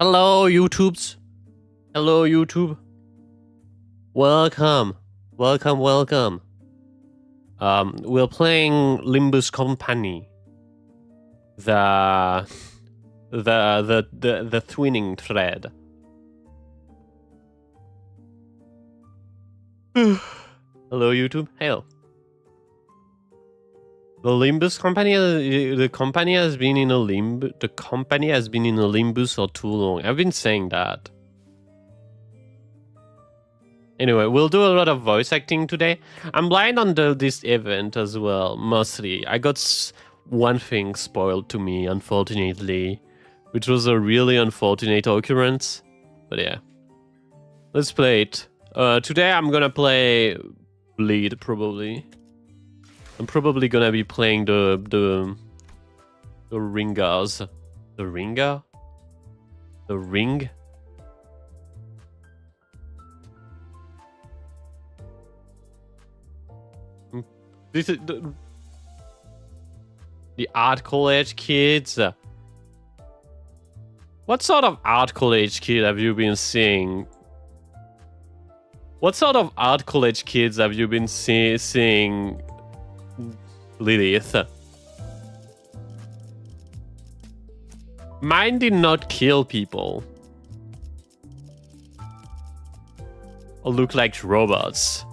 Hello, YouTubes. Hello, YouTube. Welcome. Welcome. We're playing Limbus Company. The twinning thread. Hello, YouTube. Hello. The Limbus Company, the company has been in a Limbus for too long. I've been saying that. Anyway, we'll do a lot of voice acting today. I'm blind on this event as well, mostly. I got one thing spoiled to me, unfortunately, which was a really unfortunate occurrence. But yeah, let's play it. Today I'm gonna play Bleed, probably. I'm probably gonna be playing the ringers. The ringer? The ring? This is the art college kids. What sort of art college kid have you been seeing? What sort of art college kids have you been seeing, Lilith? Mine did not kill people. Or look like robots.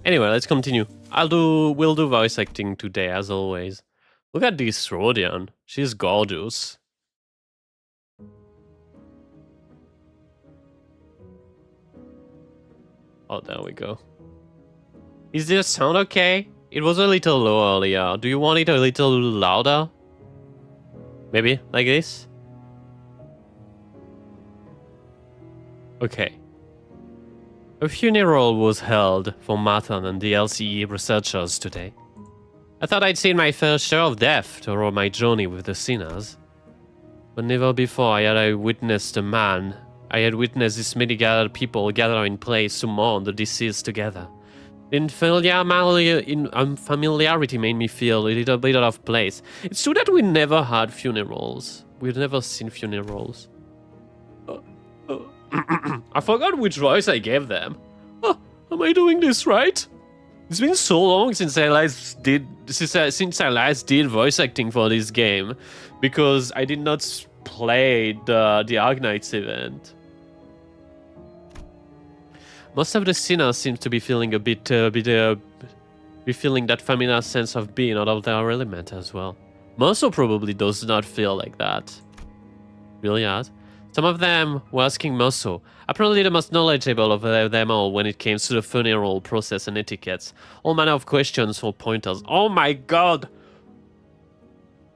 Anyway, let's continue. We'll do voice acting today, as always. Look at this RODYA. She's gorgeous. Oh, there we go. Is this sound okay? It was a little low earlier. Do you want it a little louder? Maybe like this? Okay. A funeral was held for Martin and the LCE researchers today. I thought I'd seen my fair share of death throughout my journey with the sinners. But never before I had witnessed this many gathered people gather in place to mourn the deceased together. Unfamiliarity made me feel a little bit out of place. It's true that we never had funerals. We've never seen funerals. I forgot which voice I gave them. Oh, am I doing this right? It's been so long since I last did voice acting for this game, because I did not play the Arknights event. Most of the sinners seem to be feeling feeling that familiar sense of being out of their element as well. Moso probably does not feel like that. Really odd. Some of them were asking Moso, apparently the most knowledgeable of them all when it came to the funeral process and etiquettes. All manner of questions for pointers. Oh my god!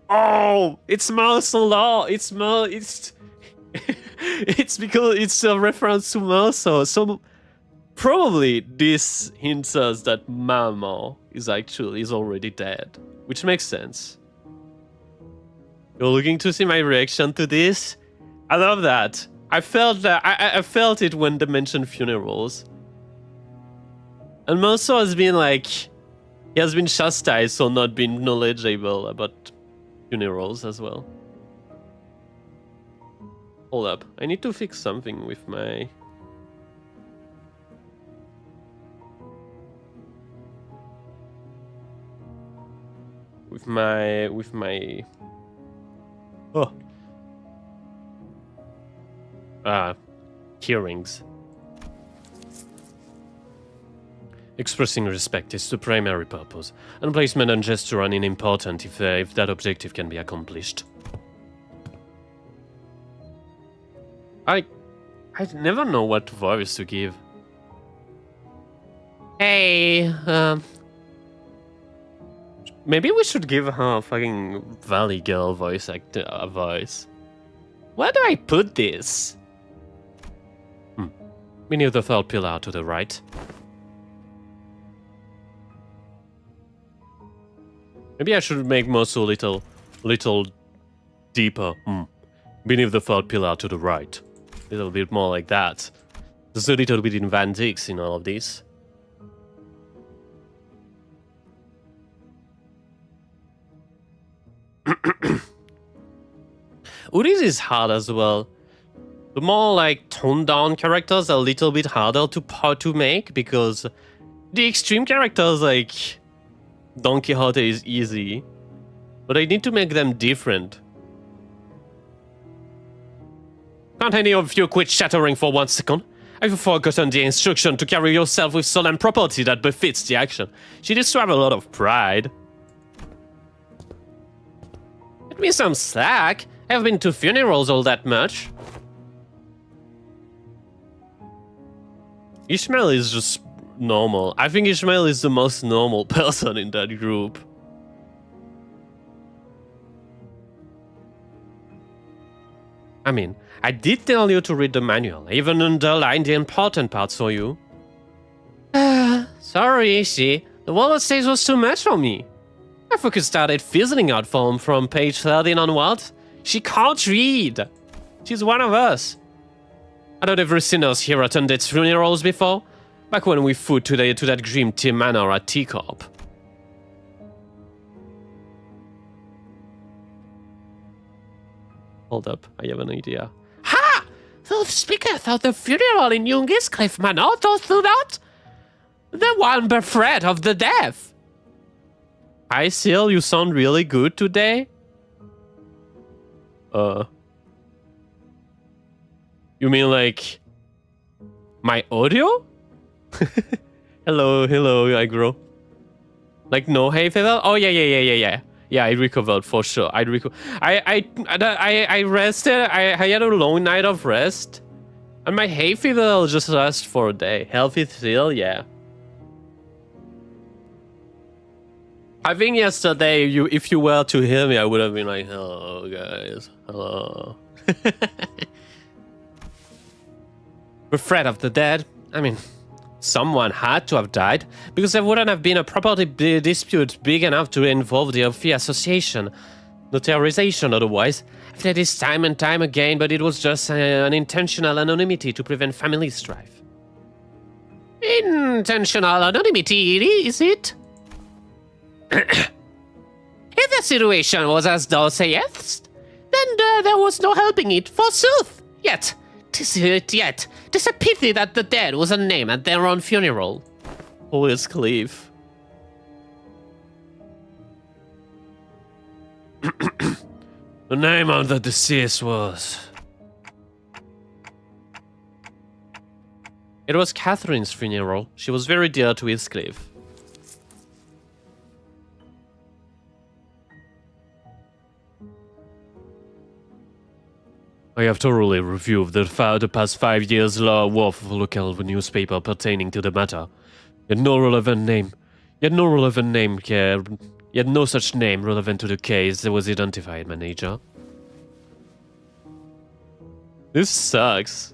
Oh! It's martial law! It's because it's a reference to Moso. So probably this hints us that Mama is already dead. Which makes sense. You're looking to see my reaction to this? I love that. I felt that. I felt it when they mentioned funerals. And Moso has been like, he has been chastised for not being knowledgeable about funerals as well. Hold up, I need to fix something with my. Oh. Hearings. Expressing respect is the primary purpose, and placement and gesture are unimportant if that objective can be accomplished. I never know what voice to give. Hey, maybe we should give her a fucking Valley Girl voice voice. Where do I put this? Beneath the third pillar to the right. Maybe I should make Moso a little deeper. Beneath the third pillar to the right. A little bit more like that. There's a little bit in Van Dix in all of this. Udis is hard as well. The more like toned down characters are a little bit harder to make because the extreme characters like Don Quixote is easy, but I need to make them different. Can't any of you quit chattering for 1 second? Have you forgotten the instruction to carry yourself with solemn property that befits the action? She does have a lot of pride. Get me some slack. I have been to funerals all that much. Ishmael is just normal. I think Ishmael is the most normal person in that group. I mean, I did tell you to read the manual. I even underlined the important parts for you. Sorry, Ishi. The wallet says was too much for me. My focus started fizzling out from page 13 onward. She can't read. She's one of us. I thought every sinner here attended funerals before. Back when we fought to that grim team manor at T-Corp. Hold up, I have an idea. Ha! The speaketh of the funeral in Youngiscliff Manor, dost thou not? The one befret of the deaf. Hi, Seal, you sound really good today. You mean like my audio? hello, Agro. Like no hay fever? Oh yeah. Yeah, I recovered for sure. I rested. I had a long night of rest, and my hay fever will just last for a day. Healthy still, yeah. I think yesterday, if you were to hear me, I would have been like, "Hello, guys. Hello." The threat of the dead. I mean, someone had to have died, because there wouldn't have been a property dispute big enough to involve the Ophi Association. Notarization otherwise. I've said this time and time again, but it was just an intentional anonymity to prevent family strife. Intentional anonymity, is it? If the situation was as thou sayest, then there was no helping it, forsooth. Yet, 'tis a pity that the dead was a name at their own funeral. Who is Cleve? The name of the deceased was... It was Catherine's funeral. She was very dear to Heathcliff. I have thoroughly reviewed the past 5 years' worth of local newspaper pertaining to the matter. Yet no such name relevant to the case that was identified, manager. This sucks.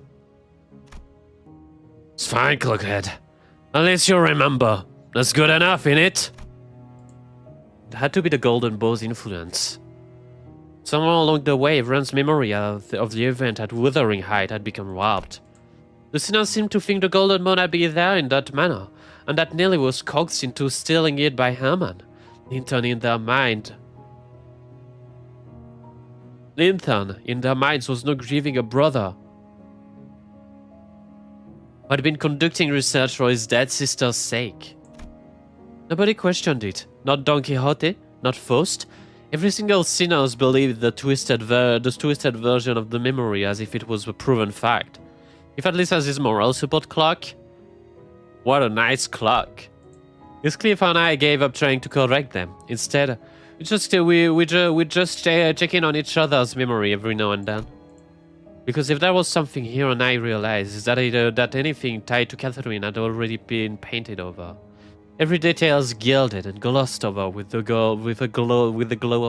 It's fine, Clockhead. At least you remember. That's good enough, innit? It had to be the Golden Bow's influence. Somewhere along the way, Ren's memory of the event at Wuthering Height had become warped. The sinner seemed to think the Golden Bow had been there in that manner, and that Nelly was coaxed into stealing it by Herman. Linton in their minds was not grieving a brother who had been conducting research for his dead sister's sake. Nobody questioned it. Not Don Quixote, not Faust. Every single sinner believed the twisted version of the memory as if it was a proven fact. If at least as his moral support clock. What a nice clock. Heathcliff and I gave up trying to correct them. Instead, we just check in on each other's memory every now and then. Because if there was something here and I realized is that anything tied to Catherine had already been painted over. Every detail is gilded and glossed over with the glow of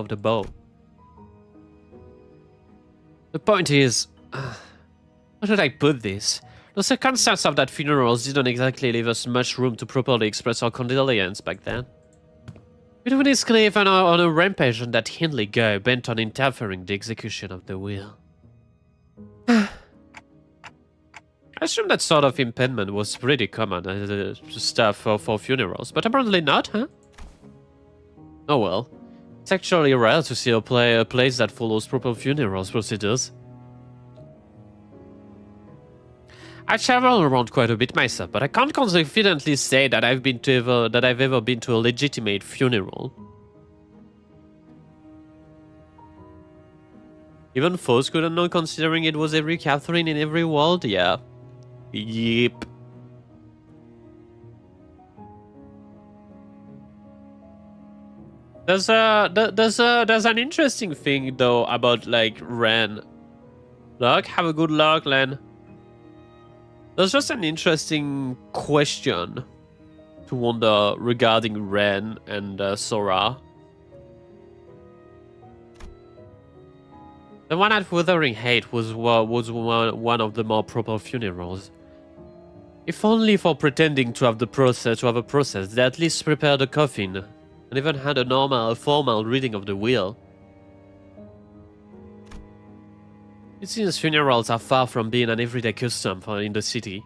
the bow. The point is, how should I put this? The circumstances of that funeral didn't exactly leave us much room to properly express our condolence back then. Between Heathcliff and on a rampage and that Hindley guy bent on interfering the execution of the will. I assume that sort of impediment was pretty common stuff for funerals, but apparently not, huh? Oh well. It's actually rare to see a place that follows proper funeral procedures. I travel around quite a bit myself, but I can't confidently say that I've ever been to a legitimate funeral. Even foes couldn't know, considering it was every Catherine in every world. Yeah. Yep. There's an interesting thing though about like Ren. Luck, have a good luck, Len. There's just an interesting question to wonder regarding Ren and Sora. The one at Wuthering Hate was one of the more proper funerals. If only for pretending to have a process, they at least prepared a coffin, and even had a formal reading of the will. It seems funerals are far from being an everyday custom in the city.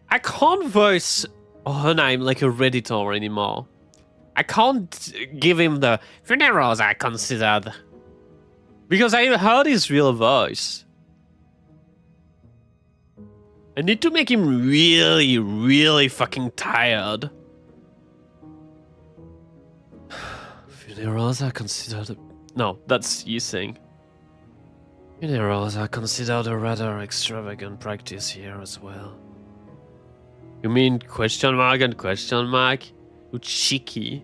I can't voice Hohenheim like a Redditor anymore. I can't give him the funerals are considered. Because I heard his real voice. I need to make him really, really fucking tired. Funerals are considered... No, that's you saying. Funerals are considered a rather extravagant practice here as well. You mean question mark and question mark? You cheeky.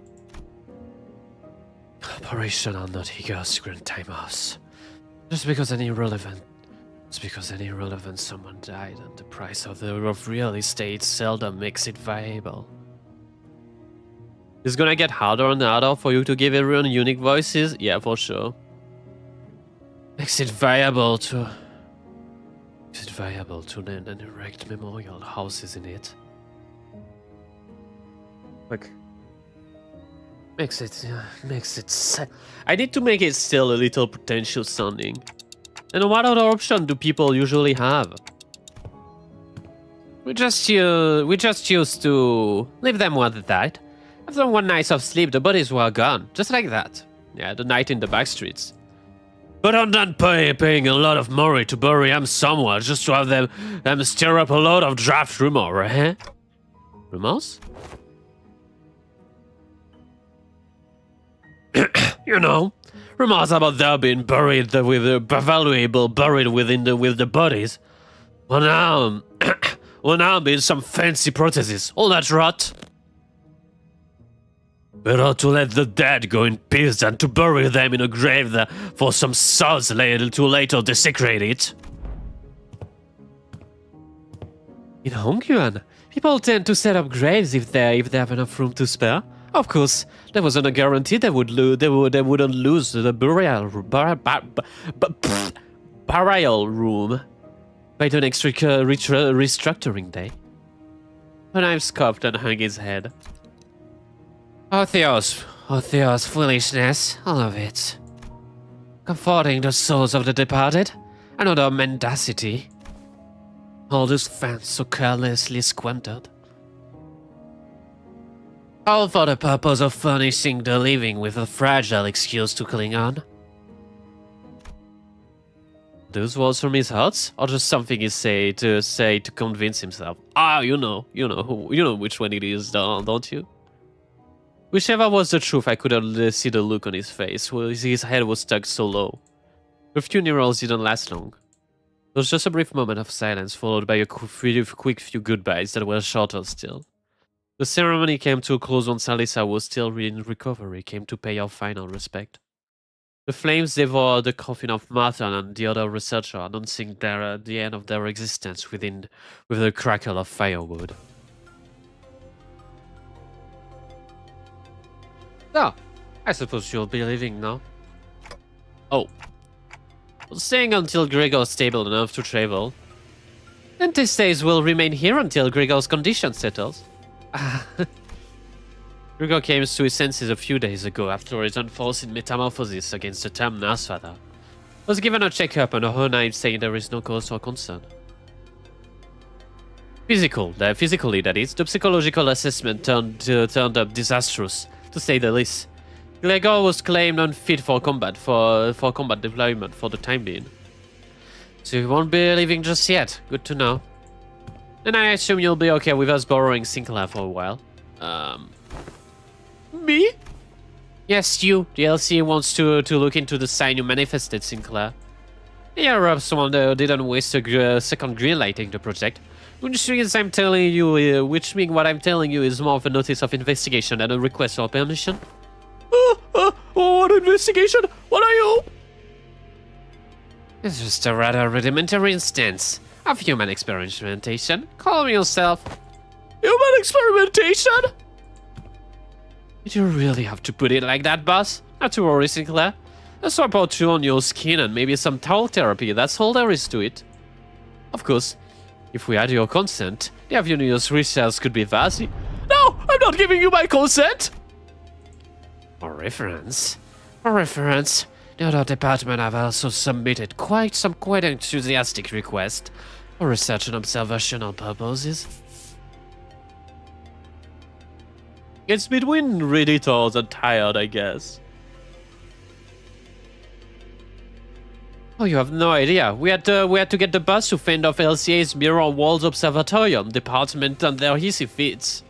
Corporation are not eager to grant time offs. Just because any relevant someone died and the price of real estate seldom makes it viable. It's gonna get harder and harder for you to give everyone unique voices? Yeah, for sure. Makes it viable to then and erect memorial houses in it. Like, makes it I need to make it still a little pretentious sounding. And what other option do people usually have? We just used to leave them where they died. After one night of sleep, the bodies were gone, just like that. Yeah, the night in the back streets. But I'm not paying a lot of money to bury them somewhere just to have them stir up a lot of draft rumor, eh? Rumors? You know, rumors about there being buried with valuable buried with the bodies. Well now being some fancy protheses, all that rot. Better to let the dead go in peace than to bury them in a grave for some souls to later desecrate it. In Hongyuan, people tend to set up graves if they have enough room to spare. Of course, there wasn't a guarantee they wouldn't lose the burial room by the next restructuring day. And I've scoffed and hung his head. Oh Theo's foolishness, all of it. Comforting the souls of the departed, another mendacity. All those funds so carelessly squandered. All for the purpose of furnishing the living with a fragile excuse to cling on. Those words from his heart, or just something he say to convince himself? Ah, you know which one it is, don't you? Whichever was the truth, I couldn't see the look on his face. His head was stuck so low. The funerals didn't last long. There was just a brief moment of silence, followed by a quick few goodbyes that were shorter still. The ceremony came to a close when Salisa, who was still in recovery, came to pay her final respect. The flames devoured the coffin of Martin and the other researcher, announcing the end of their existence with a crackle of firewood. So, I suppose you'll be leaving now. Oh. Staying until Gregor's stable enough to travel. Dentist says we'll remain here until Gregor's condition settles. Gregor came to his senses a few days ago after his unforced metamorphosis against the term Nursefather. Was given a checkup and a Hohenheim saying there is no cause for concern. Physically that is. The psychological assessment turned up disastrous, to say the least. Gregor was claimed unfit for combat deployment for the time being. So you won't be leaving just yet. Good to know. And I assume you'll be okay with us borrowing Sinclair for a while. Me? Yes, you. The LCA wants to look into the sign you manifested, Sinclair. Yeah, someone didn't waste a second greenlighting the project. Which means what I'm telling you is more of a notice of investigation than a request for permission. What investigation? What are you? It's just a rather rudimentary instance of human experimentation. Calm yourself. Human experimentation? Did you really have to put it like that, boss? Not to worry, Sinclair. A swap or two on your skin and maybe some towel therapy, that's all there is to it. Of course, if we had your consent, the Avenir's research could be vastly. No, I'm not giving you my consent! For reference, the other department have also submitted quite enthusiastic request for research and observational purposes. It's between Redditors and tired, I guess. Oh, you have no idea. We had to get the bus to fend off LCA's Mirror Worlds Observatorium department and their hissy fits.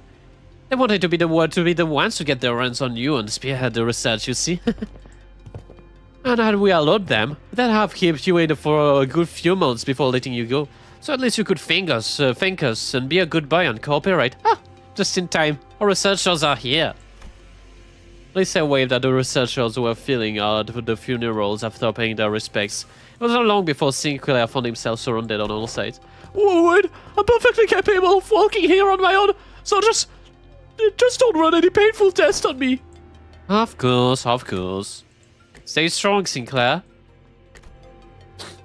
They wanted to be the ones to get their hands on you and spearhead the research, you see. And had we allowed them, they'd have kept you waiting for a good few months before letting you go. So at least you could thank us, and be a good boy and cooperate. Ah, just in time. Our researchers are here. Lisa waved at the researchers who were filling out the funerals after paying their respects. It wasn't long before Sinclair found himself surrounded on all sides. Wait, I'm perfectly capable of walking here on my own, so just don't run any painful tests on me. Of course. Stay strong, Sinclair.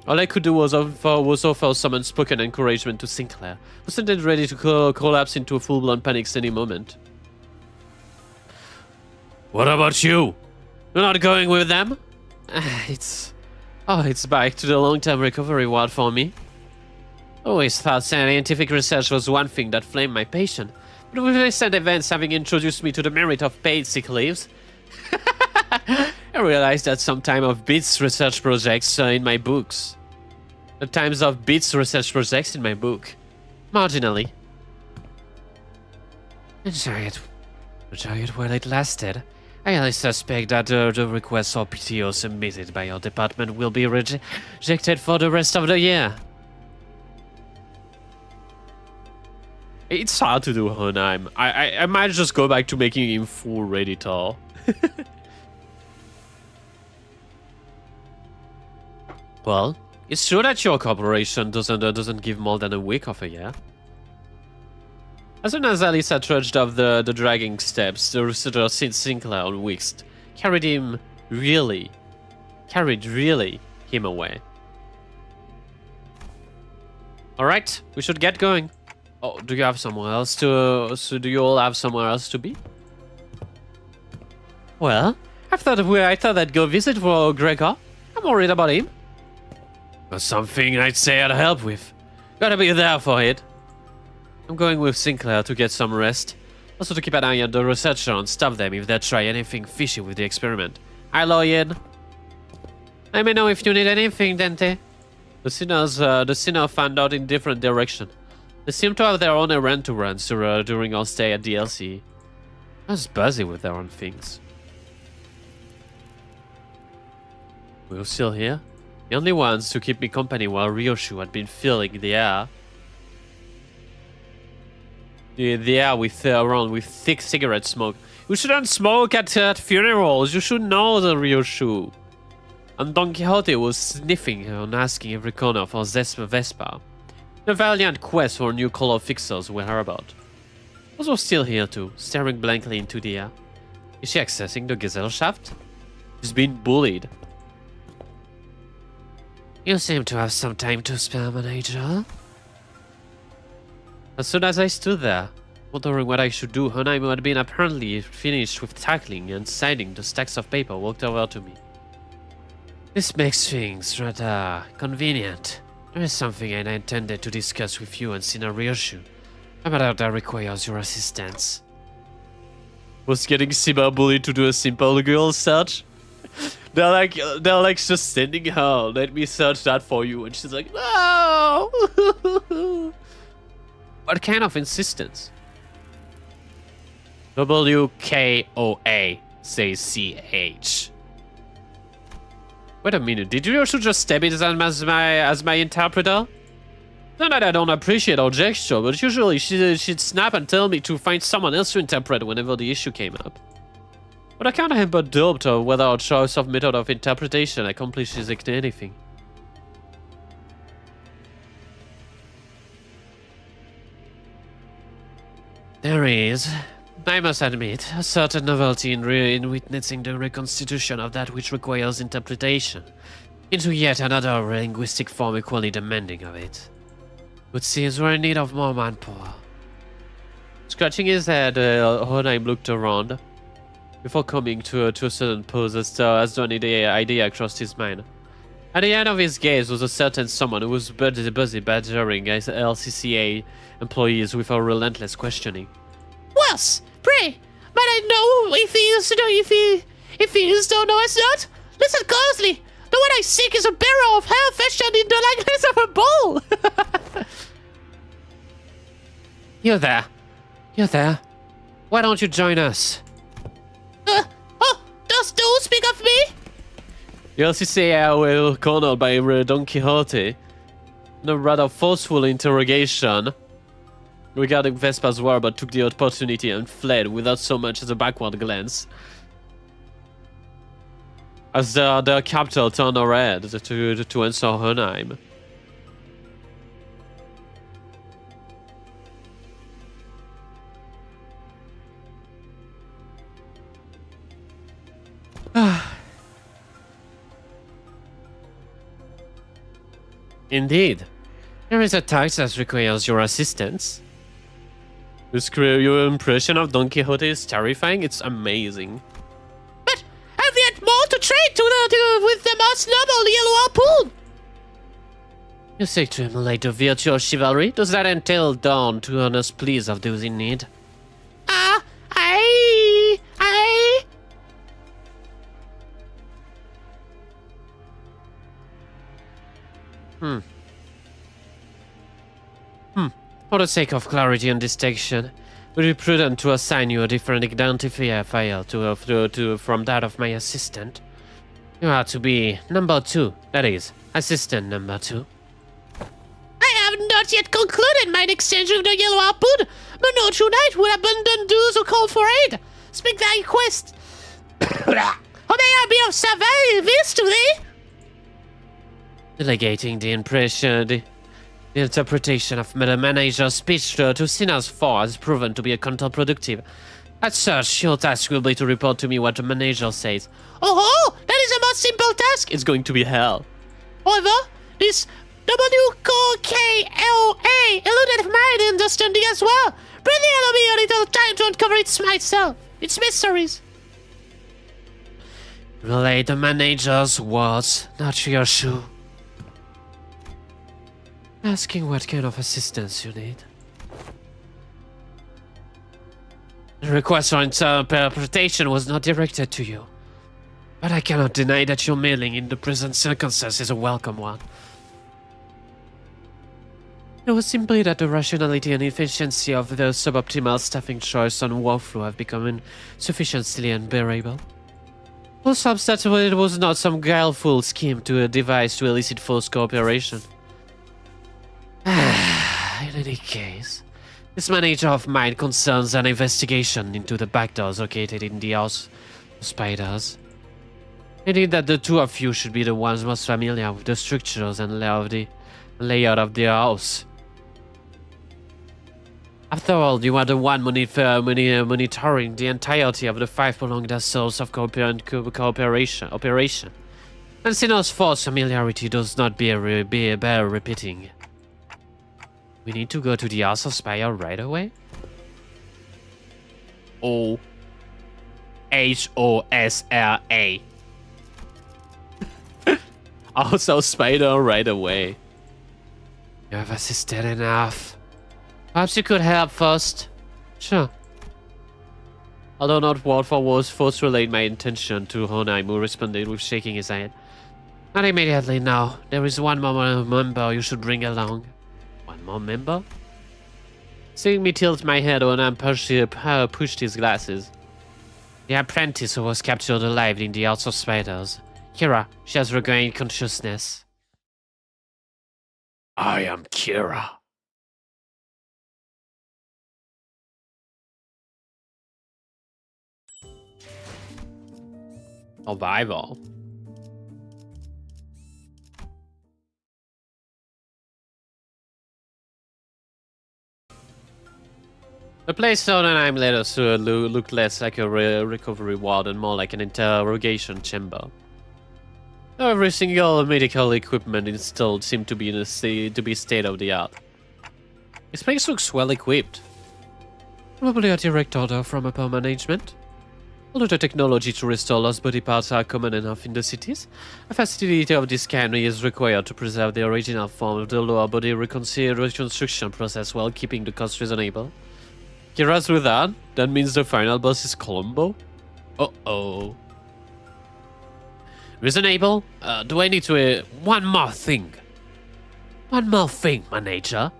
All I could do was offer some unspoken encouragement to Sinclair, who seemed ready to collapse into a full-blown panic any moment. What about you? You're not going with them? It's back to the long-term recovery ward for me. Always thought scientific research was one thing that flamed my passion, but with recent events having introduced me to the merit of paid sick leaves, I realized that some time of bits research projects in my books. The times of bits research projects in my book. Marginally. Enjoy it while it lasted. I highly suspect that the request for PTO submitted by your department will be rejected for the rest of the year. It's hard to do, Honheim. I might just go back to making him full Redditor. Well, it's true that your corporation doesn't give more than a week of a year. As soon as Alyssa trudged up the dragging steps, the researcher Sinclair on Wixt carried really him away. Alright, we should get going. Oh, do you have somewhere else to... So do you all have somewhere else to be? Well, I thought I'd go visit for Gregor. I'm worried about him. That's something I'd say I'd help with. Gotta be there for it. I'm going with Sinclair to get some rest. Also to keep an eye on the researcher and stop them if they try anything fishy with the experiment. Hi, Lloyd. Let me know if you need anything, Dente. The sinner fanned out in different direction. They seem to have their own errand to run during our stay at DLC. I was busy with their own things. We're still here? The only ones to keep me company while Ryoshu had been filling the air. The air around with thick cigarette smoke. You shouldn't smoke at funerals. You should know the Ryoshu. And Don Quixote was sniffing and asking every corner for Vespa. The valiant quest for new color fixers were about. Those were still here too, staring blankly into the air. Is she accessing the gazelle shaft? She's been bullied. You seem to have some time to spare, manager. As soon as I stood there, wondering what I should do, Honheim, who had been apparently finished with tackling and signing the stacks of paper, walked over to me. This makes things rather convenient. There is something I intended to discuss with you and Sinner Ryoshu. A matter that requires your assistance. Was getting cyberbullied to do a simple Google search. They're like just sending her, let me search that for you, and she's like, no. What kind of insistence? WKOA says CH. Wait a minute, did you also just stab it as my interpreter? Not that I don't appreciate our gesture, but usually she'd snap and tell me to find someone else to interpret whenever the issue came up. But I can't help but doubt whether our choice of method of interpretation accomplishes anything. There is, I must admit, a certain novelty in witnessing the reconstitution of that which requires interpretation into yet another linguistic form equally demanding of it. It seems we're in need of more manpower. Scratching his head, Honheim looked around before coming to a sudden pause as though an idea crossed his mind. At the end of his gaze was a certain someone who was busy badgering his LCCA employees with a relentless questioning. Wells, pray, might I know if he is, though no it's not? Listen closely. The one I seek is a barrel of hair fashioned in the likeness of a bull. You're there. Why don't you join us? Does thou speak of me? The LCCA were cornered by Don Quixote in a rather forceful interrogation regarding Vespa's whereabouts, took the opportunity and fled without so much as a backward glance. As their captor turned her head to answer Honheim. Indeed. There is a task that requires your assistance. Your impression of Don Quixote is terrifying. It's amazing. But have yet more to trade with the most noble yellow harpoon. You seek to emulate the virtue of chivalry? Does that entail down to earnest pleas of those in need? For the sake of clarity and distinction, it would be prudent to assign you a different identifier file from that of my assistant. You are to be number 2, that is, assistant number 2. I have not yet concluded mine exchange with the yellow harpoon, but no true knight will abandon those who call for aid. Speak thy quest. Or may I be of service to thee? Delegating the interpretation of the manager's speech to Sinner's 4 has proven to be counterproductive. As such, your task will be to report to me what the manager says. Oh, that is a most simple task. It's going to be hell. However, this WKLA eluded my understanding as well. Please allow me a little time to uncover it myself. Its mysteries. Relay the manager's words, not your shoe. Asking what kind of assistance you need. The request for interpretation was not directed to you, but I cannot deny that your mailing in the present circumstances is a welcome one. It was simply that the rationality and efficiency of the suboptimal staffing choice on Warflu have become insufficiently unbearable. Perhaps that it was not some guileful scheme to devise to elicit forced cooperation. In any case, this manager of mine concerns an investigation into the backdoors located in the house of spiders. Indeed, that the two of you should be the ones most familiar with the structures and layout of the house. After all, you are the one monitoring the entirety of the 5 prolonged assaults of operation. And Sinner's Force familiarity does not bear repeating. We need to go to the House of Spire right away? OHOSRA. House of Spider right away. You have assisted enough. Perhaps you could help first. Sure. Although not word for word, force relayed my intention to Hoheim, who responded with shaking his head. Not immediately, no. There is one more member you should bring along. One more member? Seeing me tilt my head, Hoheim pushed his glasses. The apprentice who was captured alive in the House of Spiders. Kira, she has regained consciousness. I am Kira. Survival. The place Hohenheim led us to looked less like a recovery ward and more like an interrogation chamber. Every single medical equipment installed seemed to be state of the art. This place looks well equipped. Probably a direct order from upper management. Although the technology to restore lost body parts are common enough in the cities, a facility of this kind is required to preserve the original form of the lower body reconstruction process while keeping the cost reasonable. Kira's with that? That means the final boss is Colombo? Uh-oh. Reasonable? Do I need to... one more thing. One more thing, manager.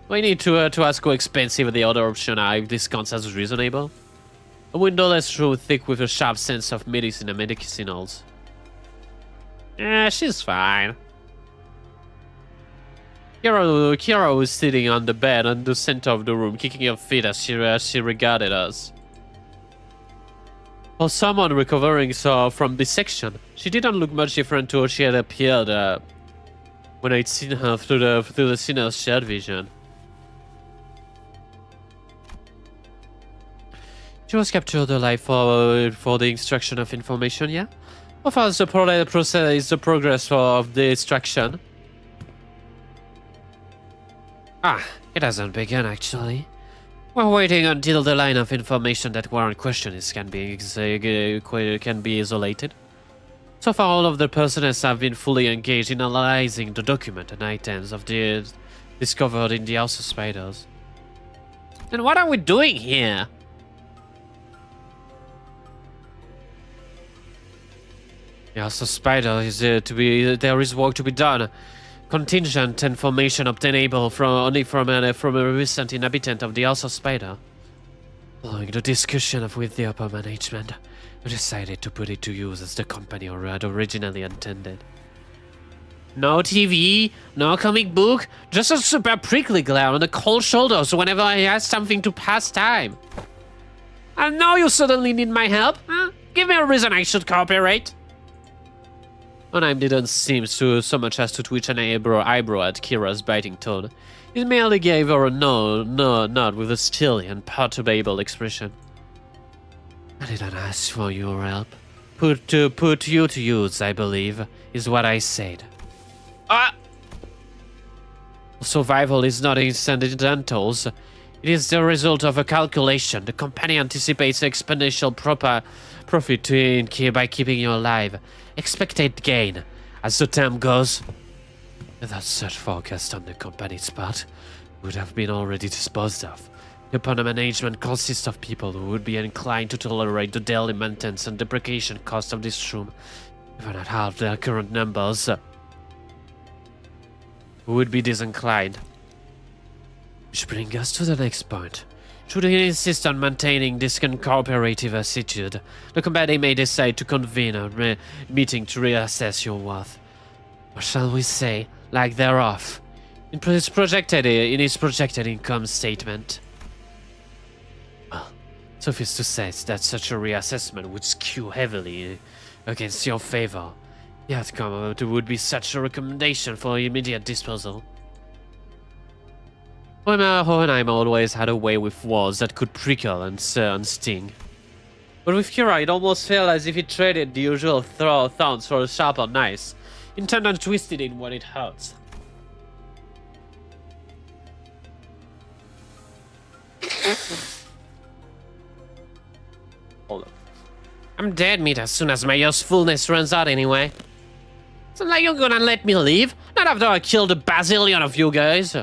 Do I need to ask how expensive the other option are if this counts as reasonable? A windowless room thick with a sharp sense of medicine and medicinals. She's fine. Kira was sitting on the bed in the center of the room, kicking her feet as she regarded us. For someone recovering from dissection, she didn't look much different to how she had appeared when I'd seen her through the sinner's shared vision. She was captured alive for the extraction of information, yeah? How far is the progress of the extraction? It hasn't begun, actually. We're waiting until the line of information that warrant questions can be isolated. So far, all of the personnel have been fully engaged in analyzing the document and items of the discovered in the House of Spiders. Then what are we doing here? The House of Spiders there is work to be done. Contingent information obtainable only from a recent inhabitant of the House of Spider. Following the discussion with the upper management, we decided to put it to use as the company had originally intended. No TV, no comic book, just a super prickly glare on the cold shoulders whenever I ask something to pass time. I know you suddenly need my help. Give me a reason I should cooperate. Hohenheim didn't seem so much as to twitch an eyebrow at Kira's biting tone. He merely gave her a nod with a still and perturbable expression. I didn't ask for your help. Put you to use, I believe, is what I said. Survival is not incidentals. It is the result of a calculation. The company anticipates exponential profit by keeping you alive. Expected gain, as the term goes. Without such forecast on the company's part, would have been already disposed of. The upper management consists of people who would be inclined to tolerate the daily maintenance and depreciation cost of this room, even at half their current numbers. Who would be disinclined. Which brings us to the next point. Should he insist on maintaining this uncooperative attitude, the company may decide to convene a meeting to reassess your worth. Or shall we say, like thereof, in his projected income statement. Well, suffice to say that such a reassessment would skew heavily against your favor. The outcome would be such a recommendation for immediate disposal. Hohenheim always had a way with words that could prickle and sting. But with Kira, it almost felt as if he traded the usual thorns for a sharper knife, intent on twisting it when it hurts. Hold up. I'm dead meat as soon as my usefulness runs out anyway. It's not like you're gonna let me leave, not after I killed a bazillion of you guys.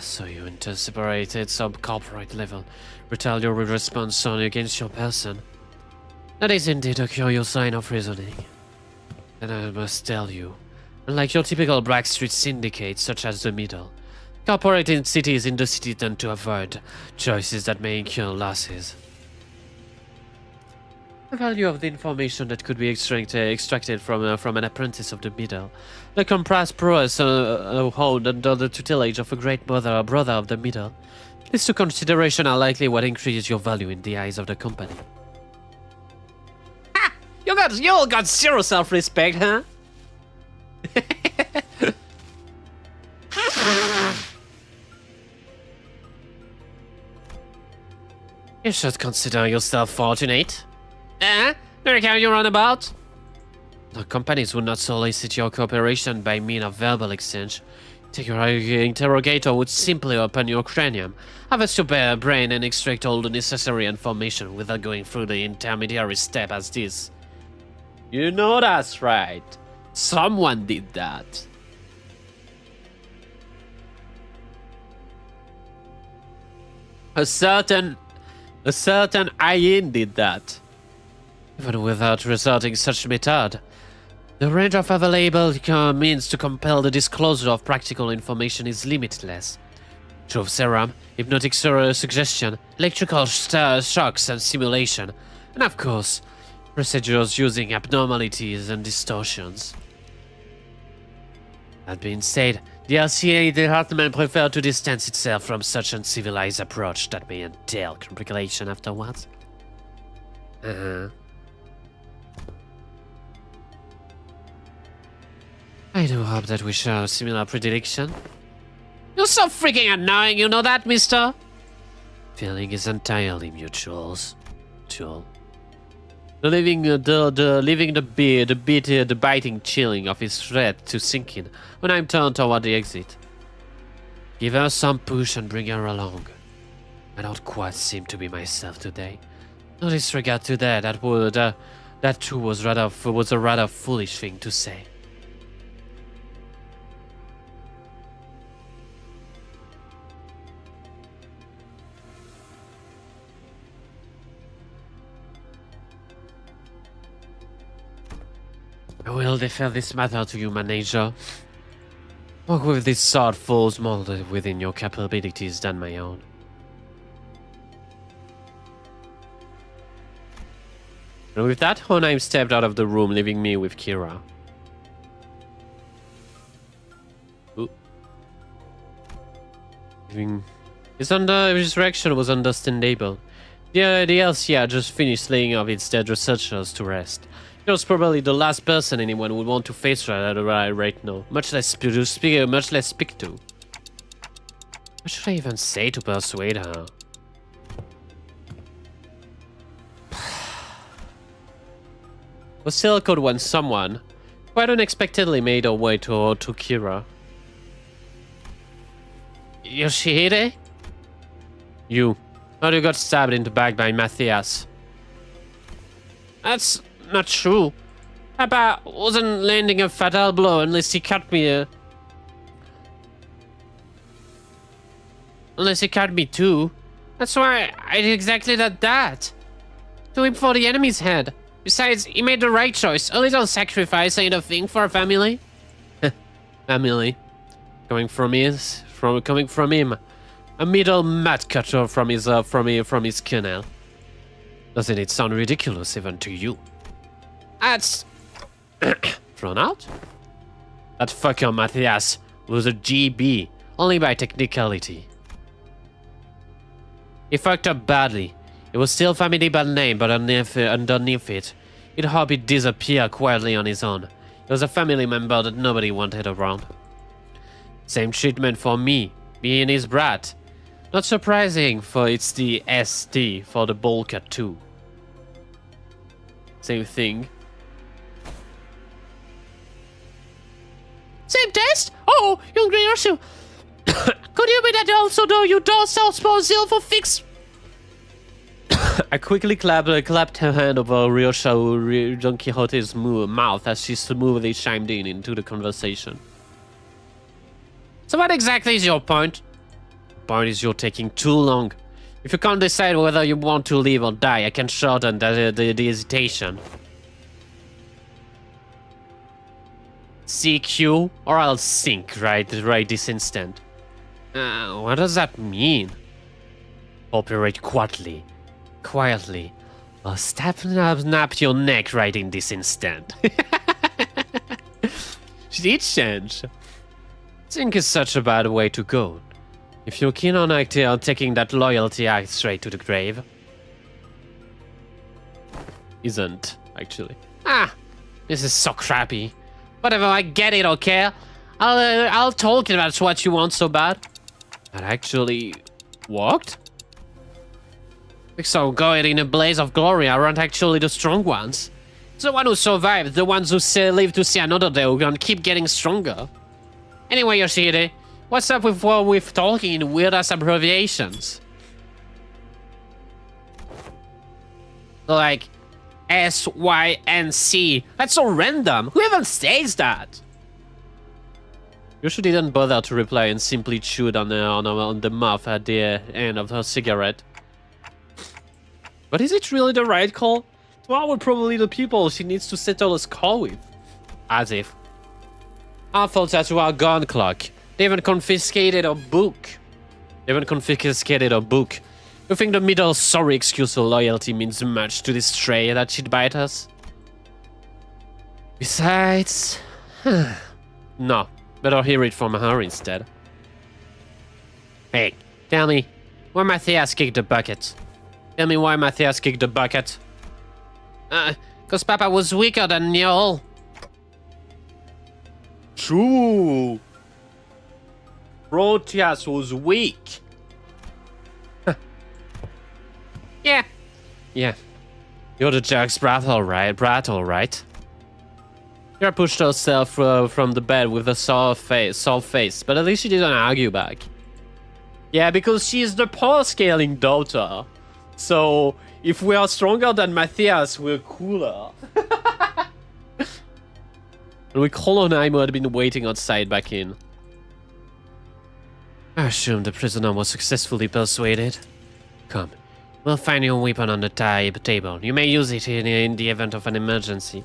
So you intercepted some corporate level retaliatory response on against your person. That is indeed a curious line of reasoning. And I must tell you, unlike your typical Black Street syndicate such as the Middle, corporate entities in the city tend to avoid choices that may incur losses. The value of the information that could be extracted from an apprentice of the Middle, the compressed prowess hold under the tutelage of a great mother or brother of the Middle, these two considerations are likely what increases your value in the eyes of the company. Ah! You all got zero self-respect, huh? You should consider yourself fortunate. Look how you run about. The companies would not solicit your cooperation by means of verbal exchange. Your interrogator would simply open your cranium, harvest your bare brain and extract all the necessary information without going through the intermediary step as this. You know that's right. Someone did that. A certain Ayin did that. Even without resorting such method, the range of available means to compel the disclosure of practical information is limitless. Truth serum, hypnotic suggestion, electrical shocks and simulation, and of course, procedures using abnormalities and distortions. That being said, the RCA department prefer to distance itself from such uncivilized approach that may entail complication afterwards. I do hope that we share a similar predilection. You're so freaking annoying, you know that, mister? Feeling is entirely mutual. Leaving the biting chilling of his threat to sink in when I'm turned toward the exit. Give her some push and bring her along. I don't quite seem to be myself today. No disregard to that. That too was a rather foolish thing to say. I will defer this matter to you, manager. Work with this sword falls more within your capabilities than my own. And with that, Hoheim stepped out of the room, leaving me with Kira. Ooh. His reaction was understandable. The LCR just finished laying off its dead researchers to rest. He was probably the last person anyone would want to face right now, much less speak to. What should I even say to persuade her? Was still cold when someone quite unexpectedly made her way to Kira. Yoshihide? You. How you got stabbed in the back by Matthias? That's not true. Papa wasn't landing a fatal blow unless he cut me too. That's why I did exactly that. To aim for the enemy's head. Besides, he made the right choice. A little sacrifice ain't a thing for a family. Family. Coming from him. A middle mat cutter from his kennel. Doesn't it sound ridiculous even to you? That's thrown out? That fucker Matthias was a GB, only by technicality. He fucked up badly. It was still family bad name, but underneath it, he'd hope he'd disappear quietly on his own. He was a family member that nobody wanted around. Same treatment for me, being his brat. Not surprising, for it's the ST for the bowl cut too. Same thing. Same test? Oh, young Ryoshu. Could you be that also though you don't Southpaw Zil for fix? I quickly clapped her hand over Don Quixote's mouth as she smoothly chimed into the conversation. So what exactly is your point? point is you're taking too long. If you can't decide whether you want to live or die, I can shorten the hesitation. CQ, or I'll sink right this instant. What does that mean? Operate quietly, or snap your neck right in this instant. She did change. Think is such a bad way to go. If you're keen on taking that loyalty act straight to the grave. Isn't, actually. This is so crappy. Whatever, I get it, okay? I'll talk about what you want so bad. That actually worked? So going in a blaze of glory aren't actually the strong ones. It's the one who survived, the ones who live to see another day, who can keep getting stronger. Anyway, Yoshihide, what's up with talking in weird-ass abbreviations? Like, S, Y, and C. That's so random. Who even says that? Yoshi didn't bother to reply and simply chewed on the mouth at the end of her cigarette. But is it really the right call? Well, we're probably the people she needs to settle a score with. As if. I thought that to our gun clock. They even confiscated a book. You think the middle sorry excuse for loyalty means much to this stray that she'd bite us? Besides... no. Better hear it from her instead. Hey, tell me, why Matthias kicked the bucket? Tell me why Matthias kicked the bucket. 'Cause Papa was weaker than y'all. True. Proteus was weak. Yeah. You're the jerk's brat, alright? Kira pushed herself from the bed with a sore face, but at least she didn't argue back. Yeah, because she's the power-scaling daughter. So, if we are stronger than Matthias, we're cooler. And we Colonheim had been waiting outside back in. I assume the prisoner was successfully persuaded. Come, we'll find your weapon on the table. You may use it in the event of an emergency.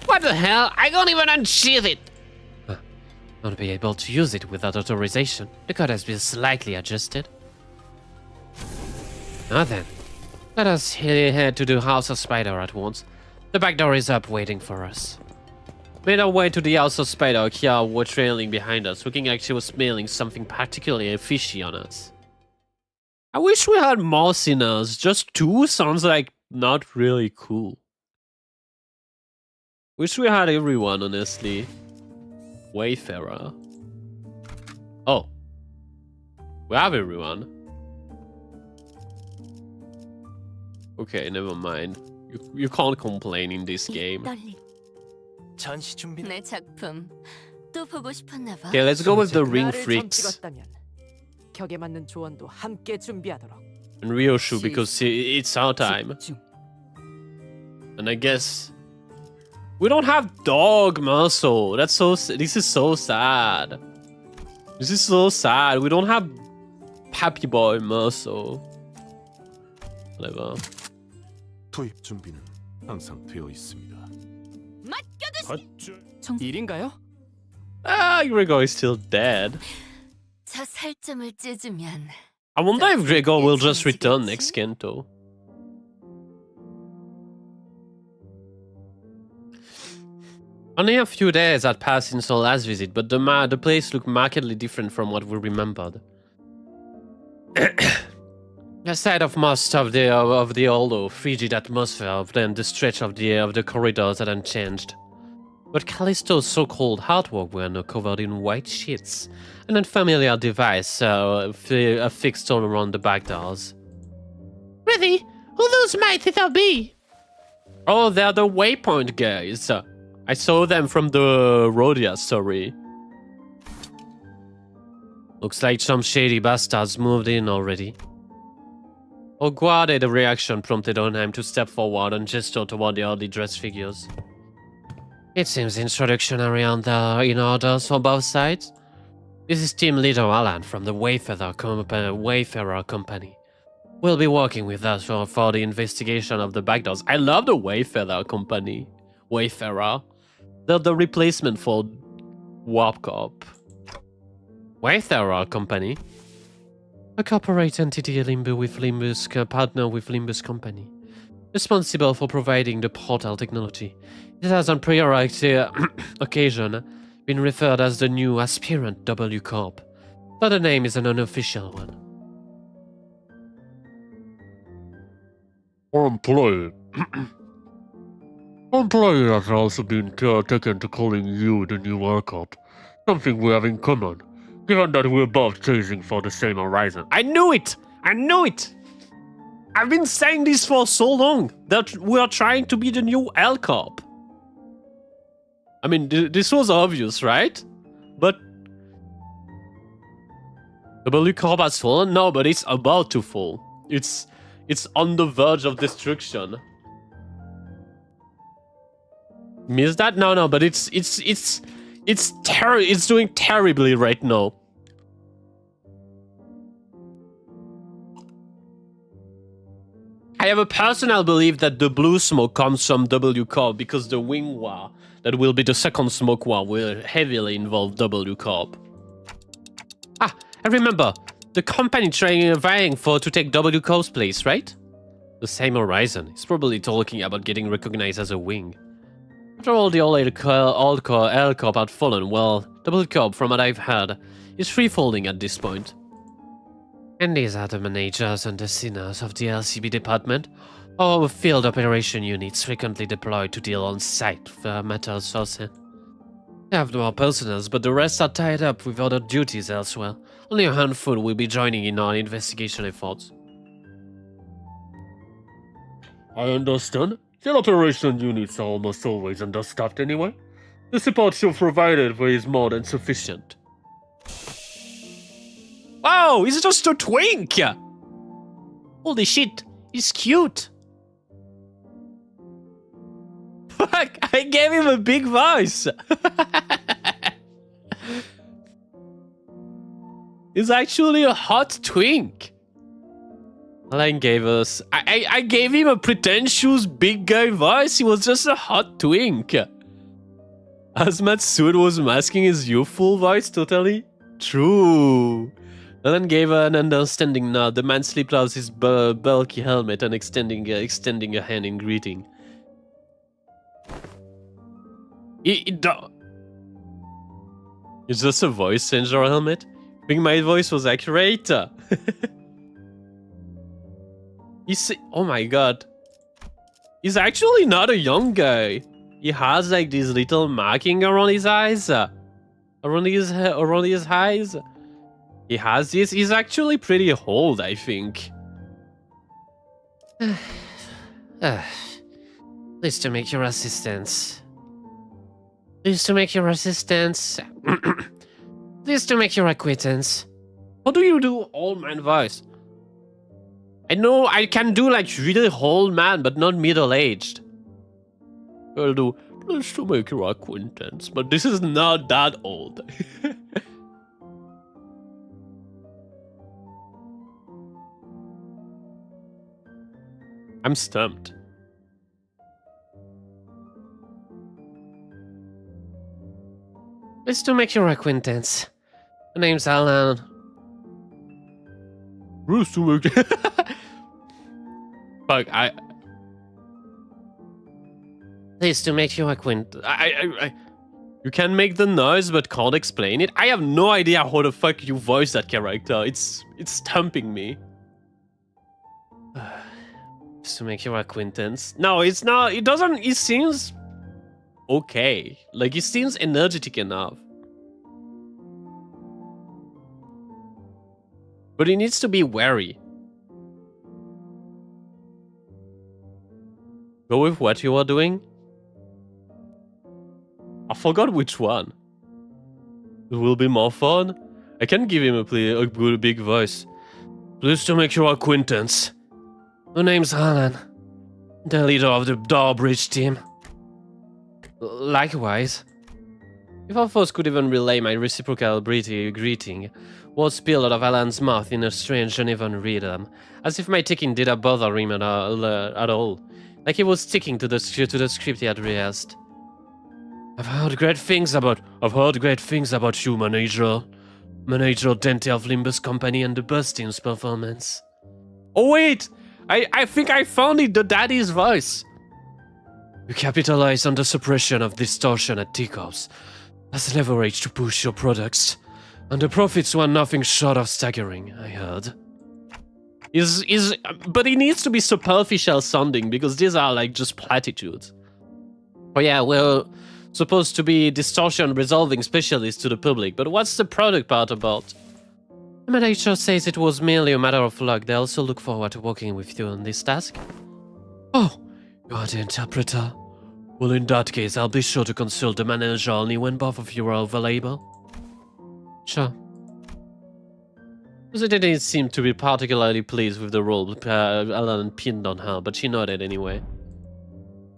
What the hell? I don't even unsheath it! Not be able to use it without authorization. The code has been slightly adjusted. Now then, let us head to the House of Spider at once. The back door is up waiting for us. Made our way to the House of Spider, Kia was trailing behind us, looking like she was smelling something particularly fishy on us. I wish we had more sinners. Just 2 sounds like not really cool. Wish we had everyone, honestly. Wayfarer. Oh. We have everyone. Okay, never mind. You can't complain in this game. 내 작품 또 보고 싶었나 봐. Okay, let's go with the ring 나를 freaks. 점찍었다면 격에 맞는 조언도 함께 준비하도록. And Ryoshu, because it's our time. 집중. And I guess we don't have dog muscle. That's so. This is so sad. This is so sad. We don't have Happy Boy muscle. Whatever. 투입 준비는 항상 되어 있습니다. 일인가요? Gregor is still dead. 저 살점을 찢으면 I wonder if Gregor will just return next Kento. Only a few days had passed since our last visit, but the place looked markedly different from what we remembered. Aside of most of the old frigid atmosphere, then the stretch of the corridors hadn't changed. But Callisto's so-called artwork were now covered in white sheets, and an unfamiliar device affixed all around the back doors. Really? Who those might it be? Oh, they're the Waypoint guys. I saw them from the RODYA story. Looks like some shady bastards moved in already. Oguade, the reaction prompted Onheim to step forward and gesture toward the oddly dressed figures. It seems introductory in orders for both sides. This is Team Leader Alan from the Wayfarer Company. Will be working with us for the investigation of the backdoors. I love the Wayfarer Company. Wayfarer. They're the replacement for Warp Corp. Wayfarer Company. A corporate entity partner with Limbus Company. Responsible for providing the portal technology. It has on prior occasion been referred as the new aspirant W Corp, but the name is an unofficial one. Our employee has also been taken to calling you the new Warcop. Something we have in common, given that we're both chasing for the same horizon. I knew it! I knew it! I've been saying this for so long, that we are trying to be the new L Corp. I mean, this was obvious, right? But W Corp has fallen? No, but it's about to fall. It's on the verge of destruction. Miss that? No, but it's doing terribly right now. I have a personal belief that the blue smoke comes from W Corp because the wing war, that will be the second smoke war, will heavily involve W Corp. Ah, I remember. The company vying to take W Corp's place, right? The same horizon. He's probably talking about getting recognized as a wing. After all the old L Corp had fallen, well, W Corp, from what I've heard, is free-folding at this point. And these are the managers and the sinners of the LCB department, or field operation units frequently deployed to deal on site with matters sourcing. They have more personals, but the rest are tied up with other duties elsewhere. Only a handful will be joining in our investigation efforts. I understand. Field operation units are almost always understaffed anyway. The support you've provided is more than sufficient. Wow, he's just a twink! Holy shit, he's cute! Fuck, I gave him a big voice! He's actually a hot twink! Alan gave us... I gave him a pretentious big guy voice, he was just a hot twink! As Matsud was masking his youthful voice totally? True! Alan gave an understanding nod. The man slipped out his bulky helmet and extending a hand in greeting. It's just a voice changer helmet? I think my voice was accurate. Oh my god. He's actually not a young guy. He has like this little marking around his eyes. Around his eyes. He has this. He's actually pretty old, I think. Pleased to make your assistance. Pleased to make your assistance. Pleased to make your acquaintance. How do you do old man voice? I know I can do like really old man, but not middle-aged. I'll do pleased to make your acquaintance, but this is not that old. I'm stumped. Pleased to make your acquaintance. My name's Alan. Pleased to make... Fuck, Pleased to make your acquaintance. You can make the noise but can't explain it. I have no idea how the fuck you voice that character. It's stumping me. To make your acquaintance. No, it's not. It doesn't. It seems okay. Like, it seems energetic enough. But he needs to be wary. Go with what you are doing? I forgot which one. It will be more fun. I can give him a good big voice. Pleased to make your acquaintance. My name's Alan, the leader of the Drawbridge team. Likewise. If our foes could even relay my reciprocal greeting, words spilled out of Alan's mouth in a strange uneven rhythm, as if my ticking didn't bother him at all, like he was sticking to the script he had rehearsed. I've heard great things about you, manager Dente of Limbus Company and the Bustings performance. Oh wait! I think I found it, the daddy's voice! You capitalize on the suppression of distortion at teacups as leverage to push your products, and the profits were nothing short of staggering, I heard. But it needs to be superficial sounding, because these are like just platitudes. Oh yeah, we're supposed to be distortion resolving specialists to the public, but what's the product part about? The manager says it was merely a matter of luck. They also look forward to working with you on this task. Oh, you're the interpreter. Well, in that case, I'll be sure to consult the manager only when both of you are available. Sure. She didn't seem to be particularly pleased with the role Alan pinned on her, but she nodded anyway.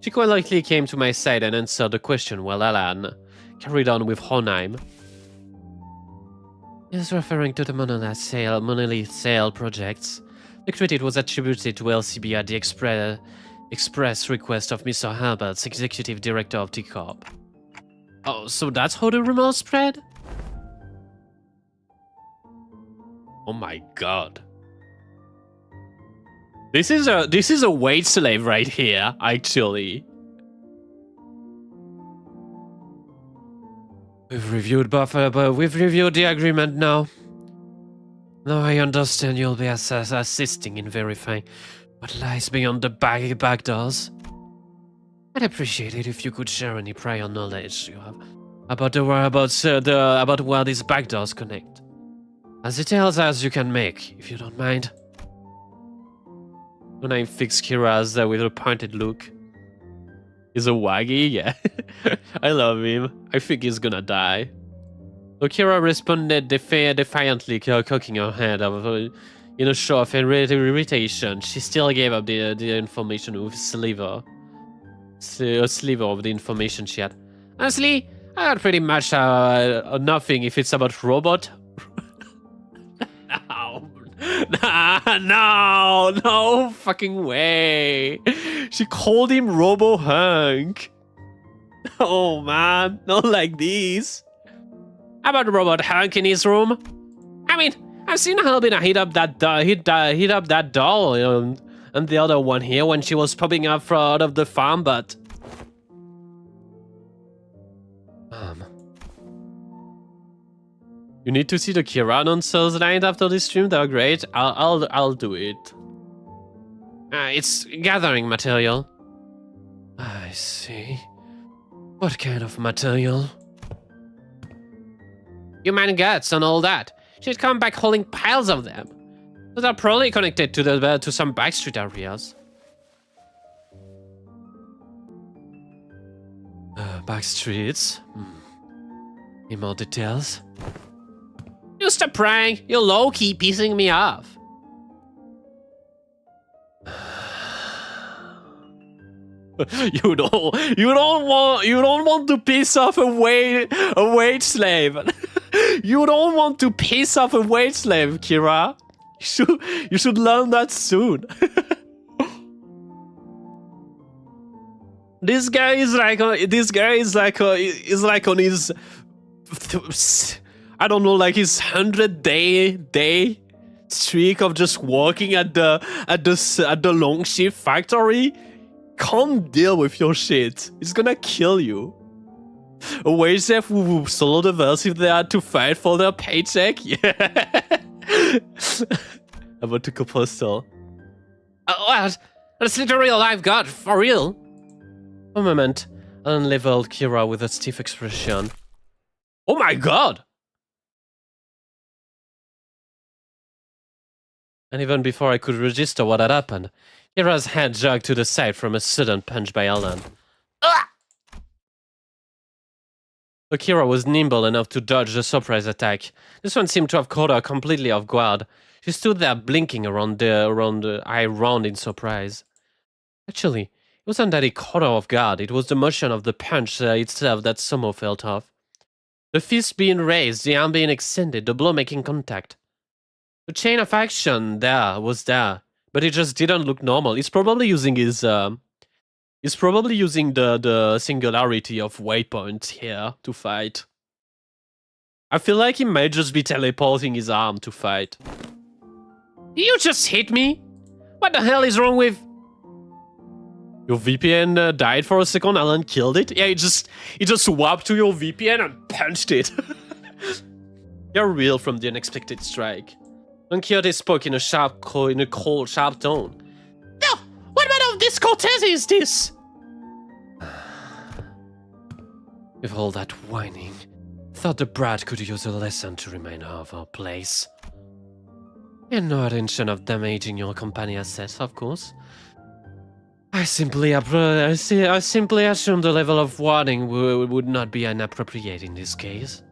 She quite likely came to my side and answered the question while Alan carried on with Honheim. He was referring to the monolith sale projects. The credit was attributed to LCB at the express request of Mr. Herbert's executive director of the Corp. Oh, so that's how the rumors spread? Oh my god. This is a wage slave right here, actually. We've reviewed the agreement now. Now I understand you'll be assisting in verifying what lies beyond the back doors. I'd appreciate it if you could share any prior knowledge you have about the whereabouts, about where these back doors connect. As detailed as you can make, if you don't mind. When I fix Kira's with a pointed look. He's a waggy, yeah. I love him. I think he's gonna die. So Kira responded defiantly, cocking her head in a show of irritation. She still gave up the information with a sliver of the information she had. Honestly, I got pretty much nothing if it's about robot. No fucking way. She called him Robo Hank. Oh man, not like this. How about Robot Hank in his room? I mean, I've seen Albina hit up that doll and the other one here when she was popping up out of the farm, but you need to see the Kira announcers night after this stream. They're great. I'll do it. It's gathering material. I see. What kind of material? Human guts and all that. She'd come back holding piles of them. So they're probably connected to some backstreet areas. Backstreets. Any more details? Just a prank. You're low-key pissing me off. You don't want to piss off a wage slave. You don't want to piss off a wage slave, Kira. You should learn that soon. This guy is like on his I don't know, like his 100-day streak of just working at the long shift factory. Can't deal with your shit. It's gonna kill you. A wage slave who sold the verse if they had to fight for their paycheck. Yeah. About to postal. What? That's literally all I've got, for real. A moment. Alan leveled Kira with a stiff expression. Oh my god! And even before I could register what had happened, Kira's head jerked to the side from a sudden punch by Alan. But Kira was nimble enough to dodge the surprise attack. This one seemed to have caught her completely off guard. She stood there blinking around the eye round in surprise. Actually, it wasn't that it caught her off guard, it was the motion of the punch itself that somehow felt off. The fist being raised, the arm being extended, the blow making contact. The chain of action was there, but it just didn't look normal. He's probably using his he's probably using the singularity of waypoints here to fight. I feel like he might just be teleporting his arm to fight. You just hit me? What the hell is wrong with... Your VPN died for a second, Alan killed it? Yeah, he just swapped to your VPN and punched it. You're real from the unexpected strike. Don Quixote spoke in a cold, sharp tone. No! What manner of discortese is this? With all that whining, thought the brat could use a lesson to remind her of her place. And no intention of damaging your company assets, of course. I simply assumed the level of warning would not be inappropriate in this case.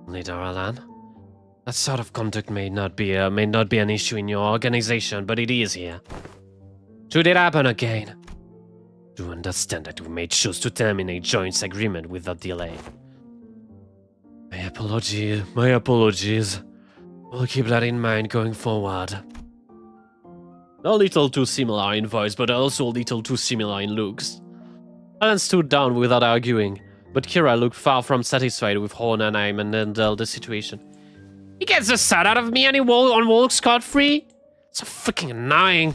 Leader Alan, that sort of conduct may not be an issue in your organization, but it is here. Should it happen again, do understand that we may choose to terminate joint agreement without delay. My apologies. We'll keep that in mind going forward. A little too similar in voice, but also a little too similar in looks. Alan stood down without arguing, but Kira looked far from satisfied with how Nanaim handled the situation. He gets the side out of me and he walks scot-free? So fucking annoying.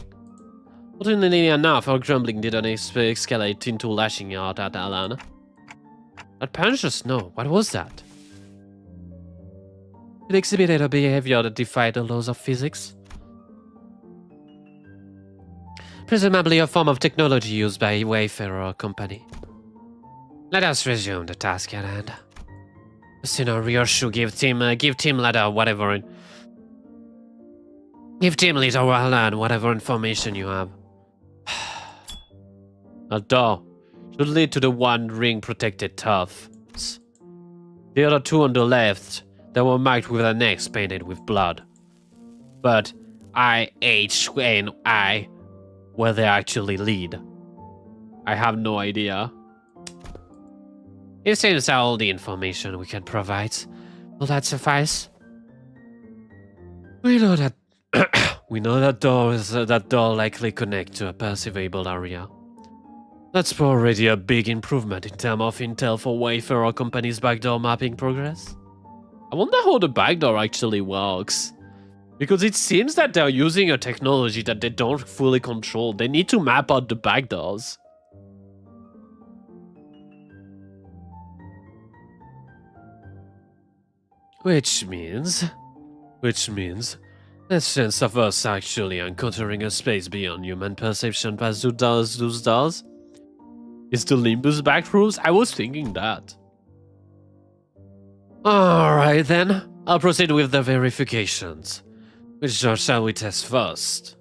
Fortunately enough, her grumbling didn't escalate into lashing out at Alan. That punch just no. What was that? It exhibited a behavior that defied the laws of physics. Presumably a form of technology used by Wayfarer Company. Let us resume the task at hand. The sooner Ryorshu give team leader whatever give team leader Alan whatever information you have. A door should lead to the one ring protected turfs. The other two on the left that were marked with an X painted with blood. But I where they actually lead. I have no idea. It seems all the information we can provide. Will that suffice? We know that that door likely connect to a perceivable area. That's already a big improvement in terms of intel for Wayfarer Company's backdoor mapping progress. I wonder how the backdoor actually works. Because it seems that they're using a technology that they don't fully control. They need to map out the backdoors. Which means there's chance of us actually encountering a space beyond human perception past those doors. Is the Limbus backrooms? I was thinking that. Alright then, I'll proceed with the verifications. Which door shall we test first?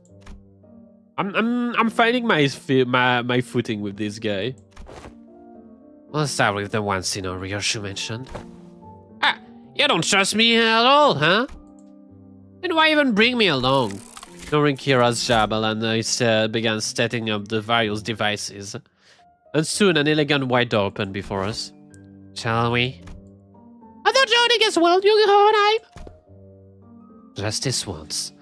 I'm finding my footing with this guy. We'll start with the one scenario you mentioned. Ah, you don't trust me at all, huh? And why even bring me along? Ignoring Kira's jabble, and began setting up the various devices. And soon an elegant white door opened before us. Shall we? I thought joining as well, young Hohenheim. Just this once.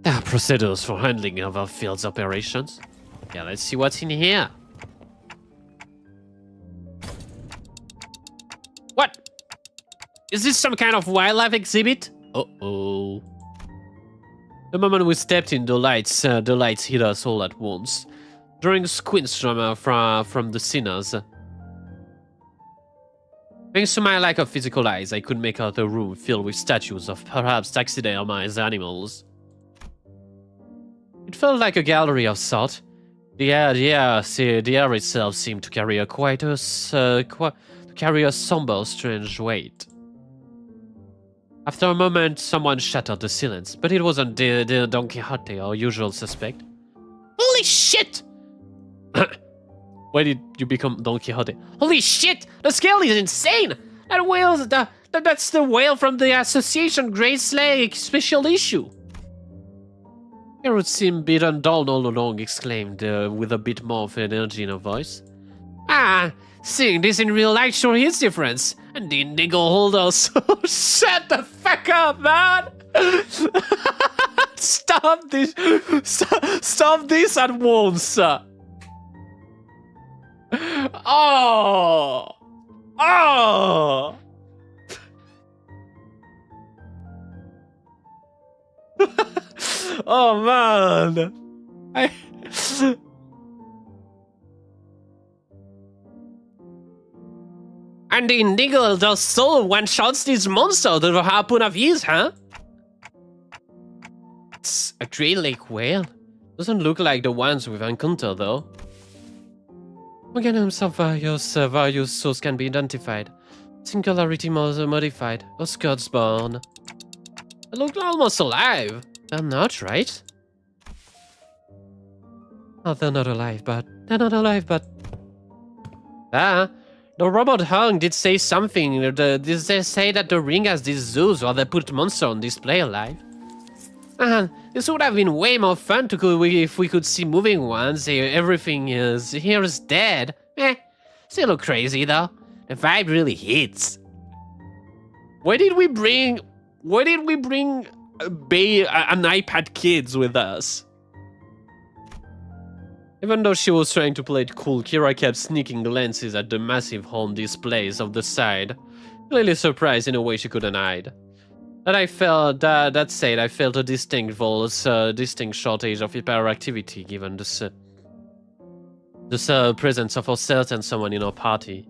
There are procedures for handling our field's operations. Yeah, let's see what's in here. What? Is this some kind of wildlife exhibit? Uh-oh. The moment we stepped in, the lights hit us all at once, drawing squints from the sinners. Thanks to my lack of physical eyes, I could make out a room filled with statues of perhaps taxidermized animals. It felt like a gallery of sort. The air itself seemed to carry a somber, strange weight. After a moment, someone shattered the silence, but it wasn't the Don Quixote, our usual suspect. Holy shit! Why did you become Don Quixote? Holy shit! The scale is insane! That whale's that's the whale from the Association Grace Lake special issue. It would seem beaten down all along, exclaimed with a bit more of energy in her voice. Ah, seeing this in real life sure is different. And the Indigo holders. Shut the fuck up, man! Stop this! Stop this at once! Oh! Oh! Oh man! And the Indigo just solo one-shots this monster with a harpoon of his, huh? It's a Great Lake whale. Doesn't look like the ones we've encountered, though. Organisms of various source can be identified. Singularity modified. Or Scots born. They look almost alive. They're not, right? Oh, they're not alive, but... Ah, the robot hung did say something. Did they say that the ring has these zoos or they put monster on display alive? This would have been way more fun if we could see moving ones. Everything here is dead. Still look crazy though. The vibe really hits. Why did we bring an iPad Kids with us? Even though she was trying to play it cool, Kira kept sneaking glances at the massive home displays of the side, clearly surprised in a way she couldn't hide. That said, I felt a distinct shortage of hyperactivity given the presence of a certain someone in our party.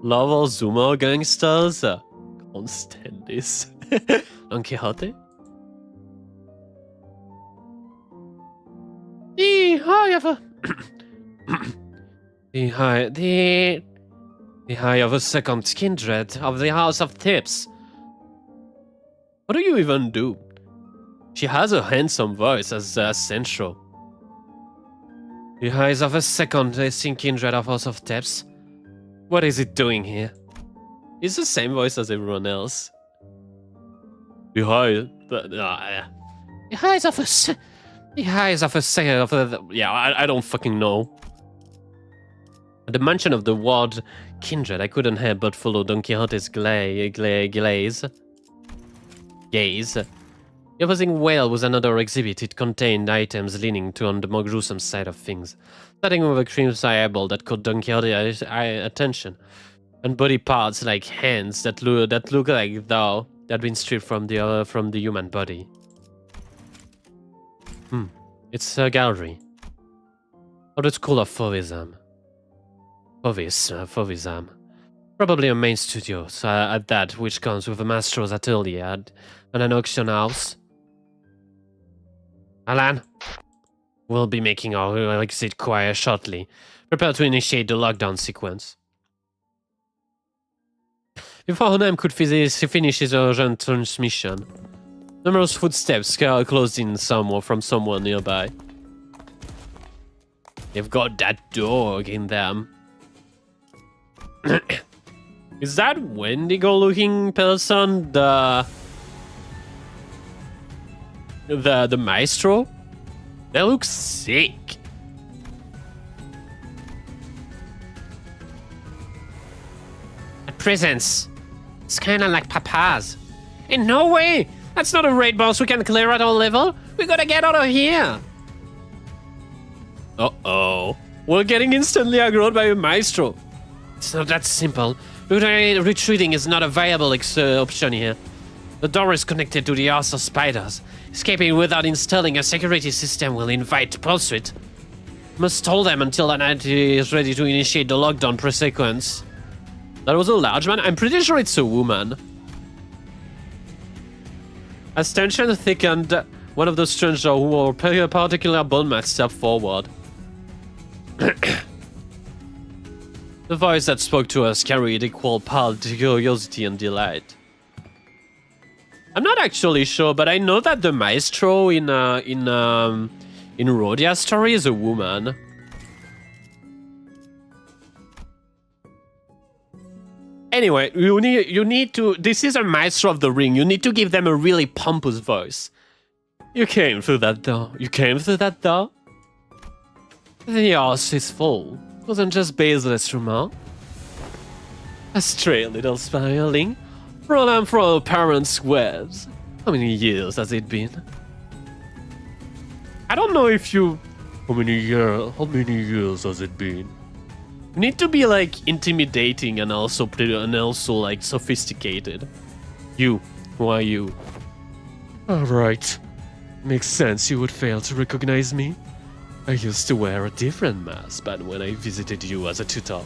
Love or Zoomer gangsters? Can't stand this. Don Quixote? The high of a second kindred of the House of Tips. What do you even do? She has a handsome voice as central. The eyes of a second kindred of House of Tips. What is it doing here? It's the same voice as everyone else. The eyes of a second. Yeah, I don't fucking know. At the mention of the word kindred, I couldn't help but follow Don Quixote's gaze. The opposing whale was another exhibit. It contained items leaning to on the more gruesome side of things, starting with a crimson eyeball that caught Don Quixote's attention, and body parts like hands that look like though they'd been stripped from the human body. It's a gallery. Or the School of Fauvism. Fauvism. Probably a main studio, so at that, which comes with a master's atelier and an auction house. Alan, we'll be making our exit quite shortly. Prepare to initiate the lockdown sequence. Before Honam could finish his urgent transmission, numerous footsteps closed in from somewhere nearby. They've got that dog in them. Is that Wendigo-looking person the maestro? They look sick. A presence. It's kind of like Papa's. In no way. That's not a raid boss we can clear at our level. We gotta get out of here. Uh-oh. We're getting instantly aggroed by a maestro. It's not that simple. Retreating is not a viable option here. The door is connected to the arse of spiders. Escaping without installing a security system will invite pursuit. Must hold them until the knight is ready to initiate the lockdown pre-sequence. That was a large man? I'm pretty sure it's a woman. As tension thickened, one of the strangers who wore particular bone mats stepped forward. The voice that spoke to us carried equal curiosity and delight. I'm not actually sure, but I know that the maestro in RODYA's story is a woman. Anyway, you need to. This is a maestro of the ring. You need to give them a really pompous voice. You came through that door. You came through that door. The arse is full. Wasn't just baseless rumor. A stray little spiraling. Rolling from our parents' webs. How many years has it been? I don't know if you How many years has it been? need to be like intimidating and also like sophisticated. You, who are you? Alright. Makes sense you would fail to recognize me. I used to wear a different mask but when I visited you as a tutor.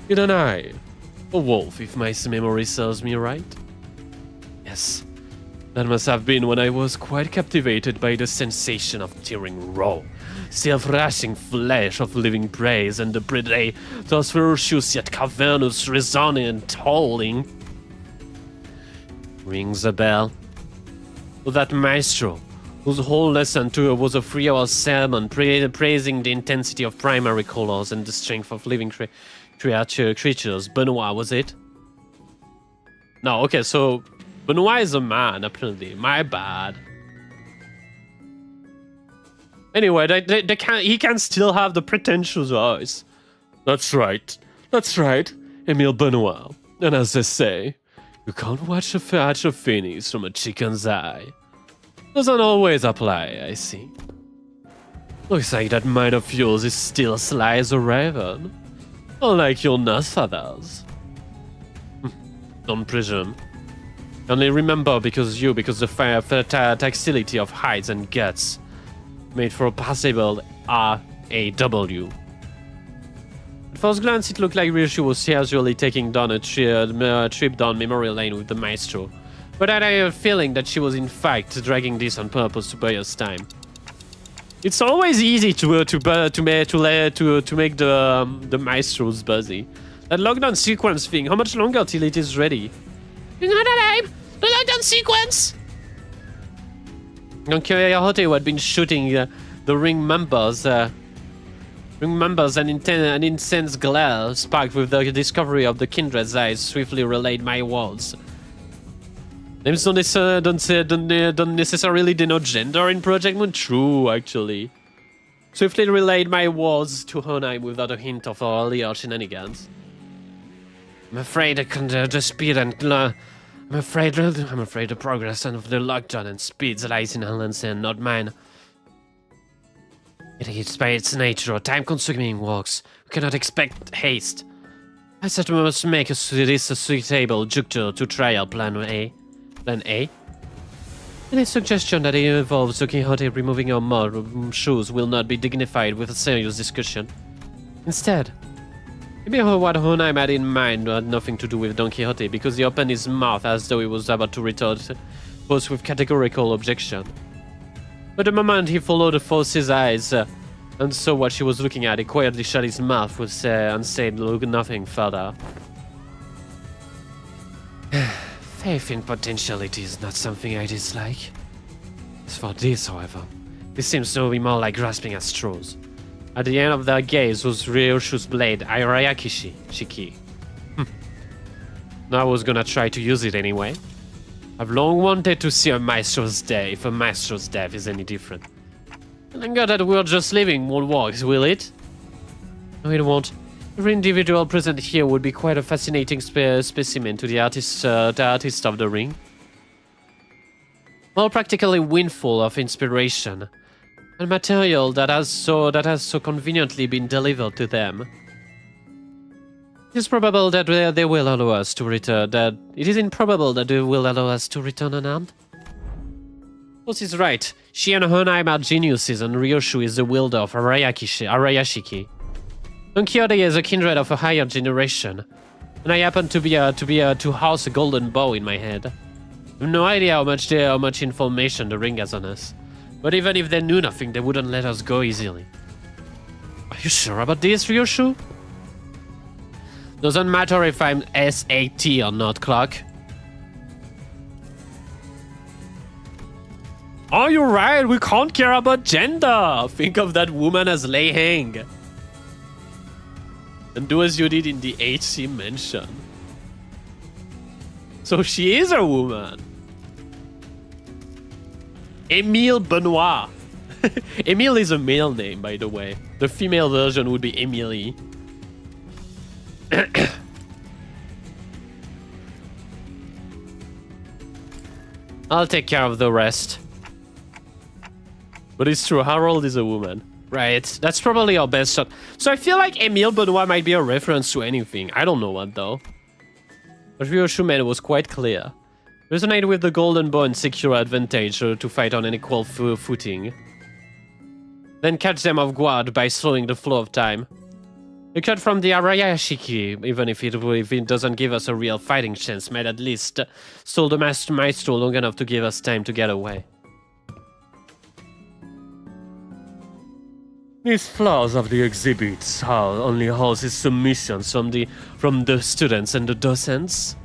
You and I. A wolf, if my memory serves me right. Yes. That must have been when I was quite captivated by the sensation of tearing raw, self-rushing flesh of living prey and the predator's ferocious yet cavernous resonant howling. Rings a bell. That maestro, whose whole lesson to her was a 3-hour sermon praising the intensity of primary colors and the strength of living creatures. Benoit, was it? No, okay, so Benoit is a man, apparently. My bad. Anyway, he can still have the pretentious voice. That's right. That's right. Emile Benoit. And as they say, you can't watch a finish from a chicken's eye. Doesn't always apply, I see. Looks like that mind of yours is still sly as a raven. Unlike your nurse-fathers. Don't presume. Only remember because the taxility of hides and guts made for a passable RAW. At first glance, it looked like Ryushu was casually taking down a trip down memory lane with the maestro, but I had a feeling that she was in fact dragging this on purpose to buy us time. It's always easy to make the maestros buzzy. That lockdown sequence thing. How much longer till it is ready? The lockdown sequence! Don Quixote, who had been shooting the ring members, an intense glare sparked with the discovery of the kindred's eyes, swiftly relayed my words. Names don't necessarily denote gender in Project Moon. True, actually. Swiftly relayed my words to Honai without a hint of earlier shenanigans. I'm afraid the speed and I'm afraid the progress of the lockdown and speeds lies in Helen's hand, not mine. It is by its nature time-consuming works. We cannot expect haste. I said we must make this a suitable juncture to trial Plan A. Plan A? Any suggestion that it involves Don Quixote removing our mud shoes will not be dignified with a serious discussion. Instead, maybe what Honai had in mind had nothing to do with Don Quixote, because he opened his mouth as though he was about to retort, both with categorical objection. But the moment he followed the force's eyes and saw what she was looking at, he quietly shut his mouth and said nothing further. Faith in potentiality is not something I dislike. As for this, however, this seems to be more like grasping at straws. At the end of their gaze was Ryoshu's blade, Irayaki Shiki. I was gonna try to use it anyway. I've long wanted to see a maestro's death, if a maestro's death is any different. Thank God that we're just living won't work, will it? No, it won't. Every individual present here would be quite a fascinating specimen to the artist of the ring. All practically windful of inspiration and material that has so conveniently been delivered to them. It is probable that they will allow us to return. It is improbable that they will allow us to return unarmed. Boss is right. She and Honai are geniuses, and Ryoshu is the wielder of Arayashiki. Don Quixote is a kindred of a higher generation, and I happen to house a golden bow in my head. I have no idea how much information the ring has on us, but even if they knew nothing, they wouldn't let us go easily. Are you sure about this, Ryoshu? Doesn't matter if I'm SAT or not, Clark. Oh, you're right, we can't care about gender! Think of that woman as Lei Heng. And do as you did in the HC mention. So she is a woman. Emile Benoit. Emile is a male name, by the way. The female version would be Emilie. I'll take care of the rest. But it's true, Harold is a woman. Right, that's probably our best shot. So I feel like Emile Benoit might be a reference to anything. I don't know what though. But Ryoshu made it was quite clear. Resonate with the golden bow and secure advantage to fight on an equal footing. Then catch them off guard by slowing the flow of time. A cut from the Arayashiki, even if it doesn't give us a real fighting chance, might at least stall the Maestro long enough to give us time to get away. These floors of the exhibits hall only houses submissions from the students and the docents.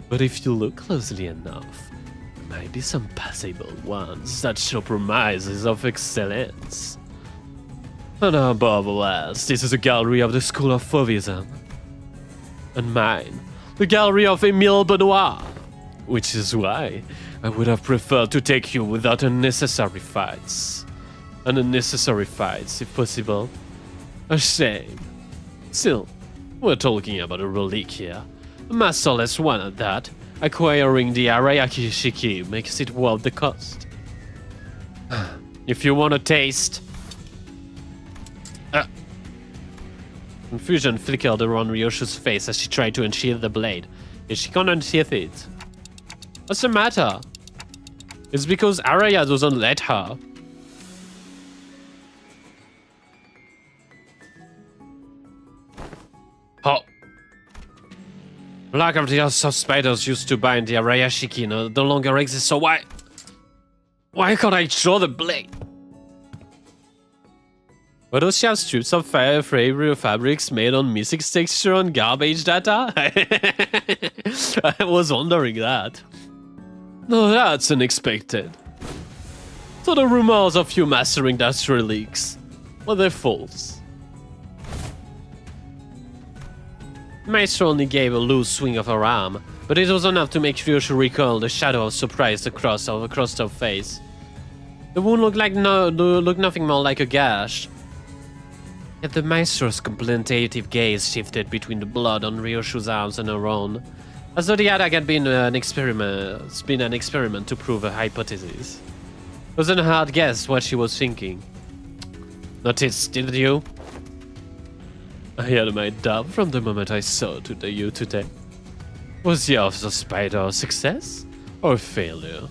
But if you look closely enough, there might be some possible ones that show promises of excellence. And above all else, this is a gallery of the School of Fauvism. And mine, the gallery of Emile Benoit. Which is why I would have preferred to take you without unnecessary fights. Unnecessary fights, if possible. A shame. Still, we're talking about a relic here. A masterless one at that. Acquiring the Arayashiki makes it worth the cost. If you want a taste... Confusion flickered around Ryoshu's face as she tried to unsheath the blade. Yet she can't unsheath it. What's the matter? It's because Araya doesn't let her. Oh. Lack of the soft spiders used to bind the Arayashiki no longer exists, so why can't I draw the blade? Why does she have strips of fabrics made on missing texture and garbage data? I was wondering that. No, that's unexpected. So the rumors of you mastering that relics, were they false? Maestro only gave a loose swing of her arm, but it was enough to make Ryoshu recall the shadow of surprise across her face. The wound looked nothing more like a gash. Yet the Maestro's contemplative gaze shifted between the blood on Ryoshu's arms and her own, as though the attack had been an experiment to prove a hypothesis. It wasn't a hard guess what she was thinking. Noticed, didn't you? I had my doubt from the moment I saw you today. Was the Officer Spider a success or a failure?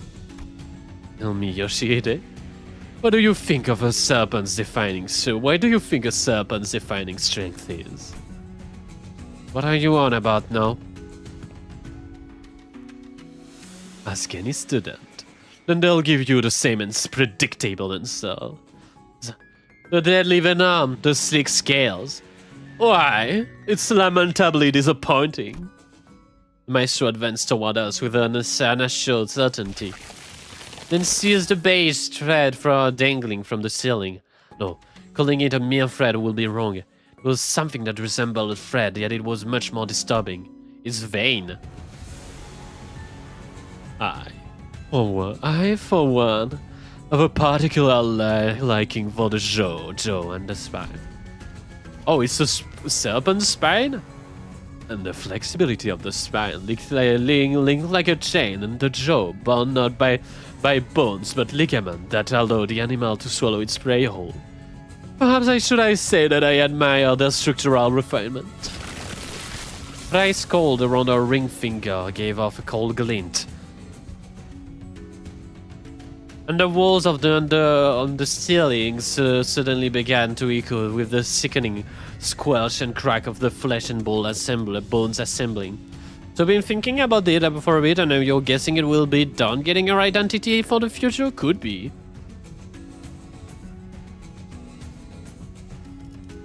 Tell me, Yoshihide. What do you think of a serpent's defining why do you think a serpent's defining strength is? What are you on about now? Ask any student, then they'll give you the same and predictable answer. The deadly venom, the slick scales. Why? It's lamentably disappointing. The Maestro advanced toward us with an unassured certainty. Then seized the beige thread dangling from the ceiling. No, calling it a mere thread will be wrong. It was something that resembled a thread, yet it was much more disturbing. Its vein. I, for one, have a particular liking for the jaw and the spine. Oh, it's a serpent spine? And the flexibility of the spine linked like a chain, and the jaw bound not by bones but ligament that allow the animal to swallow its prey whole. Perhaps I should say that I admire their structural refinement. Her eyes cold around her ring finger gave off a cold glint. And the walls of on the ceilings suddenly began to echo with the sickening squelch and crack of the flesh and bones assembling. So I've been thinking about it for a bit, and you're guessing it will be done getting her identity for the future? Could be.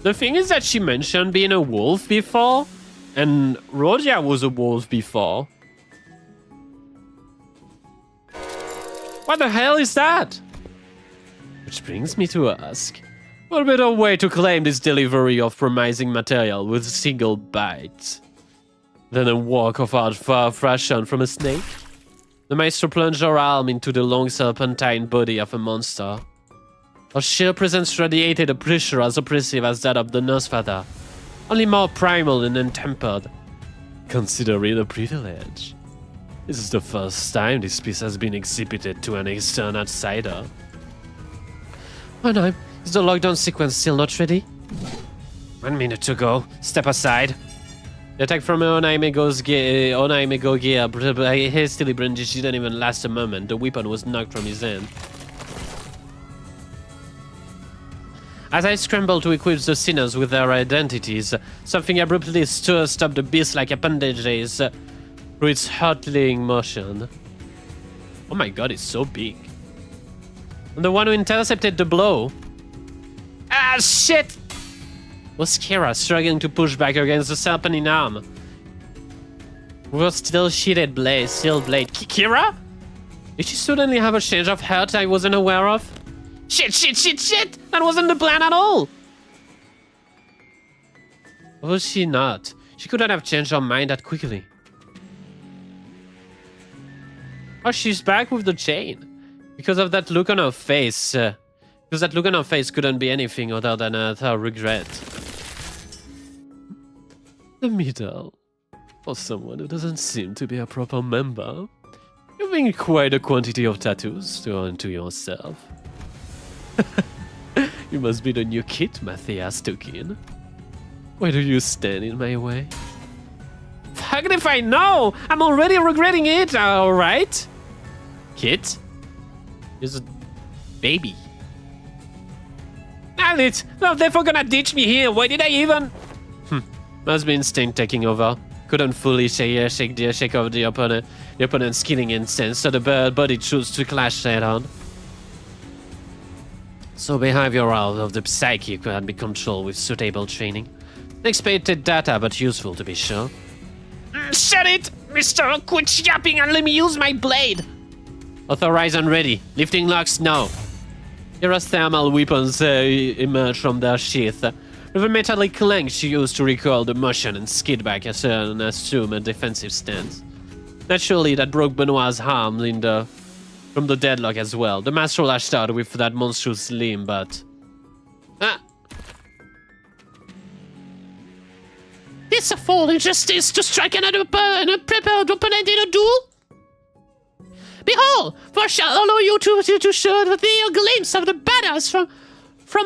The thing is that she mentioned being a wolf before, and RODYA was a wolf before. What the hell is that? Which brings me to ask, what better way to claim this delivery of promising material with a single bite than a walk of art far fashion from a snake? The Maestro plunged her arm into the long serpentine body of a monster. Her sheer presence radiated a pressure as oppressive as that of the Nurse Father, only more primal and untempered. Consider it a privilege. This is the first time this piece has been exhibited to an external outsider. Oh no, is the lockdown sequence still not ready? 1 minute to go. Step aside. The attack from Onaimego's gear hastily brandished didn't even last a moment. The weapon was knocked from his hand. As I scrambled to equip the sinners with their identities, something abruptly stopped the beast-like appendages through its hurtling motion. Oh my god, it's so big. And the one who intercepted the blow... Ah, shit! Was Kira struggling to push back against the serpentine arm. With a still sheeted blade, sealed blade. Kira? Did she suddenly have a change of heart I wasn't aware of? Shit! That wasn't the plan at all! Or was she not? She couldn't have changed her mind that quickly. Oh, she's back with the chain. Because of that look on her face. Because that look on her face couldn't be anything other than her regret. The middle. For someone who doesn't seem to be a proper member. You've been quite a quantity of tattoos to earn to yourself. You must be the new kid Matthias took in. Why do you stand in my way? Fuck if I know! I'm already regretting it, alright? Kid? He's a baby. Damn it! No, they're gonna ditch me here. Why did I even... Must be instinct taking over. Couldn't fully shake off the opponent's killing instinct, so the body chose to clash head on. So behavior out of the psyche can be controlled with suitable training. Unexpected data, but useful to be sure. Shut it! Mister, quit yapping and let me use my blade! Authorized and ready. Lifting locks now. Kira's thermal weapons emerge from their sheath. With a metallic clank she used to recoil the motion and skid back as and assume a defensive stance. Naturally, that broke Benoit's arm from the deadlock as well. The master lashed out with that monstrous limb, but... It's a full injustice to strike another prepared opponent in a duel. Behold, for shall allow you to show the glimpse of the badass from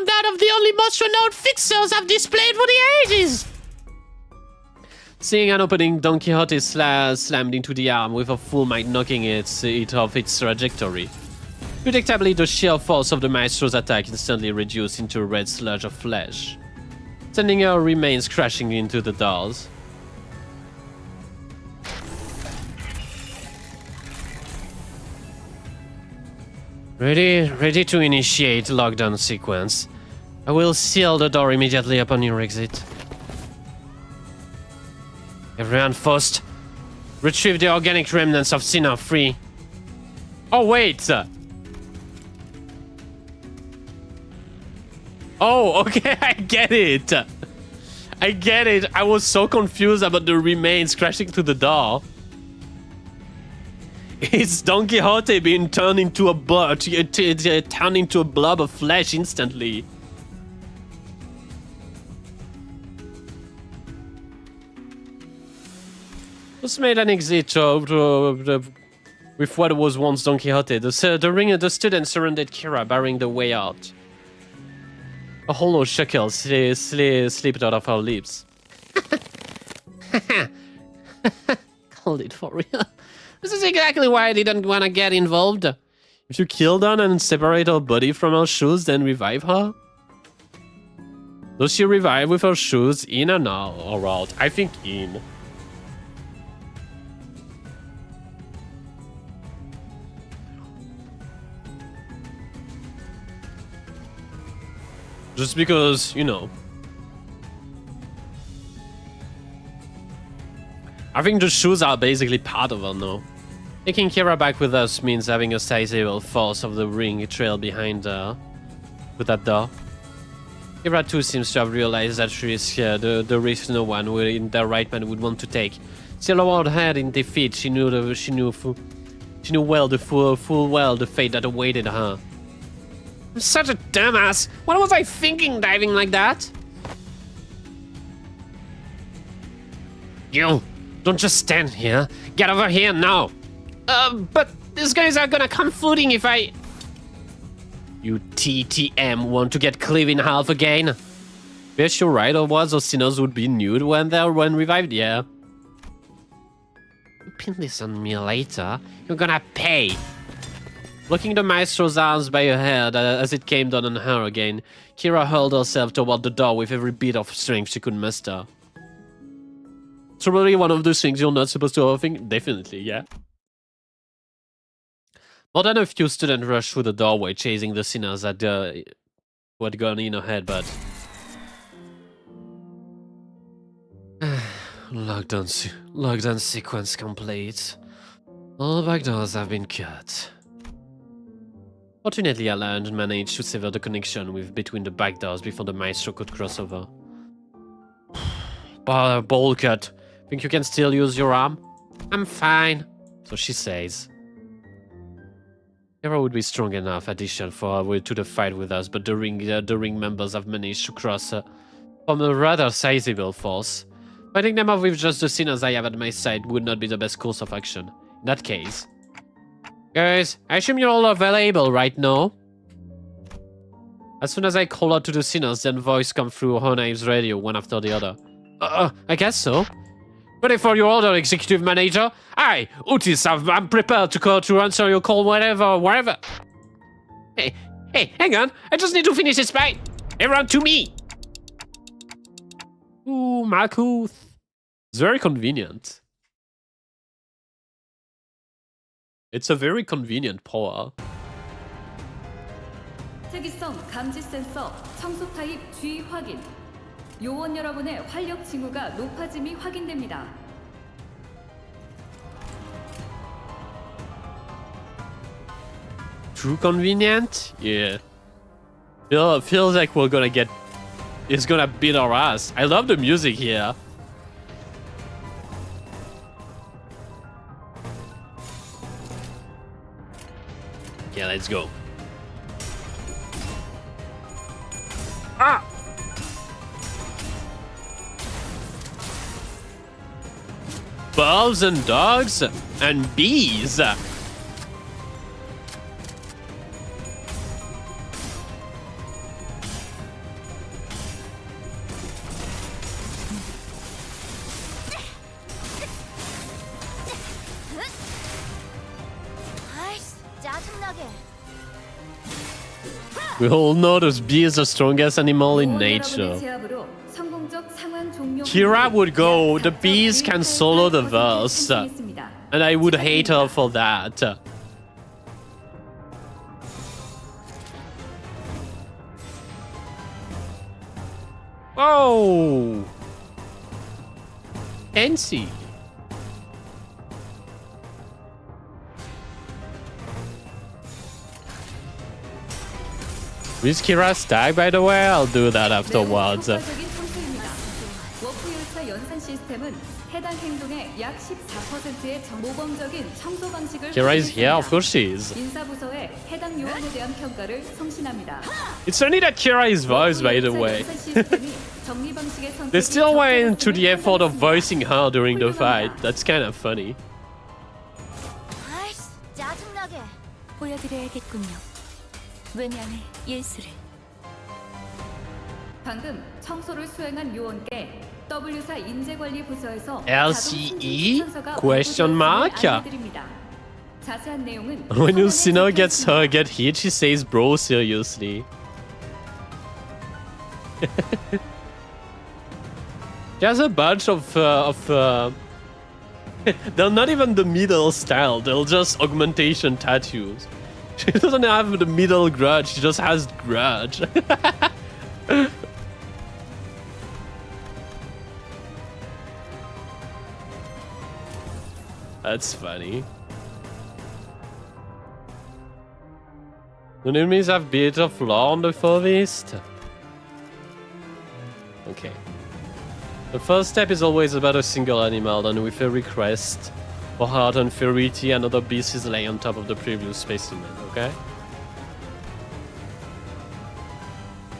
that of the only most renowned fixers have displayed for the ages. Seeing an opening, Don Quixote slammed into the arm with a full might, knocking it off its trajectory. Predictably, the sheer force of the maestro's attack instantly reduced into a red sludge of flesh, sending her remains crashing into the doors. Ready to initiate lockdown sequence. I will seal the door immediately upon your exit. Everyone first, retrieve the organic remnants of Sinner free. Oh wait! Oh, okay, I get it! I was so confused about the remains crashing through the door. It's Don Quixote being turned into a blob of flesh instantly. Just made an exit with what was once Don Quixote. The student surrounded Kira, barring the way out. A hollow chuckle slipped out of her lips. Called it for real. This is exactly why I didn't want to get involved. If you kill her and separate her body from her shoes, then revive her? Does she revive with her shoes in or out? I think in. Just because, you know. I think the shoes are basically part of her now. Taking Kira back with us means having a sizable force of the ring trail behind her. With that door. Kira too seems to have realized that risk, the risk no one in their right mind would want to take. She lowered her head in defeat. She knew well the fate that awaited her. I'm such a dumbass. What was I thinking diving like that? You, don't just stand here. Get over here now. But these guys are gonna come footing if I... You TTM want to get cleaved in half again? Yes, you're right, otherwise those sinners would be nude when revived, yeah. You pin this on me later. You're gonna pay. Locking the maestro's arms by her head as it came down on her again, Kira hurled herself toward the door with every bit of strength she could muster. It's probably one of those things you're not supposed to overthink. Definitely, yeah. More than a few students rushed through the doorway, chasing the sinners at who had gone in ahead, but... Lockdown sequence complete. All back doors have been cut. Fortunately, Alan managed to sever the connection between the back doors before the maestro could cross over. Ball cut. Think you can still use your arm? I'm fine. So she says. Kira would be strong enough addition for her to the fight with us, but the ring members have managed to cross from a rather sizable force. Fighting them off with just the sinners I have at my side would not be the best course of action. In that case... Guys, I assume you're all available right now? As soon as I call out to the sinners, then voice come through Honai's radio, one after the other. I guess so. Ready for your order, executive manager? Aye, Otis, I'm prepared to answer your call wherever. Hey, hang on. I just need to finish this fight. Everyone to me. Ooh, Markuth. It's very convenient. It's a very convenient power. 특이성 감지 센서 청소 타입 G 확인. 요원 여러분의 활력 징후가 높아짐이 확인됩니다. Too convenient? Yeah. Feels like we're gonna get... It's gonna beat our ass. I love the music here. Yeah, let's go. Ah! Bulbs and dogs and bees. We all know those bees are the strongest animal in nature. Kira would go, the bees can solo the verse, and I would hate her for that. Oh! Fancy. Is Kira stack, by the way? I'll do that afterwards. Kira is here? Of course she is. It's only that Kira is voiced, by the way. They still went to the effort of voicing her during the fight. That's kind of funny. 방금 청소를 수행한 요원께 W사 인재관리 부서에서 LCE? Question mark? 자세한 내용은 When Usino get hit, she says, "Bro, seriously." There's a bunch of they're not even the middle style. They're just augmentation tattoos. She doesn't have the middle grudge. She just has grudge. That's funny. The enemies have bit of law on the furthest. Okay. The first step is always about a single animal, and with a request for heart and fertility, another beast is laying on top of the previous specimen, okay?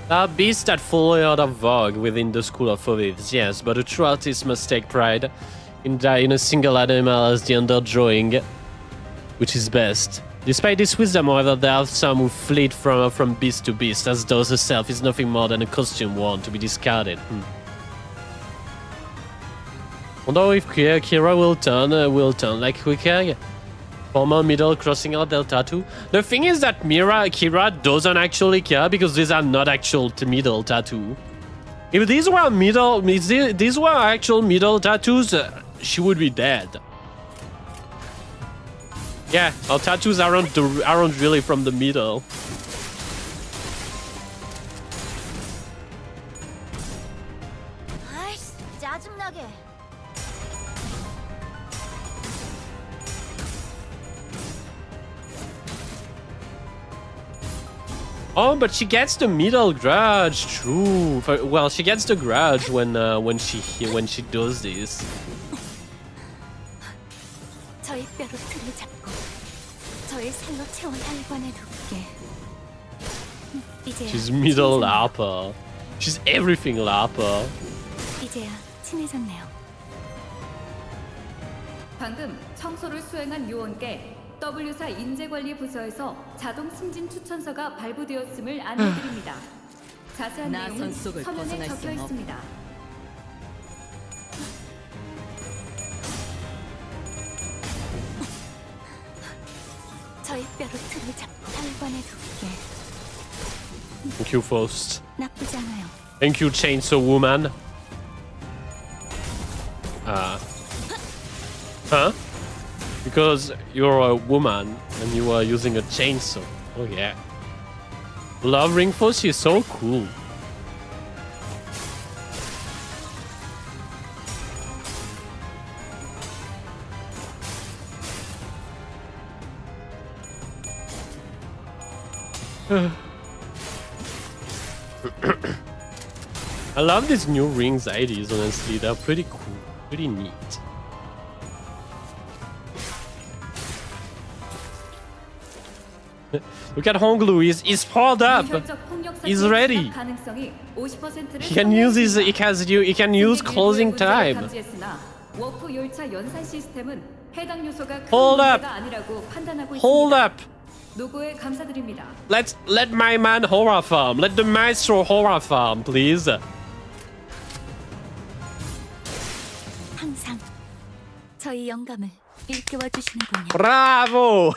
There are beasts that follow out of vogue within the school of Ovives, yes, but a true artist must take pride in a single animal as the underdrawing which is best. Despite this wisdom, however, there are some who fleet from beast to beast, as though the self is nothing more than a costume worn to be discarded. Wonder if Kira will turn like quicker. Former middle crossing out their tattoo. The thing is that Kira doesn't actually care because these are not actual middle tattoo. If these were actual middle tattoos, she would be dead. Yeah, our tattoos aren't really from the middle. 아이씨, 짜증나게. Oh, but she gets the middle grudge. True. Well, she gets the grudge when she does this. 저희 뼈로 틀을 잡고 저희 살로 채운 혈관에 둘게. 이제야 She's middle larper. She's everything larper. 이제야 친해졌네요. 방금 청소를 수행한 요원께 W사 인재관리 부서에서 자동 승진 추천서가 발부되었음을 안내드립니다. 자세한 나선 내용은 속을 서면에 벗어날 적혀 수는 있습니다. 저희 뼈로 틀을 잡고 혈관에 둘게. Thank you, Faust. 나쁘지 않아요. Thank you, Chainsaw Woman. Huh? Because you're a woman and you are using a chainsaw. Oh yeah. Love Ring Force is so cool. I love these new rings IDs, honestly. They're pretty cool, pretty neat. Look at Honglu, he's poured up. He's ready. He can use he can use closing time. Hold up. Hold up. Let my man horror farm. Let the maestro horror farm, please. 항상 저희 영감을 일깨워 주시는군요. Bravo.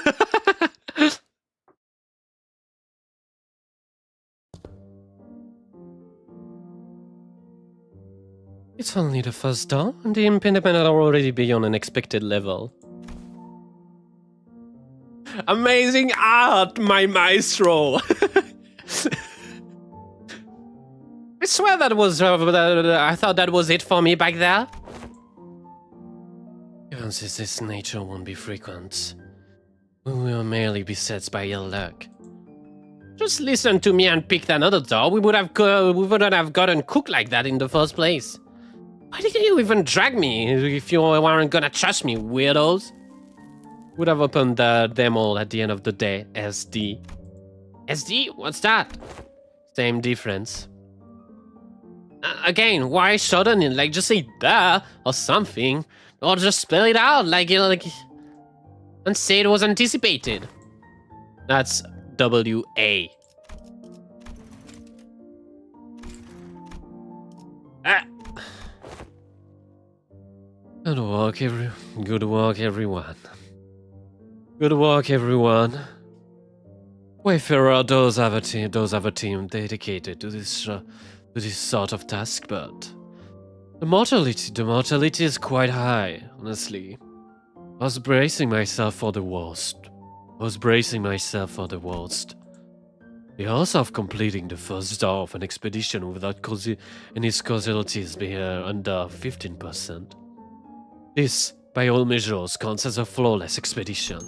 It's only the first door, and the impediment are already beyond an expected level. Amazing art, my maestro! I swear that was... I thought that was it for me back there. Even since this nature won't be frequent, we will merely be set by ill luck. Just listen to me and pick another door. We wouldn't have gotten cooked like that in the first place. Why did you even drag me if you weren't gonna trust me, weirdos? Would have opened them all at the end of the day, SD. SD? What's that? Same difference. Again, why suddenly? Like, just say duh or something. Or just spell it out and say it was anticipated. That's WA. Good work, everyone. Good work, everyone. Wayfarer does have a team dedicated to this sort of task, but the mortality is quite high, honestly. I was bracing myself for the worst. The odds of completing the first door of an expedition without any casualties being under 15%. This, by all measures, counts as a flawless expedition.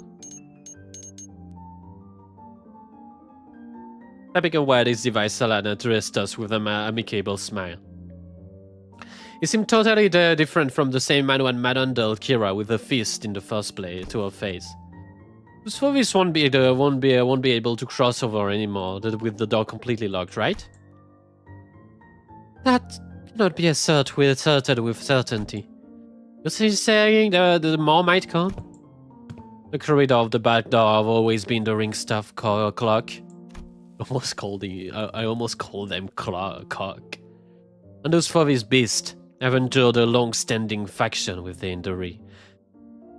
Tapping away this device, Salana addressed us with an amicable smile. He seemed totally different from the same man when manhandled Kira with a fist in the first place to her face. So this won't be able to cross over anymore with the door completely locked, right? That cannot be asserted with certainty. You're saying the more might come? The corridor of the back door have always been the ring staff clock. I almost called them cock. And those for this beast have endured a long-standing faction within the ring.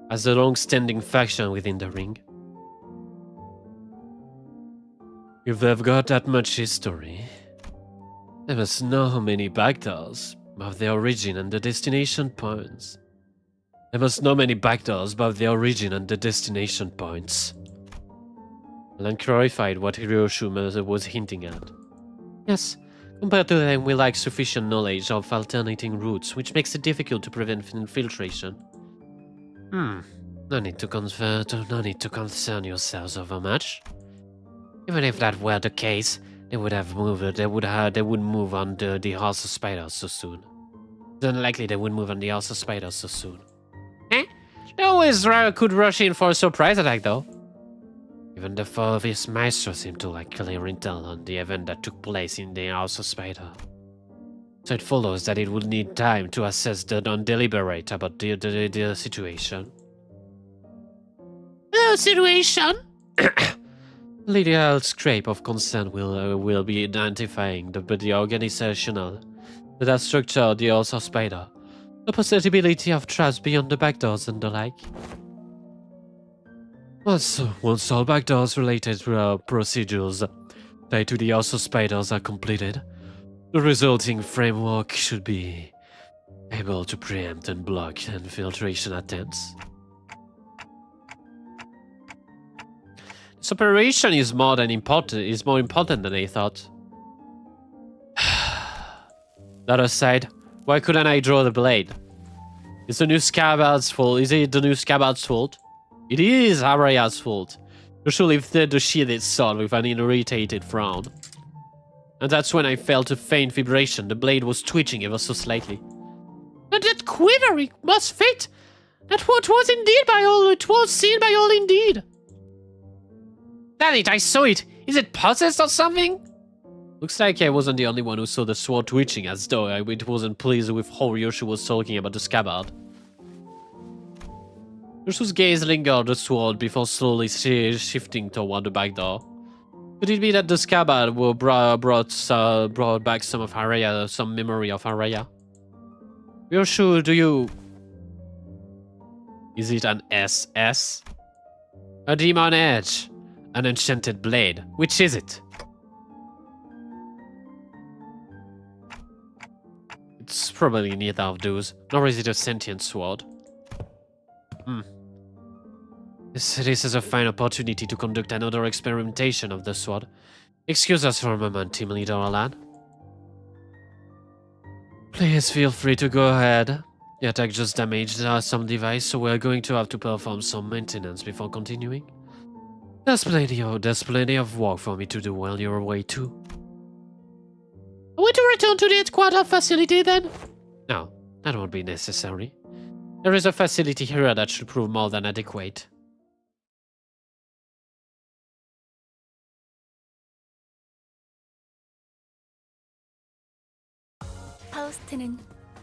As a long-standing faction within the ring. If they've got that much history, they must know how many back doors, both the origin and the destination points. They must know many back doors, both the origin and the destination points. Alan clarified what Hiroshima was hinting at. Yes, compared to them, we lack sufficient knowledge of alternating routes, which makes it difficult to prevent infiltration. No need to concern yourselves over much. Even if that were the case, they would move on the House of Spiders so soon. It's unlikely they would move on the House of Spiders so soon. They always could rush in for a surprise attack, though. Even the Fovis Maestro seemed to lack clear intel on the event that took place in the House of Spider. So it follows that it would need time to assess and deliberate about the situation. The situation? Lydia scrape of concern will be identifying the organizational, the structure of the House of Spider, the possibility of traps beyond the back doors and the like. Once all back doors related procedures tied to the House of Spiders are completed, the resulting framework should be able to preempt and block infiltration attempts. This operation is more important than I thought. That aside, why couldn't I draw the blade? Is the new Scabbard's fault? Is it the new Scabbard's fault? It is Araya's fault. Usually lifted the sheathed sword with an irritated frown. And that's when I felt a faint vibration. The blade was twitching ever so slightly. But that quivering must fit. That what was indeed by all, it was seen by all indeed. Damn it, I saw it. Is it possessed or something? Looks like I wasn't the only one who saw the sword twitching, as though I wasn't pleased with how Yoshi was talking about the scabbard. Yoshu's gaze lingered the sword before slowly shifting toward the back door. Could it be that the scabbard brought back some memory of Araya? Yoshu, do you... Is it an SS? A demon edge? An enchanted blade? Which is it? It's probably neither of those, nor is it a sentient sword. This is a fine opportunity to conduct another experimentation of the sword. Excuse us for a moment, Team Leader Alan. Please feel free to go ahead. The attack just damaged some device, so we're going to have to perform some maintenance before continuing. There's plenty of work for me to do while you're away too. Are we to return to the headquarters facility then? No, that won't be necessary. There is a facility here that should prove more than adequate. 파우스트는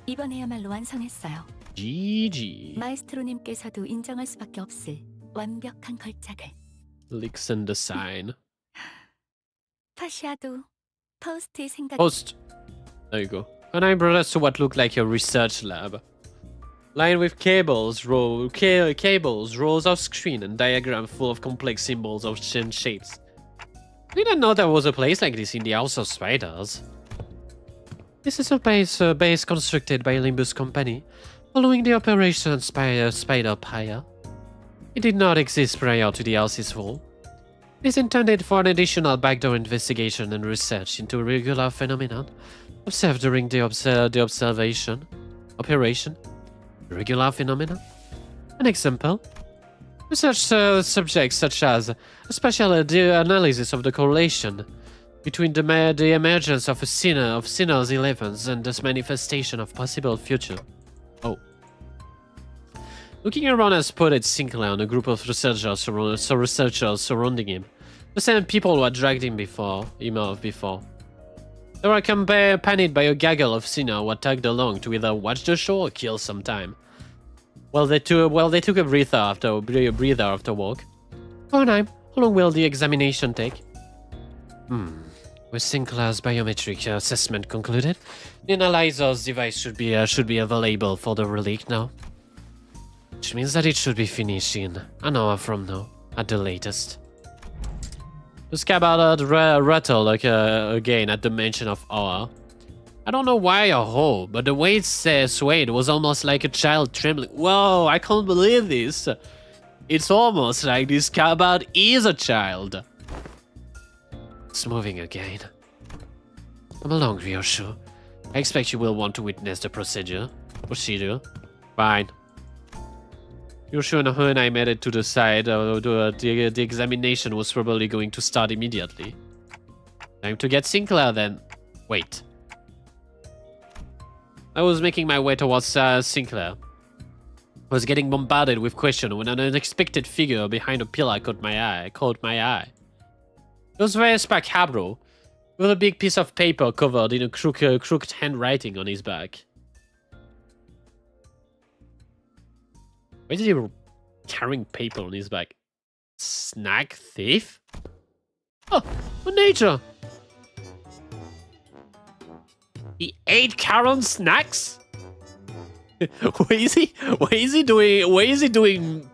이번에야말로 완성했어요. GG. 마에스트로님께서도 인정할 수밖에 없을 완벽한 걸작을. Licks and the sign. 타시아도 파우스트의 생각. Post. There you go. And I brought us to what looked like a research lab. Lined with cables, rows of screen and diagram full of complex symbols of shapes. I didn't know there was a place like this in the House of Spiders. This is a base constructed by Limbus Company, following the Operation Spider Pyre. It did not exist prior to the house's fall. It is intended for an additional backdoor investigation and research into irregular phenomenon observed during the operation. Irregular phenomena? An example? Research subjects such as a special analysis of the correlation between the emergence of Sinner's 11s and this manifestation of possible future. Oh. Looking around has spotted Sinclair and a group of researchers surrounding him. The same people who had dragged him off before. They were accompanied by a gaggle of Sinner who had tagged along to either watch the show or kill some time. Well, they took a breather after walk. Hohenheim, how long will the examination take? With Sinclair's biometric assessment concluded, the analyzer's device should be available for the relic now. Which means that it should be finished in an hour from now, at the latest. The scabbard rattled again at the mention of hour. I don't know why or how, but the way it swayed was almost like a child trembling. Whoa, I can't believe this. It's almost like this scabbard is a child. It's moving again. Come along, Ryoshu. I expect you will want to witness the procedure. Fine. Ryoshu and Hohenheim made it to the side. The examination was probably going to start immediately. Time to get Sinclair then. Wait. I was making my way towards Sinclair. I was getting bombarded with questions when an unexpected figure behind a pillar caught my eye. It was very macabre, with a big piece of paper covered in a crooked handwriting on his back. Why is he carrying paper on his back? Snack thief? Oh, nature! He ate Karon's snacks? Why is he doing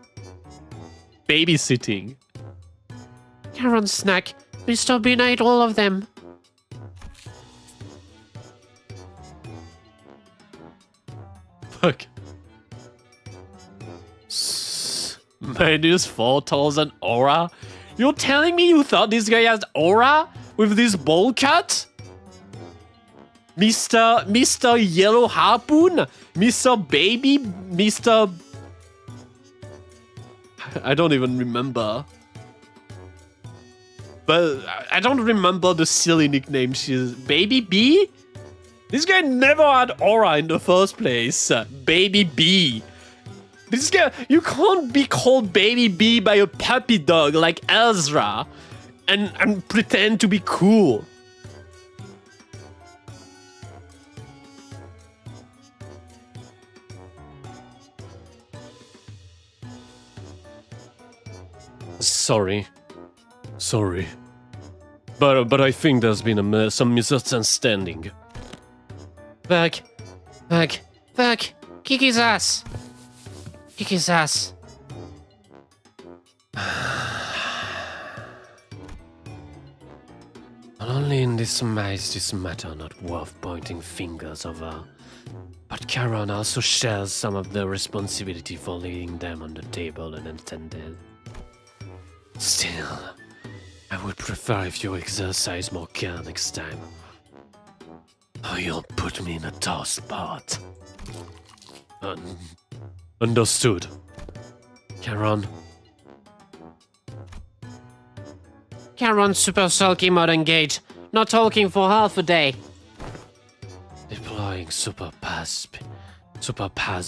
babysitting? Karon's snack. Mr. Bean ate all of them. Fuck. Minus 4,000 aura? You're telling me you thought this guy has aura with this bowl cut? Mr. Yellow Harpoon? Mr. Baby? Mr. I don't even remember. But I don't remember the silly nickname she's... Baby B? This guy never had aura in the first place. Baby B. This guy... You can't be called Baby B by a puppy dog like Ezra and pretend to be cool. Sorry. But I think there's been some misunderstanding. Fuck. Kick his ass. Only in this matter not worth pointing fingers over. But Charon also shares some of the responsibility for leaving them on the table unattended. Still, I would prefer if you exercise more care next time. Or you'll put me in a tough spot. Understood. Charon, Super sulky mode engaged. Not talking for half a day. deploying super pass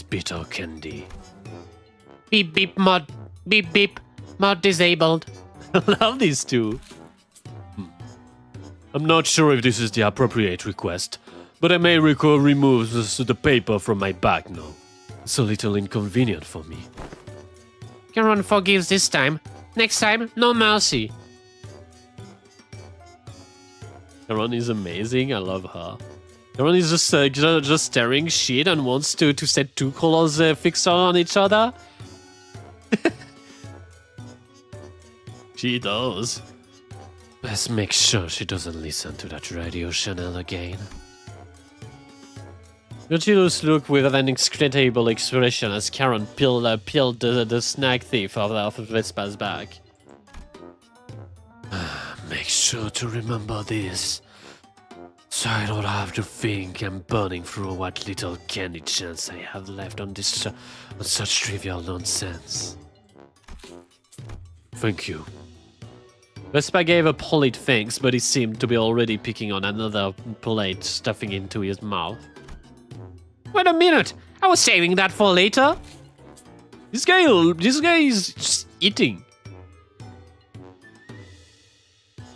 bitter candy. Beep mod. Beep. Mod disabled. I love these two. I'm not sure if this is the appropriate request, but I may remove the paper from my back now. It's a little inconvenient for me. Charon forgives this time. Next time, no mercy. Charon is amazing. I love her. Charon is just staring shit and wants to set two colors fixed on each other. She does. Let's make sure she doesn't listen to that radio channel again. Nautilus looked with an inscrutable expression as Charon peeled the snack thief off of Vespa's back. Make sure to remember this, so I don't have to think I'm burning through what little candy chance I have left on this on such trivial nonsense. Thank you. Vespa gave a polite thanks, but he seemed to be already picking on another polite stuffing into his mouth. Wait a minute. I was saving that for later. This guy is just eating.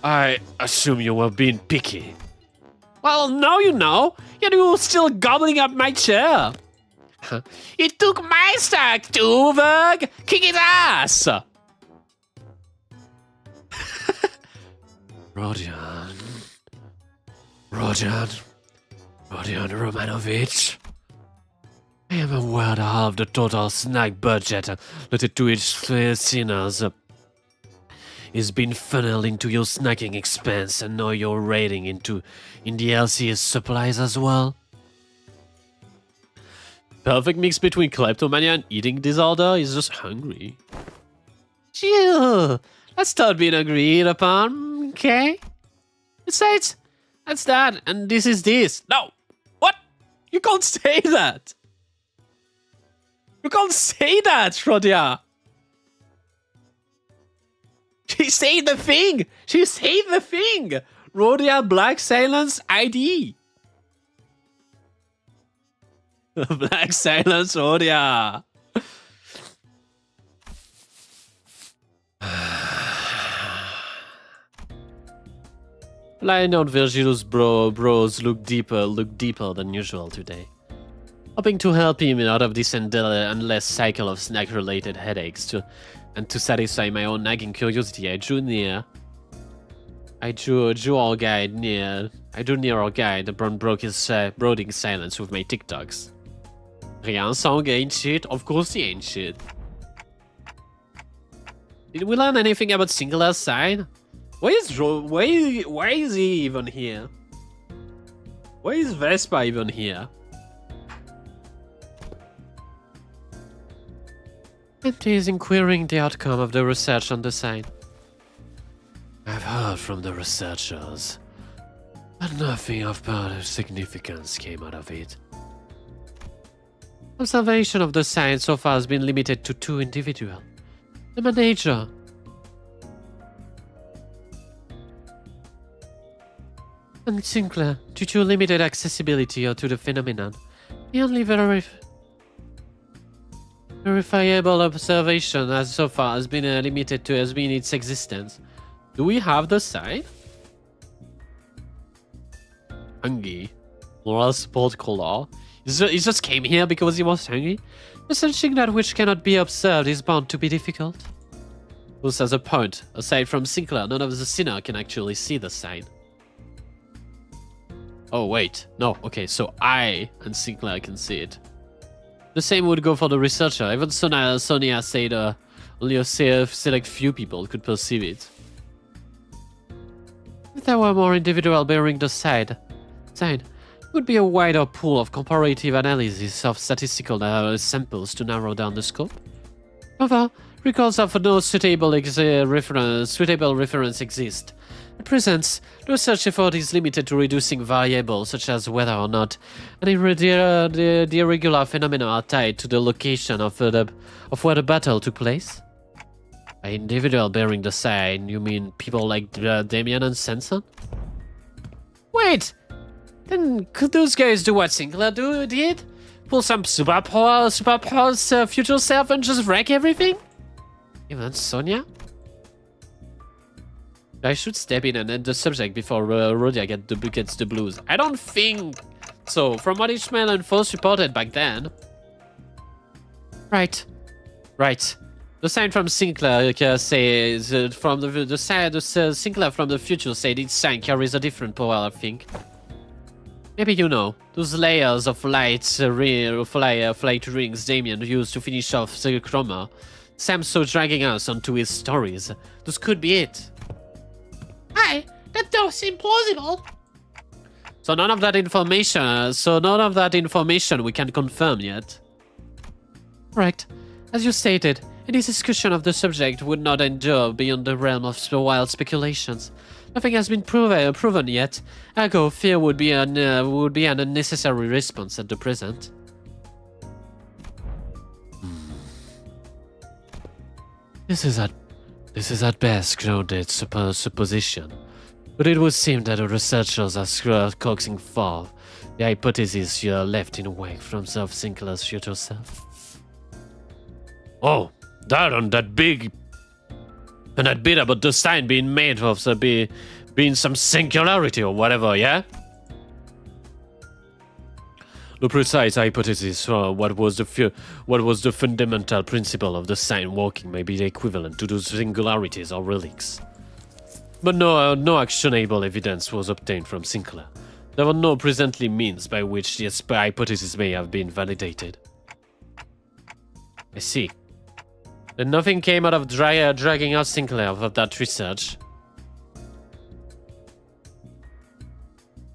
I assume you were being picky. Well, now you know. Yet you were still gobbling up my chair. It took my stack to work. Kick his ass. Rodion Romanovich. I am aware of the total snack budget related to each sinners is being funneled into your snacking expense, and now you're raiding in the LCS supplies as well. Perfect mix between kleptomania and eating disorder is just hungry. Chill. Let's start being agreed upon, okay? Besides, that's that, and this is this. No! What? You can't say that! You can't say that, RODYA! She said the thing! She said the thing! RODYA Black Silence ID! Black Silence RODYA! Flying out Virgil's bros look deeper than usual today. Hoping to help him out of this endless cycle of snack-related headaches and to satisfy my own nagging curiosity, I drew near our guide, the brown broke his brooding silence with my TikToks. Rien song ain't shit, of course he ain't shit. Did we learn anything about Singular's side? Why is he even here? Why is Vespa even here? And he is inquiring the outcome of the research on the site. I've heard from the researchers, but nothing of significance came out of it. Observation of the site so far has been limited to 2 individuals. The manager and Sinclair, due to limited accessibility to the phenomenon. The only verifiable observation as so far has been limited to its existence. Do we have the site? Hungry. Moral support color. He just came here because he was hungry? Researching that which cannot be observed is bound to be difficult. Who has a point? Aside from Sinclair, none of the sinner can actually see the sign. Oh, wait. No, okay, so I and Sinclair can see it. The same would go for the researcher. Even Sonia said only a select few people could perceive it. If there were more individuals bearing the sign, it would be a wider pool of comparative analysis of statistical samples to narrow down the scope. However, records of no suitable reference exist. At present, the research effort is limited to reducing variables such as whether or not the irregular phenomena are tied to the location of where the battle took place. By individual bearing the sign, you mean people like Damien and Sanson? Wait! Then could those guys do what Sinclair did? Pull some superpower's future self and just wreck everything? Even Sonia? I should step in and end the subject before RODYA gets the blues. I don't think so. From what Ishmael and Foss reported back then. Right. The sign from Sinclair says from the Sinclair from the future said each sign carries a different power, I think. Maybe you know, those layers of flight rings Damien used to finish off the Chroma. Sam's so dragging us onto his stories. This could be it. Aye, that does seem plausible. So none of that information we can confirm yet. Right. As you stated, any discussion of the subject would not endure beyond the realm of wild speculations. Nothing has been proven yet. Ergo, fear would be an unnecessary response at the present. This is at best grounded supposition, but it would seem that the researchers are coaxing for the hypothesis you are left in wake from Sinclair's future self. Oh, that bit about the sign being made of being some singularity or whatever, yeah? The precise hypothesis for what was the fundamental principle of the sign walking may be equivalent to those singularities or relics. But no actionable evidence was obtained from Sinclair. There were no presently means by which the hypothesis may have been validated. I see. Then nothing came out of dragging out Sinclair of that research.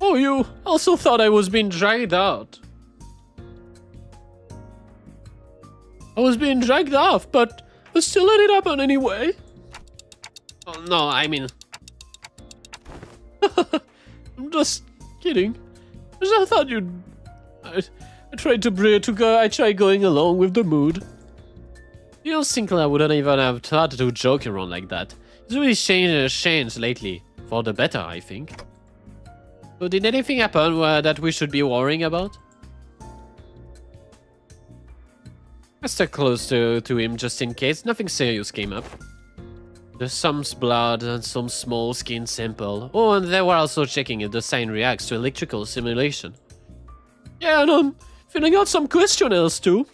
Oh, you also thought I was being dragged out. I was being dragged off, but I still let it happen anyway. Oh, no, I mean... I'm just kidding. I thought you'd... I tried I tried going along with the mood. You know, Sinclair wouldn't even have thought to joke around like that. He's really changed lately. For the better, I think. So did anything happen that we should be worrying about? I stuck close to him just in case. Nothing serious came up. There's some blood and some small skin sample. Oh, and they were also checking if the sign reacts to electrical stimulation. Yeah, and I'm filling out some questionnaires too.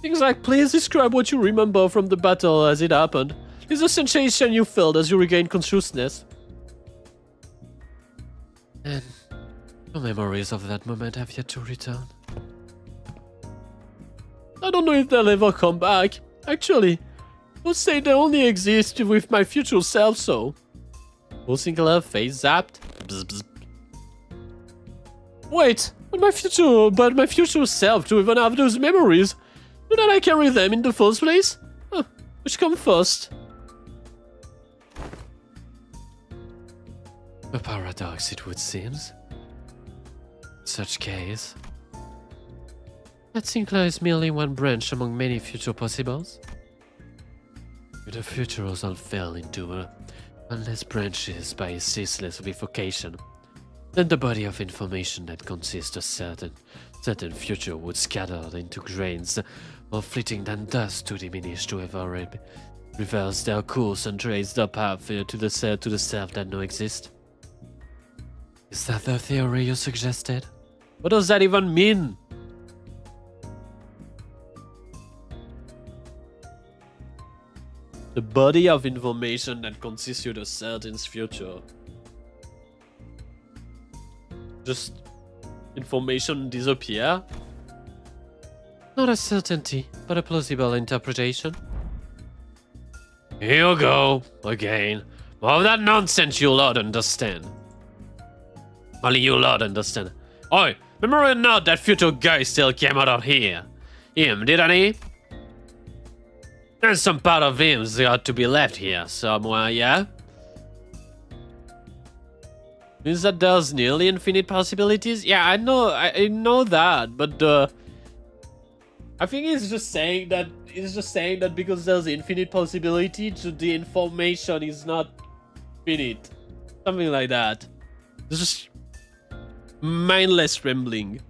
Things like, please describe what you remember from the battle as it happened. Is the sensation you felt as you regained consciousness? And no memories of that moment have yet to return. I don't know if they'll ever come back. Actually, I would say they only exist with my future self, so... Will Sinclair face zapped? Bzz, bzz. Wait, but my future self to even have those memories. Didn't I carry them in the first place? Huh, which come first? A paradox, it would seem. Such case. That Sinclair is merely one branch among many future possibles. The future all fell into unless branches by a ceaseless bifurcation. Then the body of information that consists of certain future would scatter into grains, more fleeting than dust to diminish to ever reverse their course and trace their path to the self that no exist. Is that the theory you suggested? What does that even mean? The body of information that constitutes a certain future. Just information disappear? Not a certainty, but a plausible interpretation. Here you go, again. More of that nonsense you lot understand. Only you lot understand. Oi, remember or not that future guy still came out of here? Him, didn't he? And some part of him's got to be left here somewhere, yeah? Means that there's nearly infinite possibilities? Yeah, I know that, but I think it's just saying that because there's infinite possibility, the information is not finite. Something like that. It's just mindless rambling.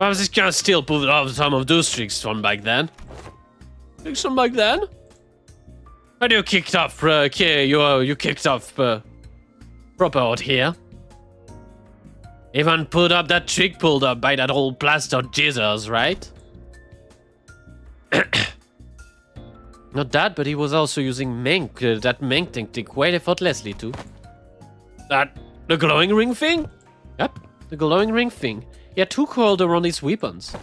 Well, this guy still pulled off some of those tricks from back then. Tricks from back then? How do you kicked off, you kicked off proper out here? Even put up that trick pulled up by that old plaster Jesus, right? Not that, but he was also using that Menk technique quite effortlessly too. The glowing ring thing? Yep, the glowing ring thing. He had two coiled around his weapons.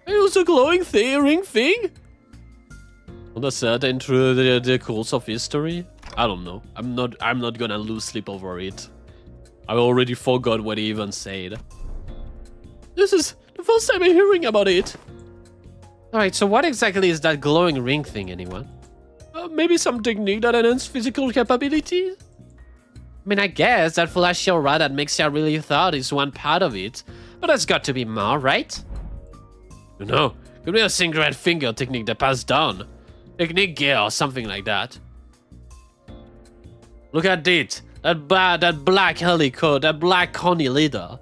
It was a glowing ring thing? On a certain through the course of history? I don't know. I'm not gonna lose sleep over it. I already forgot what he even said. This is the first time I'm hearing about it. Alright, so what exactly is that glowing ring thing, anyone? Maybe some technique that enhances physical capabilities? I mean, I guess that flashy aura that makes you really thought is one part of it, but there's got to be more, right? You know, could be a single finger technique that passed down. Technique gear or something like that. Look at it. That black helicoat, that black coney leader.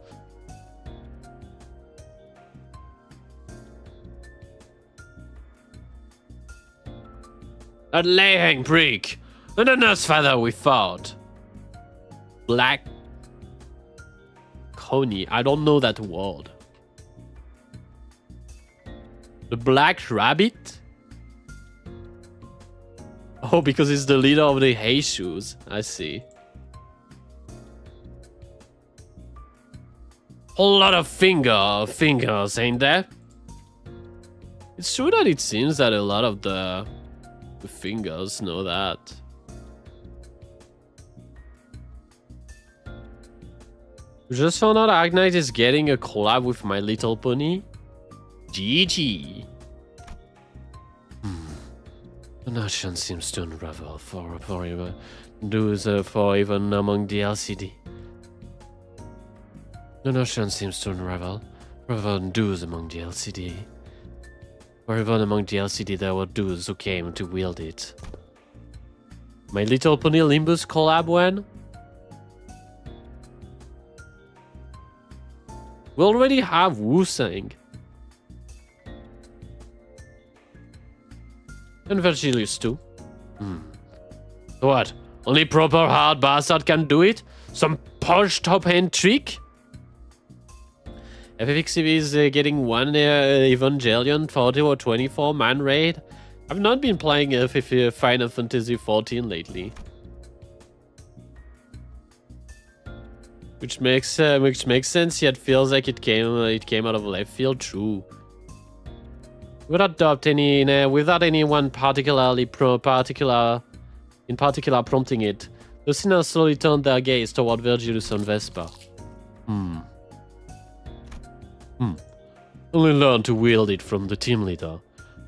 That laying prick. And the nurse father we fought. Black honey. I don't know that word. The Black Rabbit? Oh, because it's the leader of the Hay Shoes. I see. Whole lot of fingers, ain't there? It's true that it seems that a lot of the fingers know that. We just found out Agnite is getting a collab with My Little Pony. GG. The notion seems to unravel for even among the LCD. The notion seems to unravel for dudes among the LCD. Or even among the LCD there were dudes who came to wield it. My Little Pony Limbus collab when? We already have Wu-Sang. And Vergilius too. What? Only proper hard bastard can do it? Some posh top hand trick? FFXCV is getting one Evangelion 40 or 24 man raid. I've not been playing Final Fantasy 14 lately. Which makes sense, yet feels like it came out of left field. True. Without anyone particular prompting it, the sinners slowly turned their gaze toward Vergilius and Vespa. Only learn to wield it from the team leader.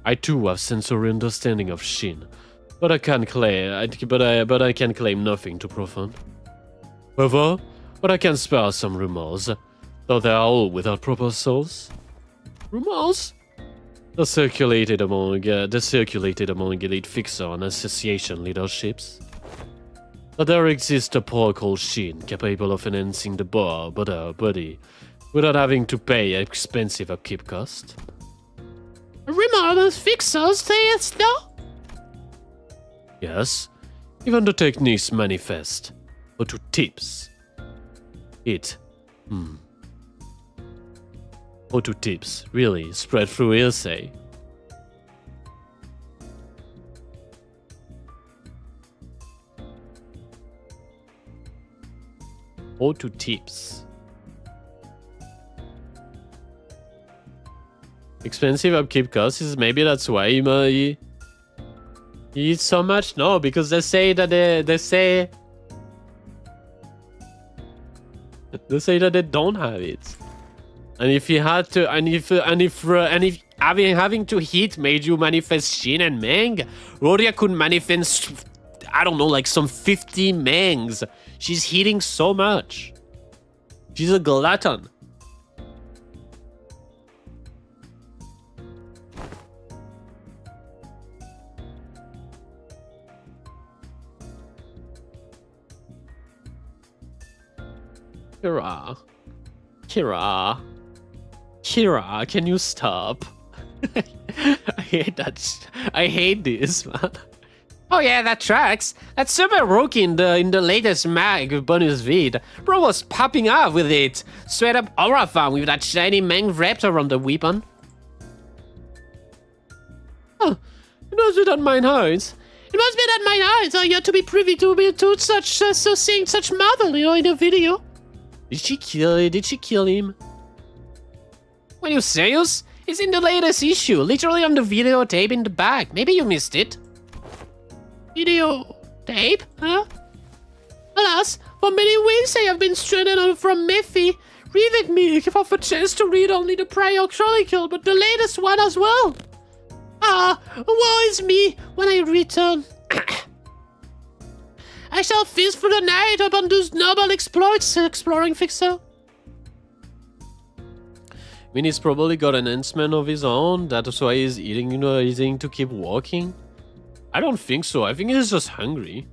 I too have sensory understanding of Shin, but I can claim nothing to profane. However, but I can spare some rumors, though they are all without proper source. Rumors? They circulated among elite fixer and association leaderships. That there exists a poor called Shin capable of enhancing the body without having to pay expensive upkeep cost. Rumors fixers say it's no? Yes, even the techniques manifest, but to tips. Or to tips, really, spread through hearsay. Or to tips. Expensive upkeep costs is maybe that's why he eats so much? No, because they say that they say they don't have it. And if he had to, and if having to hit made you manifest Shin and Meng, RODYA could manifest, I don't know, like some 50 Mengs. She's hitting so much. She's a glutton. Kira, can you stop? I hate that. I hate this, man. Oh yeah, that tracks. That's super rookie in the latest mag bonus vid. Bro was popping off with it. Straight up aura farm with that shiny Meng raptor on the weapon. Oh, it must be that mine hearts. It must be that mine eyes are yet to be privy to such seeing such marvel, in a video. Did she kill him? Are you serious? It's in the latest issue, literally on the videotape in the back. Maybe you missed it. Videotape? Huh? Alas, for many weeks I have been stranded from Mephi, leaving me for a chance to read only the prior chronicle, but the latest one as well. Woe is me when I return. I shall feast for the night upon those noble exploits, exploring fixer. I mean, he's probably got an enhancement of his own. That's why he's eating, eating to keep walking. I don't think so. I think he's just hungry.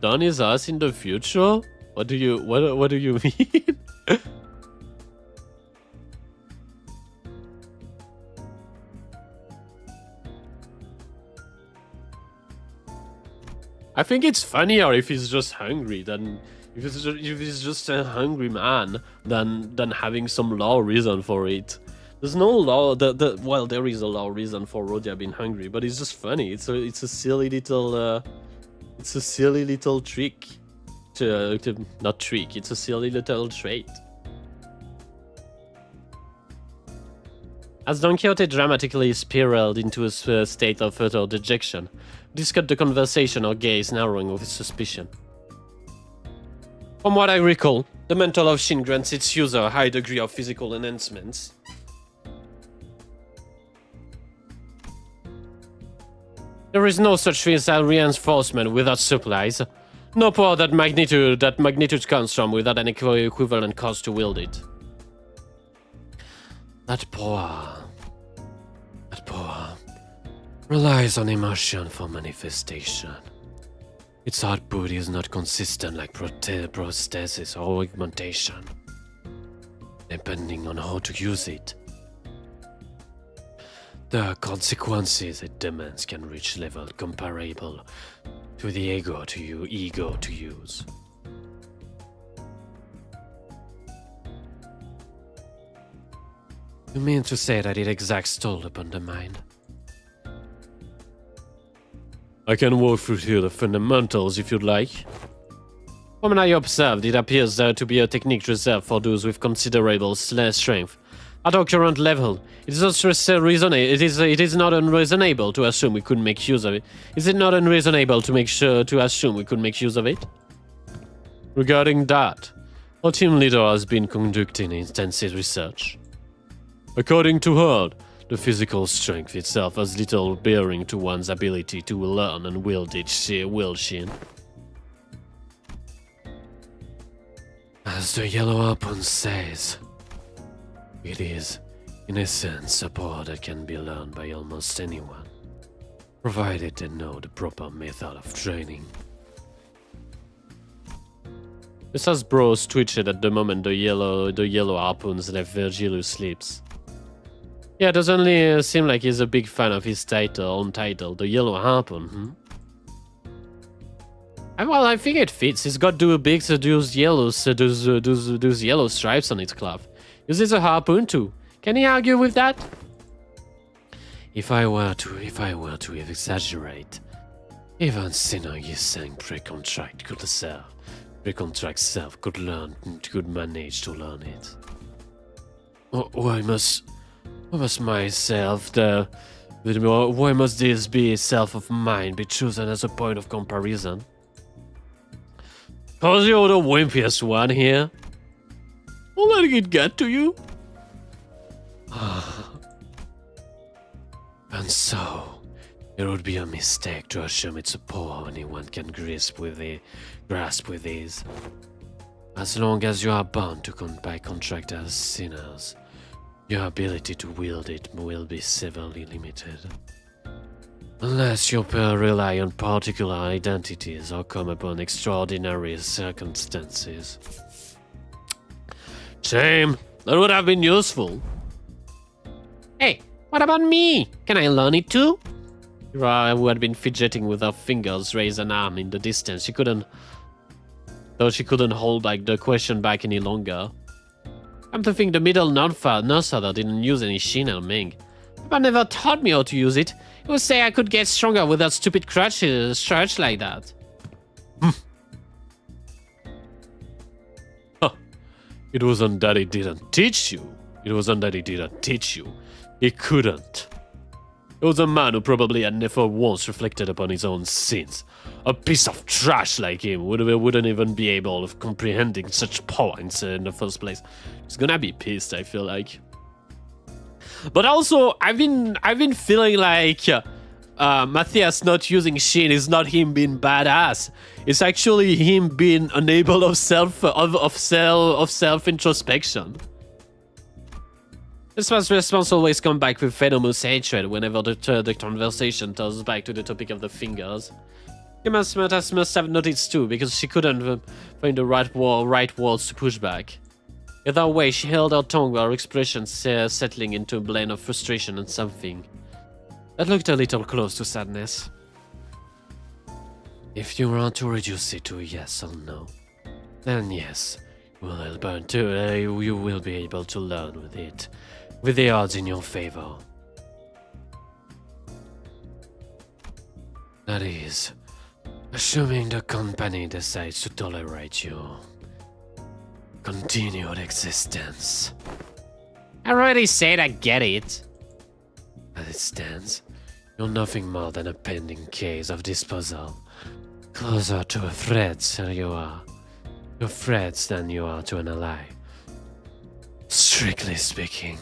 Done his ass in the future? What do you mean? I think it's funnier if he's just hungry than if he's just a hungry man than having some law reason for it. There's no law. Well, there is a law reason for RODYA being hungry, but it's just funny. It's a silly little trick. Not trick. It's a silly little trait. As Don Quixote dramatically spiraled into a state of utter dejection, this cut the conversation, our gaze narrowing with suspicion. From what I recall, the mantle of Shin grants its user a high degree of physical enhancements. There is no such thing as reinforcement without supplies. No power that magnitude comes from without an equivalent cost to wield it. That power relies on emotion for manifestation. Its output is not consistent like prosthesis or augmentation, depending on how to use it. The consequences it demands can reach levels comparable to the ego to use. You mean to say that it exacts toll upon the mind? I can walk through here the fundamentals if you'd like. From what I observed, it appears there to be a technique reserved for those with considerable strength. At our current level, it is not unreasonable to assume we could make use of it. Is it not unreasonable to assume we could make use of it? Regarding that, our team leader has been conducting intensive research. According to her, the physical strength itself has little bearing to one's ability to learn and wield Shin. As the Yellow Harpoon says, it is, in essence, a power that can be learned by almost anyone, provided they know the proper method of training. Mrs. Bros twitched at the moment the yellow harpoons left Virgilius' lips. Yeah, it doesn't really seem like he's a big fan of his own title, the Yellow Harpoon, Well, I think it fits. He's got those yellow stripes on its cloth. Uses a harpoon too. Can he argue with that? If I were to exaggerate, even Sinner-Yiseng pre-contract self could manage to learn it. Why must this be self of mine be chosen as a point of comparison? Cause you're the wimpiest one here. Won't letting it get to you? And so, it would be a mistake to assume it's a power anyone can grasp with ease. As long as you are bound by contract as sinners, your ability to wield it will be severely limited. Unless you rely on particular identities or come upon extraordinary circumstances. Shame. That would have been useful. Hey, what about me? Can I learn it too? Ira, who had been fidgeting with her fingers, raised an arm in the distance. She couldn't hold the question back any longer. Come to think, the middle Nurse didn't use any Shin or Ming. Papa never taught me how to use it. He would say I could get stronger without stupid crutch like that. It wasn't that he didn't teach you. He couldn't. He was a man who probably had never once reflected upon his own sins. A piece of trash like him wouldn't even be able of comprehending such power in the first place. He's gonna be pissed, I feel like. But also, I've been feeling like Matthias not using Shin is not him being badass. It's actually him being unable of self introspection. This response always comes back with venomous hatred whenever the conversation turns back to the topic of the fingers. Matthias must have noticed too, because she couldn't find the right words to push back. Either way, she held her tongue while her expression settling into a blend of frustration and something that looked a little close to sadness. If you want to reduce it to a yes or no, then yes, you will be able to learn with it, with the odds in your favor. That is, assuming the company decides to tolerate your continued existence. I already said I get it. As it stands, you're nothing more than a pending case of disposal. Closer to a threat than you are. To threats than you are to an ally. Strictly speaking.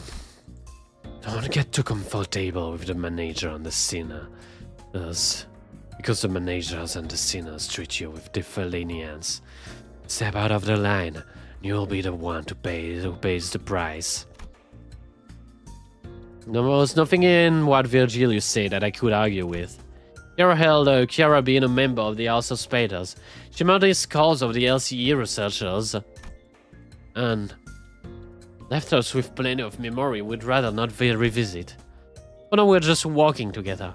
Don't get too comfortable with the manager and the sinner. Because the managers and the sinners treat you with different lenience. Step out of the line, and you'll be the one who pays the price. There was nothing in what Virgilius said that I could argue with. Chiara being a member of the House of Spiders, she made the calls of the LCE researchers, and left us with plenty of memory we'd rather not revisit. But now we're just walking together.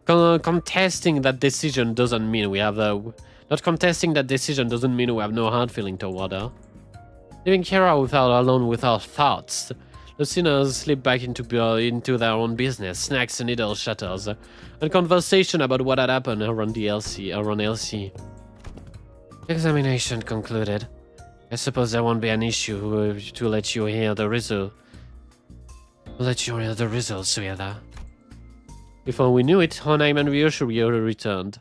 Contesting that decision doesn't mean we have not contesting that decision doesn't mean we have no hard feeling toward her. Leaving Chiara alone with our thoughts, the sinners slip back into their own business, snacks and needle shutters, and conversation about what had happened around LC. Examination concluded. I suppose there won't be an issue to let you hear the result. Sueda. Before we knew it, Honheim and Ryoshu returned.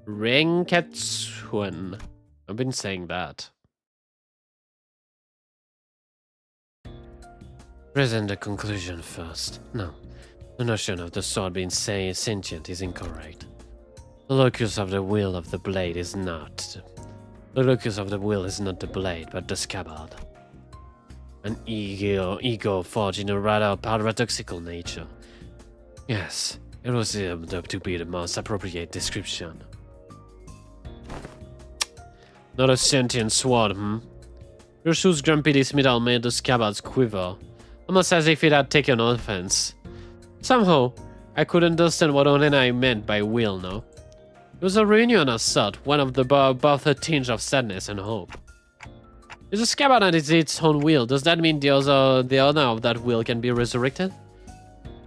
Renkatsuan. I've been saying that. Present the conclusion first. No, the notion of the sword being sentient is incorrect. The locus of the will of the blade is not. The locus of the will is not the blade, but the scabbard. An ego forged in a rather paradoxical nature. Yes, it was to be the most appropriate description. Not a sentient sword, Your shoe's grumpy dismissal made the scabbard's quiver, almost as if it had taken offense. Somehow, I could understand what Onenai meant by will now. It was a reunion of sort, one of both a tinge of sadness and hope. If the scabbard has its own will, does that mean the owner of that will can be resurrected?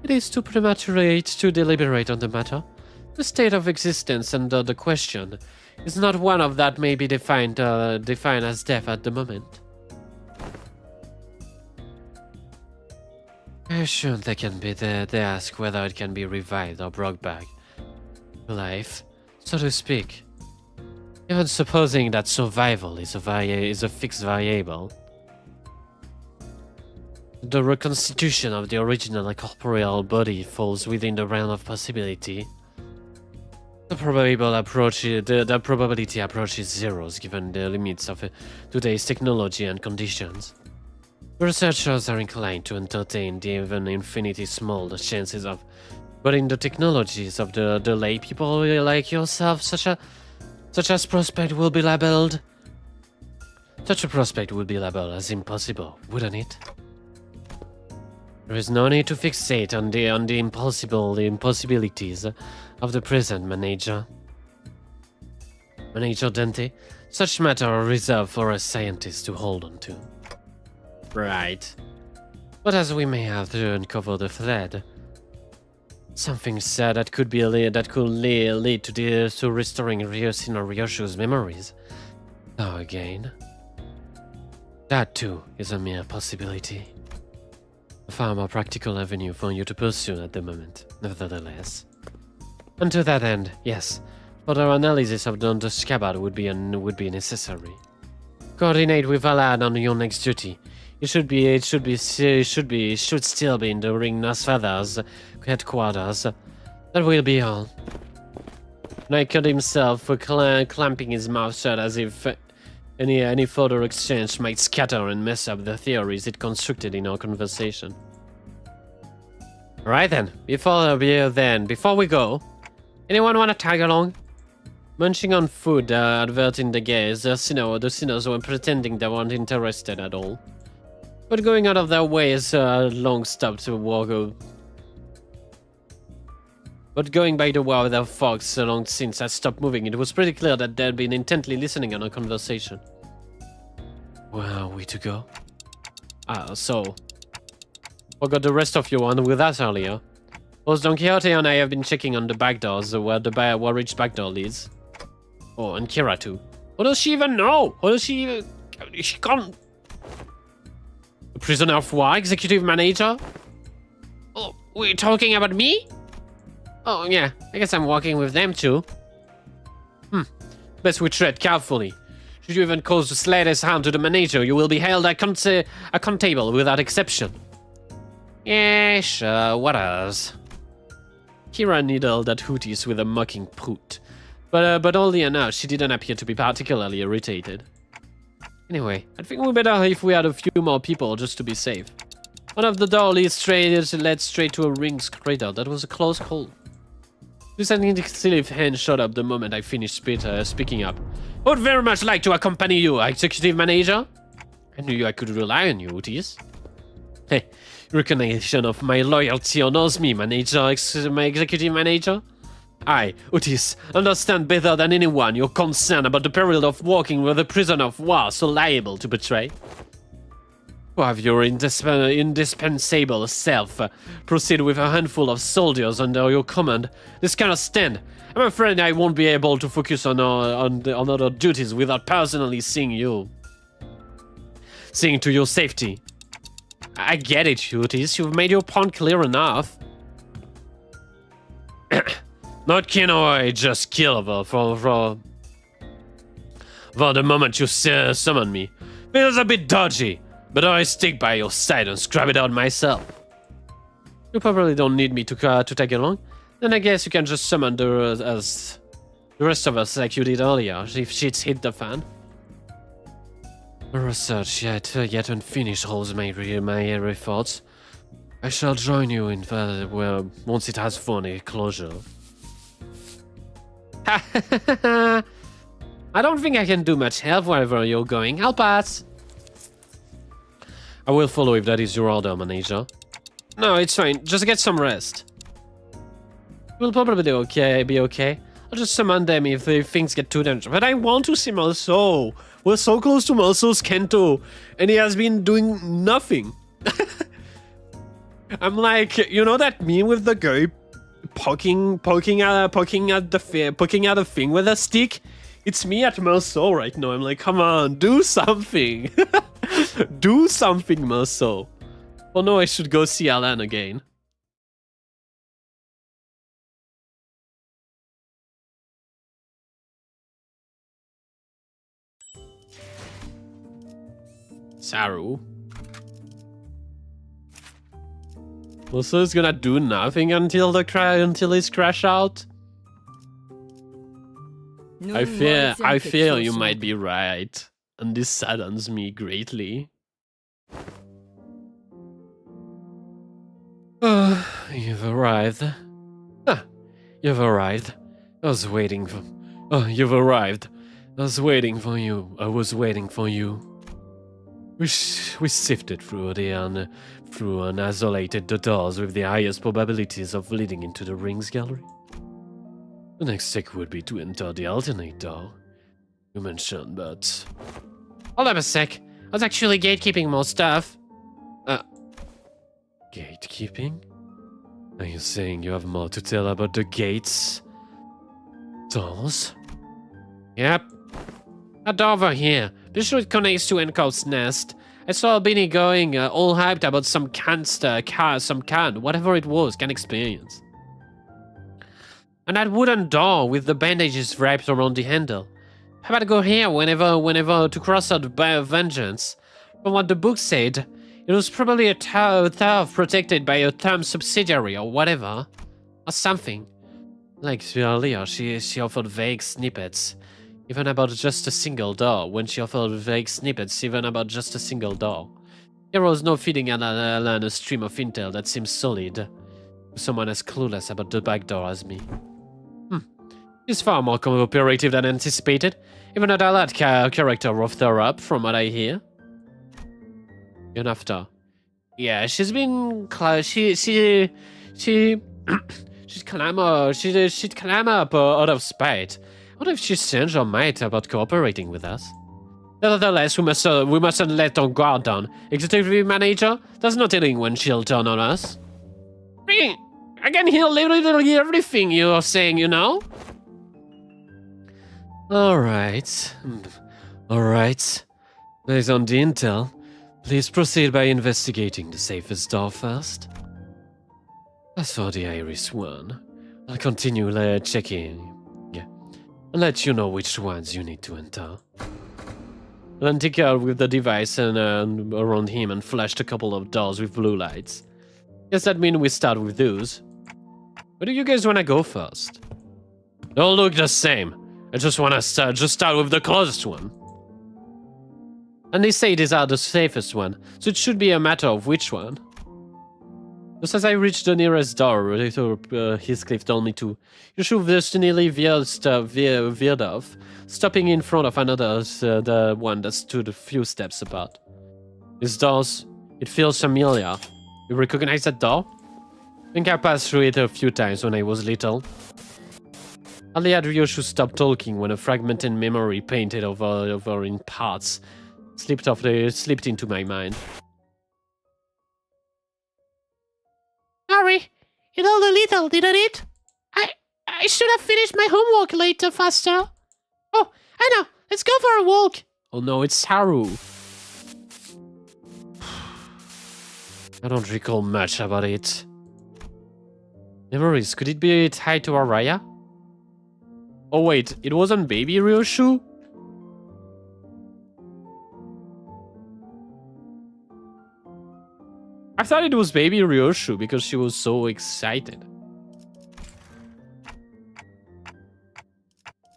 It is too premature to deliberate on the matter. The state of existence under the question is not one of that may be defined as death at the moment. I assume they can be there. They ask whether it can be revived or brought back to life, so to speak. Even supposing that survival is a fixed variable, the reconstitution of the original corporeal body falls within the realm of possibility. The probability approaches zeros given the limits of today's technology and conditions. Researchers are inclined to entertain the even infinitely small chances of, but in the technologies of the lay people like yourself, such a prospect will be labeled. Such a prospect would be labeled as impossible, wouldn't it? There is no need to fixate on the impossibilities of the present, Manager. Manager Dante, such matter are reserved for us scientists to hold on to. Right. But as we may have to uncover the thread, something said that could lead to restoring Ryoshu's memories. Though again, that too is a mere possibility. A far more practical avenue for you to pursue at the moment, nevertheless. And to that end, yes, further analysis of the scabbard would be necessary. Coordinate with Alad on your next duty. It should still be in the Ring Nosfather's headquarters. That will be all. Naked himself, clamping his mouth shut as if any further exchange might scatter and mess up the theories it constructed in our conversation. Right then, before we go, anyone want to tag along? Munching on food, averting the gaze, the sinners were pretending they weren't interested at all. But going out of their way is a long stop to walk. But going by the way the fox along since I stopped moving, it was pretty clear that they'd been intently listening on our conversation. Where are we to go? So... Forgot the rest of you on with us earlier. Both Don Quixote and I have been checking on the back doors where each back door leads. Oh, and Kira too. What does she even know? What does she even... She can't... The prisoner of war, executive manager? Oh, we're talking about me? Oh, yeah. I guess I'm walking with them too. Best we tread carefully. Should you even cause the slightest harm to the manager, you will be held accountable without exception. Yeah, sure, what else? Kira needled at Hooties with a mocking poot. But oddly enough, she didn't appear to be particularly irritated. Anyway, I think we better if we had a few more people just to be safe. One of the door led straight to a ring's crater. That was a close call. This inexpensive hand shot up the moment I finished speaking up. I would very much like to accompany you, executive manager. I knew I could rely on you, Hooties. Hey, recognition of my loyalty honors me, my executive manager. I, Otis, understand better than anyone your concern about the peril of walking with a prisoner of war so liable to betray. To have your indispensable self proceed with a handful of soldiers under your command, this cannot stand. I'm afraid I won't be able to focus on other duties without personally seeing to your safety. I get it, Otis. You've made your point clear enough. Not can I just kill her for the moment you summon me. Feels a bit dodgy, but I stick by your side and scrub it out myself. You probably don't need me to tag along. Then I guess you can just summon the rest of us like you did earlier, if shit's hit the fan. My research yet unfinished holds my efforts. I shall join you in once it has found a closure. I don't think I can do much help wherever you're going. I'll pass. I will follow if that is your order, manager. No, it's fine. Just get some rest. We'll probably be okay. I'll just summon them if things get too dangerous. But I want to see Meursault. We're so close to Meursault's Kento, and he has been doing nothing. I'm like, you know that meme with the guy poking at a thing with a stick? It's me at Meursault right now. I'm like, come on, do something. Do something, Meursault. Oh no, I should go see Alan again. Saru. Meursault is gonna do nothing until his crash out. I fear you might be right, and this saddens me greatly. You've arrived. You've arrived. I was waiting for... you've arrived. I was waiting for you. We sifted through and isolated the doors with the highest probabilities of leading into the rings gallery. The next step would be to enter the alternate door you mentioned, but... Hold up a sec. I was actually gatekeeping more stuff. Gatekeeping? Are you saying you have more to tell about the gates? Doors? Yep. A door over here. This sure it connects to Enco's nest. I saw Binny going all hyped about some whatever it was, can experience. And that wooden door with the bandages wrapped around the handle. How about go here whenever to cross out vengeance? From what the book said, it was probably a tower protected by a term subsidiary or whatever. Or something. Like earlier, she offered vague snippets. Even about just a single door, when she offered vague snippets even about just a single door. There was no feeding Alan a stream of intel that seems solid. To someone as clueless about the back door as me. He's far more cooperative than anticipated. Even a Dalat character roughed her up, from what I hear. And after. Yeah, she's been she'd climb up out of spite. What if she changed her mind about cooperating with us? Nevertheless, we mustn't let our guard down. Executive manager, there's no telling when she'll turn on us. I can hear literally everything you're saying, you know? Alright. Based on the intel, please proceed by investigating the safest door first. As for the Iris one, I'll continue checking. Yeah. I'll let you know which ones you need to enter. Then take out with the device and around him and flashed a couple of doors with blue lights. Guess that means we start with those. Where do you guys want to go first? They all look the same. I just want to start with the closest one. And they say these are the safest one, so it should be a matter of which one. Just as I reached the nearest door, Heathcliff told me to. You should destiny veered off, stopping in front of another, the one that stood a few steps apart. These doors, it feels familiar. You recognize that door? I think I passed through it a few times when I was little. Hardly had Ryoshu stop talking when a fragmented memory painted over in parts slipped into my mind. Sorry, it all a little, didn't it? I should have finished my homework later, faster. Oh, I know. Let's go for a walk. Oh no, it's Haru. I don't recall much about it. Memories, could it be tied to Araya? Oh wait, it wasn't baby Ryoshu? I thought it was baby Ryoshu because she was so excited.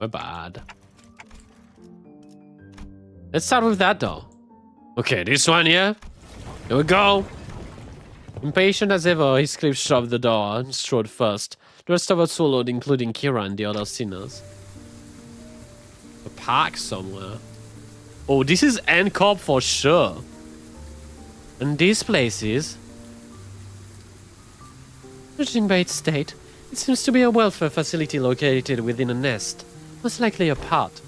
My bad. Let's start with that though. Okay, this one here. Here we go. Impatient as ever, Heathcliff shoved the door and strode first. The rest of us followed, including Kira and the other sinners. A park somewhere. Oh, this is N-Corp for sure. And these places, judging by its state, it seems to be a welfare facility located within a nest, most likely a part.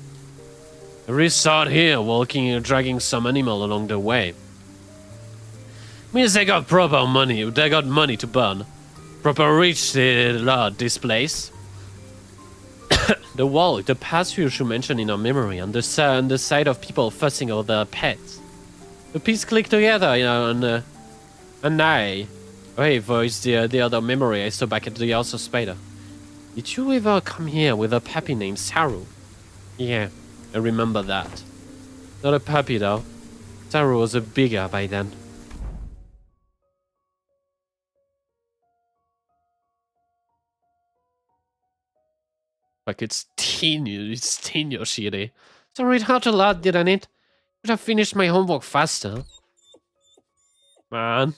A resort here, walking and dragging some animal along the way. Means they got proper money, they got money to burn. Proper rich lord, this place. The wall, the path you should mention in our memory, on the side of people fussing over their pets. The piece clicked together, and I voiced the other memory I saw back at the House of Spider. Did you ever come here with a puppy named Saru? Yeah, I remember that. Not a puppy though. Saru was a bigger by then. Like it's 10 Yoshiri. Sorry, it hurt a lot, didn't it? Should have finished my homework faster. Man.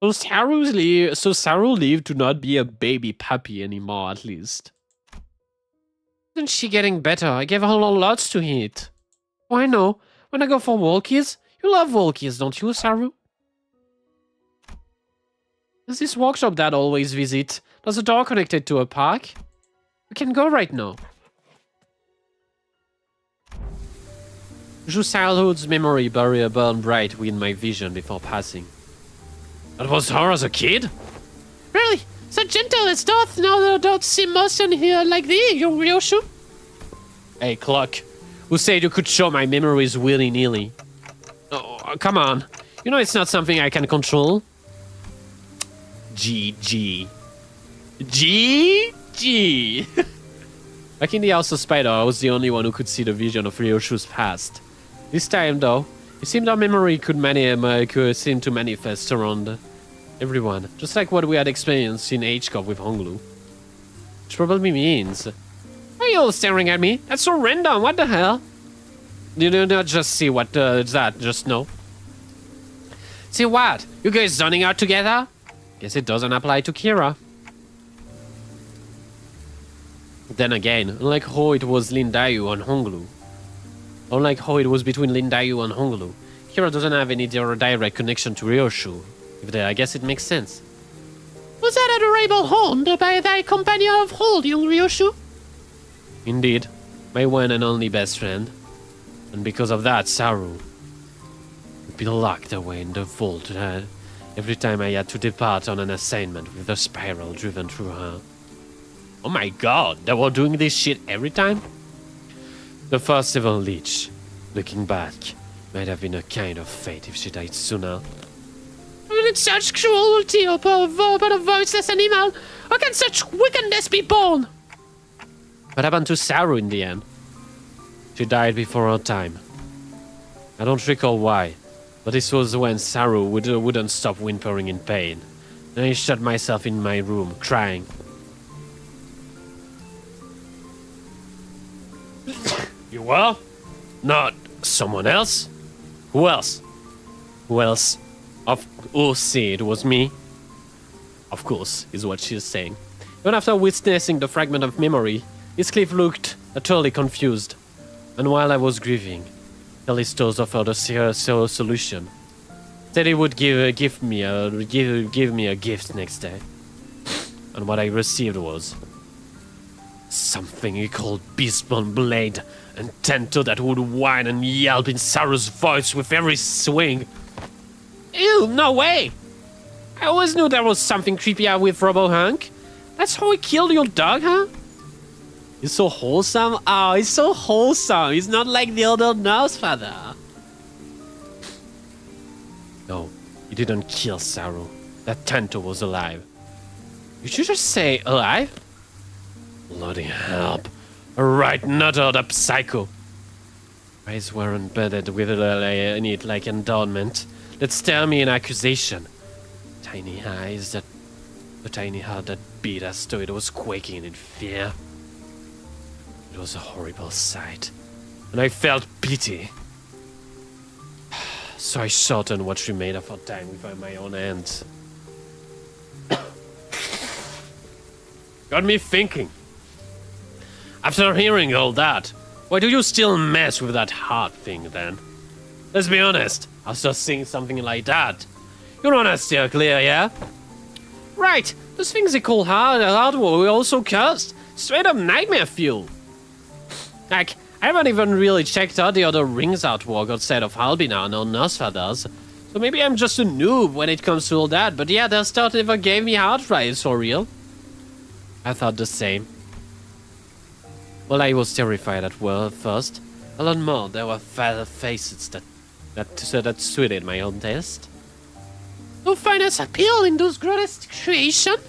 So Saru lived to not be a baby puppy anymore, at least. Isn't she getting better? I gave her lots to eat. Oh, I know. When I go for walkies, you love walkies, don't you, Saru? There's this workshop that I always visit. There's a door connected to a park. We can go right now. Childhood's memory barrier burned bright within my vision before passing. That was her as a kid? Really? So gentle as doth now don't see motion here like thee, young Ryoshu? Hey, Clock. Who said you could show my memories willy-nilly? Oh, come on. You know it's not something I can control. GG. GG! Back in the House of Spider, I was the only one who could see the vision of Ryoshu's past. This time, though, it seemed our memory could seem to manifest around everyone, just like what we had experienced in H-Corp with Honglu. Which probably means... Why are you all staring at me? That's so random, what the hell? You do not just see what that, just know. See what? You guys zoning out together? Guess it doesn't apply to Kira. Then again, unlike how it was Lindayu and Honglu. Unlike how it was between Lindayu and Honglu, hero doesn't have any direct connection to Ryoshu. I guess it makes sense. Was that adorable horn by thy companion of old, young Ryoshu? Indeed, my one and only best friend. And because of that, Saru would be locked away in the vault every time I had to depart on an assignment with the spiral driven through her. Oh my god, they were doing this shit every time? The first evil leech, looking back, might have been a kind of fate if she died sooner. With such cruelty upon a voiceless animal, how can such wickedness be born? What happened to Saru in the end? She died before her time. I don't recall why, but this was when Saru wouldn't stop whimpering in pain. And I shut myself in my room, crying. You were? Not someone else? Who else? Who else? Oh, see, it was me. Of course, is what she's saying. Even after witnessing the fragment of memory, Heathcliff looked utterly confused. And while I was grieving, Callistos offered a serious solution. Said he would give me a gift next day. And what I received was something he called Beastborn Blade, and Tento that would whine and yelp in Saru's voice with every swing. Ew, no way! I always knew there was something creepy with Robo Hank. That's how he killed your dog, huh? He's so wholesome. Oh, he's so wholesome. He's not like the other nurse father. No, he didn't kill Saru. That Tento was alive. Did you just say alive? Bloody help. A right nutter, the psycho. Eyes were embedded with in it like endowment. That stare me in accusation. Tiny eyes that... A tiny heart that beat as though it was quaking in fear. It was a horrible sight. And I felt pity. So I shortened what remained of her time with my own hands. Got me thinking. After hearing all that, why do you still mess with that heart thing then? Let's be honest, after seeing something like that, you don't want to steer clear, yeah? Right, those things they call hard were also cursed. Straight up nightmare fuel. Like, I haven't even really checked out the other rings artwork outside of Albinar or Nosfadas, so maybe I'm just a noob when it comes to all that, but yeah, their stuff never gave me heart rides for real. I thought the same. Well, I was terrified at first. A lot more, there were facets that suited my own taste. You find us appeal in those grotesque creations?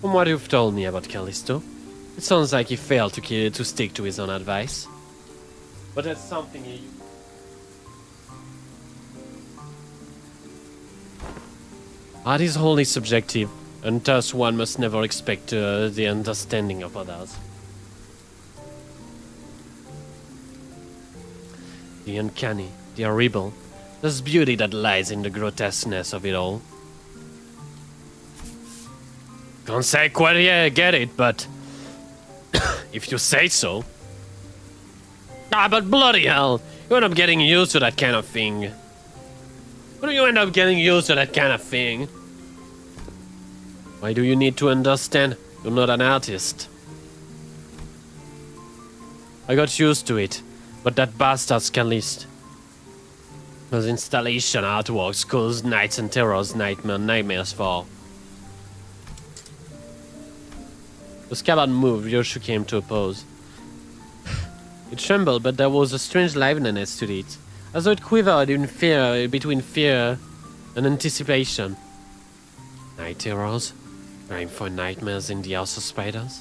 From what you've told me about Callisto, it sounds like he failed to stick to his own advice. But that's something he... Art is wholly subjective, and thus one must never expect the understanding of others. The uncanny, the horrible, there's beauty that lies in the grotesqueness of it all. Can't say quite yet get it, but if you say so. Ah, but bloody hell, you end up getting used to that kind of thing. Why do you end up getting used to that kind of thing? Why do you need to understand? You're not an artist. I got used to it, but that bastard's Callisto. Those installation artworks cause nights and terrors nightmares for. The scabbard moved, Ryoshu came to oppose. It trembled, but there was a strange liveliness to it, as though it quivered in fear, between fear and anticipation. Night terrors? Rhyme for nightmares in the house of spiders?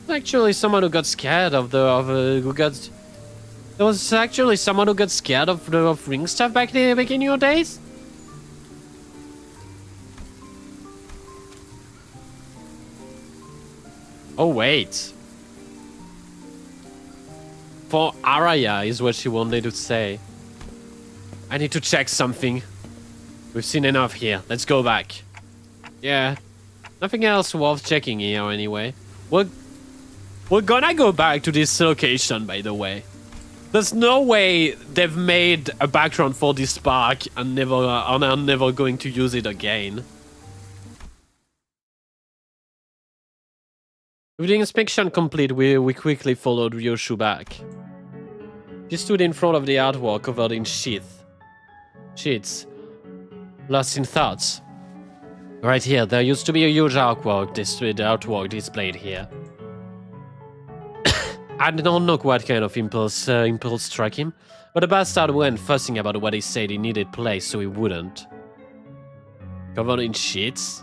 Actually, someone who got scared of there was actually someone who got scared of ring stuff back in your days? Oh wait. For Araya is what she wanted to say. I need to check something. We've seen enough here. Let's go back. Yeah. Nothing else worth checking here anyway. We're gonna go back to this location, by the way. There's no way they've made a background for this park and are never going to use it again. With the inspection complete, we quickly followed Ryoshu back. She stood in front of the artwork covered in sheets, lost in thoughts. Right here, there used to be a huge artwork displayed here. I don't know what kind of impulse struck him, but the bastard went fussing about what he said he needed place so he wouldn't. Covered in sheets?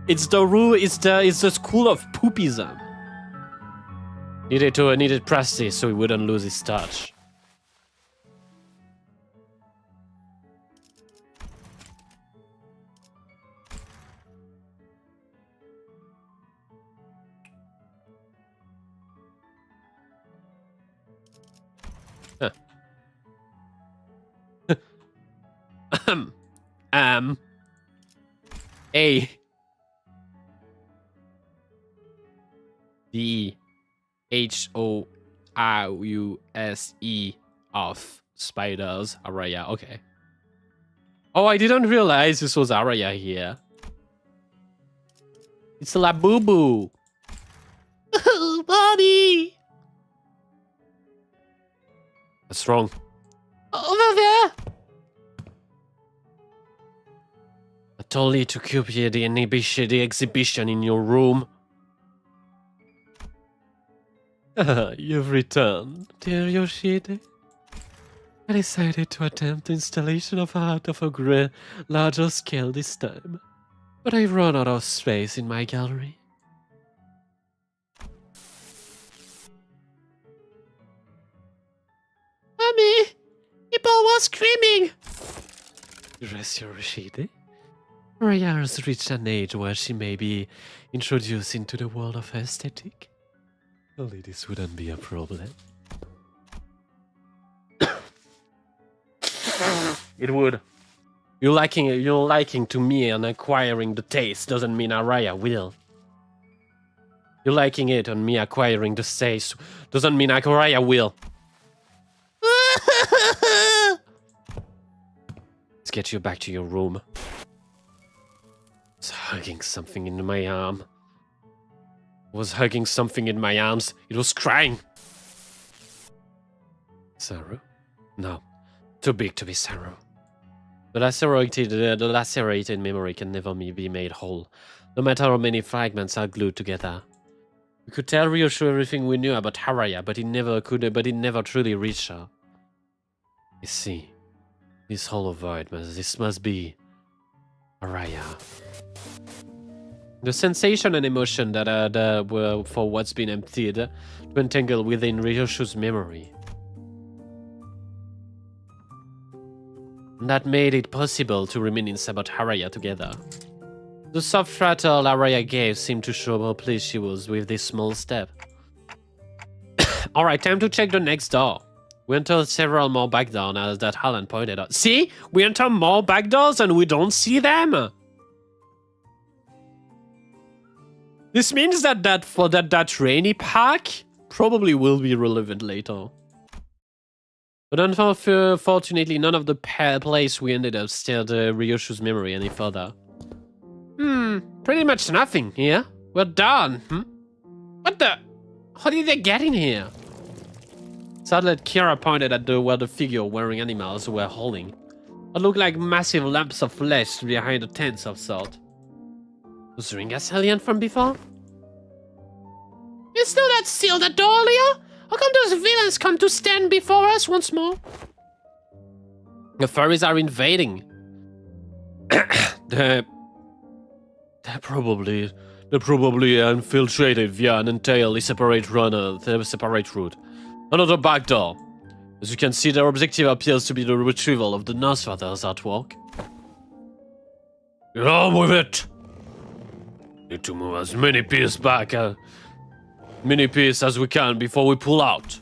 It's the school of poopism. Needed practice so he wouldn't lose his touch. A DHORUSE of spiders. Araya, okay. Oh, I didn't realize this was Araya here. It's La Boo Boo. Bobby! What's wrong? Over there! I told you to keep here the exhibition in your room. You've returned, dear Yoshide. I decided to attempt the installation of art of a larger scale this time, but I've run out of space in my gallery. Mommy! People were screaming! Rest Yoshide. Raya has reached an age where she may be introduced into the world of aesthetic. Only this wouldn't be a problem. It would. You're liking to me and acquiring the taste doesn't mean Araya will. You're liking it and me acquiring the taste doesn't mean Araya will. Let's get you back to your room. I was hugging something in my arm. I was hugging something in my arms. It was crying. Saru? No. Too big to be Saru. The lacerated memory can never be made whole, no matter how many fragments are glued together. We could tell Ryoshu everything we knew about Haraya, but it never truly reached her. You see, this hollow void must be Araya. The sensation and emotion that were for what's been emptied to entangle within Ryoshu's memory. That made it possible to reminisce about Haraya together. The soft rattle Araya gave seemed to show how pleased she was with this small step. Alright, time to check the next door. We entered several more back doors as that Alan pointed out. See? We enter more back doors and we don't see them! This means that rainy park probably will be relevant later. But unfortunately, none of the place we ended up stirred Ryoshu's memory any further. Pretty much nothing here. We're done. What the? How did they get in here? Sadly, Kira pointed at where the figure wearing animals were holding. It looked like massive lumps of flesh behind a tent of sort. Was Ringas alien from before? You still not seal the door, Leo? How come those villains come to stand before us once more? The furries are invading. They're probably infiltrated via an entirely separate route. Another back door. As you can see, their objective appears to be the retrieval of the Nosfather's artwork. Get on with it! Need to move as many pieces back, as we can before we pull out.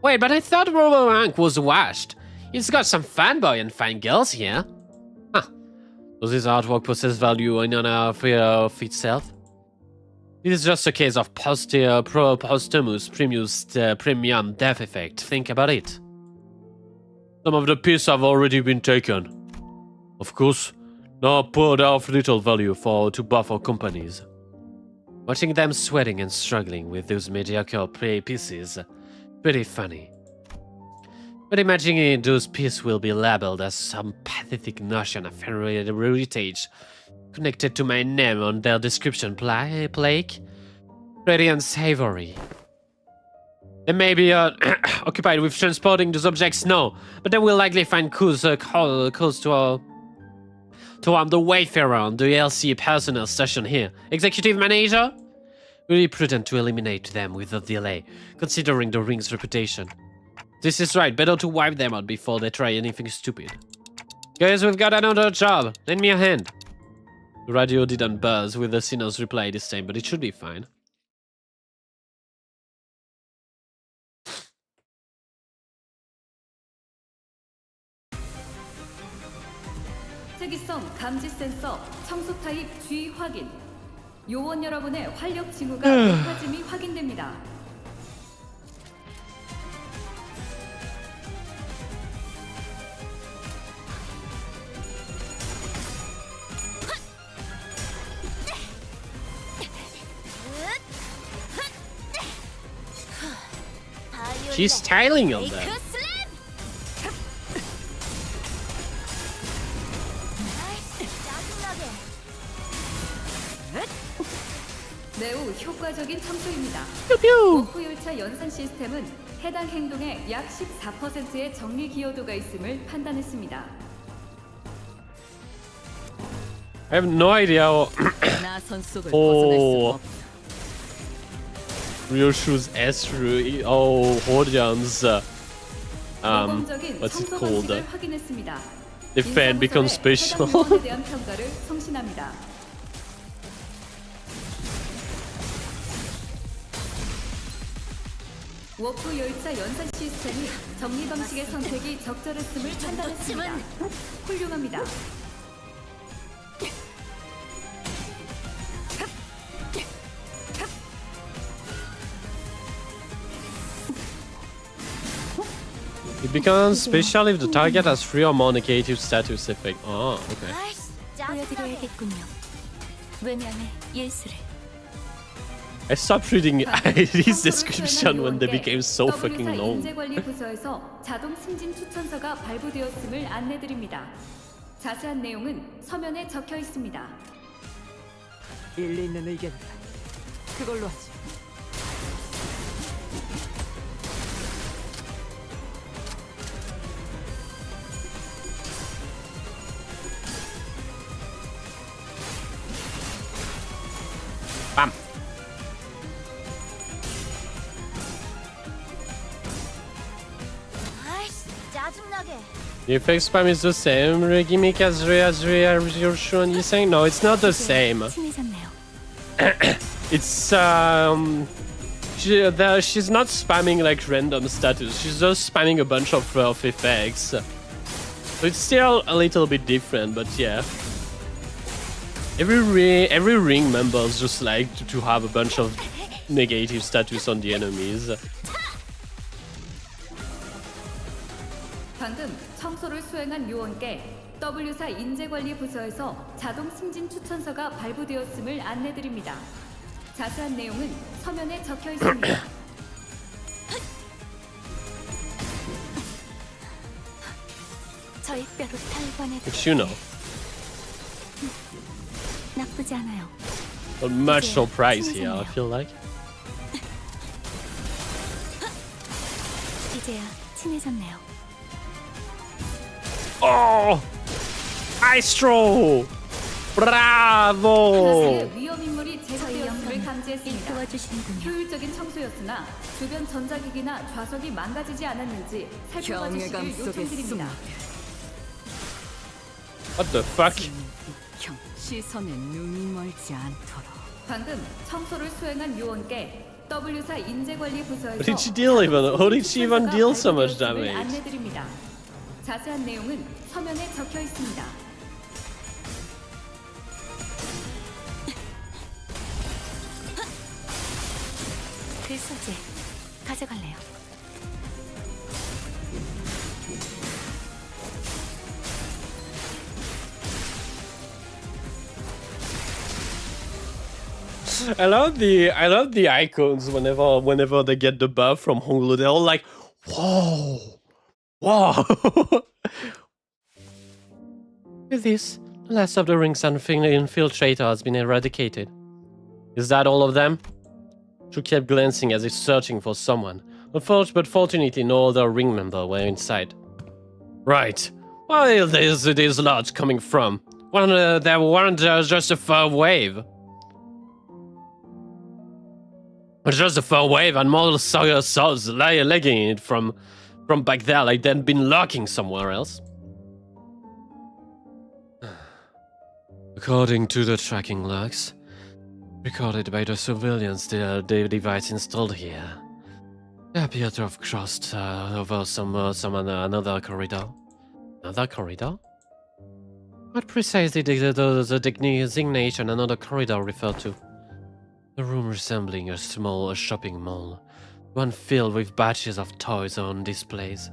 Wait, but I thought Robo Rank was washed. It's got some fanboy and fine girls here. Huh. Does this artwork possess value in and of itself? It is just a case of posthumous premium death effect. Think about it. Some of the pieces have already been taken. Of course, now poured out little value to buffer companies. Watching them sweating and struggling with those mediocre pieces, pretty funny. But imagining those pieces will be labeled as some pathetic notion of heritage connected to my name on their description plaque, pretty unsavory. They may be occupied with transporting those objects now, but they will likely find calls to arm the Wayfarer on the LC personnel station here. Executive Manager? Really prudent to eliminate them without delay, considering the ring's reputation. This is right, better to wipe them out before they try anything stupid. Guys, we've got another job. Lend me a hand. The radio didn't buzz with the sinner's reply this time, but it should be fine. 특이성 감지 센서 청소 타입 G 확인. 요원 여러분의 활력 징후가 높아짐이 확인됩니다. She's styling on them. 매우 효과적인 청소입니다. 워프 열차 연산 시스템은 해당 행동의 약 14%의 정리 기여도가 있음을 판단했습니다. I have no idea how Real Shoes S3 Hordian's what's it called? The fan becomes special. 대한 평가를 성신합니다. 워프 열차 연산 시스템이 정리 방식의 선택이 적절했음을 판단했습니다. 훌륭합니다. It becomes special if the target has 3 or more negative status effect. Oh, okay. 보여드려야겠군요. 외면의 예술을. I stopped reading this description when they became so fucking long. 인재관리 부서에서 자동 승진 추천서가 발부되었음을 안내드립니다. 자세한 내용은 서면에 적혀 있습니다. 일리 있는 의견이다. 그걸로 하지. Bam. The effect spam is the same gimmick as your shoe and you saying? No, it's not the same. It's she's not spamming like random status. She's just spamming a bunch of effects. So it's still a little bit different, but yeah. Every ring members just like to have a bunch of negative status on the enemies. 방금 청소를 수행한 요원께 W사 인재관리 부서에서 자동 승진 추천서가 발부되었음을 안내드립니다. 자세한 내용은 서면에 적혀 있습니다. 저희 뼈로 탈관해. Which you know. 나쁘지 않아요. Not much surprise here, I feel like. 이제야 친해졌네요. Oh! Maestro! Bravo! 하나의 위험 인물이 제거되었음을 감지했습니다. 도와주시는군요. 효율적인 청소였으나 주변 전자기기나 좌석이 망가지지 않았는지 살펴봐주시길 요청드립니다. What the fuck? 시선에 눈이 멀지 않도록. 방금 청소를 수행한 요원께 W사 인재관리 부서에서 How did she deal so much damage? 안내드립니다. 자세한 내용은 서면에 적혀 있습니다. 그 소재 가져갈래요. I love the icons whenever they get the buff from Honglu. They're all like, whoa, wow. With this, the last of the Ring's infiltrator has been eradicated. Is that all of them? She kept glancing as if searching for someone. But fortunately, no other ring member were inside. Right. Where are these lots coming from? There weren't just a far wave. Just a far wave and more souls legging it from back there like they'd been lurking somewhere else. According to the tracking logs recorded by the surveillance the device installed here, they appear to have crossed over another corridor. Another corridor? What precisely the designation another corridor referred to? A room resembling a small shopping mall, one filled with batches of toys on displays.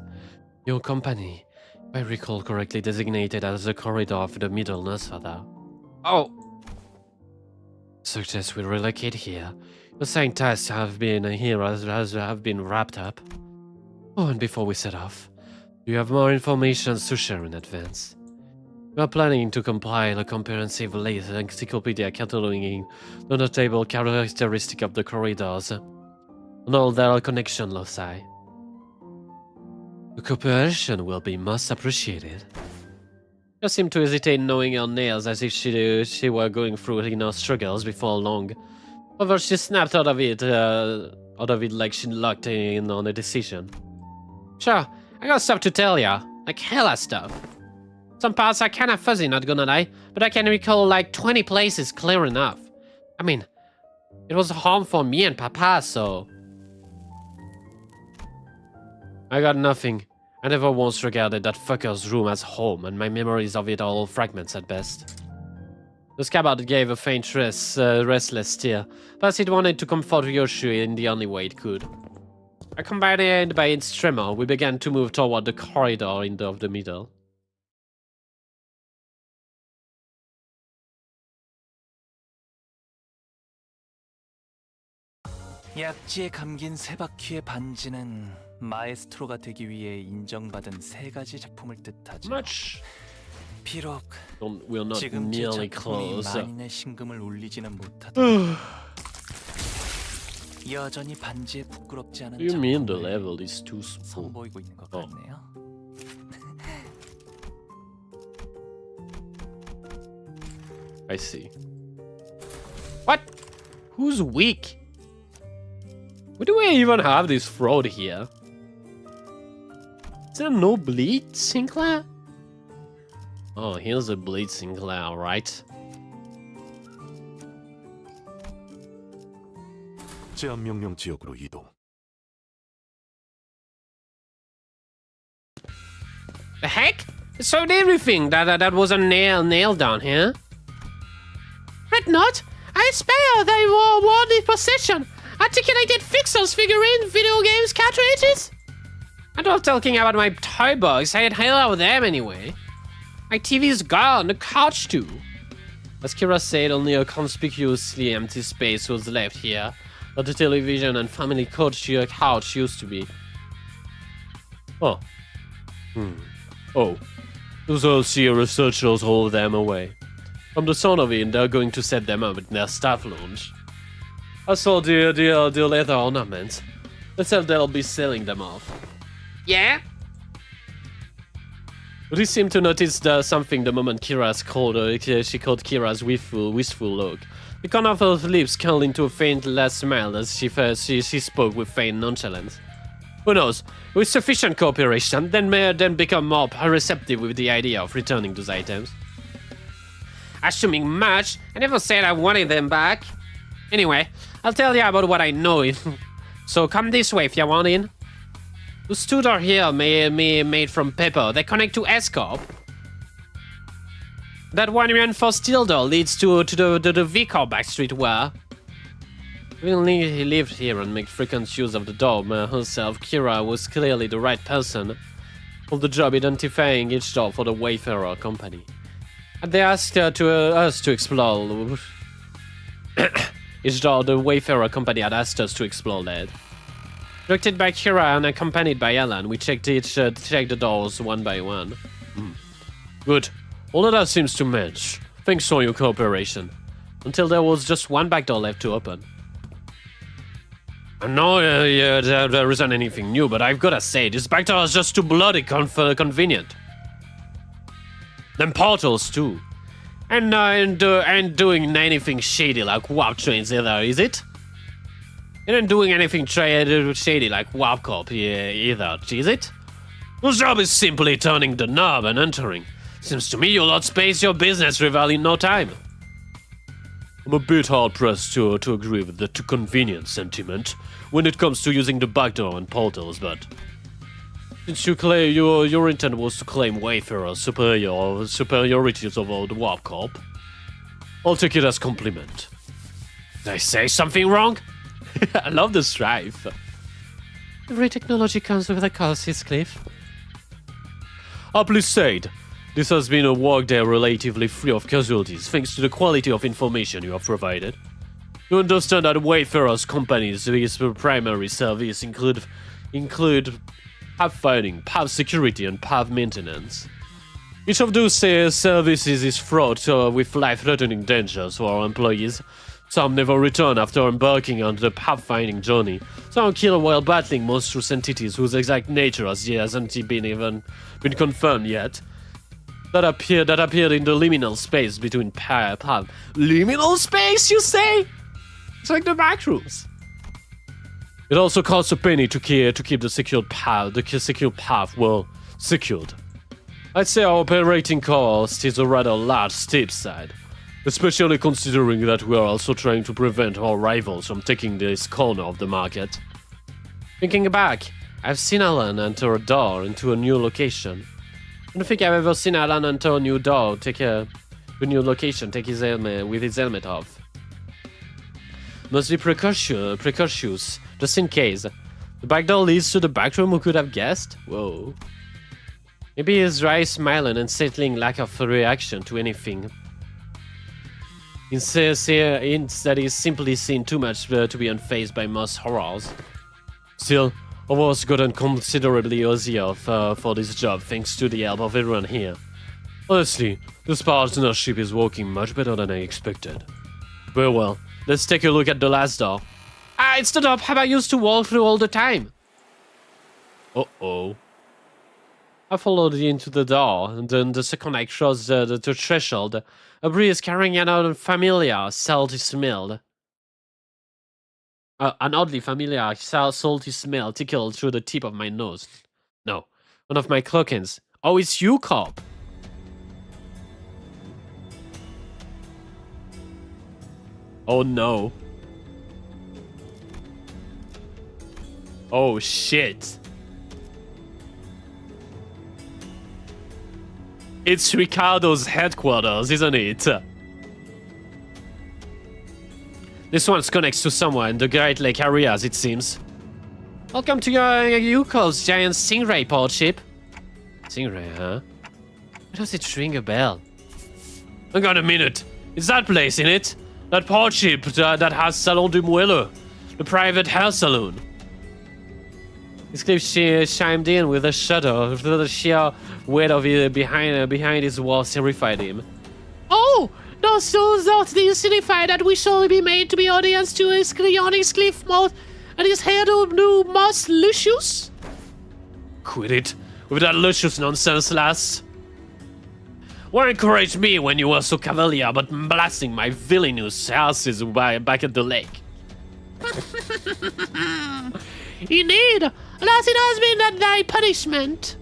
Your company, if I recall correctly, designated as the corridor of the middle Nosfada. Oh! Suggest we relocate here. The scientists have been here have been wrapped up. Oh, and before we set off, do you have more information to share in advance? We are planning to compile a comprehensive encyclopedia cataloging the notable characteristic of the corridors and all their connection loci. The cooperation will be most appreciated. She seemed to hesitate, knowing her nails as if she were going through inner struggles before long. However, she snapped out of it like she locked in on a decision. Sure, I got stuff to tell ya, like hella stuff. Some parts are kinda fuzzy, not gonna lie, but I can recall like 20 places clear enough. I mean, it was home for me and Papa, so... I got nothing. I never once regarded that fucker's room as home, and my memories of it are all fragments at best. The scabbard gave a faint restless stir, but it wanted to comfort Yoshi in the only way it could. Accompanied by its tremor, we began to move toward the corridor of the middle. 약지에 감긴 세 바퀴의 반지는 마에스트로가 되기 위해 인정받은 세 가지 작품을 뜻하죠. 비록 We're not 지금 제 nearly 작품이 close. 만인의 심금을 울리지는 못하더라도 여전히 반지에 부끄럽지 않은 You mean the 작품을 level is too small? 선보이고 있는 것 어. 같네요. I see. What? Who's weak? Why do we even have this fraud here? Is there no bleed, Sinclair? Oh, here's a bleed, Sinclair, alright. 제한 명령 지역으로 이동. The heck? It showed everything that was a nail down here. Fret not, I spare thy worldly possession. Articulated fixers, figurines, video games, cartridges. I'm not talking about my toy box. I had hell out of them anyway. My TV's gone, the couch too. As Kira said, only a conspicuously empty space was left here, but the television and family couch used to be. Oh. Oh. Those Earthsea researchers hauled them away. From the sound of it, they're going to set them up in their staff lounge. I saw the leather ornaments. Let's say they'll be selling them off. Yeah? We seemed to notice something the moment Kira's she called Kira's wistful look. The corner of her lips curled into a faint last smile as she spoke with faint nonchalance. Who knows? With sufficient cooperation, then may become more receptive with the idea of returning those items. Assuming much, I never said I wanted them back. Anyway, I'll tell you about what I know. So come this way if you want in. The stood are here made from paper. They connect to S-Corp. That one reinforced steel door leads to the V-Corp backstreet where he lived here and made frequent use of the door herself. Kira was clearly the right person for the job identifying each door for the Wayfarer company. And they asked us to explore each door the Wayfarer company had asked us to explore that. Directed by Kira and accompanied by Alan, we checked the doors one by one. Good. All of that seems to match. Thanks for your cooperation. Until there was just one back door left to open. I know there isn't anything new, but I've gotta say, this back door is just too bloody convenient. Them portals too. And doing anything shady like warp trains either, is it? It ain't doing anything shady like warp corp either, is it? The job is simply turning the knob and entering. Seems to me you'll outspace your business rival in no time. I'm a bit hard-pressed to agree with the too convenient sentiment when it comes to using the backdoor and portals, but since you claim your intent was to claim Wayfarer's superiorities over the Warp Corp, I'll take it as compliment. Did I say something wrong? I love the strife. Every technology comes with a cost, Heathcliff. Aptly said. This has been a workday relatively free of casualties thanks to the quality of information you have provided. You understand that Wayfarer's company's primary service include pathfinding, path security, and path maintenance. Each of those services is fraught with life-threatening dangers for our employees. Some never return after embarking on the pathfinding journey. Some kill while battling monstrous entities whose exact nature hasn't been confirmed yet. That appeared in the liminal space between paths. Liminal space, you say? It's like the backrooms. It also costs a penny to keep the secured path well secured. I'd say our operating cost is a rather large steep side, especially considering that we are also trying to prevent our rivals from taking this corner of the market. Thinking back, I've seen Alan enter a door into a new location. I don't think I've ever seen Alan enter a new door, take a new location, take his helmet with his helmet off. Must be precautious, just in case. The back door leads to the back room, who could have guessed? Whoa. Maybe his dry smiling and settling lack of reaction to anything. Hints that he's simply seen too much to be unfazed by most horrors. Still, I've also gotten considerably easier for this job thanks to the help of everyone here. Honestly, this partnership is working much better than I expected. Very well, let's take a look at the last door. It's the door I used to walk through all the time. Uh-oh. I followed into the door, and then the second I crossed the threshold, a breeze carrying an unfamiliar, salty smell. An oddly familiar, salty smell tickled through the tip of my nose. No, one of my cloakins. Oh, it's you, Corp. Oh no. Oh shit. It's Ricardo's headquarters, isn't it? This one connects to somewhere in the Great Lake areas, it seems. Welcome to your Yuko's giant stingray port ship. Stingray, huh? Why does it ring a bell? Hang on a minute. It's that place, isn't it? That port ship that has Salon du Muelle, the private hair salon. Heathcliff chimed in with a shudder. The sheer weight of it behind his walls terrified him. Oh, those signify that we shall be made to be audience to Heathcliff Moth and his hair to new Moss Lucius? Quit it with that Lucius nonsense, lass. Why encourage me when you were so cavalier about blasting my villainous asses back at the lake? Indeed, alas, it has been thy punishment.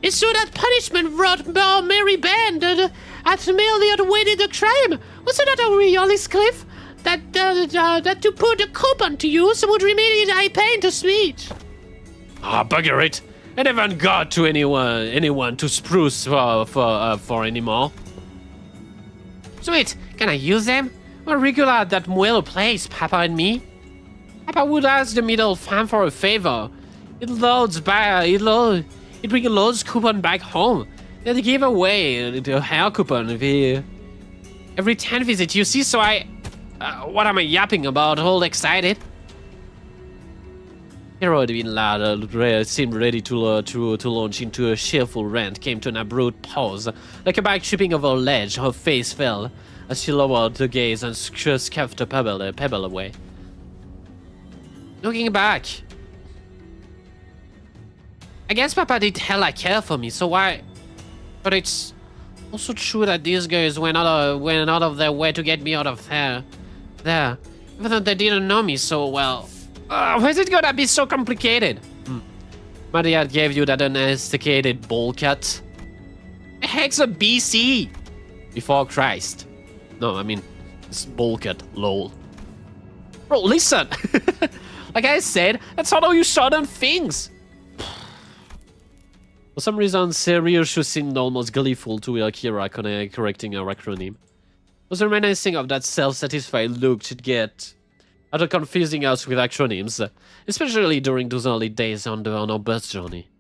It's true that punishment brought our merry band at merely outweighed the crime. Was it not a real Heathcliff? that to put a coupon to use would remedy I pay into speech. Ah, bugger it! I never got to anyone to spruce for anymore. Sweet, can I use them? We're regular at that well place, Papa and me. Papa would ask the middle fan for a favor. It brings a loads coupon back home. They give away the hair coupon every 10 visits, you see, so what am I yapping about, all excited? Hero had been loud, seemed ready to launch into a cheerful rant, came to an abrupt pause. Like a bike tripping over a ledge, her face fell as she lowered her gaze and scuffed a pebble away. Looking back, I guess Papa did hella care for me, so why? But it's also true that these guys went out of their way to get me out of there, even though they didn't know me so well. Why is it gonna be so complicated? My dad gave you that unessticated bowl cut? The heck's a BC? Before Christ. No, I mean, it's bowl cut, lol. Bro, listen! Like I said, that's not how you show them things! For some reason, Ryoshu seemed almost gleeful to Akira correcting her acronym. It was reminiscing of that self-satisfied look she'd get after confusing us with acronyms, especially during those early days on our bus journey.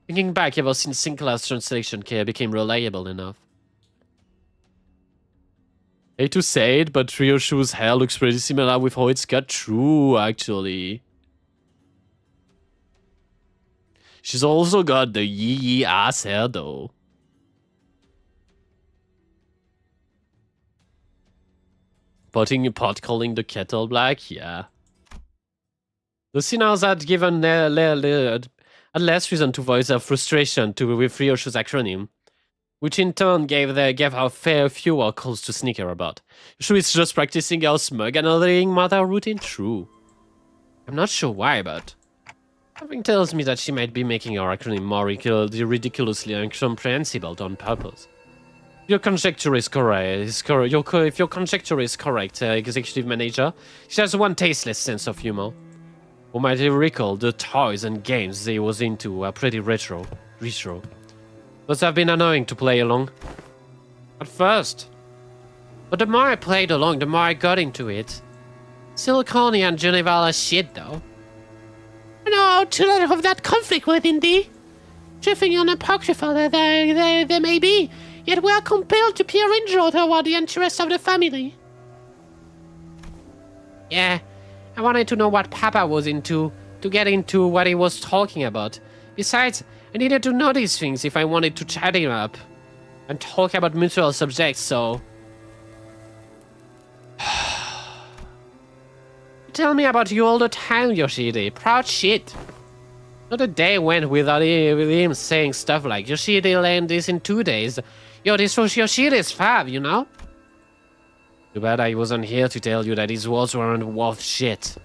Thinking back, ever since Sinclair's translation care became reliable enough. Hate to say it, but Ryoshu's hair looks pretty similar with how it's cut through, actually. She's also got the yee ass hair, though. Pot calling the kettle black? Yeah. The sinners had given less reason to voice their frustration with Ryoshu's acronym, which in turn gave her fewer calls to snicker about. She is just practicing her smug and annoying mother routine? True. I'm not sure why, but something tells me that she might be making her acronym more ridiculously incomprehensible on purpose. Your conjecture is correct. If your conjecture is correct, executive manager, she has one tasteless sense of humor. Who might recall the toys and games they was into were pretty retro. Must have been annoying to play along. At first. But the more I played along, the more I got into it. Still corny and Geneva shit, though. I know too little of that conflict within thee. Drifting on apocryphal there may be, yet we are compelled to peer injured toward the interests of the family. Yeah, I wanted to know what Papa was into, to get into what he was talking about. Besides, I needed to know these things if I wanted to chat him up and talk about mutual subjects, so... Tell me about you all the time, Yoshide. Proud shit. Not a day went without him saying stuff like, Yoshide learned this in 2 days. Yo, this was Yoshide's fab, you know? Too bad I wasn't here to tell you that his words weren't worth shit.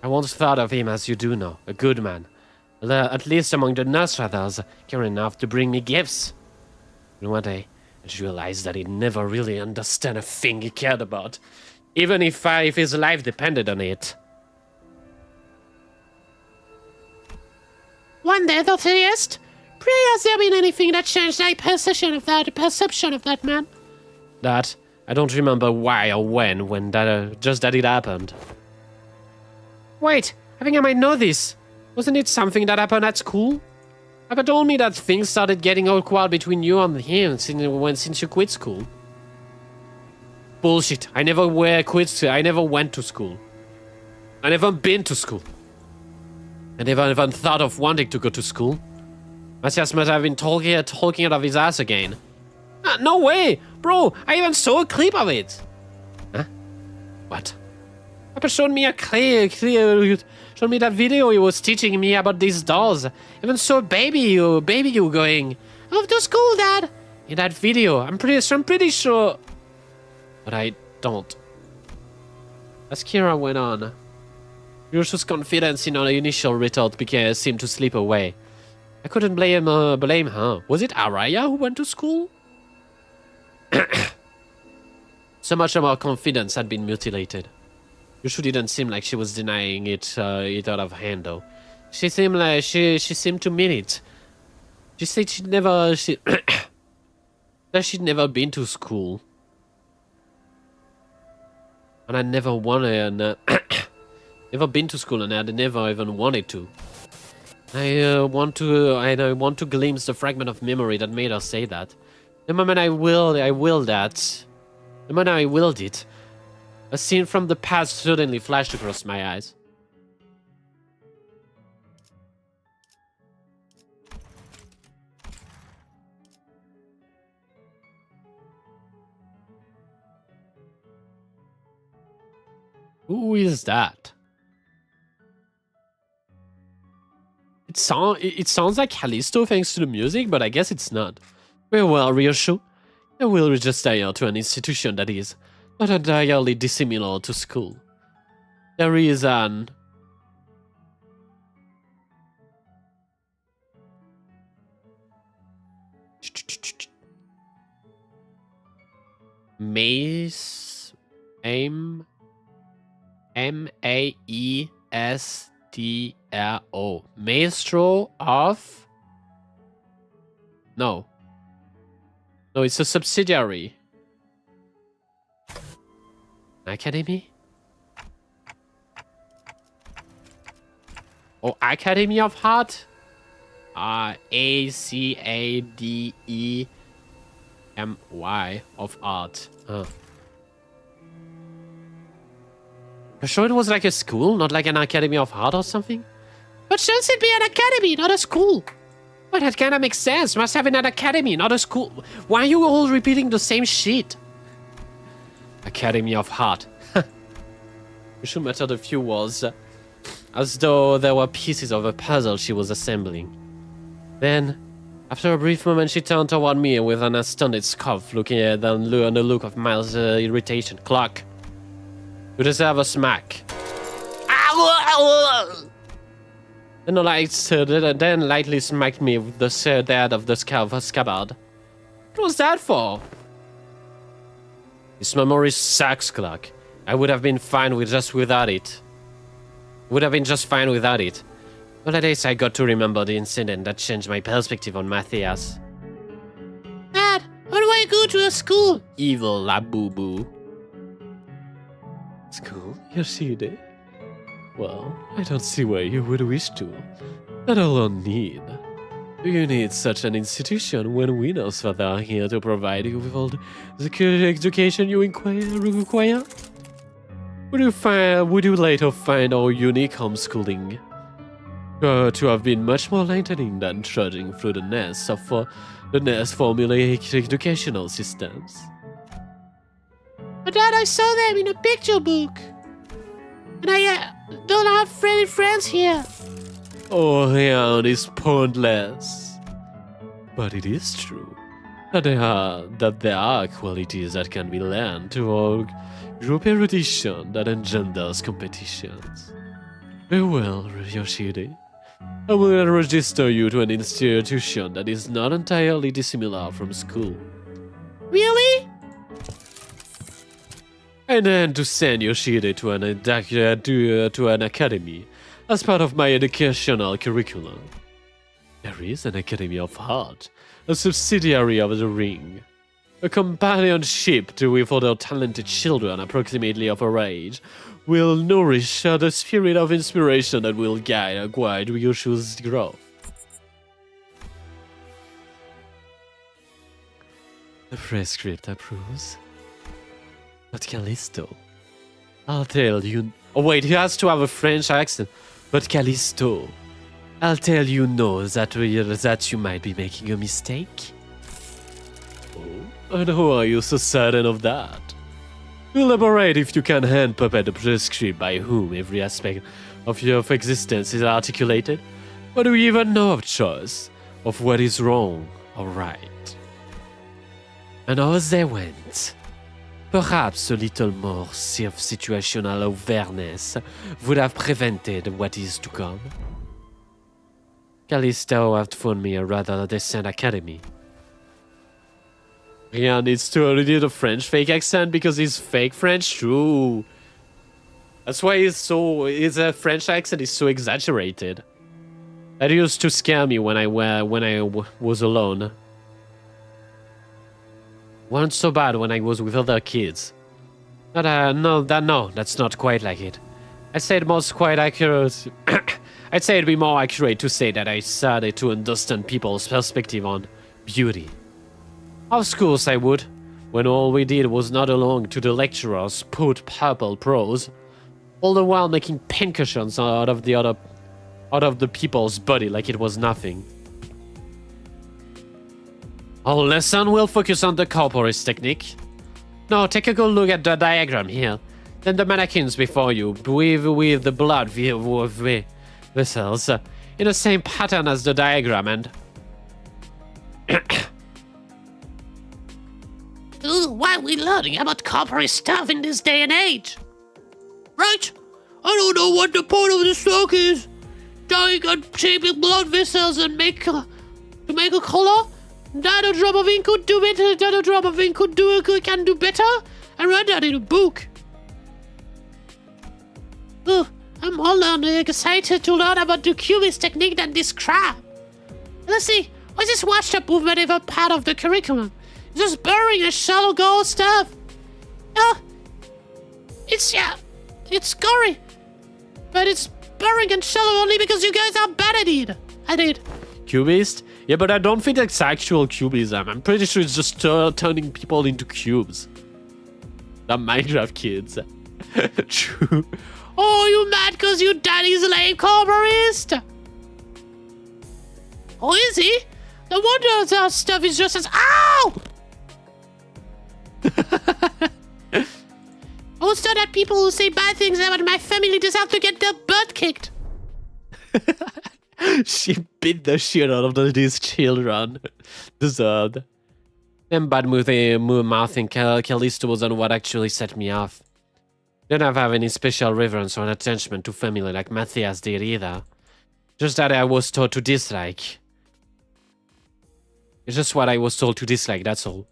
I once thought of him as you do know, a good man. At least among the Nostrathas, caring enough to bring me gifts. And one day, I realized that he'd never really understand a thing he cared about, even if his life depended on it. One day, thou sayest? Pray, has there been anything that changed thy perception of that man? That? I don't remember why or when just that it happened. Wait, I think I might know this. Wasn't it something that happened at school? Papa told me that things started getting awkward between you and him since you quit school. Bullshit. I never went to school. I never been to school. I never even thought of wanting to go to school. Matthias must have been talking out of his ass again. No way! Bro, I even saw a clip of it! Huh? What? Papa showed me showed me that video he was teaching me about these dolls. Even saw baby you going, off to school, Dad! In that video, I'm pretty sure. But I don't. As Kira went on, Ryoshu's confidence in her initial retort seemed to slip away. I couldn't blame her. Was it Araya who went to school? So much of her confidence had been mutilated. Yushu didn't seem like she was denying it, it out of hand, though. She seemed like she seemed to mean it. She said that she'd never been to school, and I never wanted, never been to school, and I never even wanted to. I want to glimpse the fragment of memory that made her say that. The moment I willed it, a scene from the past suddenly flashed across my eyes. Who is that? It sounds like Callisto thanks to the music, but I guess it's not. Very well, Ryoshu. I will register you to an institution that is not entirely dissimilar to school. There is an... M-A-E-S-T-R-O. Maestro of... No, it's a subsidiary. Academy? Oh, Academy of Art? A-C-A-D-E-M-Y of Art. Huh. You sure it was like a school, not like an Academy of Art or something? But shouldn't it be an academy, not a school? But that kind of makes sense. Must have an academy, not a school. Why are you all repeating the same shit? Academy of Art. Yushu muttered a few words, as though there were pieces of a puzzle she was assembling. Then, after a brief moment, she turned toward me with an astounded scoff, looking at the look of mild irritation. Clock. You deserve a smack. Then lightly smacked me with the dad of the scabbard. What was that for? This memory sucks, Clock. I would have been fine with just without it. Would have been just fine without it. But at least I got to remember the incident that changed my perspective on Matthias. Dad, how do I go to a school? Evil Labubu. School? Yoshide? Well, I don't see why you would wish to. Let alone need. Do you need such an institution when we know that are here to provide you with all the education you require? Would you later find our unique homeschooling to have been much more enlightening than trudging through the nests of formulaic educational systems? But Dad, I saw them in a picture book. And I don't have any friends here. Oh, yeah, it's pointless. But it is true that there are qualities that can be learned through group erudition that engenders competitions. Very well, Yoshide. I will register you to an institution that is not entirely dissimilar from school. Really? And then to send Yoshide to an academy as part of my educational curriculum. There is an Academy of Art, a subsidiary of the Ring, a companionship with other talented children approximately of her age, will nourish the spirit of inspiration that will guide Yushu's growth. The prescript approves. But Callisto, I'll tell you... Oh wait, he has to have a French accent. But Callisto, I'll tell you no that you might be making a mistake. Oh, and how are you so certain of that? Elaborate if you can hand puppet the prescript by whom every aspect of your existence is articulated. What do you even know of choice, of what is wrong or right? And as they went, perhaps a little more situational awareness would have prevented what is to come. Callisto had found me a rather decent academy. Yeah, needs to already do the French fake accent because he's fake French. True. That's why his French accent is so exaggerated. That used to scare me when I was alone. Wasn't so bad when I was with other kids. But no, that's not quite like it. I'd say it was quite accurate. I'd say it'd be more accurate to say that I started to understand people's perspective on beauty. Of course I would, when all we did was nod along to the lecturer's put purple prose, all the while making pincushions out of the people's body like it was nothing. Our lesson will focus on the corporis technique. Now take a good look at the diagram here. Then the mannequins before you, with the blood vessels in the same pattern as the diagram and... Ooh, why are we learning about corporate stuff in this day and age? Right? I don't know what the point of this talk is. Dying on shaping blood vessels and to make a color? That a drop of ink could do it, that a drop of ink can do better? I read that in a book. Ooh, I'm all excited to learn about the cubist technique than this crap. Let's see, was this washed up movement ever part of the curriculum? Just boring and shallow goal stuff. It's gory. But it's boring and shallow only because you guys are bad at it. I did. Cubist? Yeah, but I don't think it's actual cubism. I'm pretty sure it's just turning people into cubes. The Minecraft kids. True. Oh, you mad because your daddy's a lame corporist? Oh, is he? No wonder that stuff is just as... Ow! Also that people who say bad things about my family deserve to get their butt kicked. She beat the shit out of these children. Deserved. Them bad mouthing Callisto wasn't what actually set me off. Didn't have any special reverence or attachment to family like Matthias did either. Just that I was taught to dislike. It's just what I was told to dislike, that's all.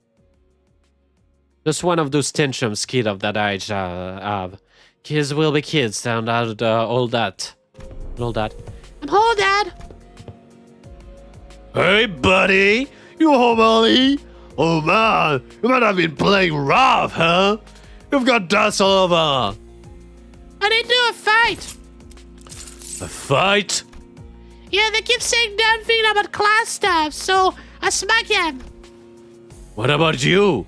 Just one of those tantrums kids of that age have. Kids will be kids and all that. All that. I'm home, Dad. Hey, buddy! You home early? Oh man, you might have been playing rough, huh? You've got dust all over. I didn't do a fight. A fight? Yeah, they keep saying damn thing about class stuff, so I smack him. What about you?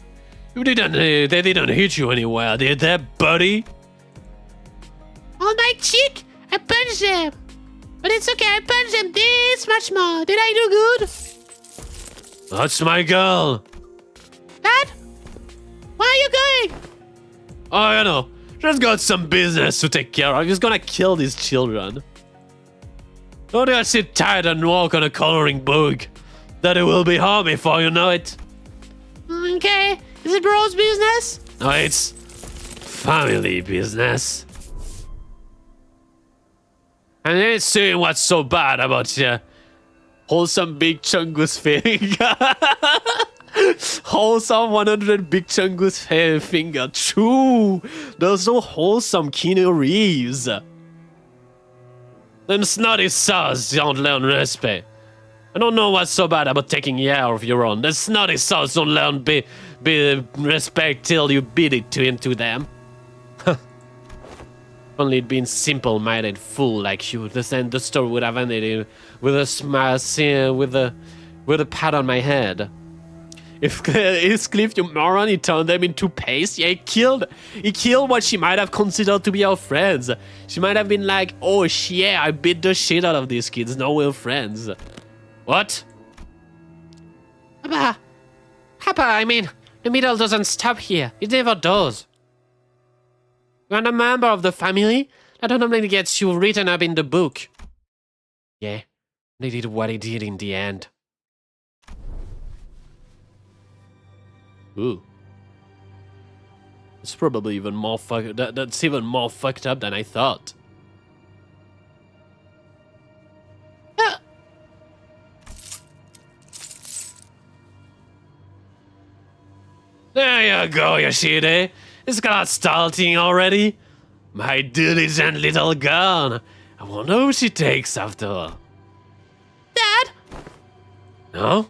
They didn't hit you anywhere, did they, buddy? On my cheek, I punched him. But it's okay, I punched him this much more. Did I do good? That's my girl. Dad? Where are you going? Oh, you know, she's got some business to take care of. He's gonna kill these children. Don't you sit tight and walk on a coloring book? That it will be home before you know it. Okay, is it bro's business? No, it's family business. And I ain't seeing what's so bad about you. Wholesome big chungus finger. Wholesome 100 big chungus finger. True. There's no wholesome Keanu Reeves. Them snotty saws don't learn respect. I don't know what's so bad about taking care of your own. The snotty saws don't learn be respect till you beat it into them. Only it'd been simple-minded fool like you. Then the story would have ended with a smile, with a pat on my head. If Cliff, you moron, he turned them into paste. Yeah, he killed what she might have considered to be our friends. She might have been like, oh yeah, I beat the shit out of these kids. Now we're friends. What? Papa, I mean, the middle doesn't stop here. It never does. You're a member of the family? That normally gets you written up in the book. Yeah, they did what he did in the end. Ooh. It's probably even more that's even more fucked up than I thought. There you go, Yoshide. It's got starting already. My diligent little girl. I wonder who she takes after her. Dad? No?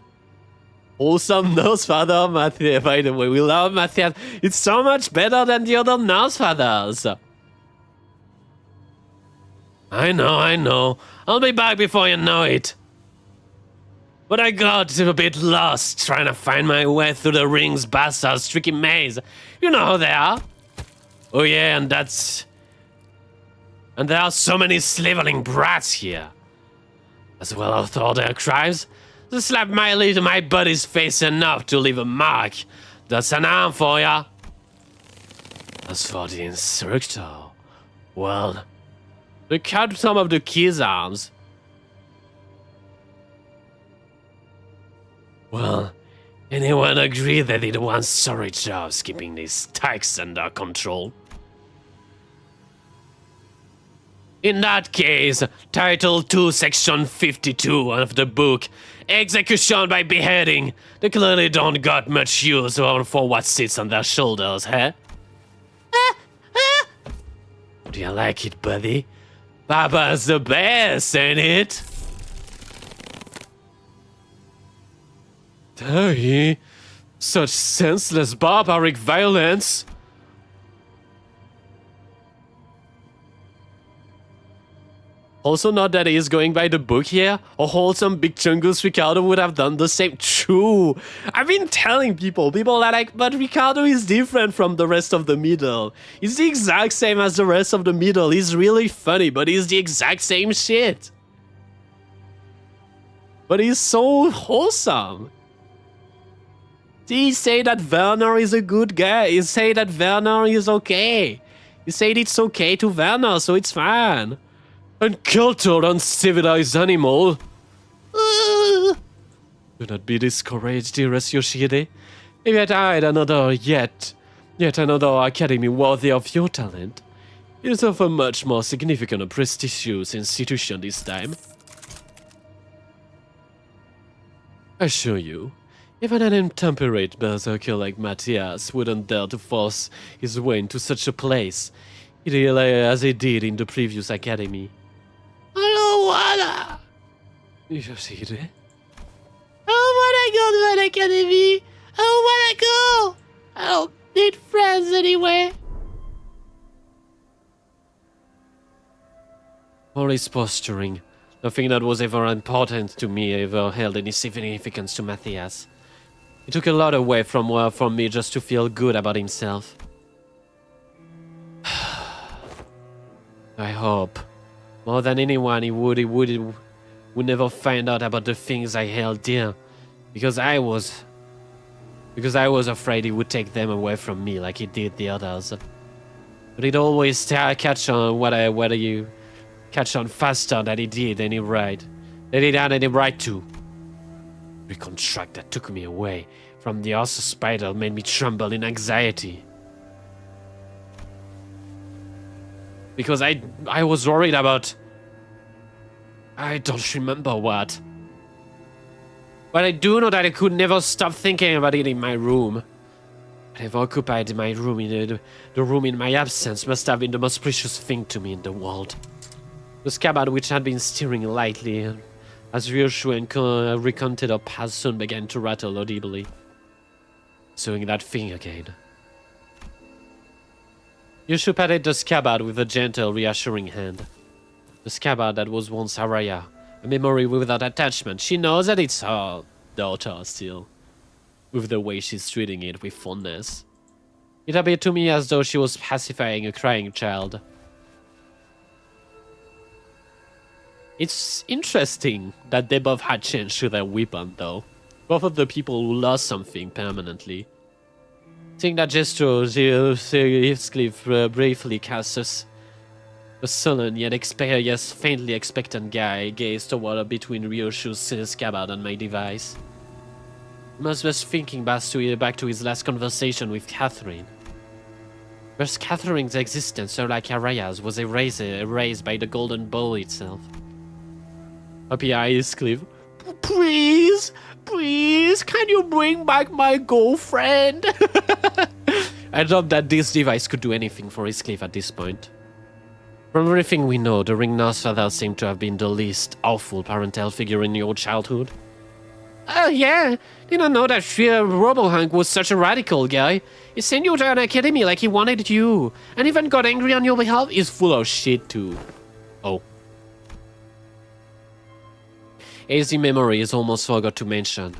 Awesome nurse father, Matthias. By the way, we love Matthias. It's so much better than the other nurse fathers. I know. I'll be back before you know it. But I got a bit lost trying to find my way through the ring's bastard's tricky maze. You know how they are. Oh yeah, and there are so many sliveling brats here. As well as all their crimes. They slap my buddy's face enough to leave a mark. That's an arm for ya. As for the instructor, well, they cut some of the kid's arms. Well, anyone agree they did one sorry job keeping these tykes under control? In that case, Title 2, Section 52 of the book, Execution by Beheading, they clearly don't got much use for what sits on their shoulders, eh? Do you like it, buddy? Papa's the best, ain't it? Daddy, such senseless barbaric violence. Also, not that he is going by the book here. A wholesome big chungus Ricardo would have done the same. True. I've been telling people are like, but Ricardo is different from the rest of the middle. He's the exact same as the rest of the middle. He's really funny, but he's the exact same shit. But he's so wholesome. He say that Werner is a good guy. He say that Werner is okay. He said it's okay to Werner, so it's fine. Uncultured, uncivilized animal. Do not be discouraged, dearest Yoshide. If you had hired yet another academy worthy of your talent, it is of a much more significant and prestigious institution this time. I assure you, even an intemperate berserker like Matthias wouldn't dare to force his way into such a place, as he did in the previous academy. I don't wanna. Yoshide? I don't wanna go to an academy. I don't wanna go. I don't need friends anyway. All his posturing. Nothing that was ever important to me ever held any significance to Matthias. He took a lot away from me just to feel good about himself. I hope, more than anyone, he would never find out about the things I held dear, because I was afraid he would take them away from me like he did the others. But he'd always catch on catch on faster than he did any right. That he had any right to. The contract that took me away from the Arthur Spider made me tremble in anxiety. Because I was worried about... I don't remember what. But I do know that I could never stop thinking about it in my room. Whatever occupied my room the room in my absence must have been the most precious thing to me in the world. The scabbard which had been stirring lightly as reassuring recounted her past soon began to rattle audibly. Doing that thing again. Yushu patted the scabbard with a gentle, reassuring hand. The scabbard that was once Araya, a memory without attachment. She knows that it's her daughter still, with the way she's treating it with fondness. It appeared to me as though she was pacifying a crying child. It's interesting that they both had changed to their weapon, though. Both of the people who lost something permanently. Seeing that gesture, Heathcliff briefly casts a sullen yet faintly expectant gaze toward between Ryoshu's scabbard and my device. He must be thinking back to his last conversation with Catherine. Whereas Catherine's existence, so like Araya's, was erased by the golden bowl itself. Happy eyes, Cliff. please, can you bring back my girlfriend? I doubt that this device could do anything for Heathcliff at this point. From everything we know, the Ring Nurse seemed to have been the least awful parental figure in your childhood. Oh yeah, didn't know that RoboHunk was such a radical guy. He sent you to an academy like he wanted you, and even got angry on your behalf. He's full of shit too. Oh. Hazy memories almost forgot to mention.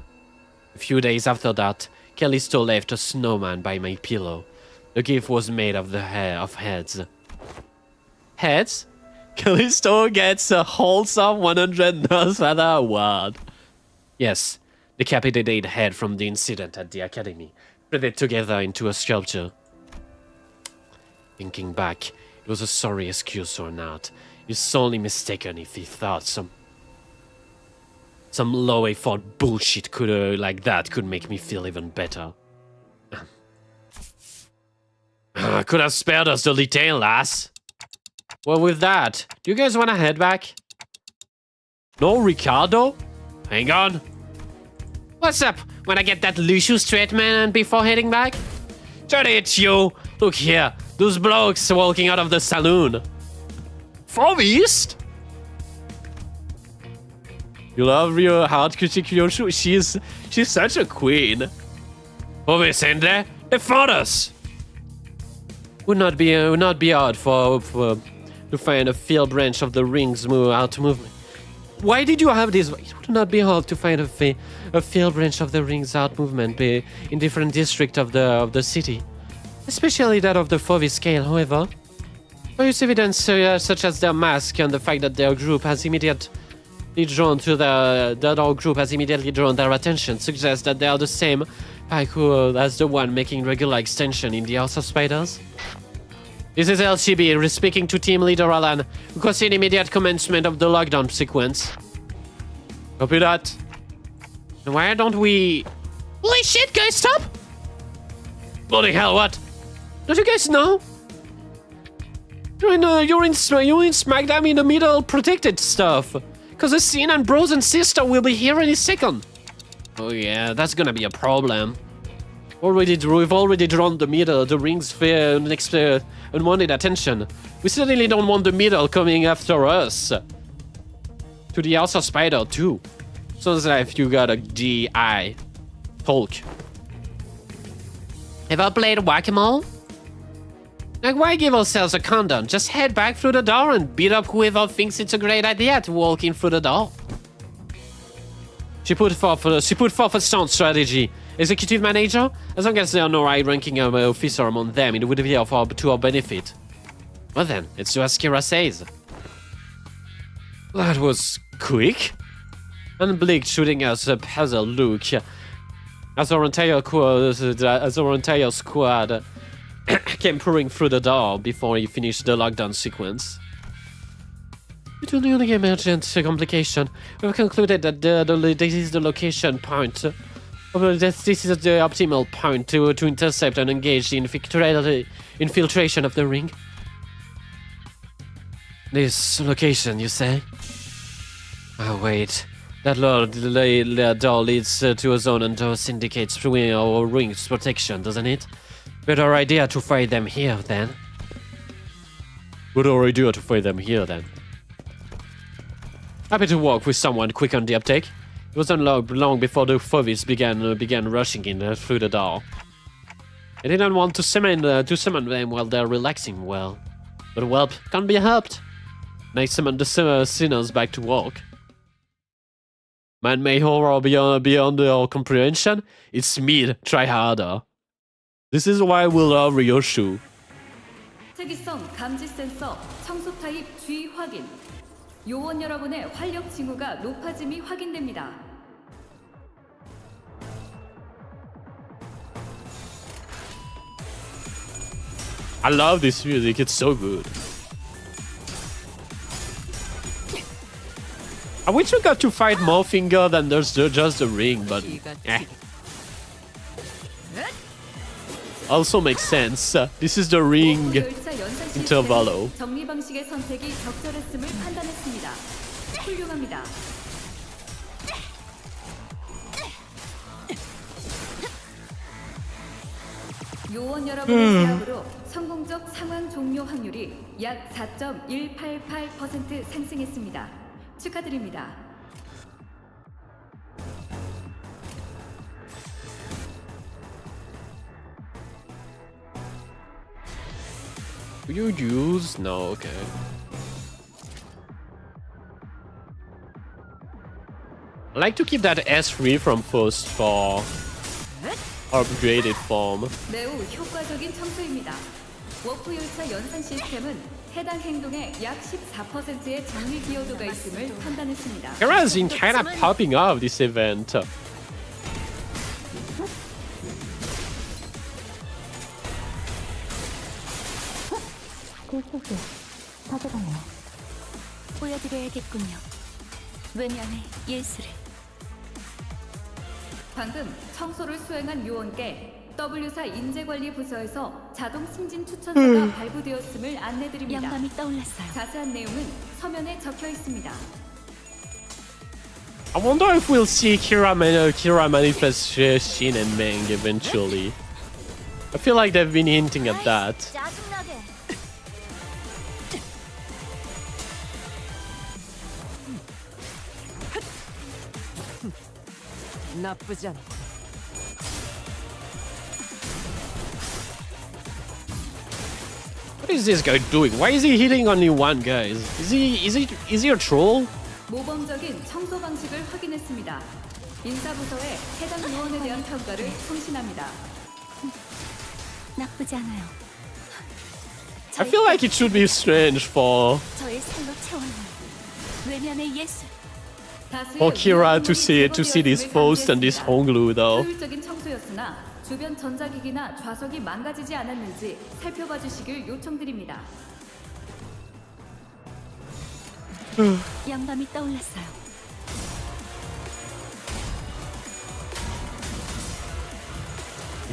A few days after that, Callisto left a snowman by my pillow. The gift was made of the hair of heads. Heads? Callisto gets a wholesome 100 Nursefather award. Yes, decapitated head from the incident at the academy, threaded together into a sculpture. Thinking back, it was a sorry excuse or not. He's sorely mistaken if he thought some low-effort bullshit like that could make me feel even better. Could have spared us the detail, lass. Well, with that, do you guys want to head back? No, Ricardo? Hang on. What's up? Wanna get that Lucius treatment before heading back? Try it's you. Look here, those blokes walking out of the saloon. From East? You love your heart critic Yoshu. She's such a queen. Over Sende, they found us. Would not be hard to find a field branch of the Rings out movement. Why did you have this? It would not be hard to find a field branch of the Rings out movement in different districts of the city, especially that of the Fovi scale. However, various evidence such as their mask and the fact that their group has immediately drawn their attention suggests that they are the same pack as the one making regular extension in the House of Spiders. This is LCB speaking to Team Leader Alan, requesting immediate commencement of the lockdown sequence. Copy that. Why don't we... Holy shit, guys, stop! Bloody hell, what? Don't you guys know? You're in smack dab in the middle protected stuff. Because the Sin and Bros and Sister will be here any second. Oh yeah, that's gonna be a problem. We've already drawn the middle, the Rings fair next unwanted attention. We certainly don't want the middle coming after us. To the House of Spider too. Sounds like you got a GI. Hulk. Ever played whack-a-mole? Like, why give ourselves a countdown? Just head back through the door and beat up whoever thinks it's a great idea to walk in through the door. She put forth a sound strategy. Executive manager? As long as there are no high-ranking officer among them, it would be to our benefit. Well then, let's do as Kira says. That was quick. And Blake shooting us a puzzle look. As our entire squad came pouring through the door before he finished the lockdown sequence. Due to the only emergent complication, we have concluded that this is the location point. This is the optimal point to intercept and engage the infiltration of the ring. This location, you say? Oh, wait. That door leads to a zone and thus indicates through our ring's protection, doesn't it? Better idea to find them here, then. Better idea to find them here, then. Happy to work with someone quick on the uptake. It wasn't long before the Fovies began rushing in through the door. I didn't want to summon them while they're relaxing well. But well, can't be helped. And I summoned the sinners back to work. Man-made horror beyond our comprehension? It's me, try harder. This is why we love Ryoshu. 특이성 감지 센서 청소 타입 G 확인. 요원 여러분의 활력 징후가 높아짐이 확인됩니다. I love this music, it's so good. I wish we got to fight more finger than there's just a ring, but eh. Also makes sense. This is the ring intervallo. 정리 방식의 선택이 적절했음을 판단했습니다. 훌륭합니다. 요원 여러분의 수락으로 성공적 상황 종료 확률이 약 4.188% 상승했습니다. 축하드립니다. Do you use? No, okay. I like to keep that S3 from first for upgraded form. 매우 효과적인 청소입니다. 워프 열차 연산 시스템은 해당 행동의 약 14%의 정리 기여도가 있음을 판단했습니다. Kara has been kind of popping up this event. 글쎄요, 가져가네요. 보여드려야겠군요. 외면의 예술을. 방금 청소를 수행한 요원께 W사 인재관리 부서에서 자동 승진 추천서가 발부되었음을 안내드립니다. 영감이 떠올랐어요. 자세한 내용은 서면에 적혀 있습니다. I wonder if we'll see Kira manifest Shin and Meng eventually. I feel like they've been hinting at that. 짜증나게. 나쁘지 않아. What is this guy doing? Why is he hitting only one guy? Is he a troll? 모범적인 청소 방식을 확인했습니다. 인사부서에 해당 요원에 대한 평가를 송신합니다. 나쁘지 않아요. I feel like it should be strange for 저의 살로 채워놓은 외면의 예술. Kira to see this post and this Honglu though. 효율적인 청소였으나 주변 전자기기나 좌석이 망가지지 않았는지 살펴봐 주시길 요청드립니다. 영감이 떠올랐어요.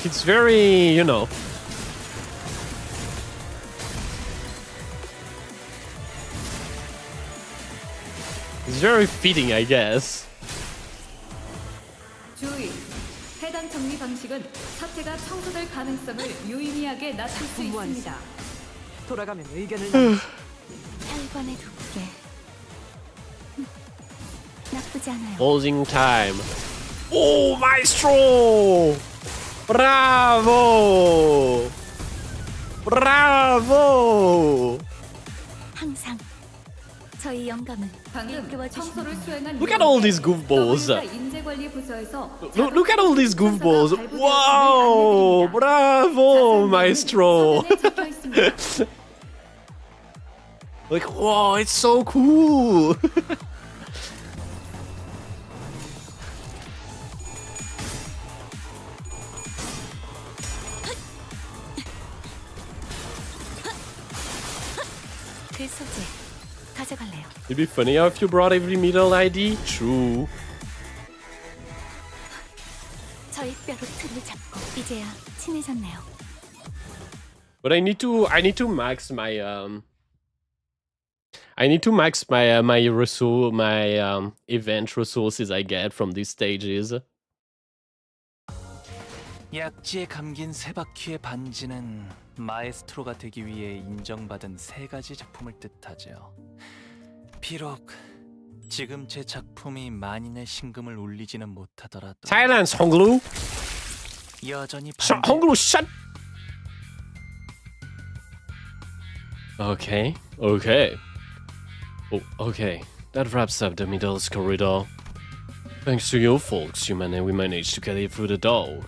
It's very, you know. It's very fitting, I guess. 주의. 해당 정리 방식은 사태가 청소될 가능성을 유의미하게 낮출 수 있습니다. 돌아가면 의견을 내. 혈관에 두게. 나쁘지 않아요. Closing time. Oh, maestro! Bravo! Bravo! 항상 저희 영감은 방금 청소를 수행한 Look at all these goofballs. 인재관리 부서에서 Look at all these goofballs. Wow! Bravo, maestro! Like, wow, it's so cool! 그 소재 가져갈래요. It'd be funnier if you brought every middle ID. True. 저희 뼈로 틀을 잡고 이제야 친해졌네요. But I need to max my event resources I get from these stages. 약지에 감긴 세 바퀴의 반지는 마에스트로가 되기 위해 인정받은 세 가지 작품을 뜻하죠. 비록 지금 제 작품이 만인의 신금을 울리지는 못하더라도 Silence, Honglu. 여전히 Honglu, shut. Okay. Oh, okay. That wraps up the middle's corridor. Thanks to you folks, we managed to get it through the door,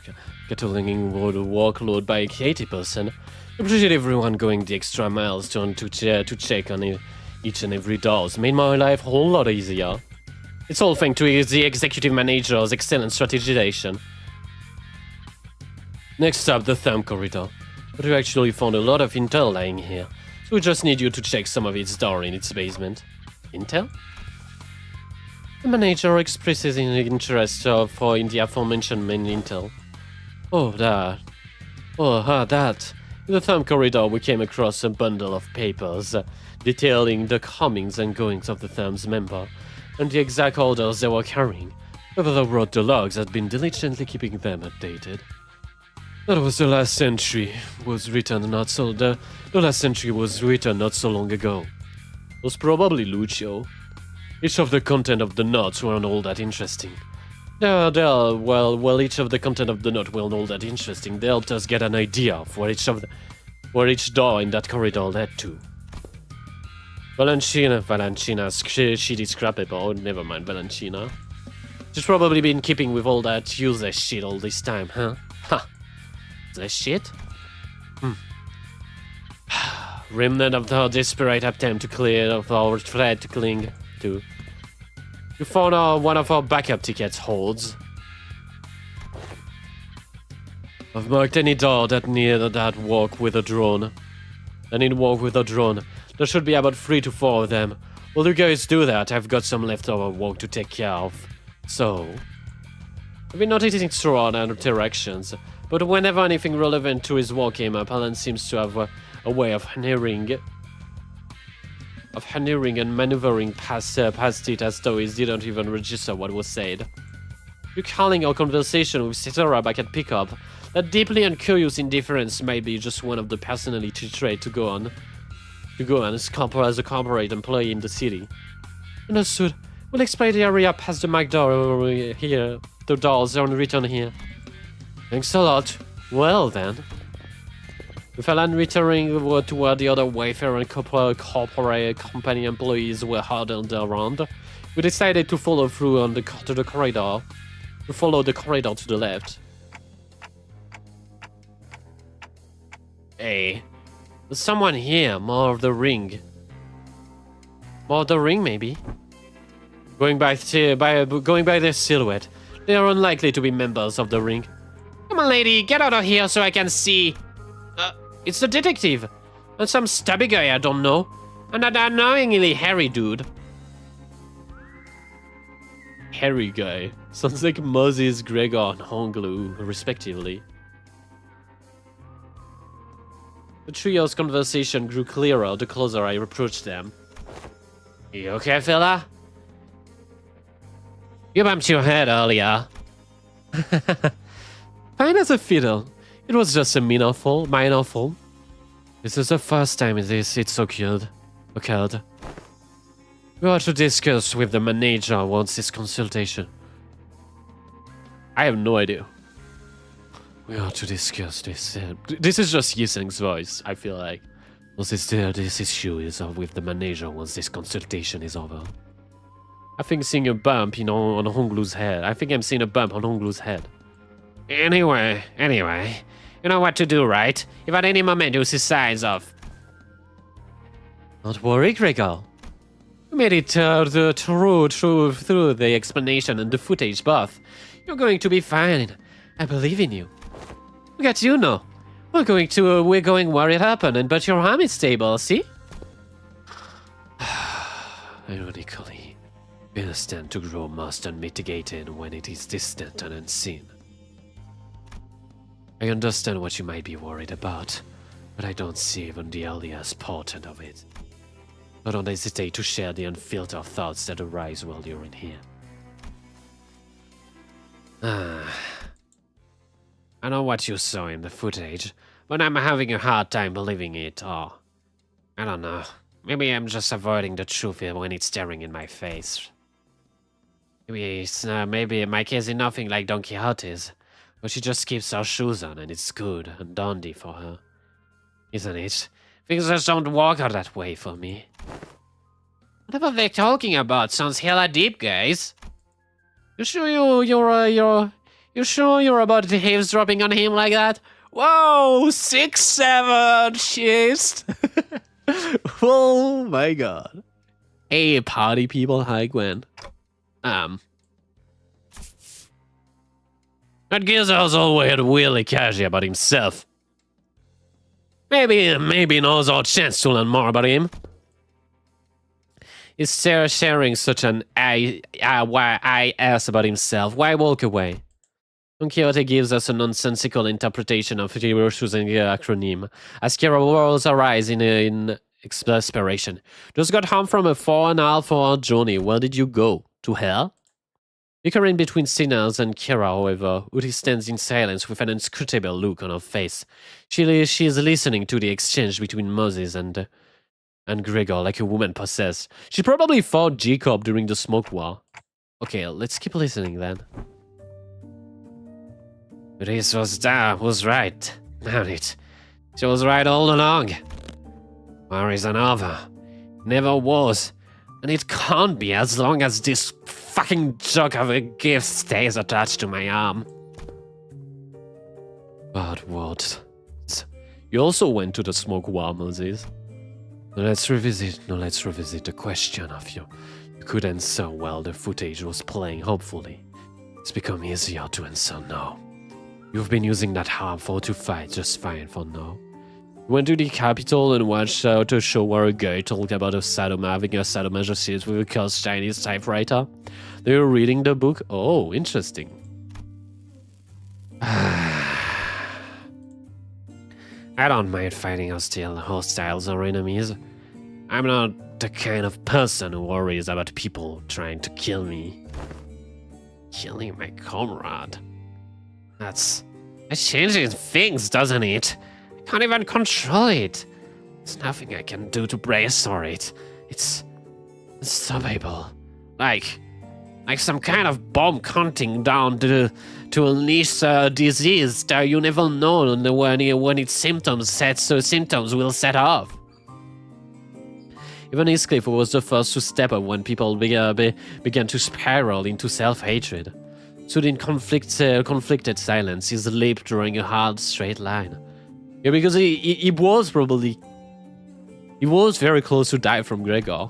cataloging the workload by 80%. Appreciate everyone going the extra miles to check on each and every door. It's made my life a whole lot easier. It's all thanks to the executive manager's excellent strategization. Next up, the thumb corridor. But we actually found a lot of intel lying here, so we just need you to check some of its door in its basement. Intel? The manager expresses an interest in the aforementioned main intel. That. In the thumb corridor, we came across a bundle of papers detailing the comings and goings of the thumb's member and the exact orders they were carrying. Whoever wrote the logs had been diligently keeping them updated. That was the last entry. Was written not so the last entry was written not so long ago. It was probably Lucio. Each of the content of the notes weren't all that interesting. Well, each of the content of the note weren't all that interesting. They helped us get an idea of where each door in that corridor led to. Valentina, shitty scrap paper. Oh, never mind, Valentina. She's probably been keeping with all that useless shit all this time, huh? Ha! That shit? Remnant of our desperate attempt to clear of our thread to cling to. You found one of our backup tickets holds. I've marked any door that near that walk with a drone. There should be about 3 to 4 of them. While you guys do that, I've got some leftover work to take care of. So, I've been noticing throughout our interactions, but whenever anything relevant to his work came up, Alan seems to have a way of hindering and maneuvering past it as though he didn't even register what was said. Recalling our conversation with Cetera back at pickup, that deeply uncurious indifference may be just one of the personality traits to go on as a corporate employee in the city. Understood. We'll explore the area past the Mac door over here. The doors are written here. Thanks a lot. Well then. With Alan returning to where the other Wayfarer and corporate company employees were huddled around, we decided to follow through on the corridor. To follow the corridor to the left. Hey, there's someone here. More of the ring, maybe. Going by their silhouette, they are unlikely to be members of the ring. Come on, lady, get out of here so I can see. It's the detective. And some stubby guy I don't know. And an annoyingly hairy dude. Hairy guy. Sounds like Moses, Gregor, and Honglu, respectively. The trio's conversation grew clearer the closer I approached them. You okay, fella? You bumped your head earlier. Fine as a fiddle. It was just a minor fault. This is the first time it's occurred. We ought to discuss with the manager once this consultation. I have no idea. We ought to discuss this. This is just Yiseng's voice, I feel like. This issue is with the manager once this consultation is over. I think seeing a bump, on Honglu's head. I think I'm seeing a bump on Honglu's head. Anyway, you know what to do, right? If at any moment you see signs of... Don't worry, Gregor. You made it through the explanation and the footage both. You're going to be fine. I believe in you. Look at you now. We're going where it happened, but your arm is stable, see? Ironically, bills tend to grow most unmitigated when it is distant and unseen. I understand what you might be worried about, but I don't see even the earliest portent of it. I don't hesitate to share the unfiltered thoughts that arise while you're in here. I know what you saw in the footage, but I'm having a hard time believing it, or... I don't know. Maybe I'm just avoiding the truth when it's staring in my face. Maybe in my case is nothing like Don Quixote's, but she just keeps her shoes on and it's good and dandy for her. Isn't it? Things just don't work out that way for me. Whatever they're talking about sounds hella deep, guys. You sure you sure you're about to eavesdropping on him like that? Whoa, 6'7", shit. Oh my god. Hey, party people, hi Gwen. That Gizzo's always really casual about himself. Maybe now's our chance to learn more about him. Is Sarah sharing such an IS about himself? Why walk away? Don Quixote gives us a nonsensical interpretation of Hiroshu's acronym. As Kira rolls her eyes in exasperation. Just got home from a 4.5 hour journey. Where did you go? To hell? Bickering between Sinners and Kira, however, Udi stands in silence with an inscrutable look on her face. She is listening to the exchange between Moses and Gregor like a woman possessed. She probably fought Jacob during the smoke war. Okay, let's keep listening then. This was right. Damn it. She was right all along. War isn't over. Never was. And it can't be as long as this fucking jug of a gift stays attached to my arm. But what? You also went to the smoke war, Moses. Now let's revisit the question of you. You could answer while the footage was playing, hopefully. It's become easier to answer now. You've been using that arm to fight just fine for now. You went to the Capitol and watched out a show where a guy talked about having a sadomasochism with a cursed Chinese typewriter. They were reading the book. Oh, interesting. I don't mind fighting hostiles or enemies. I'm not the kind of person who worries about people trying to kill me. Killing my comrade. That changes things, doesn't it? I can't even control it. There's nothing I can do to brace for it. It's unstoppable. Like some kind of bomb counting down to unleash a disease that you never know when its symptoms will set off. Even Heathcliff was the first to step up when people began to spiral into self-hatred. Stood in conflicted silence, his lip drawing a hard, straight line. Yeah, because he was very close to die from Gregor.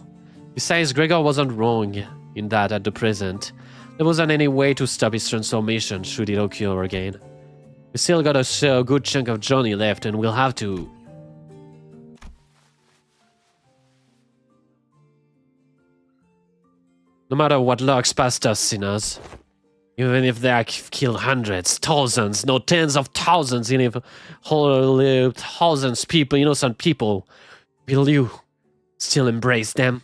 Besides, Gregor wasn't wrong in that at the present. There wasn't any way to stop his transformation should it occur again. We still got a good chunk of Johnny left and we'll have to... No matter what lurks past us, sinners. Even if they kill hundreds, thousands, no tens of thousands, even if whole thousands people, innocent people, will you still embrace them?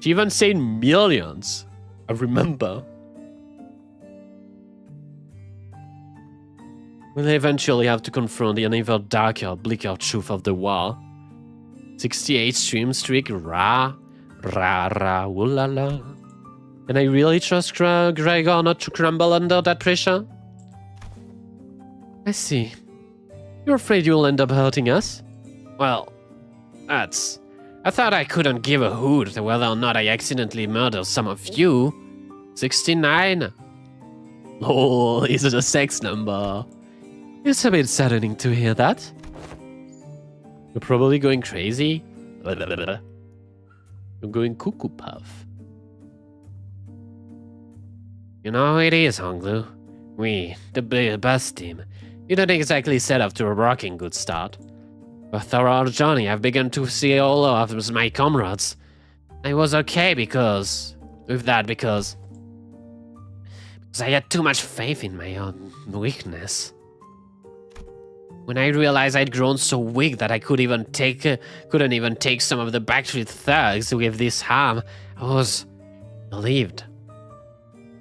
She even said millions. I remember. We'll eventually have to confront the even darker, bleaker truth of the war. 68 stream streak, ooh la la. Can I really trust Gregor not to crumble under that pressure? I see. You're afraid you'll end up hurting us? Well, I thought I couldn't give a hoot whether or not I accidentally murdered some of you. 69. Oh, is it a sex number? It's a bit saddening to hear that. You're probably going crazy. You're going cuckoo puff. You know, it is, Honglu. We, the bus team, didn't exactly set up to a rocking good start. But throughout Johnny, I've begun to see all of my comrades. I was okay because I had too much faith in my own weakness. When I realized I'd grown so weak that I couldn't even take some of the backstreet thugs with this harm, I was relieved.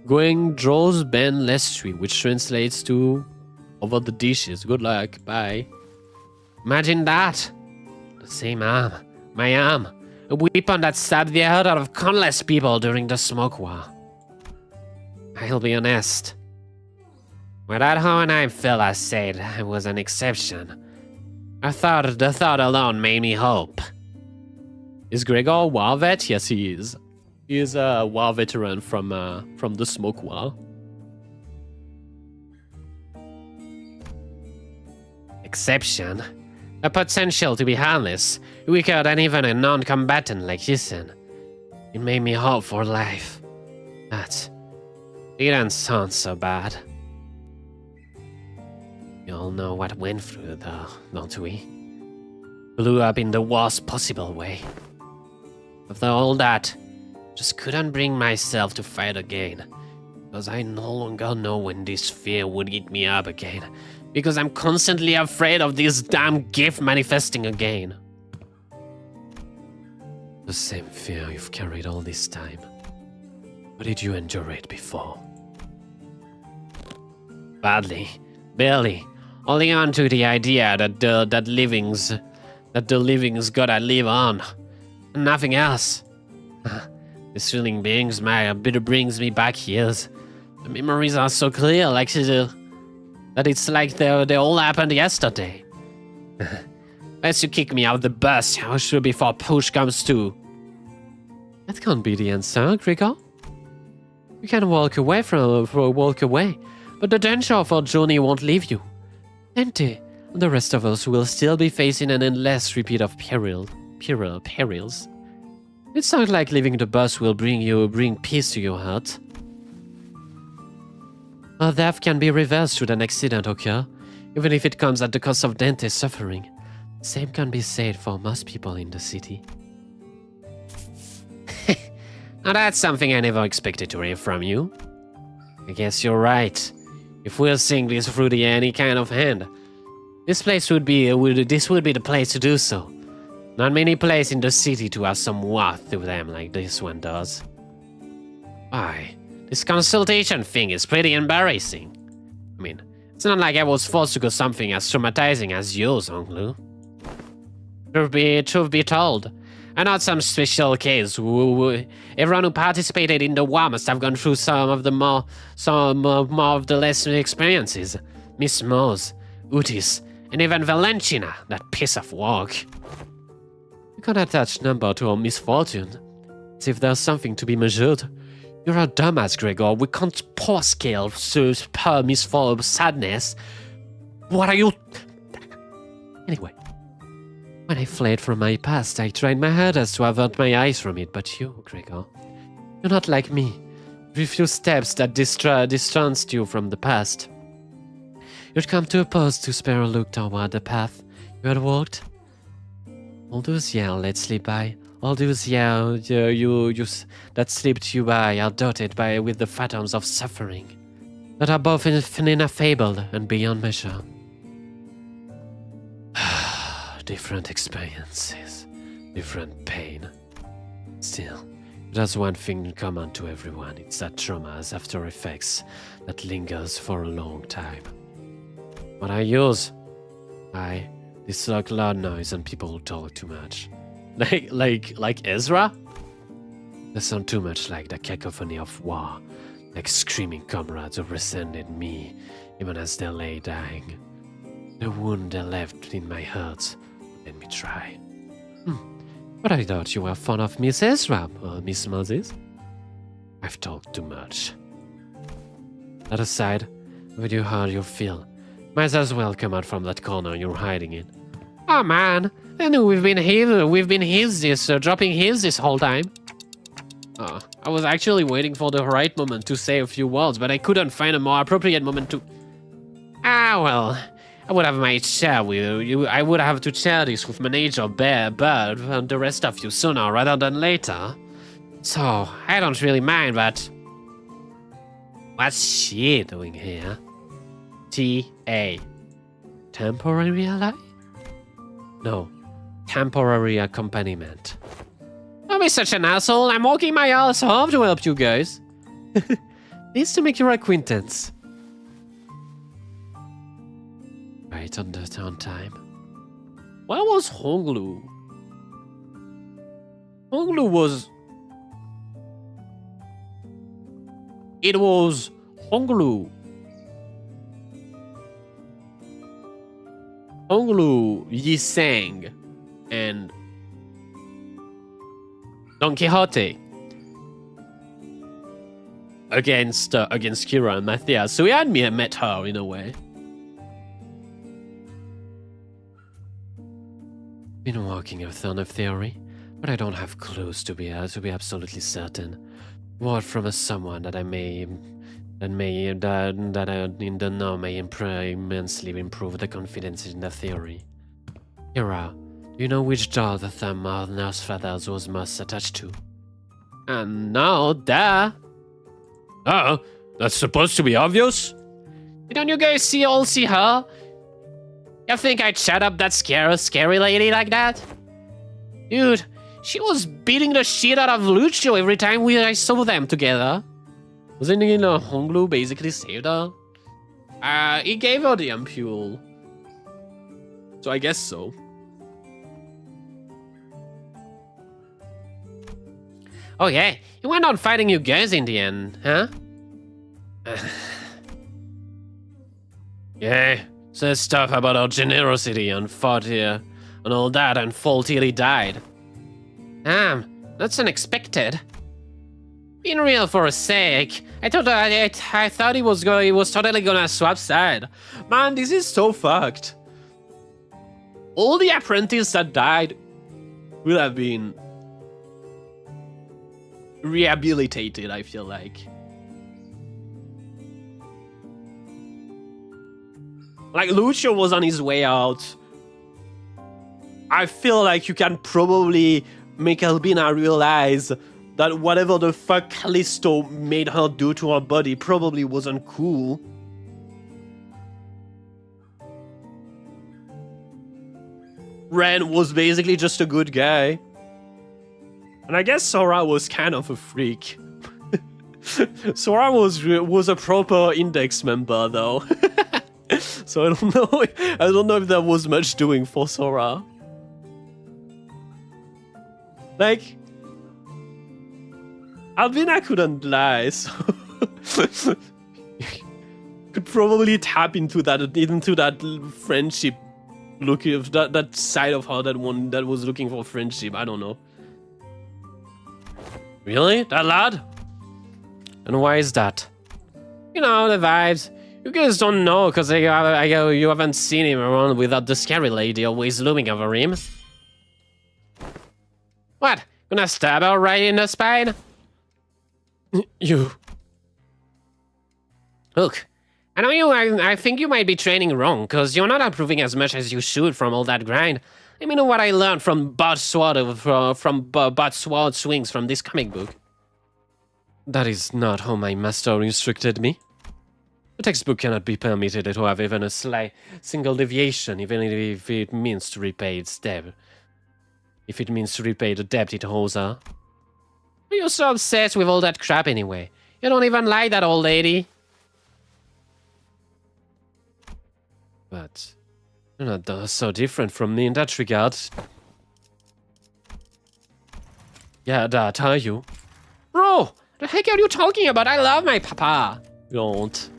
Going draws Ben Lestry, which translates to over the dishes. Good luck. Bye. Imagine that. The same arm. My arm. A weapon that stabbed the heart out of countless people during the smoke war. I'll be honest. When that Hohenheim fella said I was an exception, the thought alone made me hope. Is Gregor a war vet? Yes, he is. He is a war veteran from the smoke war. Exception? A potential to be harmless, weaker than even a non-combatant like Yisen. It made me hope for life. That didn't sound so bad. You all know what went through though, don't we? Blew up in the worst possible way. After all that, just couldn't bring myself to fight again. Because I no longer know when this fear would eat me up again. Because I'm constantly afraid of this damn gift manifesting again. The same fear you've carried all this time. Or did you endure it before? Badly. Barely. Holding on to the idea that the living's gotta live on. And nothing else. This feeling brings me back years. The memories are so clear, that it's like they all happened yesterday. Unless you kick me out the bus, how should before push comes to? That can't be the answer, Gregor. You can walk away, but the danger of our journey won't leave you. Dente and the rest of us will still be facing an endless repeat of perils. It's not like leaving the bus will bring peace to your heart. Our death can be reversed should an accident occur, even if it comes at the cost of Dente's suffering. Same can be said for most people in the city. Now that's something I never expected to hear from you. I guess you're right. If we're seeing this through any kind of hand, this would be the place to do so. Not many places in the city to have some worth to them like this one does. Why? This consultation thing is pretty embarrassing. I mean, it's not like I was forced to go something as traumatizing as yours, Onglu. Truth be told, I'm not some special case. Everyone who participated in the war must have gone through some of the more of the less experiences. Miss Mose, Utis, and even Valentina, that piece of work. You can attach number to our misfortune, as if there's something to be measured. You're a dumbass, Gregor. We can't pour scale per misfortune sadness. What are you? Anyway. When I fled from my past, I tried my hardest to avert my eyes from it, but you, Gregor, you're not like me. Every few steps that distanced you from the past, you'd come to a pause to spare a look toward the path you had walked. All those years let slip by, all those years that slipped you by are dotted with the phantoms of suffering that are both ineffable and beyond measure. Different experiences, different pain. Still, there's one thing in common to everyone. It's that trauma's after effects that lingers for a long time. What I use? I dislike loud noise and people who talk too much. Like Ezra? They sound too much like the cacophony of war, like screaming comrades who resented me, even as they lay dying. The wound they left in my heart. Let me try. But I thought you were fond of Miss Ezra, Miss Moses. I've talked too much. That aside, with you how you feel, might as well come out from that corner you're hiding in. Oh man, I knew we've been dropping hints this whole time. I was actually waiting for the right moment to say a few words, but I couldn't find a more appropriate moment to... well... I would have my share with you. I would have to share this with Manager Bear, Bird, and the rest of you sooner rather than later. So, I don't really mind, but... What's she doing here? T.A. Temporary ally? No. Temporary accompaniment. Don't be such an asshole. I'm working my ass off to help you guys. Needs to make your acquaintance. Right on time. Where was Honglu? Honglu was... It was Honglu. Honglu, Yi Sang, and Don Quixote against Kira and Matthias. So we had met her in a way. Been working a ton of theory, but I don't have clues to be absolutely certain. Word from someone that may immensely improve the confidence in the theory. Kira, do you know which doll the thumb of Nurse Feathers was most attached to? No, duh. Oh, that's supposed to be obvious? Don't you guys all see her? You think I'd shut up that scary lady like that? Dude, She was beating the shit out of Lucio every time I saw them together. Wasn't it Honglu basically saved her? He gave her the ampule. So I guess so. Oh yeah, you went on fighting you guys in the end, huh? Yeah, says stuff about our generosity and fought here and all that and fought till he died. Damn, that's unexpected. Being real for a sec, I thought he was totally gonna swap side. Man, this is so fucked. All the apprentices that died will have been rehabilitated, I feel like. Like, Lucio was on his way out. I feel like you can probably make Albina realize that whatever the fuck Callisto made her do to her body probably wasn't cool. Ren was basically just a good guy. And I guess Sora was kind of a freak. Sora was a proper Index member though. So I don't know if there was much doing for Sora. Like, Albina couldn't lie, so could probably tap into that friendship look of that side of her that was looking for friendship. I don't know. Really? That lad? And why is that? You know, the vibes. You guys don't know because you haven't seen him around without the scary lady always looming over him. What? Gonna stab her right in the spine? You. Look, I know you. I think you might be training wrong because you're not improving as much as you should from all that grind. Let me know what I learned from Bud Sword swings from this comic book. That is not how my master instructed me. The textbook cannot be permitted to have even a slight single deviation, even if it means to repay its debt. If it means to repay the debt it owes her. Why are you so obsessed with all that crap anyway? You don't even like that old lady. But you're not so different from me in that regard. Yeah, that are you? Bro, the heck are you talking about? I love my papa. Don't.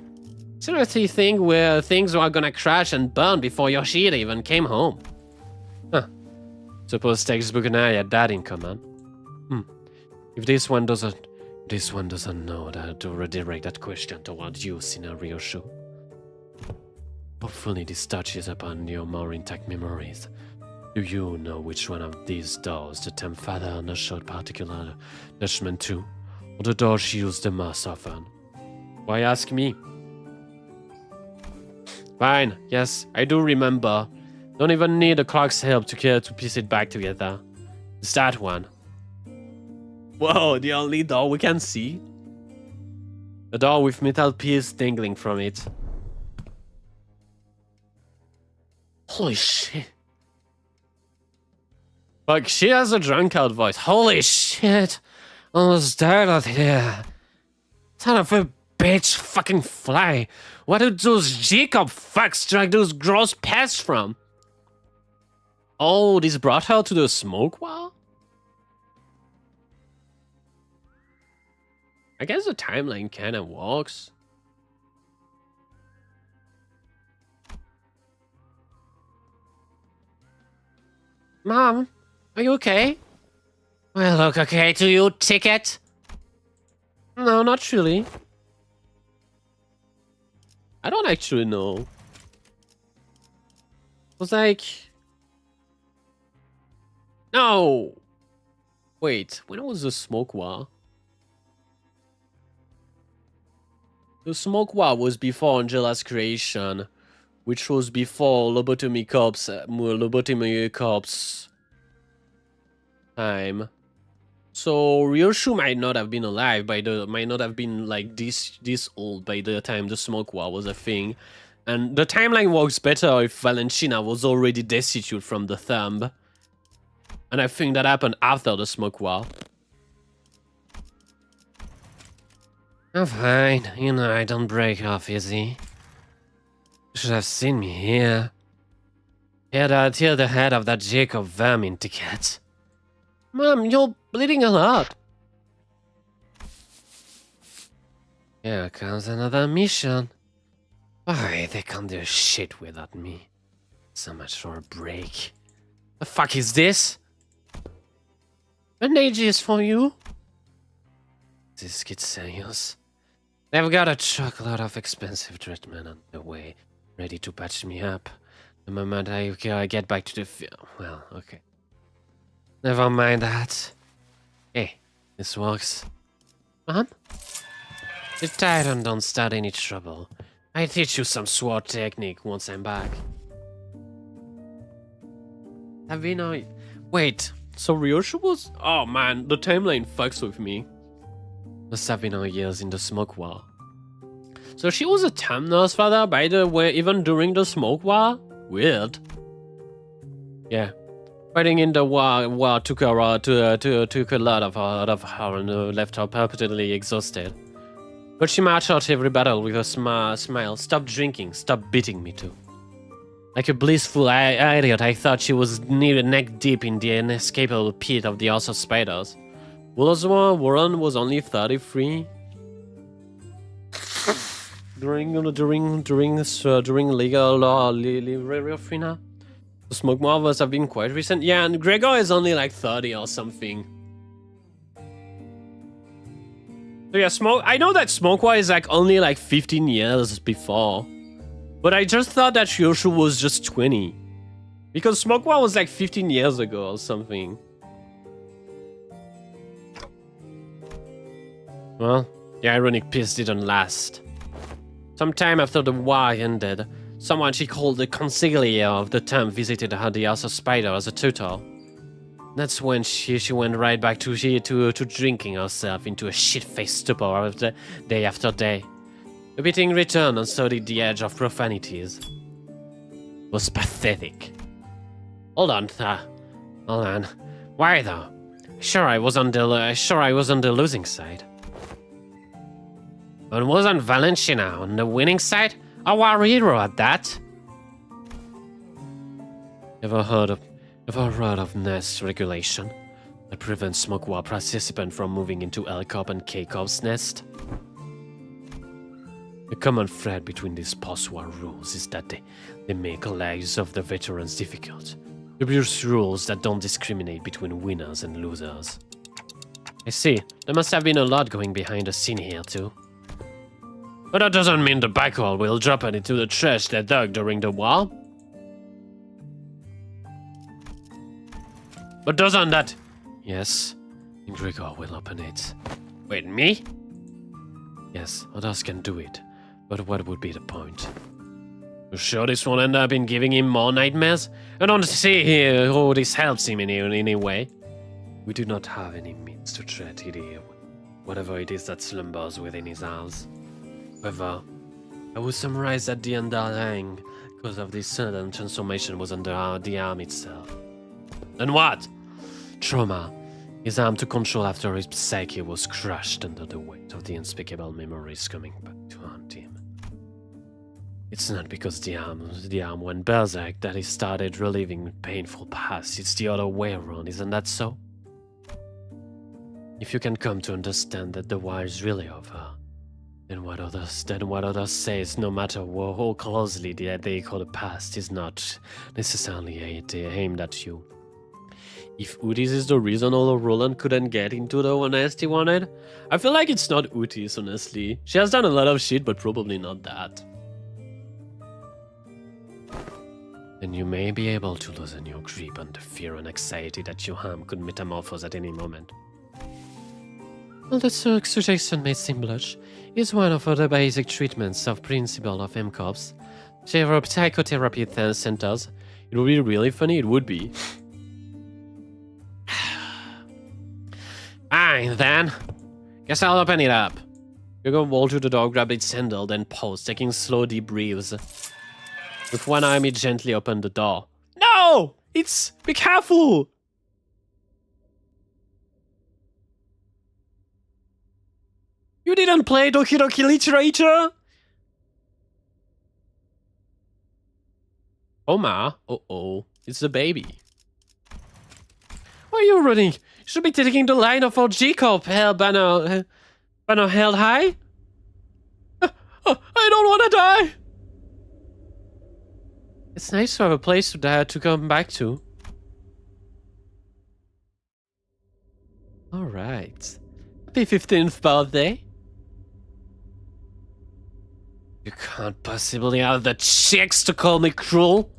Seriously think where things were gonna crash and burn before Yoshida even came home. Huh. Suppose textbook and I had that in common. If this one doesn't know that to redirect that question towards you, Scenario Show. Hopefully this touches upon your more intact memories. Do you know which one of these doors the Temp Father showed particular attachment to? Or the door she used the most often? Why ask me? Fine, yes, I do remember. Don't even need the clock's help to piece it back together. It's that one. Whoa, the only door we can see? The door with metal piece dangling from it. Holy shit. Fuck, she has a drunkard voice. Holy shit. Almost died out here. Son of a bitch, fucking fly. Where did those Jacob fucks drag those gross pests from? Oh, this brought her to the smoke wall? I guess the timeline kinda works. Mom, are you okay? Well, look okay to you, ticket? No, not really. I don't actually know. It was like... No! Wait, when was the smoke war? The smoke war was before Angela's creation, which was before Lobotomy Corp's time. So Ryoshu might not have been alive might not have been like this old by the time the smoke war was a thing. And the timeline works better if Valentina was already destitute from the thumb. And I think that happened after the smoke wall. I'm fine. You know I don't break off easy. You should have seen me here. Here the head of that Jacob vermin ticket. Mom, you're bleeding a lot. Here comes another mission. Why, they can't do shit without me. So much for a break. The fuck is this? Bandages for you? This gets serious. They've got a truckload of expensive treatment on the way, ready to patch me up. The moment I get back to the field. Well, okay. Never mind that. Hey, this works. Mom? Sit tight and don't start any trouble. I teach you some sword technique once I'm back. Wait, so Ryoshu was... Oh man, the timeline fucks with me. Must have been our years in the smoke war. So she was a temp nurse father, by the way, even during the smoke war? Weird. Yeah. Fighting in the war took a lot of her and left her perpetually exhausted. But she marched out every battle with a smile. Stop drinking, stop beating me too. Like a blissful idiot, I thought she was neck deep in the inescapable pit of the House of Spiders. Warren was only 33. during legal law, Frina. The smoke war must have been quite recent. Yeah, and Gregor is only like 30 or something. So yeah, I know that smoke war is like only like 15 years before. But I just thought that Ryoshu was just 20. Because smoke war was like 15 years ago or something. Well, the ironic piece didn't last. Sometime after the war ended, someone she called the consigliere of the temp visited her the House of Spider as a tutor. That's when she went right back to drinking herself into a shit-faced stupor day after day. The beating returned and so did the edge of profanities. It was pathetic. Hold on. Why though? Sure I was on the losing side. But wasn't Valentina on the winning side? A war hero at that. Ever heard of nest regulation that prevents smoke war participants from moving into L Corp and K Corp's nest? The common thread between these post-war rules is that they make lives of the veterans difficult. They produce rules that don't discriminate between winners and losers. I see. There must have been a lot going behind the scene here too. But that doesn't mean the backhall will drop it into the trash they dug during the war. But doesn't that... Yes, Gregor will open it. Wait, me? Yes, others can do it. But what would be the point? You sure this won't end up in giving him more nightmares? I don't see here how this helps him in any way. We do not have any means to treat it, whatever it is that slumbers within his house. However, I would summarize that the underlying cause of this sudden transformation was under the arm itself. And what? Trauma. His arm to control after his psyche was crushed under the weight of the unspeakable memories coming back to haunt him. It's not because the arm went berserk that he started reliving painful past. It's the other way around, isn't that so? If you can come to understand that the war is really over, then what others say, no matter how closely they call the past, is not necessarily aimed at you. If Utis is the reason all Roland couldn't get into the nest he wanted, I feel like it's not Utis, honestly. She has done a lot of shit, but probably not that. Then you may be able to loosen your grip on the fear and anxiety that your harm could metamorphose at any moment. Well, the suggestion may seem blush. It's one of the basic treatments of principle of MCOPs. Psychotherapy centers. It would be really funny, it would be. Fine, then. Guess I'll open it up. Hugo walked to the door, grabbed its handle, then paused, taking slow deep breaths. With one arm, he gently opened the door. No! Be careful! You didn't play Doki Doki Literature? Oma, uh-oh, it's the baby. Why are you running? You should be taking the line of our G-Corp, banner held high. I don't want to die. It's nice to have a place to come back to. Alright. Happy 15th birthday. You can't possibly have the chicks to call me cruel.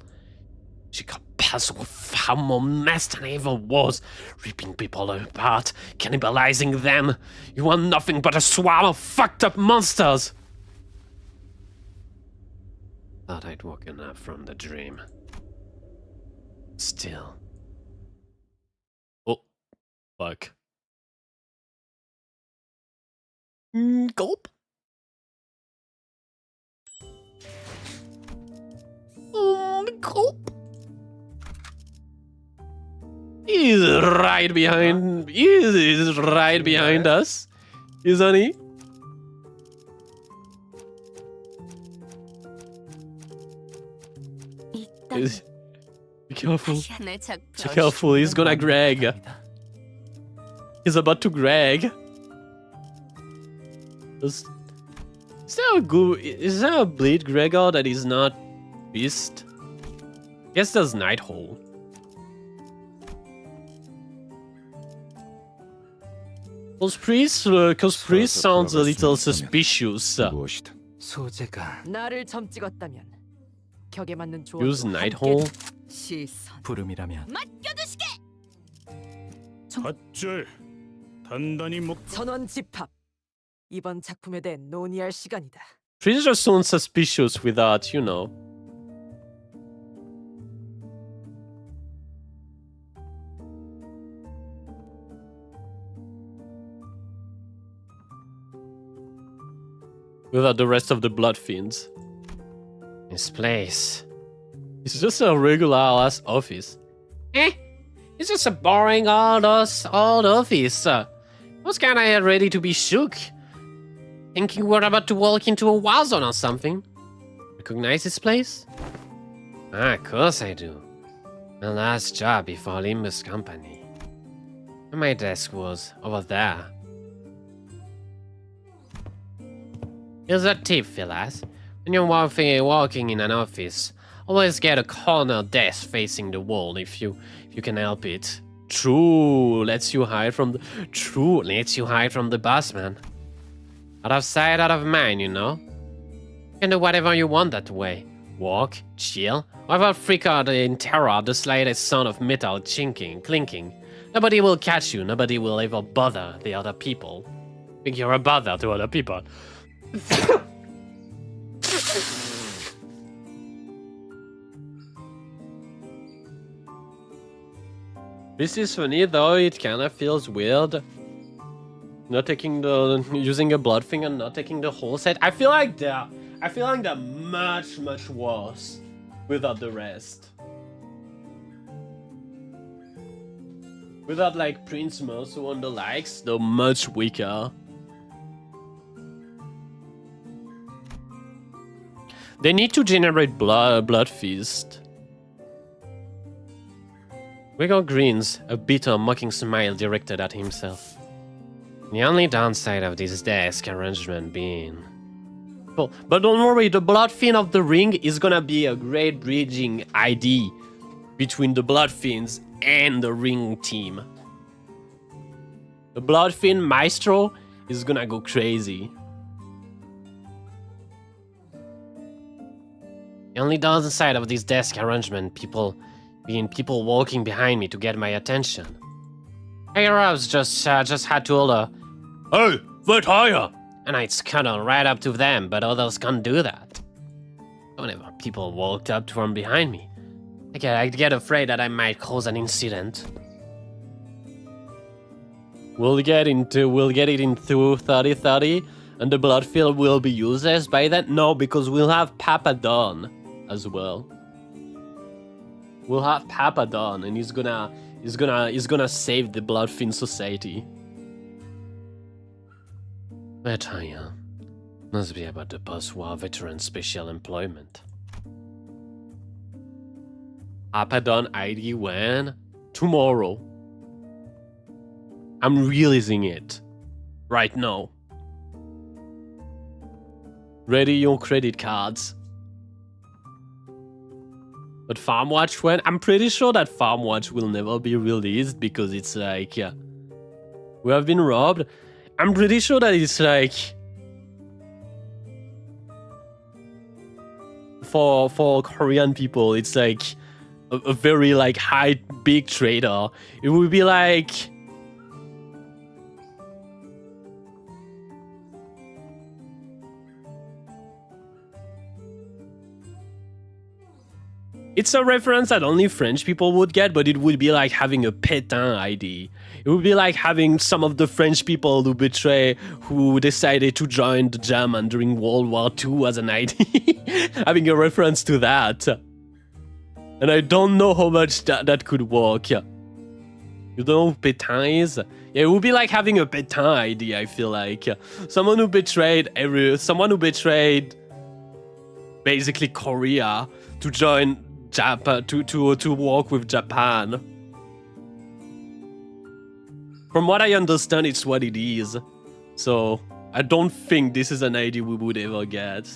She got past with far more mess than I ever was, ripping people apart, cannibalizing them. You are nothing but a swarm of fucked up monsters. Thought I'd woken up from the dream. Still. Oh, fuck. Gulp. Gulp. He's right behind. He's right behind us, isn't he? Be careful. Be careful. He's gonna Greg. He's about to Greg. Is there a Bleed Gregor that is not Beast? Guess there's Nighthole. Cause priest sounds a little suspicious. 소재가 나를 점 찍었다면 격에 맞는 조언도 Use Nighthole. 시선 부름이라면 밧줄 단단히 목 전원 집합. 이번 작품에 대해 논의할 시간이다. Priest just sounds suspicious without, you know. Without the rest of the Blood Fiends. This place. It's just a regular ass office. It's just a boring old office. I was kinda ready to be shook. Thinking we're about to walk into a war zone or something. Recognize this place? Ah, of course I do. My last job before Limbus Company. And my desk was over there. Here's a tip, fellas. When you're walking in an office, always get a corner desk facing the wall if you can help it. True, lets you hide from the boss, man. Out of sight, out of mind, you know? You can do whatever you want that way. Walk, chill, without freak out in terror at the slightest sound of metal clinking. Nobody will catch you, nobody will ever bother the other people. Think you're a bother to other people. This is funny though, it kinda feels weird. Not using a blood thing and not taking the whole set. I feel like they're much worse without the rest. Without like Prince Mersu and the likes, they're much weaker. They need to generate blood feast. Gregor grins, a bitter, mocking smile directed at himself. The only downside of this desk arrangement being... Oh, but don't worry, the Blood Fiend of the Ring is gonna be a great bridging ID between the Blood Fiends and the Ring team. The Blood Fiend Maestro is gonna go crazy. The only downside of this desk arrangement people walking behind me to get my attention. Higher ups just had to order, "Hey, get higher!" And I'd scuttle right up to them, but others can't do that. Whenever people walked up from behind me, I'd get afraid that I might cause an incident. We'll get it into 30-30, and the Bloodfield will be useless by then? No, because we'll have Papa Don as well. We'll have Papa Don, and he's gonna save the Bloodfiend Society. Attire. Must be about the post-war veteran special employment. Apadon ID when? Tomorrow. I'm releasing it. Right now. Ready your credit cards. But Farmwatch when? I'm pretty sure that Farmwatch will never be released because it's like... we have been robbed. I'm pretty sure that it's like... For Korean people, it's like a very like high, big trader. It would be like... It's a reference that only French people would get, but it would be like having a Pétain ID. It would be like having some of the French people who decided to join the German during World War II as an ID. Having a reference to that. And I don't know how much that could work. You don't know who Pétain is? Yeah, it would be like having a Pétain ID, I feel like. Someone who betrayed basically Korea to join Japan, to work with Japan. From what I understand, it's what it is. So I don't think this is an ID we would ever get.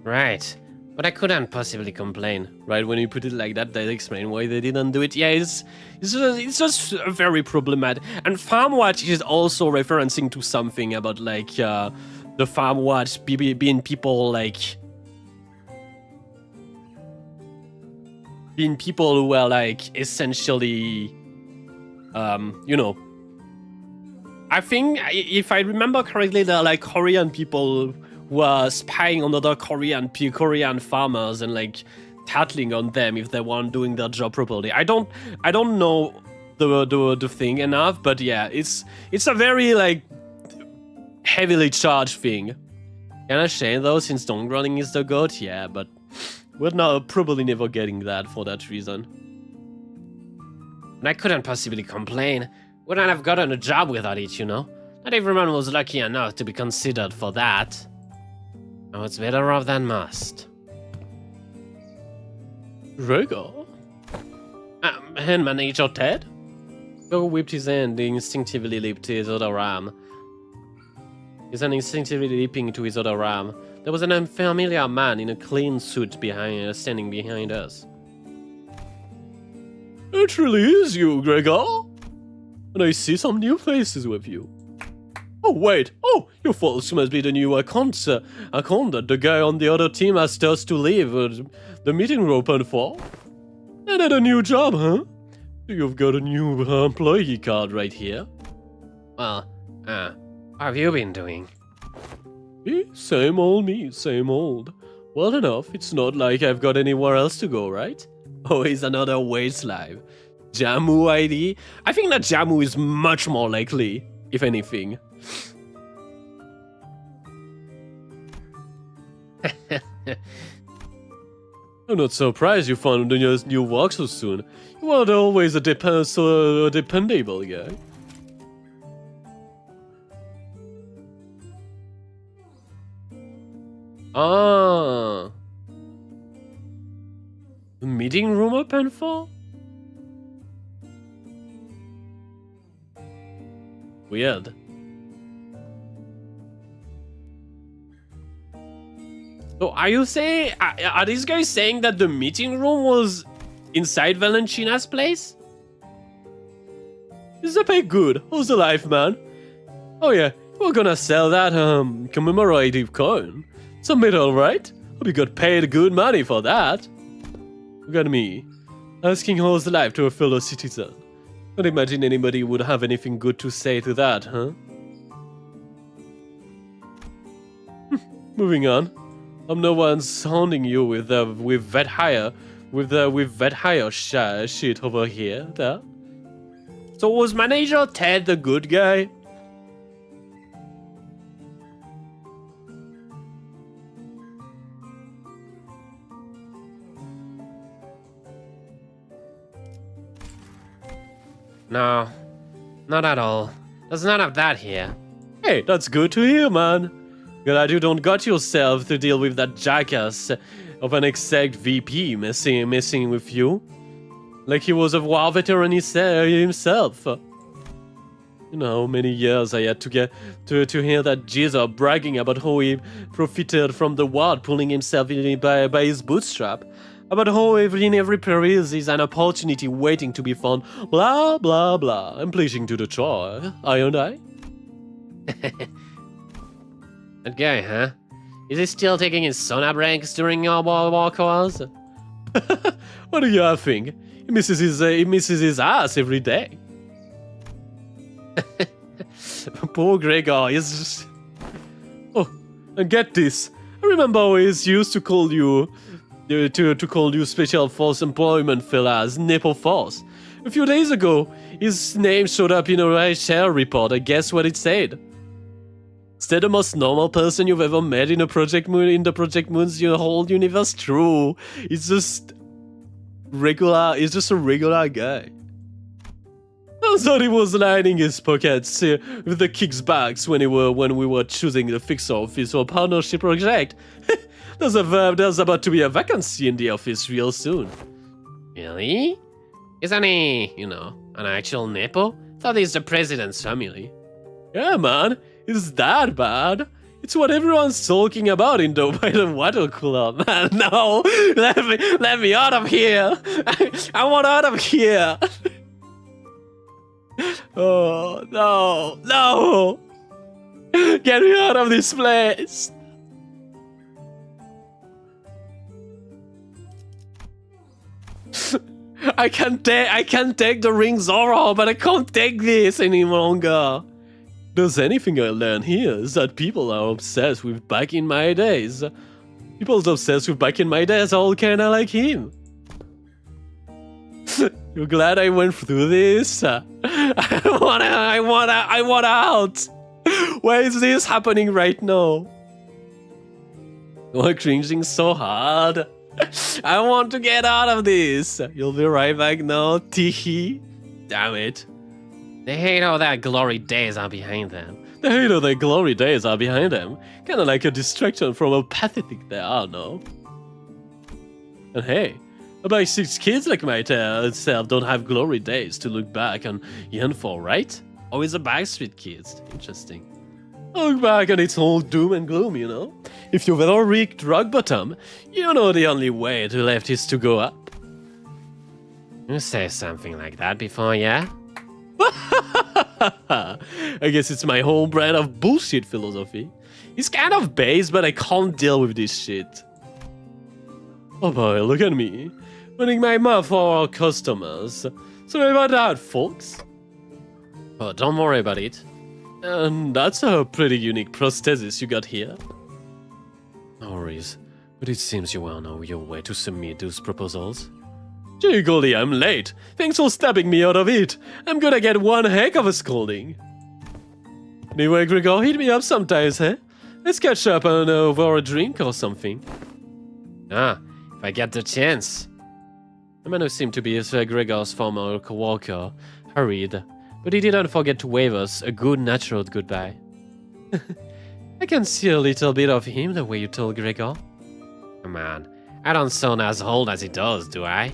Right. But I couldn't possibly complain. Right, when you put it like that, they explain why they didn't do it. Yeah, it's just very problematic. And Farmwatch is also referencing to something about like the Farmwatch being people like being people who were like essentially, you know. I think if I remember correctly, they're like Korean people who are spying on other Korean farmers and like tattling on them if they weren't doing their job properly. I don't know the thing enough, but yeah, it's a very like heavily charged thing. Kinda shame though, since Dong running is the GOAT, yeah, but we're now probably never getting that for that reason. And I couldn't possibly complain. Wouldn't have gotten a job without it, you know? Not everyone was lucky enough to be considered for that. Now it's better off than most. Gregor? Hand manager Ted? Gregor whipped his hand, instinctively leaped to his other arm. His hand instinctively leaping to his other arm. There was an unfamiliar man in a clean suit standing behind us. It really is you, Gregor. And I see some new faces with you. Oh, wait. Oh, you folks must be the new account that the guy on the other team asked us to leave the meeting room open for. And had a new job, huh? You've got a new employee card right here. Well, how have you been doing? Same old me, same old. Well enough, it's not like I've got anywhere else to go, right? Always another waste life. Jamu ID? I think that Jamu is much more likely, if anything. I'm not surprised you found the new work so soon. You weren't always a dependable guy. Ah. The meeting room open for? Weird. So are you saying, are these guys saying that the meeting room was inside Valentina's place? Is the pay good? How's the life, man? Oh yeah, we're gonna sell that commemorative coin. It's a medal, right? Hope you got paid good money for that. Look at me, asking how's the life to a fellow citizen. Can't imagine anybody would have anything good to say to that, huh? Moving on. I'm no one sounding you with vet hire shit over here. There. So was manager Ted the good guy? No, not at all. There's none of that here. Hey, that's good to hear, man. Glad you don't got yourself to deal with that jackass of an exec VP messing with you. Like he was a war veteran himself. You know, many years I had to get to hear that geezer bragging about how he profited from the war, pulling himself in by his bootstrap. About how in every Paris is an opportunity waiting to be found. Blah, blah, blah. I'm pleasing to the chore, aren't I? That guy, huh? Is he still taking his sauna breaks during our war calls? What do you think? He misses his ass every day. Poor Gregor is just... Oh, and get this. I remember always used to call you... to call you Special Force Employment fellas, Nipple Force. A few days ago, his name showed up in a Rachel report, and guess what it said? Is that the most normal person you've ever met in the Project Moon's your whole universe? True. It's just a regular guy. I thought he was lining his pockets with the kickbacks when we were choosing the fixer office or partnership project. There's about to be a vacancy in the office real soon. Really? Isn't he, you know, an actual Nepo? Thought he's the president's family. Yeah, man. It's that bad. It's what everyone's talking about by the water cooler. Man, no. Let me out of here. I want out of here. Oh, no. Get me out of this place. I can't take the ring's aura, but I can't take this any longer. There's anything I learn here is that people are obsessed with back in my days. People's obsessed with back in my days are all kinda like him. You're glad I went through this? I want out. Why is this happening right now? You're cringing so hard. I want to get out of this. You'll be right back now, teehee. Damn it. They hate all that glory days are behind them. The hate of their glory days are behind them. Kinda like a distraction from how pathetic they are, no? And hey, about 6 kids like myself don't have glory days to look back and yearn for, right? Always the Backstreet Kids. Interesting. Look back and it's all doom and gloom, you know? If you've ever reached rock bottom, you know the only way to left is to go up. You say something like that before, yeah? I guess it's my whole brand of bullshit philosophy. It's kind of base, but I can't deal with this shit. Oh boy, look at me. Running my mouth for our customers. Sorry about that, folks. Oh, don't worry about it. And that's a pretty unique prosthesis you got here. No worries, but it seems you well know your way to submit those proposals. Gee golly, I'm late. Thanks for stabbing me out of it. I'm gonna get one heck of a scolding. Anyway, Gregor, hit me up sometimes, eh? Let's catch up over a drink or something. Ah, if I get the chance. The man who seemed to be Gregor's former co-worker hurried, but he didn't forget to wave us a good natural goodbye. I can see a little bit of him the way you told Gregor. Come on, I don't sound as old as he does, do I?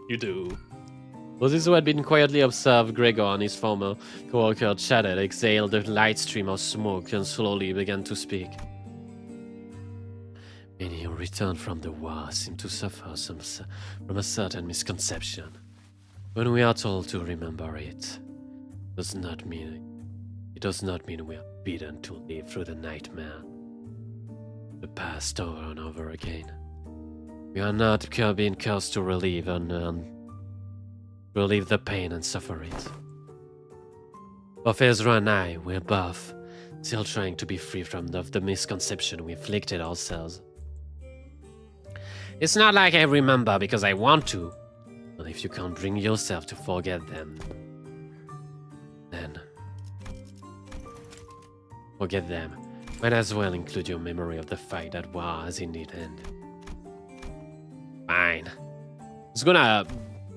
You do. Those who had been quietly observed Gregor and his former co-worker chatted, exhaled a light stream of smoke, and slowly began to speak. Many who returned from the war seem to suffer from a certain misconception. When we are told to remember it, it does not mean we are bidden to live through the nightmare. The past over and over again. We are not being cursed to relieve the pain and suffer it. Both Ezra and I, we're both still trying to be free from the misconception we inflicted ourselves. It's not like I remember because I want to. But if you can't bring yourself to forget them, then forget them. Might as well include your memory of the fight that war has indeed ended. Fine. It's gonna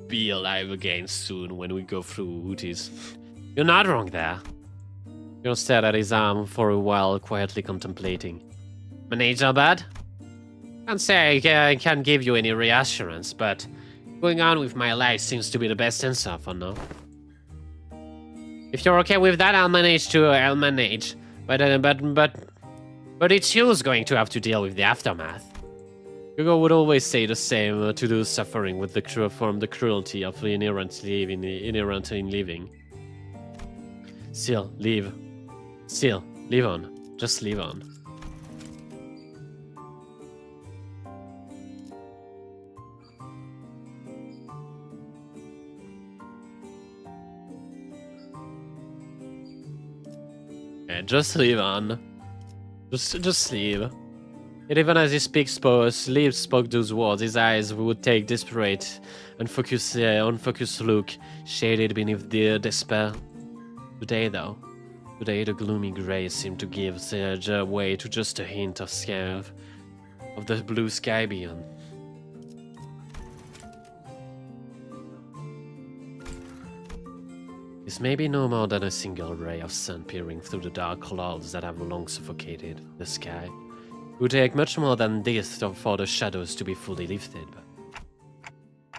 be alive again soon when we go through Hooties. You're not wrong there. He stared at his arm for a while, quietly contemplating. Manage are bad? Can't say I can give you any reassurance, but going on with my life seems to be the best answer for now. If you're okay with that, I'll manage. But it's you who's going to have to deal with the aftermath. Hugo would always say the same to those suffering with the cruelty of the inherent in living. Still, live. Still, live on. Just live on. Yeah, just live on. Just live. And even as he Sleep spoke those words, his eyes would take desperate, unfocused look, shaded beneath the despair. Today, the gloomy gray seemed to give way to just a hint of the blue sky beyond. This may be no more than a single ray of sun peering through the dark clouds that have long suffocated the sky. It would take much more than this for the shadows to be fully lifted, but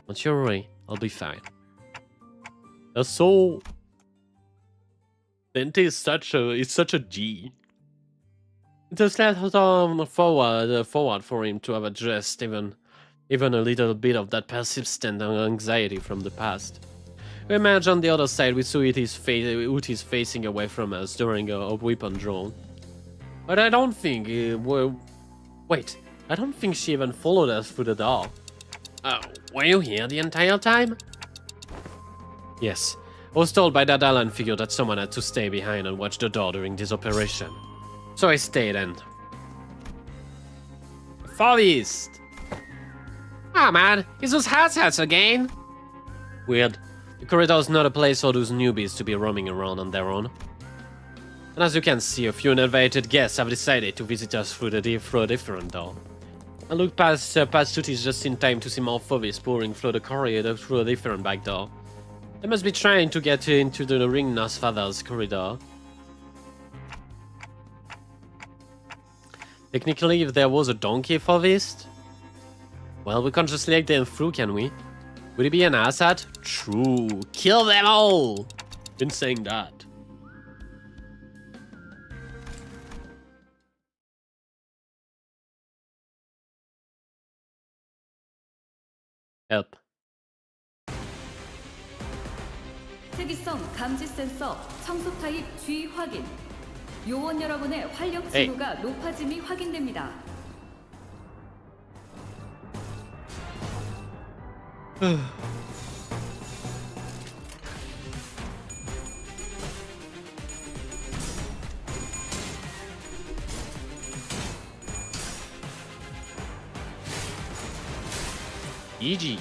don't you worry, I'll be fine. So Dente is such a G. It just left forward for him to have addressed even a little bit of that persistent anxiety from the past. We emerged on the other side, we saw Utis facing away from us during a weapon draw. But I don't think wait, I don't think she even followed us through the door. Oh, were you here the entire time? Yes. I was told by that Alan figure that someone had to stay behind and watch the door during this operation. So I stayed and... Far East! Ah, man, it's those hats again! Weird. The corridor's not a place for those newbies to be roaming around on their own. And as you can see, a few uninvited guests have decided to visit us through a different door. I looked past Tutis just in time to see more Fovis pouring through the corridor through a different back door. They must be trying to get into the Ringnos Father's corridor. Technically, if there was a donkey for this, well, we can't just let them through, can we? Would it be an asshat? True. Kill them all! Been saying that. Help. 특이성 감지 센서 청소 타입 G 확인. 요원 여러분의 활력 징후가 높아짐이 확인됩니다. EG.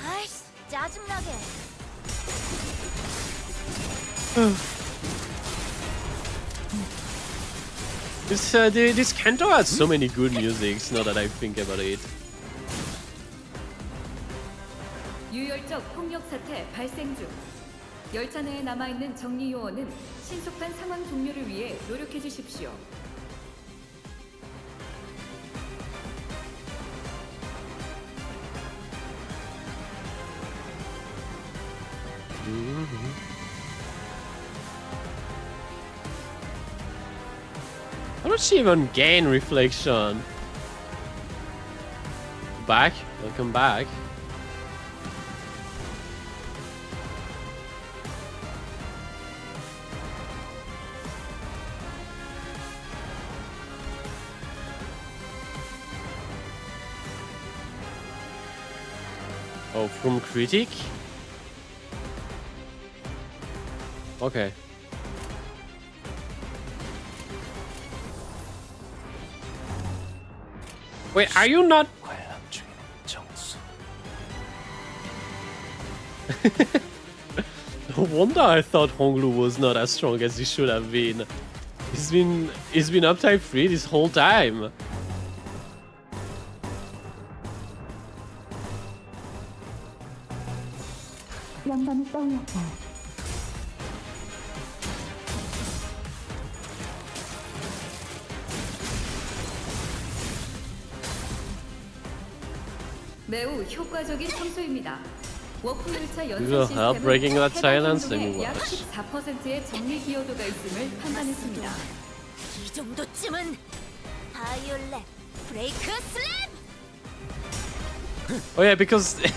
아이씨, 짜증나게. This canto has so many good musics, now that I think about it. 유혈적 폭력 사태 발생 중. 열차 내에 남아 있는 정리 요원은 신속한 상황 종료를 위해 노력해 주십시오. How does she even gain reflection? Back? Welcome back. Oh, from critic? Okay. Wait, are you not? 관람 중인 정수. No wonder I thought Honglu was not as strong as he should have been. He's been up type 3 this whole time. 영감이 떠올랐어요. 매우 효과적인 청소입니다. 워프 열차 연산 Will help breaking that silence? Let me 시스템은 약 watch. 14%의 정리 기여도가 있음을 판단했습니다. 이 정도쯤은 바이올렛 브레이크 슬램! Oh yeah, because the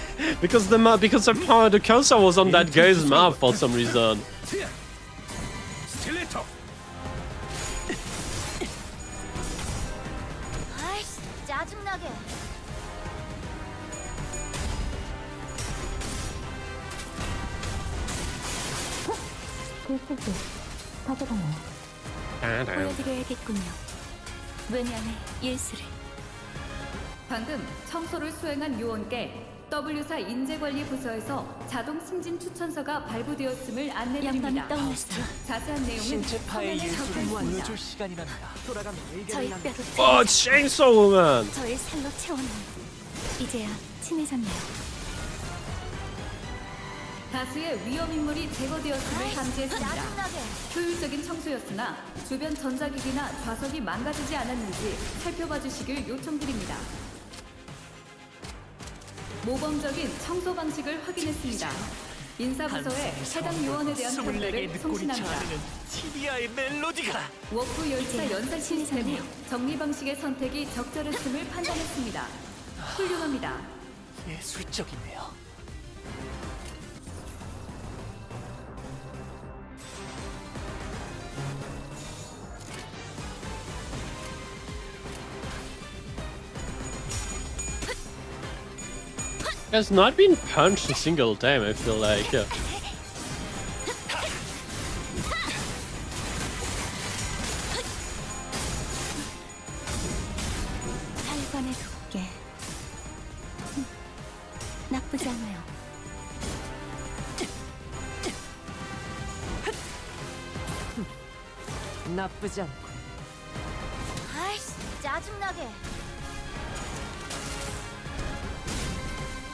cursor was on that guy's mouth for some reason. 스틸레이터. 아이씨, 짜증나게. 글쎄, 가져가네요. 보여드려야겠군요. 외면의 예술을. 방금 청소를 수행한 요원께 W4 인재관리 부서에서 자동 승진 추천서가 발부되었음을 안내드립니다. 영감이 떠올랐어요. 자세한 내용은 신체 파의 화면에 적혀 예술을 있습니다. 보여줄 시간이랍니다. 돌아가면 저희 의견을 뼈로 Oh, Chainsaw Woman! 저의 살로 채워놓은 이제야 친해졌네요. 다수의 위험 인물이 제거되었음을 감지했습니다. 짜증나게. 효율적인 청소였으나 주변 전자기기나 좌석이 망가지지 않았는지 살펴봐 주시길 요청드립니다. 모범적인 청소 방식을 확인했습니다. 인사부서에 해당 요원에 대한 평가를 송신합니다. 티비아의 멜로디가 워프 열차 연산 시스템 후 친해졌네요. 정리 방식의 선택이 적절했음을 판단했습니다. 훌륭합니다. 예술적이네요. Has not been punched a single time, I feel like. 살관의 두께. 나쁘지 않아요. 나쁘지 않고 아이씨, 짜증나게.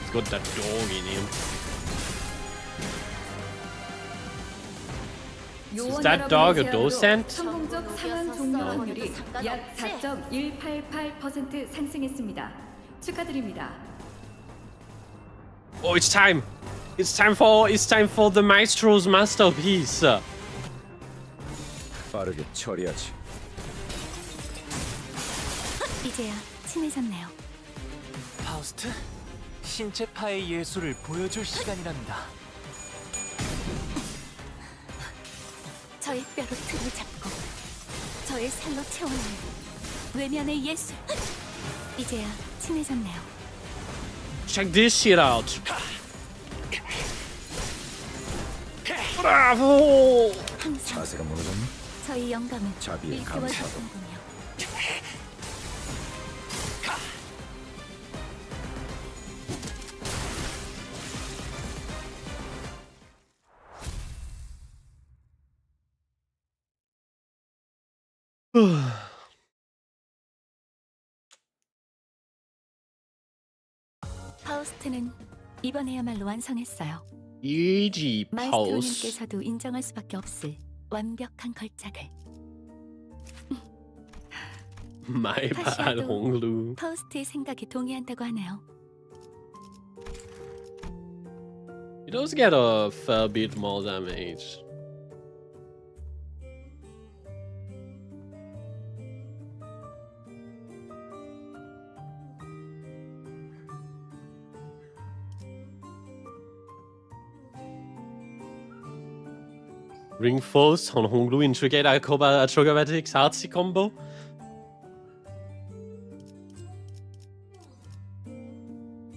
It's got that dog in him. 요원 that dog a 여러분의 docent? 제안으로 성공적 상황 종료 확률이 약 4.188% 상승했습니다. 축하드립니다. Oh, it's time! It's time for the maestro's masterpiece. 빠르게 처리하지. 이제야 친해졌네요. 파우스트, 신체 파의 예술을 보여줄 시간이랍니다. 저의 뼈로 틀을 잡고 저의 살로 채워놓은 외면의 예술. 이제야 친해졌네요. Check this shit out. Bravo! 항상 자세가 무너졌니? 저희 영감은 자비에 일깨워주시는군요. 파우스트는 이번에야말로 완성했어요. EG Pulse. 마에스트로님께서도 인정할 수밖에 없을 완벽한 걸작을. My bad, 다시야도 Honglu. 파우스트의 생각에 동의한다고 하네요. He does get a fair bit more damage. Ring force on Honglu intricate acrobatics artsy combo.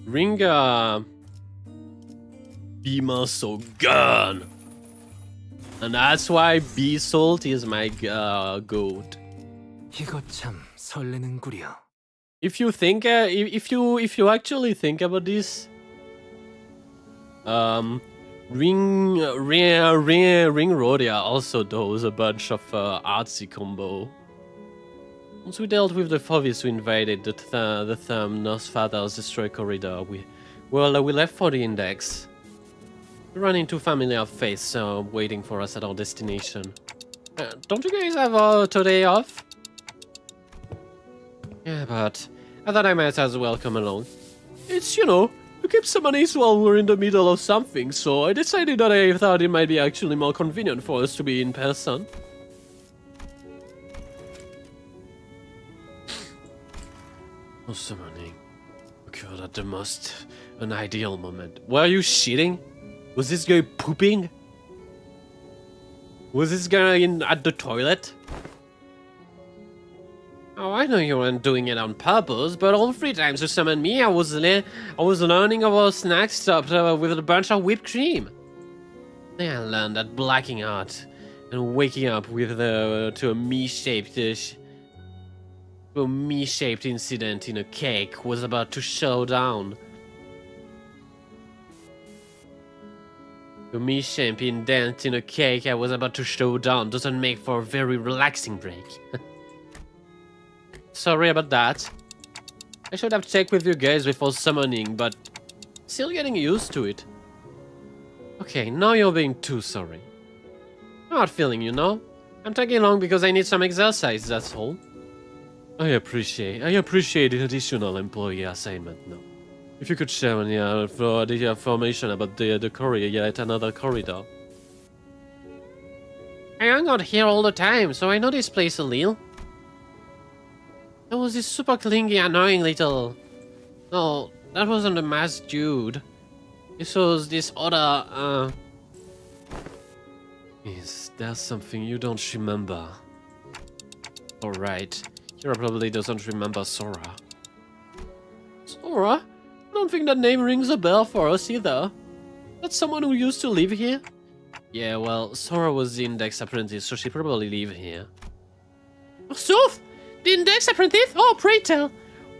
Ring Beamer so gun. And that's why MEURSAULT is my goat. 이거 참 설레는구려. If you think, if you actually think about this, Ring RODYA also does a bunch of artsy combo. Once we dealt with the Fovis who invaded the North Father's Destroy Corridor, we left for the Index. We run into familiar face waiting for us at our destination. Don't you guys have today off? Yeah, but I thought I might as well come along. It's, you know, to keep some money while we're in the middle of something, so I decided that I thought it might be actually more convenient for us to be in person. Oh, summoning occurred at the most unideal moment. Were you shitting? Was this guy pooping? Was this guy at the toilet? Oh, I know you weren't doing it on purpose, but all 3 times you summoned me, I was learning about snacks topped with a bunch of whipped cream. Then I learned that blacking out and waking up with to a me-shaped incident in a cake was about to show down. The me-shaped indent in a cake I was about to show down doesn't make for a very relaxing break. Sorry about that. I should have checked with you guys before summoning, but still getting used to it. Okay, now you're being too sorry. I'm not feeling, you know? I'm tagging along because I need some exercise, that's all. I appreciate the additional employee assignment now. If you could share any the information about the corridor, yet another corridor. I hang out here all the time, so I know this place a little. There was this super clingy, annoying little... No, that wasn't a masked dude. This was this other, Is there something you don't remember? Alright. Kira probably doesn't remember Sora. Sora? I don't think that name rings a bell for us either. That's someone who used to live here? Yeah, well, Sora was the Index apprentice, so she probably lived here. Sooth! The Index apprentice? Oh, pray tell.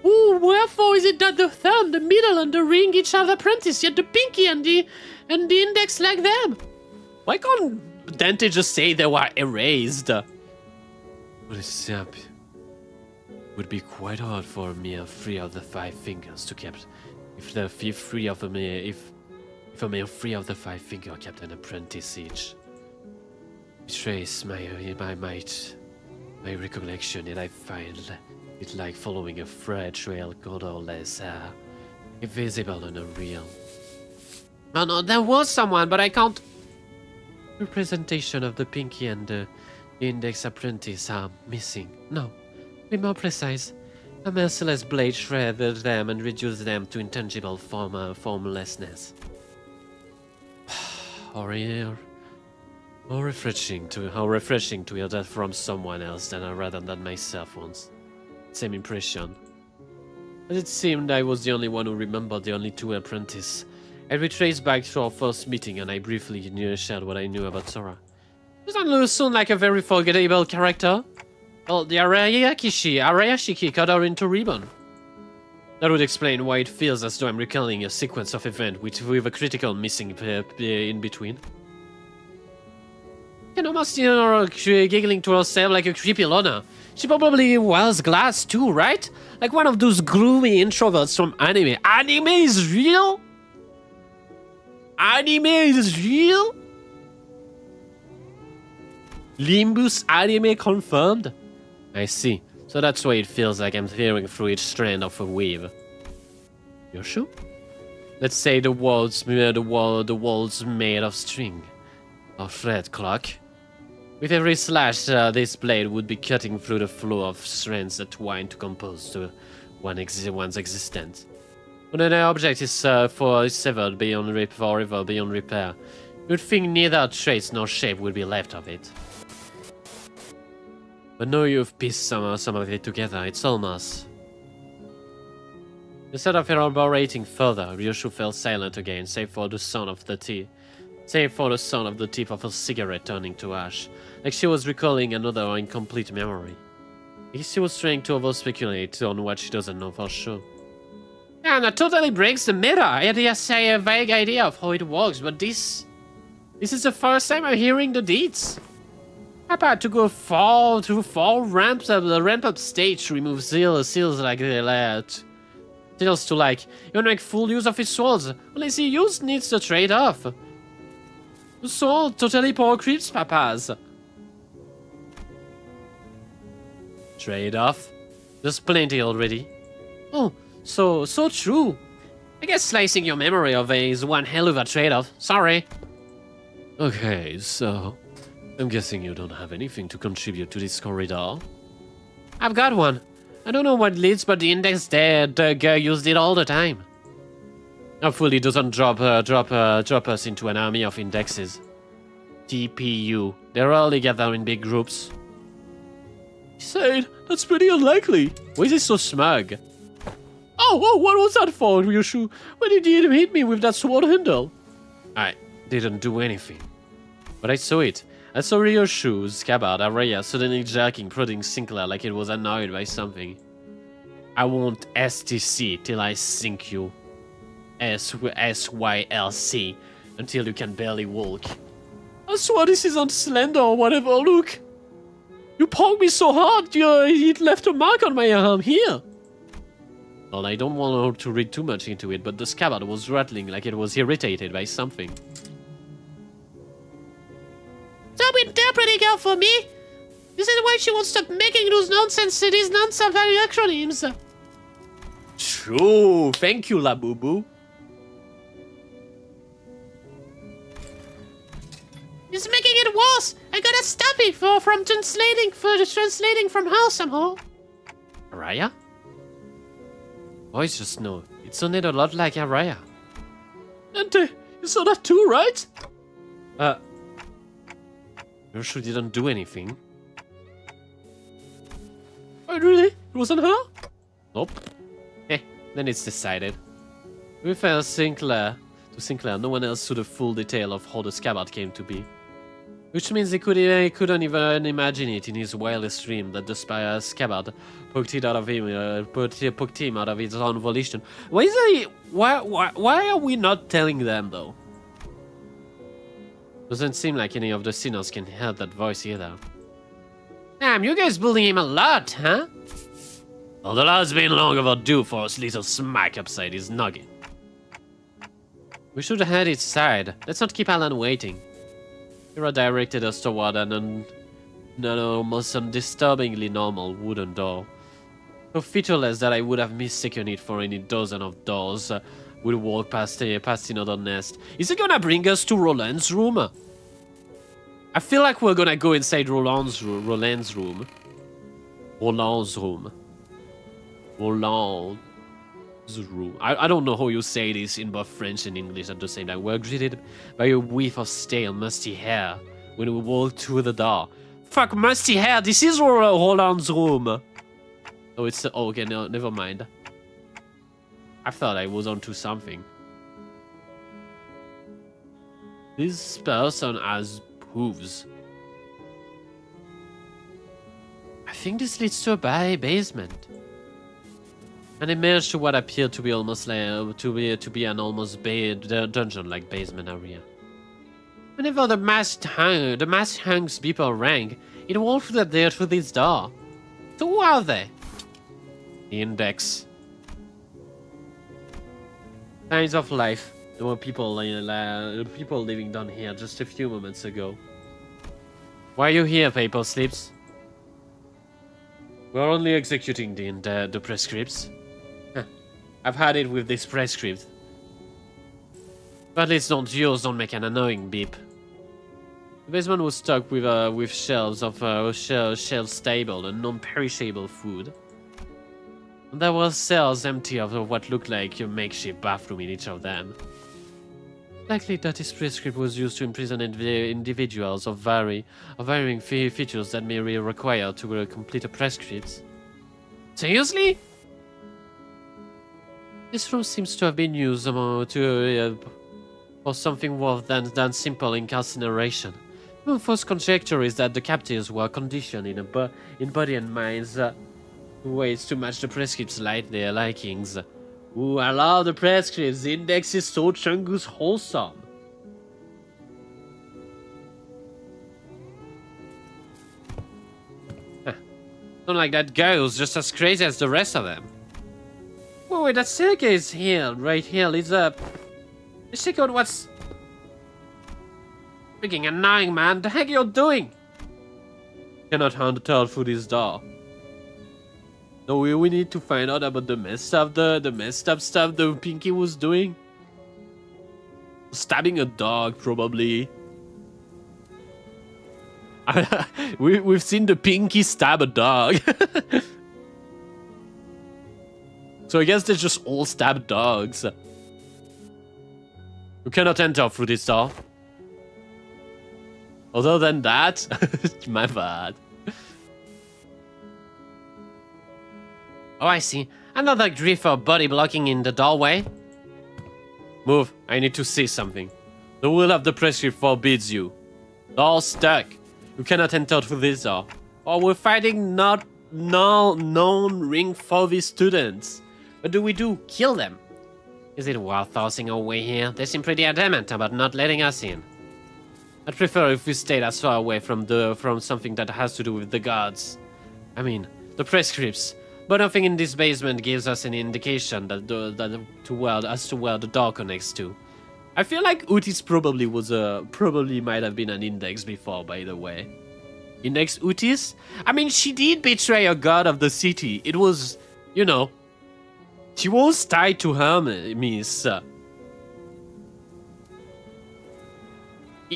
Ooh, wherefore is it that the thumb, the middle, and the ring each have apprentice, yet the pinky and the index like them? Why can't Dante just say they were erased? What is sap? Would be quite hard for a mere 3 of the 5 fingers to keep. If a mere 3 of the 5 fingers kept an apprentice each. Trace my recollection, and I find it like following a thread trail colorless, invisible and unreal. Oh no, there was someone, but I can't. Representation of the pinky and the index apprentice are missing. No, be more precise. A merciless blade shredded them and reduced them to intangible formlessness. How refreshing to hear that from someone else than rather than myself once. Same impression. As it seemed I was the only one who remembered the only 2 apprentices. I retraced back to our first meeting and I briefly shared what I knew about Sora. Doesn't Lu sound like a very forgettable character? Well, the Arayashiki cut her into ribbon. That would explain why it feels as though I'm recalling a sequence of events with a critical missing in between. You can almost hear her giggling to herself like a creepy Lona. She probably wears glass too, right? Like one of those gloomy introverts from anime. Anime is real? Anime is real? Limbus anime confirmed? I see. So that's why it feels like I'm tearing through each strand of a weave. You're sure? Let's say the walls made of string. Or thread clock. With every slash, this blade would be cutting through the flow of strands that twine to compose to one's existence. When an object is severed forever beyond repair, you'd think neither trace nor shape would be left of it. But now you've pieced some of it together, it's almost... Instead of elaborating further, Ryoshu fell silent again, save for the sound of the tip of a cigarette turning to ash, like she was recalling another incomplete memory. I guess she was trying to over-speculate on what she doesn't know for sure. Yeah, that totally breaks the meta. I had a vague idea of how it works, but this is the first time I'm hearing the deets. I had to go through 4 ramps up the ramp-up stage to remove seals like that. Seals to even make full use of his swords, unless he needs to trade off. So, totally poor creeps, papas. Trade off. There's plenty already. Oh, so true. I guess slicing your memory of is one hell of a trade-off. Sorry. Okay, so I'm guessing you don't have anything to contribute to this corridor. I've got one. I don't know what leads, but the index there, the girl used it all the time. Hopefully it doesn't drop us into an army of indexes. TPU. They're all together in big groups. Said, that's pretty unlikely. Why is he so smug? Oh, what was that for, Ryoshu? When did you hit me with that sword handle? I didn't do anything. But I saw it. I saw Ryoshu's scabbard, Araya, suddenly jerking, prodding Sinclair like it was annoyed by something. I won't STC till I sink you. SYLC. Until you can barely walk. I swear this isn't slender or whatever, look. You poked me so hard, it left a mark on my arm here. Well, I don't want to read too much into it, but the scabbard was rattling like it was irritated by something. Stop interpreting her for me. This is why she won't stop making these nonsense acronyms. True. Thank you, Labubu. It's making it worse. I gotta stop it from translating from her somehow. Araya? Voice just no. It sounded a lot like Araya. And you saw that too, right? Yoshu didn't do anything. Oh, really? It wasn't her? Nope. Then it's decided. We found Sinclair. To Sinclair, no one else saw the full detail of how the scabbard came to be. Which means he couldn't even imagine it in his wildest dream that the scabbard poked it out of him, poked him out of his own volition. Why are we not telling them though? Doesn't seem like any of the sinners can hear that voice either. Damn, you guys bully him a lot, huh? Well, the lot's been long overdue for us little smack upside his noggin. We should have had it side. Let's not keep Alan waiting. Hira directed us toward an almost undisturbingly normal wooden door. So featureless that I would have mistaken it for any dozen of doors. We'll walk past another nest. Is it gonna bring us to Roland's room? I feel like we're gonna go inside Roland's room. Roland's room. I don't know how you say this in both French and English at the same time. We're greeted by a whiff of stale, musty hair when we walk through the door. Fuck, musty hair! This is Roland's room! Oh, it's... Oh, okay, no, never mind. I thought I was onto something. This person has hooves. I think this leads to a basement. And emerged to what appeared to be almost like to be an almost dungeon-like basement area. Whenever the masked hung's beeper rang, it walked through this door. So who are they? The index. Signs of life. There were people living down here just a few moments ago. Why are you here, Paper Slips? We're only executing the prescripts. I've had it with this prescript. But at least yours don't make an annoying beep. The basement was stocked with shelves of shelf stable and non-perishable food. And there were cells empty of what looked like a makeshift bathroom in each of them. Likely that this prescript was used to imprison individuals of varying features that may be required to complete a prescript. Seriously? This room seems to have been used for something worse than simple incarceration. My first conjecture is that the captives were conditioned in body and minds ways to match the prescripts' their likings. Ooh, I love the prescripts. The index is so chungus wholesome. Not like that guy who's just as crazy as the rest of them. Oh wait, that staircase here, right here, leads up. Let's check out what's... Freaking annoying, man. The heck you're doing? Cannot enter through this door. No, we need to find out about the messed up stuff the Pinky was doing. Stabbing a dog, probably. We've seen the Pinky stab a dog. So I guess they just all stab dogs. You cannot enter through this door. Other than that, my bad. Oh, I see. Another griffer body blocking in the doorway. Move, I need to see something. The will of the prescript forbids you. Door stuck. You cannot enter through this door. Oh, we're fighting not known ring for these students. What do we do? Kill them. Is it worth forcing our way here? They seem pretty adamant about not letting us in. I'd prefer if we stayed as far away from something that has to do with the gods. I mean, the prescripts. But nothing in this basement gives us any indication as to where the door connects to. I feel like Utis probably might have been an index before, by the way. Index Utis? I mean, she did betray a god of the city. It was, you know, she was tied to Hermes.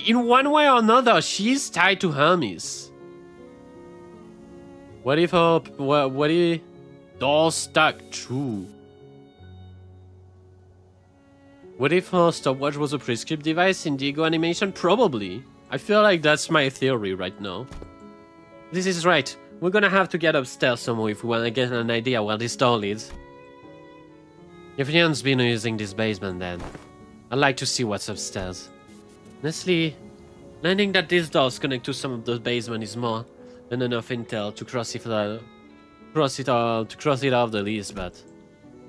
In one way or another, she's tied to Hermes. What if door stuck? True. What if her stopwatch was a prescript device in Diego animation? Probably. I feel like that's my theory right now. This is right. We're gonna have to get upstairs somewhere if we wanna get an idea where this door leads. Everyone's been using this basement then. I'd like to see what's upstairs. Honestly, learning that these doors connect to some of the basement is more than enough intel to cross it off the list, but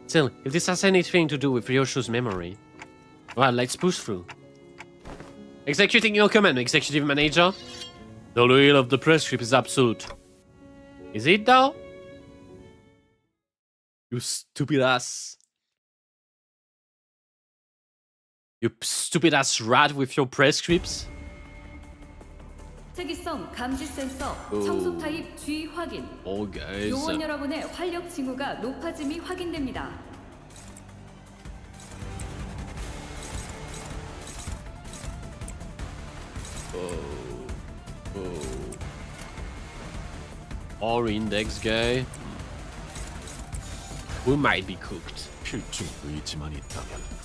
still, if this has anything to do with Ryoshu's memory, well, let's push through. Executing your command, Executive Manager. The will of the prescript is absolute. Is it though? You stupid ass. You stupid ass rat with your prescripts. 특이성 감지 센서 청소 타입 G 확인. Oh guys. 요원 여러분의 활력 징후가 높아짐이 확인됩니다. Our index guy. We might be cooked. 필중 의지만 있다면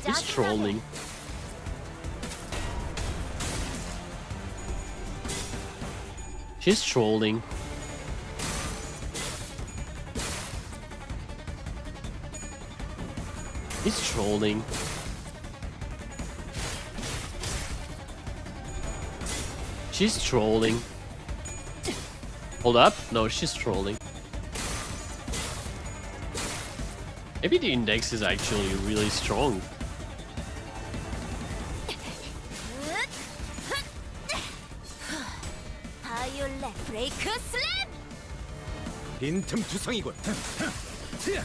He's trolling. She's trolling. He's trolling. She's trolling. Hold up. No, she's trolling. Maybe the index is actually really strong.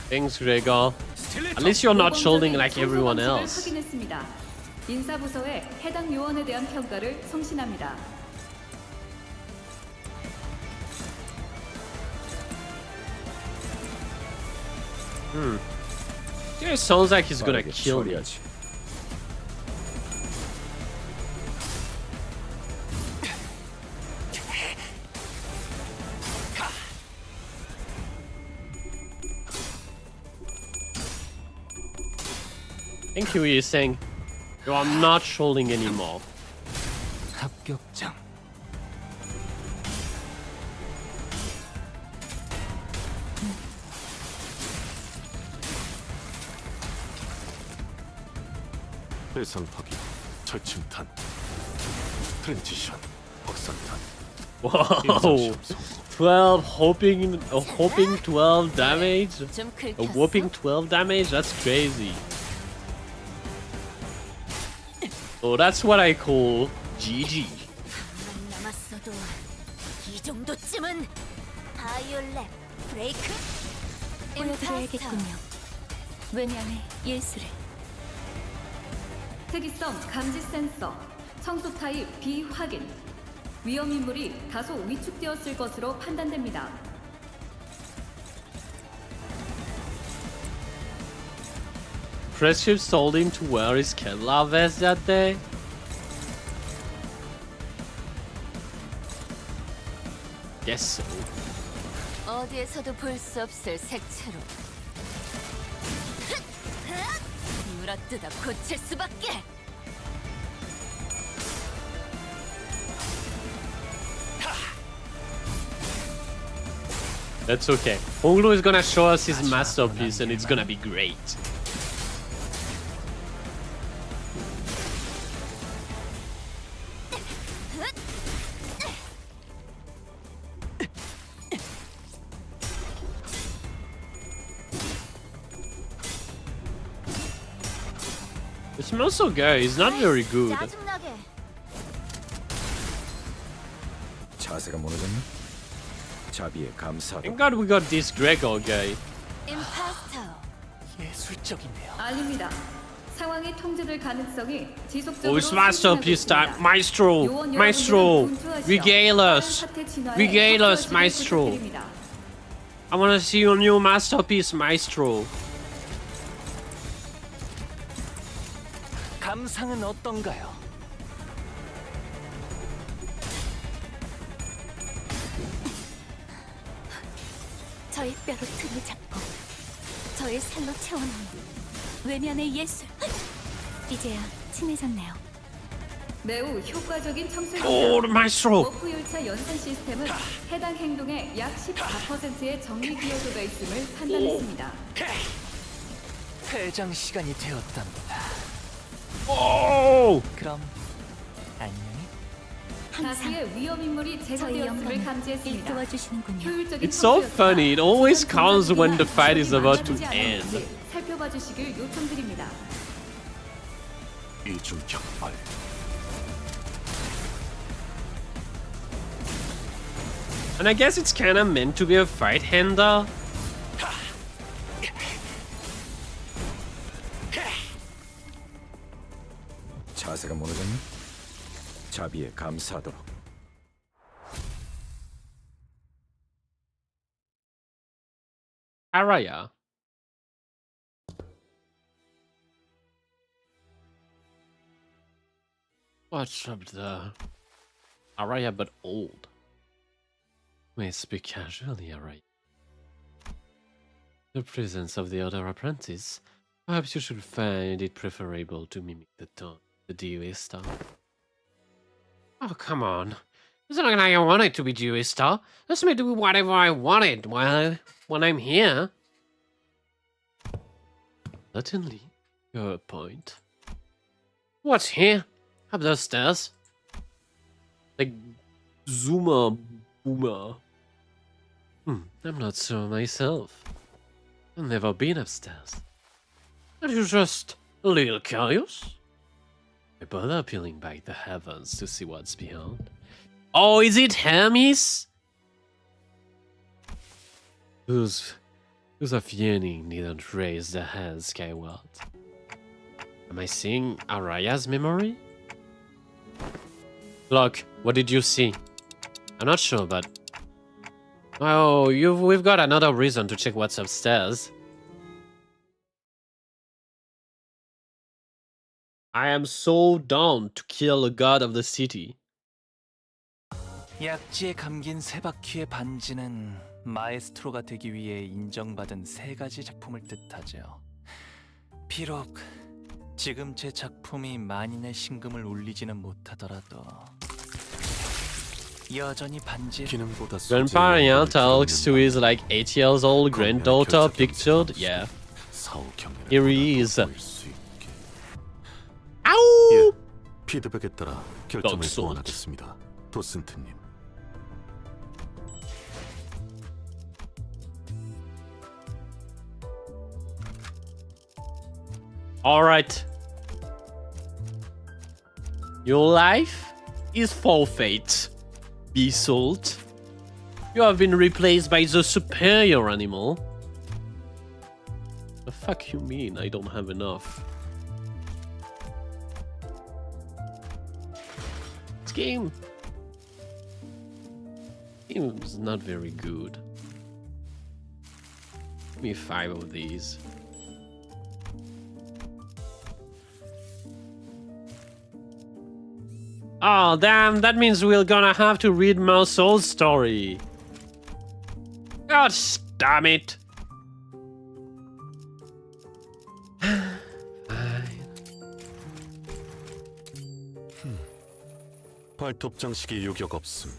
Thanks, Gregor. At least you're not trolling like everyone else. 확인했습니다. 인사부서에 해당 요원에 대한 평가를 성신합니다. It sounds like he's gonna kill me. Thank you, is saying you are not trolling anymore. 합격장. 해상 파기, 철침탄, 트랜지션, 확산탄. Whoa! 12 hoping 12 damage? A whooping 12 damage? That's crazy. Oh, that's what I call GG. 보여드려야겠군요. 외면의 예술을. 특이성 감지 센서, 청소 타입 비확인, 위험 인물이 다소 위축되었을 것으로 판단됩니다. Precious told him to wear his Kevlar vest that day. Guess so. 어디에서도 볼 수 없을 색채로 물어뜯어 고칠 수밖에. That's okay. Honglu is gonna show us his masterpiece and it's gonna be great. It smells so good. It's not very good. 짜증나게. 자세가 무너졌나? 자비에 감사하다. Thank God we got this Gregor guy. 임파스터. 예술적이네요. 알립니다. 상황이 통제될 가능성이 지속적으로 Oh, it's masterpiece time. Maestro! 요원 Maestro! 여러분들은 분주하시어 Regale us! 빠른 사태 진화에 Regale us, 협조하시길 Maestro! 부탁드립니다. I wanna see your new masterpiece, Maestro. 감상은 어떤가요? 저의 뼈로 틈을 잡고 저의 살로 채워넣은 외면의 예술. 이제야 친해졌네요. 매우 효과적인 청소입니다. Oh, the Maestro! 워프 열차 연산 시스템은 해당 행동의 약 14%의 정리 기여도가 있음을 판단했습니다. 퇴장 시간이 되었답니다. Oh! 그럼 안녕히. 다수의 위험 인물이 저희 제거되었음을 영광을 감지했습니다. 일도와 주시는군요. 효율적인 It's so 청소였으나 funny. It always 그런 counts when the 경우는 fight is about to 많아지지 end. 않았는지 살펴봐 주시길 요청드립니다. 이중격발. And I guess it's kinda meant to be a fight hander. 자세가 무너졌나? 자비에 감사하도록. Araya. What's up there? Araya, but old. May speak casually, Araya. The presence of the other apprentice. Perhaps you should find it preferable to mimic the tone, the duista. Oh, come on. It's not like I wanted to be duista. Let me do whatever I wanted when I'm here. Certainly, your point. What's here? Up those stairs? Like Zuma Boomer. I'm not sure myself. I've never been upstairs. Are you just a little curious? I bother peeling back the heavens to see what's beyond. Oh, is it Hermes? Those of yearning needn't raise their heads skyward. Am I seeing Araya's memory? Look, what did you see? I'm not sure, but... Oh, we've got another reason to check what's upstairs. I am so down to kill a god of the city. 약지에 감긴 세 바퀴의 반지는 마에스트로가 되기 위해 인정받은 세 가지 작품을 뜻하죠. 비록 지금 제 작품이 만인의 신금을 울리지는 못하더라도 여전히 반지 기능보다 Grandpa Ryan talks to his like 8 years old granddaughter pictured. Yeah. Here he is. Ow! 피드백에 따라 결정을 넉손. 소원하겠습니다. 도슨트님. Alright. Your life is forfeit. MEURSAULT. You have been replaced by the superior animal. The fuck you mean I don't have enough? This game is not very good. Give me 5 of these. Oh damn, that means we're gonna have to read MEURSAULT's story. God damn it. 발톱 장식이 요격 없음.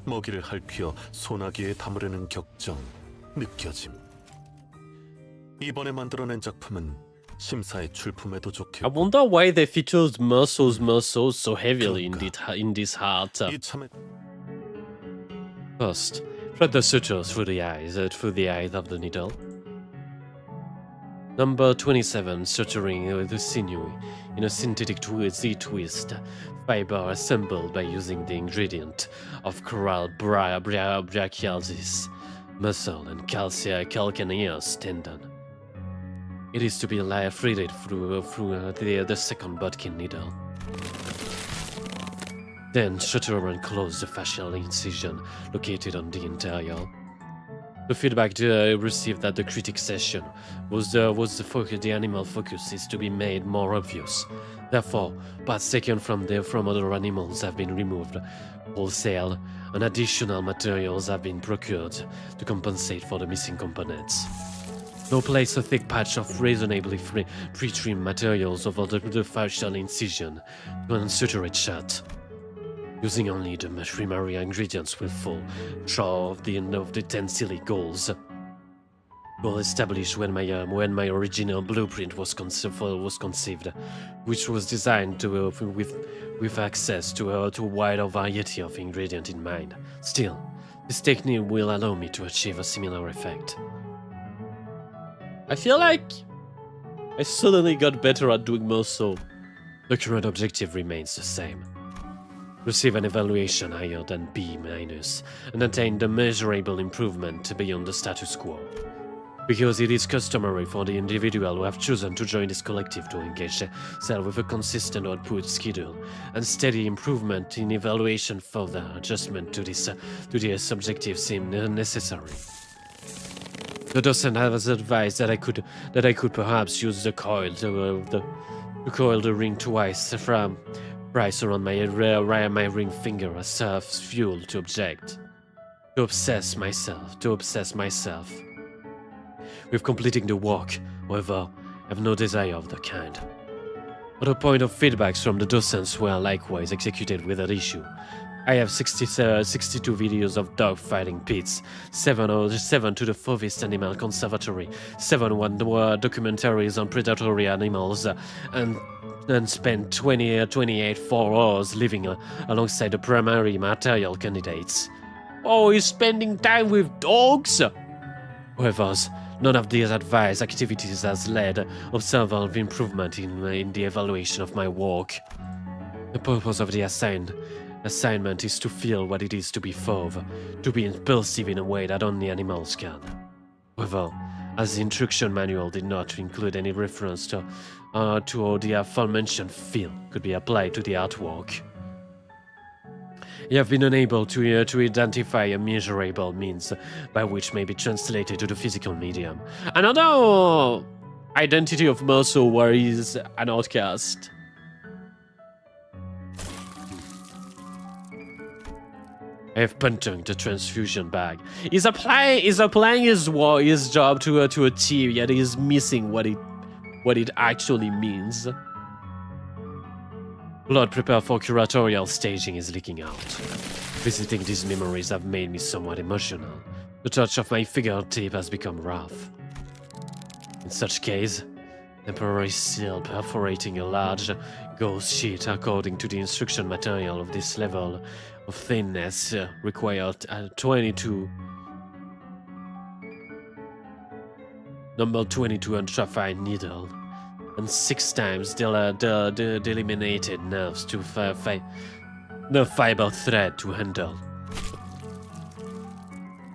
먹이를 할피어 소나기에 담으려는 격정 느껴짐. 이번에 만들어낸 작품은 심사의 출품에도 좋게. I wonder why they featured MEURSAULT so heavily in this art. 이 참에 First, thread the suture through the eyes of the needle. Number 27, suturing the sinew in a synthetic Z-twist fiber assembled by using the ingredient of coral brachialis, muscle, and calcaneus tendon. It is to be threaded through the second bodkin needle. Then suture and close the fascial incision located on the interior. The feedback received at the critic session was the animal focus is to be made more obvious. Therefore, parts taken from other animals have been removed wholesale, and additional materials have been procured to compensate for the missing components. Now place a thick patch of reasonably pre-trimmed materials over the fascial incision to unsuture it shut. Using only the primary ingredients will fall short of the end of the tensile goals. Goal established when my original blueprint was conceived, which was designed with access to a wider variety of ingredients in mind. Still, this technique will allow me to achieve a similar effect. I feel like I suddenly got better at doing MEURSAULT. The current objective remains the same. Receive an evaluation higher than B-, and attain the measurable improvement beyond the status quo. Because it is customary for the individual who have chosen to join this collective to engage themselves with a consistent output schedule and steady improvement in evaluation, further adjustment to this objective seem necessary. The docent has advised that I could perhaps use the coil to coil the ring twice from thrice around my ring finger as serves fuel to obsess myself. With completing the work, however, I have no desire of the kind. Other point of feedbacks from the docents were likewise executed without issue. I have 62 videos of dog fighting pits, 7 to the Forest Animal Conservatory, 7 documentaries on predatory animals, and spent 28 hours living alongside the primary material candidates. Oh, he's spending time with dogs? However, none of these advised activities has led observable improvement in the evaluation of my work. The purpose of the assignment is to feel what it is to be fauve, to be impulsive in a way that only animals can. However, as the instruction manual did not include any reference to the aforementioned feel could be applied to the artwork, I have been unable to identify a measurable means by which may be translated to the physical medium. Another identity of MEURSAULT where he is an outcast. I have punted the transfusion bag. He's applying his job to a T, yet he is missing what it actually means. Blood prepared for curatorial staging is leaking out. Visiting these memories have made me somewhat emotional. The touch of my fingertip has become rough. In such case, temporary seal perforating a large gauze sheet according to the instruction material of this level of thinness required 22 number 22 ultrafine needle and 6 times delimited nerves to nerve fiber thread to handle.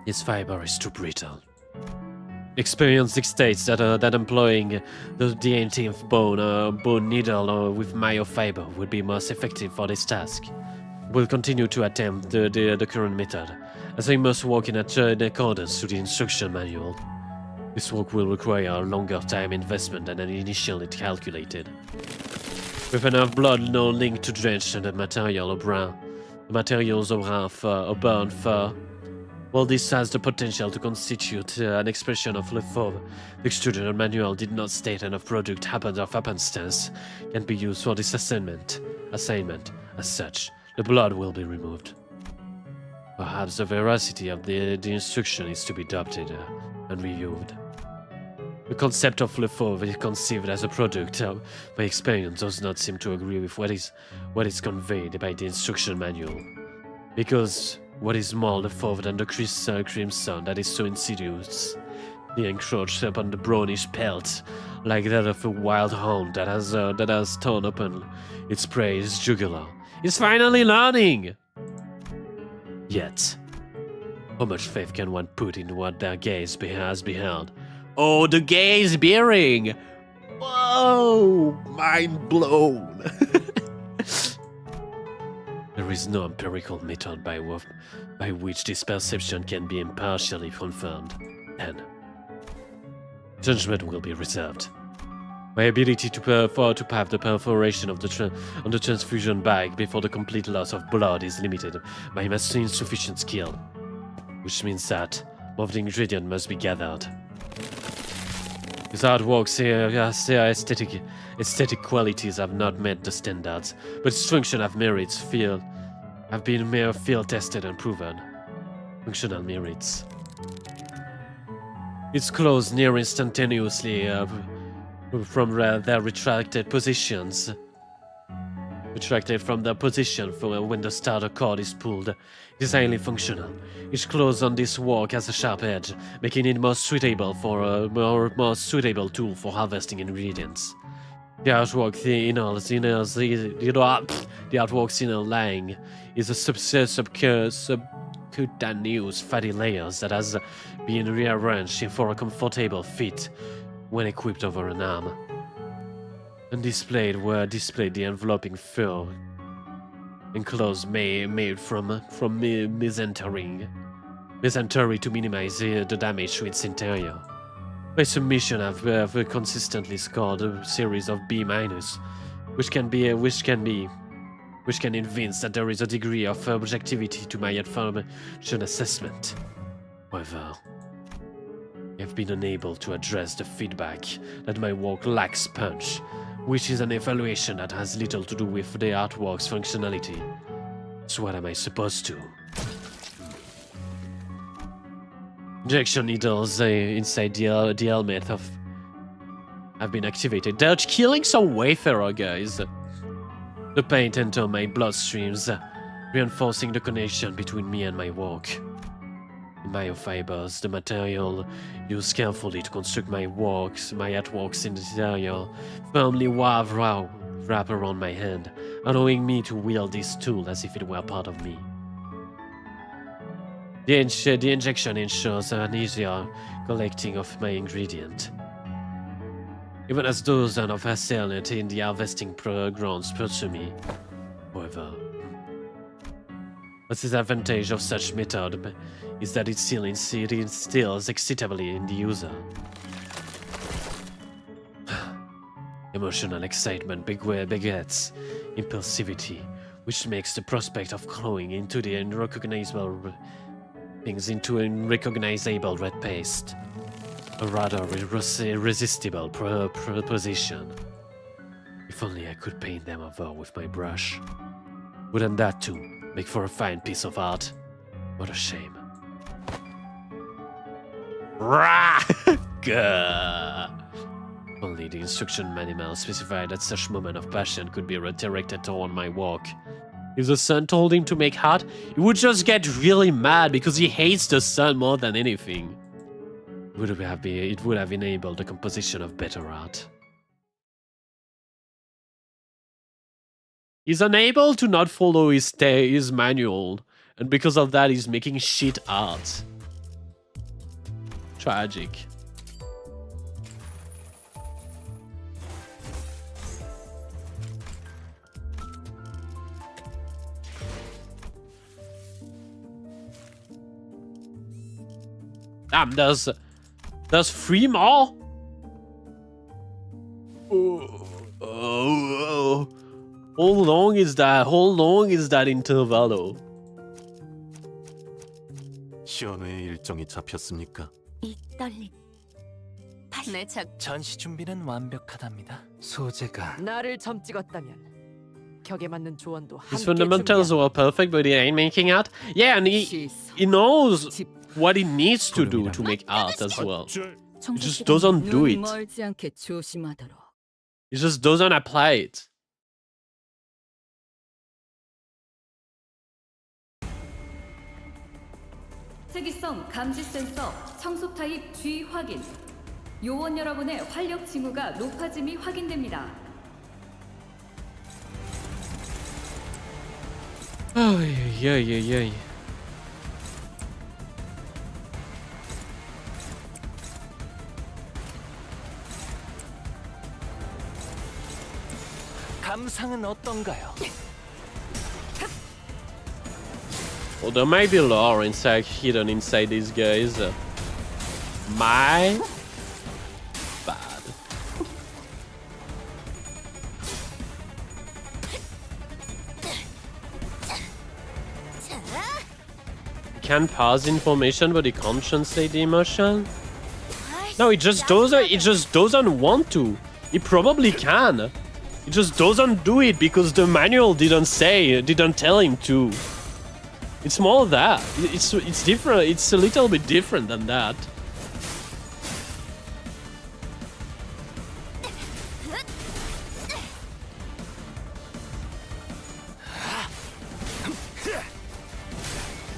This fiber is too brittle. Experience dictates that employing the 18th bone needle with myofiber would be most effective for this task. will continue to attempt the current method, as they must work in accordance to the instruction manual. This work will require a longer time investment than initially calculated. With enough blood no link to drench the materials or burn fur, while this has the potential to constitute an expression of leftover, the extruder manual did not state enough product happenstance can be used for this assignment. As such, the blood will be removed. Perhaps the veracity of the instruction is to be adopted and reviewed. The concept of leftover conceived as a product by experience does not seem to agree with what is conveyed by the instruction manual, because what is more leftover than the crimson that is so insidious, the encroach upon the brownish pelt, like that of a wild hound that has torn open its prey's jugular, is finally learning. Yet, how much faith can one put in what their gaze has beheld? Oh, the gaze bearing! Whoa! Mind blown! There is no empirical method by which this perception can be impartially confirmed. Then, judgment will be reserved. My ability to have the perforation of on the transfusion bag before the complete loss of blood is limited by my insufficient skill, which means that more of the ingredient must be gathered. His artwork's aesthetic qualities have not met the standards, but its function have been mere field tested and proven. Functional merits. Its clothes near instantaneously from their retracted from their position for when the starter cord is pulled. It is highly functional. Each close on this work has a sharp edge, making it more suitable tool for harvesting ingredients. The artwork's inner lining is a subcutaneous fatty layers that has been rearranged for a comfortable fit when equipped over an arm. And displayed the enveloping fur enclosed made from mesentery to minimize the damage to its interior. My submission have consistently scored a series of B-, which can evince that there is a degree of objectivity to my information assessment. However, I have been unable to address the feedback that my work lacks punch, which is an evaluation that has little to do with the artwork's functionality. So what am I supposed to? Injection needles inside the helmet have been activated. They're killing some wayfarer, guys. The paint entered my bloodstreams, reinforcing the connection between me and my work. The myofibers, the material used carefully to construct my artworks in the interior, firmly wrap around my hand, allowing me to wield this tool as if it were part of me. The injection ensures an easier collecting of my ingredient. Even as dozens of assailants in the harvesting grounds pursue me. However, what's the advantage of such method is that it still instills excitably in the user. Emotional excitement begets impulsivity, which makes the prospect of clawing into the unrecognizable red paste a rather irresistible proposition. If only I could paint them over with my brush. Wouldn't that too make for a fine piece of art? What a shame. Only the instruction manual specified that such moment of passion could be redirected toward my work. If the sun told him to make art, he would just get really mad because he hates the sun more than anything. It would have enabled the composition of better art. He's unable to not follow his manual, and because of that he's making shit art. Tragic. Damn, there's 3 more. Oh. How long is that? How long is that interval? 시연회의 일정이 잡혔습니까? 이 떨림. 내 작. 전시 준비는 완벽하답니다. 소재가 나를 점 찍었다면 격에 맞는 조언도 His 함께 fundamentals 준비한다. were perfect, but he ain't making art. Yeah, and he knows what he needs to do to make art as well. He just doesn't do it. 멀지 않게 조심하도록. He just doesn't apply it. 특이성 감지 센서 청소 타입 G 확인. 요원 여러분의 활력 징후가 높아짐이 확인됩니다. Oh, yeah. 감상은 어떤가요? Well, there may be lore inside hidden inside these guys. My bad. He can pass information, but he can't translate the emotion. No, he just doesn't. He just doesn't want to. He probably can. He just doesn't do it because the manual didn't tell him to. It's more that. It's different. It's a little bit different than that.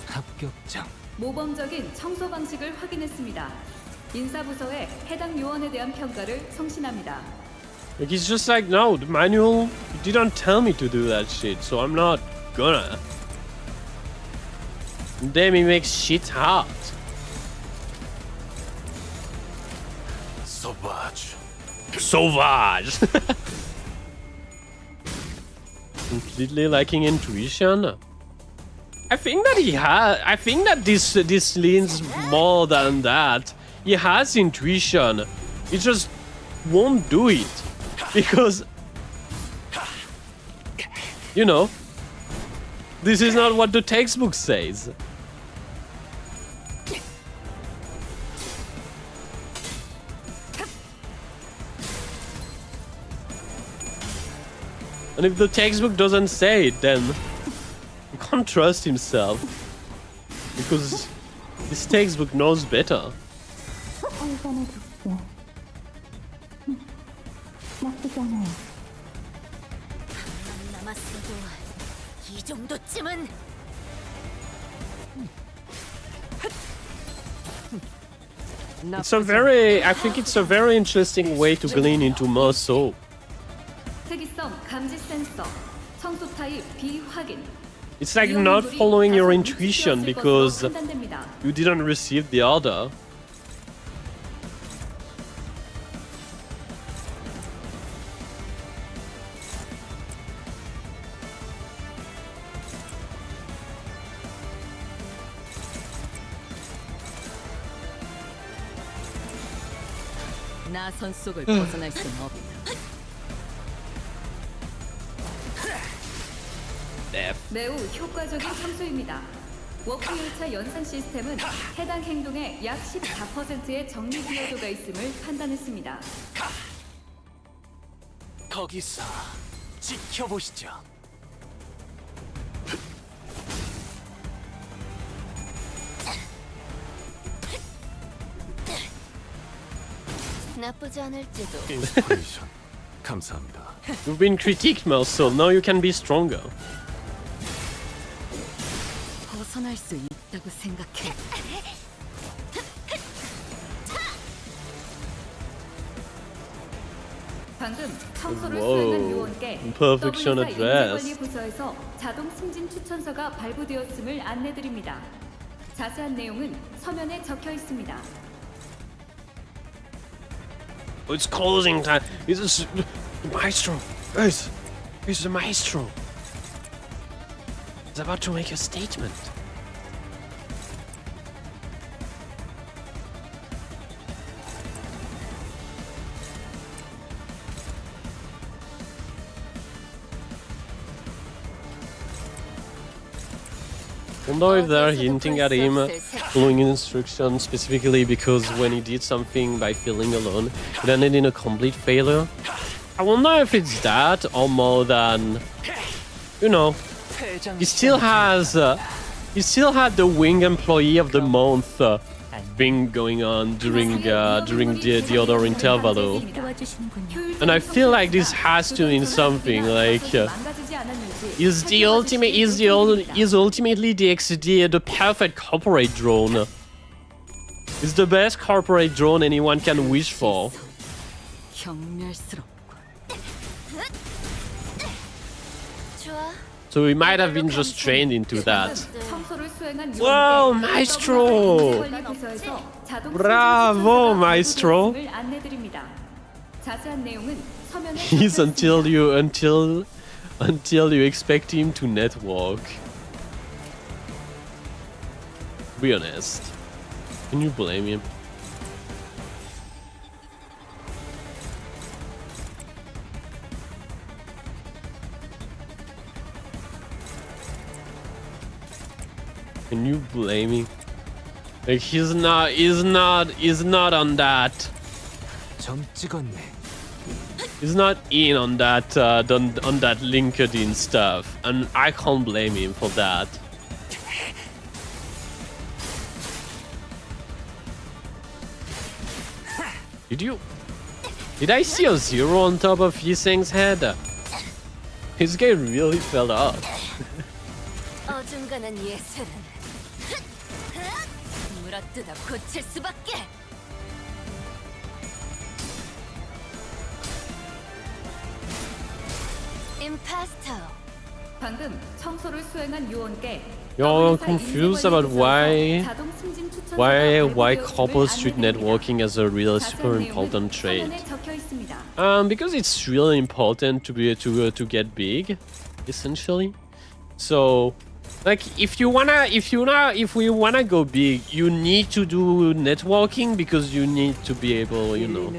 합격장. 모범적인 청소 방식을 확인했습니다. 인사부서에 해당 요원에 대한 평가를 성신합니다. Like he's just like, no, the manual didn't tell me to do that shit, so I'm not gonna. And then he makes shit hard. Sauvage. Sauvage. Completely lacking intuition. I think that he has. I think that this leans more than that. He has intuition. He just won't do it because, you know, this is not what the textbook says. And if the textbook doesn't say it, then you can't trust himself. Because this textbook knows better. 남았어도 이 정도쯤은. I think it's a very interesting way to glean into MEURSAULT. 특이성 감지 센서 청소 타입 B 확인. It's like not following your intuition because 판단됩니다. you didn't receive the order. 나선 속을 벗어날 수는 없다. 매우 효과적인 참소입니다. 워크 열차 연산 시스템은 해당 행동의 약 14%의 정리 기여도가 있음을 판단했습니다. 거기서 지켜보시죠. 나쁘지 않을지도. 인스피레이션. 감사합니다. You've been critiqued, MEURSAULT. Now you can be stronger. 벗어날 수 있다고 생각해. 방금 청소를 Whoa. 수행한 요원께 Perfection WOWZERS address. 인재관리부서에서 자동 승진 추천서가 발부되었음을 안내드립니다. 자세한 내용은 서면에 적혀 있습니다. It's closing time. It's the maestro. It's the maestro. He's about to make a statement. Wonder if they're hinting at him following instructions specifically because when he did something by feeling alone, it ended in a complete failure. I wonder if it's that or more than, you know, he still had the wing employee of the month thing going on during the other interval though. And I feel like this has to mean something, like is ultimately the perfect corporate drone. It's the best corporate drone anyone can wish for. So we might have been just trained into that. Wow, Maestro! Bravo, Maestro! He's until you expect him to network. Be honest. Can you blame him? Can you blame him? Like he's not on that. He's not in on that on that LinkedIn stuff, and I can't blame him for that. Did I see a 0 on top of Yiseng's head? This guy really fell off. 어중간한 예술은 물어뜯어 고칠 수밖에. Imposter. 방금 청소를 수행한 요원께 You're confused about why couple street networking is a real super important trait. Because it's really important to get big, essentially. So, like if we wanna go big, you need to do networking because you need to be able, you know.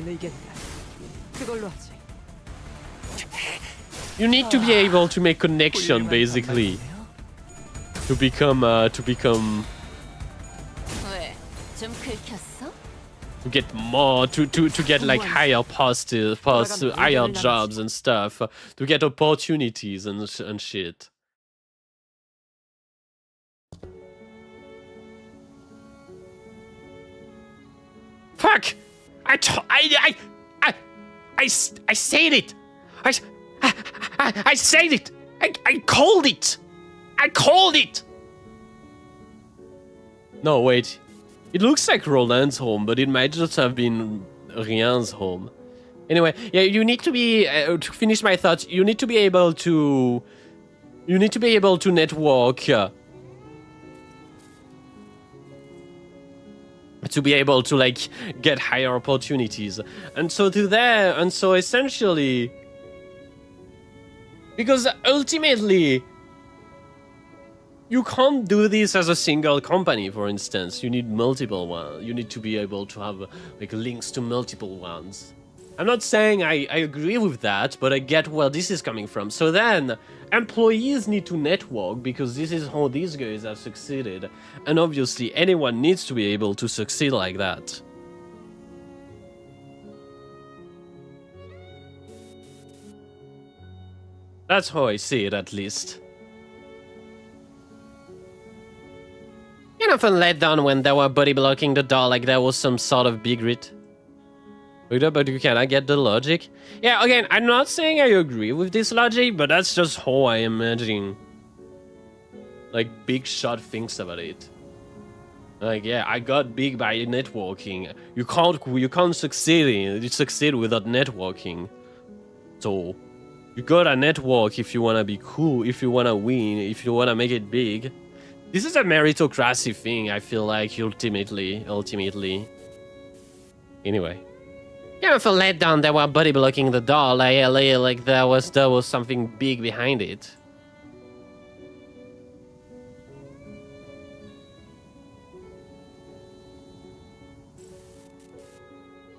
You need to be able to make connection, basically, to become to get more, to get like higher posts, higher jobs and stuff, to get opportunities and shit. Fuck! I said it! I said it! I called it! I called it! No, wait. It looks like Roland's home, but it might just have been Rian's home. Anyway, yeah, you need to be, to finish my thoughts, you need to be able to network, to be able to like get higher opportunities. And so essentially, because ultimately you can't do this as a single company, for instance. You need multiple ones. You need to be able to have like links to multiple ones. I'm not saying I agree with that, but I get where this is coming from. So then, employees need to network because this is how these guys have succeeded. And obviously, anyone needs to be able to succeed like that. That's how I see it, at least. Kind of let down when they were body blocking the door like there was some sort of big grit. But can I get the logic? Yeah, again, I'm not saying I agree with this logic, but that's just how I imagine like Big Shot thinks about it. Like, yeah, I got big by networking. You can't succeed without networking. So you gotta network if you wanna be cool, if you wanna win, if you wanna make it big. This is a meritocracy thing, I feel like, ultimately. Anyway. Kind of a letdown they were body blocking the door, like there was something big behind it.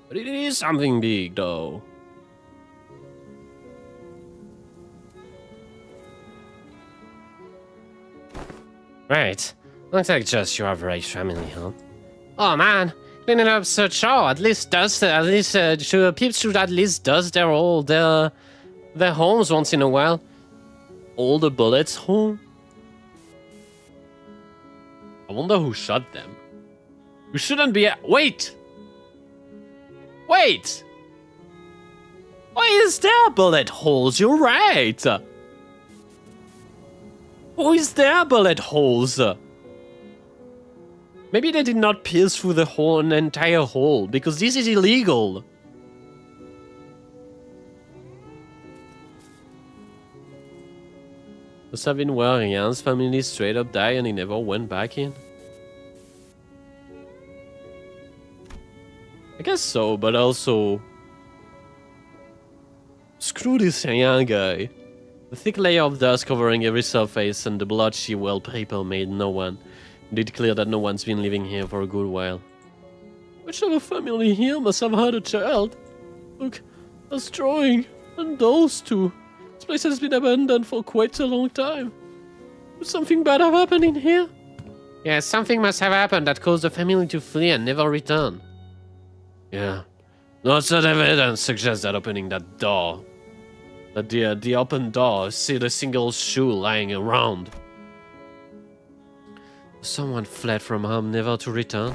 But it is something big, though. Right. Looks like just your average family, huh? Oh man, cleaning up such at least people should at least dust their homes once in a while. All the bullets home? I wonder who shot them. You shouldn't be. Wait! Wait! Why is there bullet holes? You're right! Who is there bullet holes? Maybe they did not pierce through the whole an entire hole, because this is illegal. Must have been where Rian's family straight up died and he never went back in. I guess so, but also... Screw this Rian guy. The thick layer of dust covering every surface and the blotchy wallpaper made it clear that no one's been living here for a good while. Whichever family here must have had a child. Look, there's drawing, and those two. This place has been abandoned for quite a long time. Would something bad have happened in here? Yeah, something must have happened that caused the family to flee and never return. Yeah. Lots of evidence suggests that opening that door. That the open door, see the single shoe lying around. Someone fled from home, never to return?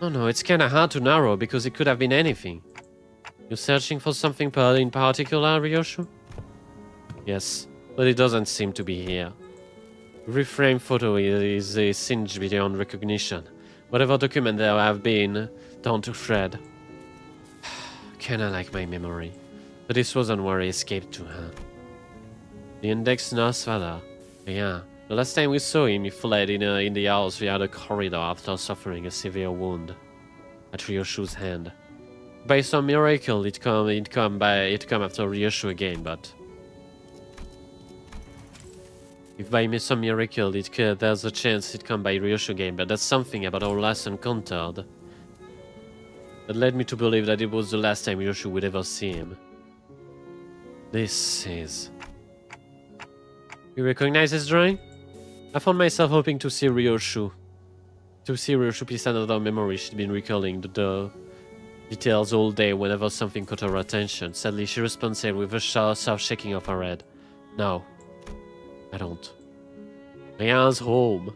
Oh no, it's kinda hard to narrow because it could have been anything. You're searching for something in particular, Ryoshu? Yes, but it doesn't seem to be here. The reframed photo is a singe beyond recognition. Whatever document there have been, torn to shred. Kinda like my memory. But this wasn't where he escaped to, huh? The index nurse father. Yeah. The last time we saw him, he fled in the house via the corridor after suffering a severe wound at Ryoshu's hand. By some miracle, it come after Ryoshu again, but if by some miracle there's a chance it come by Ryoshu again, but that's something about our last encounter that led me to believe that it was the last time Ryoshu would ever see him. This is... You recognize this drawing? I found myself hoping to see Ryoshu. Piece another memory she'd been recalling the details all day whenever something caught her attention. Sadly, she responded with a soft shaking of her head. No, I don't. Rian's home.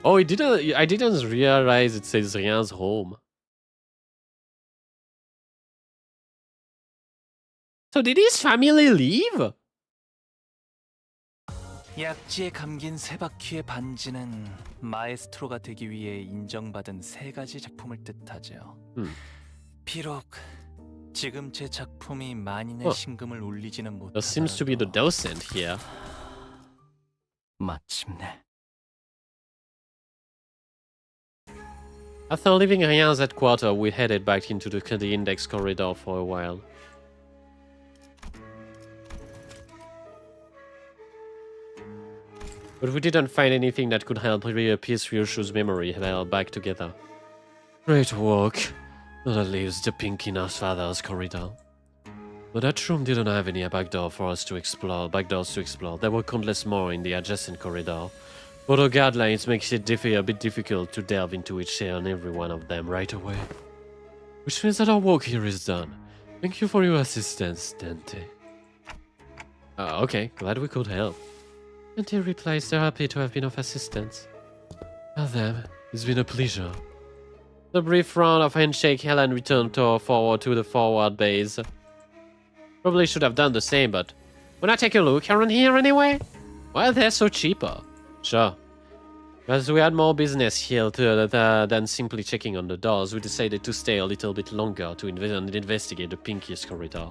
Oh, I didn't realize it says Rian's home. So did his family leave? 약지에 감긴 세 바퀴의 반지는 마에스트로가 되기 위해 인정받은 세 가지 작품을 뜻하죠. 비록 지금 제 작품이 만인의 신금을 울리지는 못하더라도 There seems to be the docent here. 마침내 After leaving Rian's headquarters, we headed back into the index corridor for a while. But we didn't find anything that could help piece Ryoshu's memory back together. Great work. Now that leaves the Pinky Nurse Father's corridor. But that room didn't have any backdoors to explore. There were countless more in the adjacent corridor. But our guidelines makes it a bit difficult to delve into each and every one of them right away. Which means that our work here is done. Thank you for your assistance, Dante. Okay, glad we could help. Dante replies they're happy to have been of assistance. Well then, it's been a pleasure. The brief round of handshake, Helen returned to the forward base. Probably should have done the same, but... Wanna take a look around here anyway? Well, they're so cheaper. Sure. As we had more business here than simply checking on the doors, we decided to stay a little bit longer to investigate the Pinky's corridor.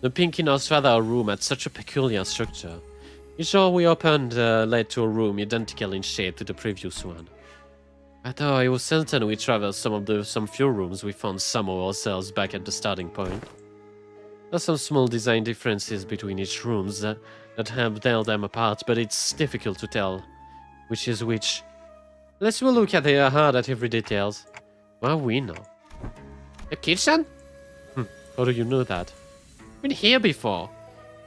The Pinky Nurse Father room had such a peculiar structure. Each door we opened led to a room identical in shape to the previous one. Although I was certain we traversed some few rooms, we found somehow ourselves back at the starting point. There's some small design differences between each rooms that help tell them apart, but it's difficult to tell which is which. Let's look at every details. Well, we know. The kitchen? How do you know that? Been here before.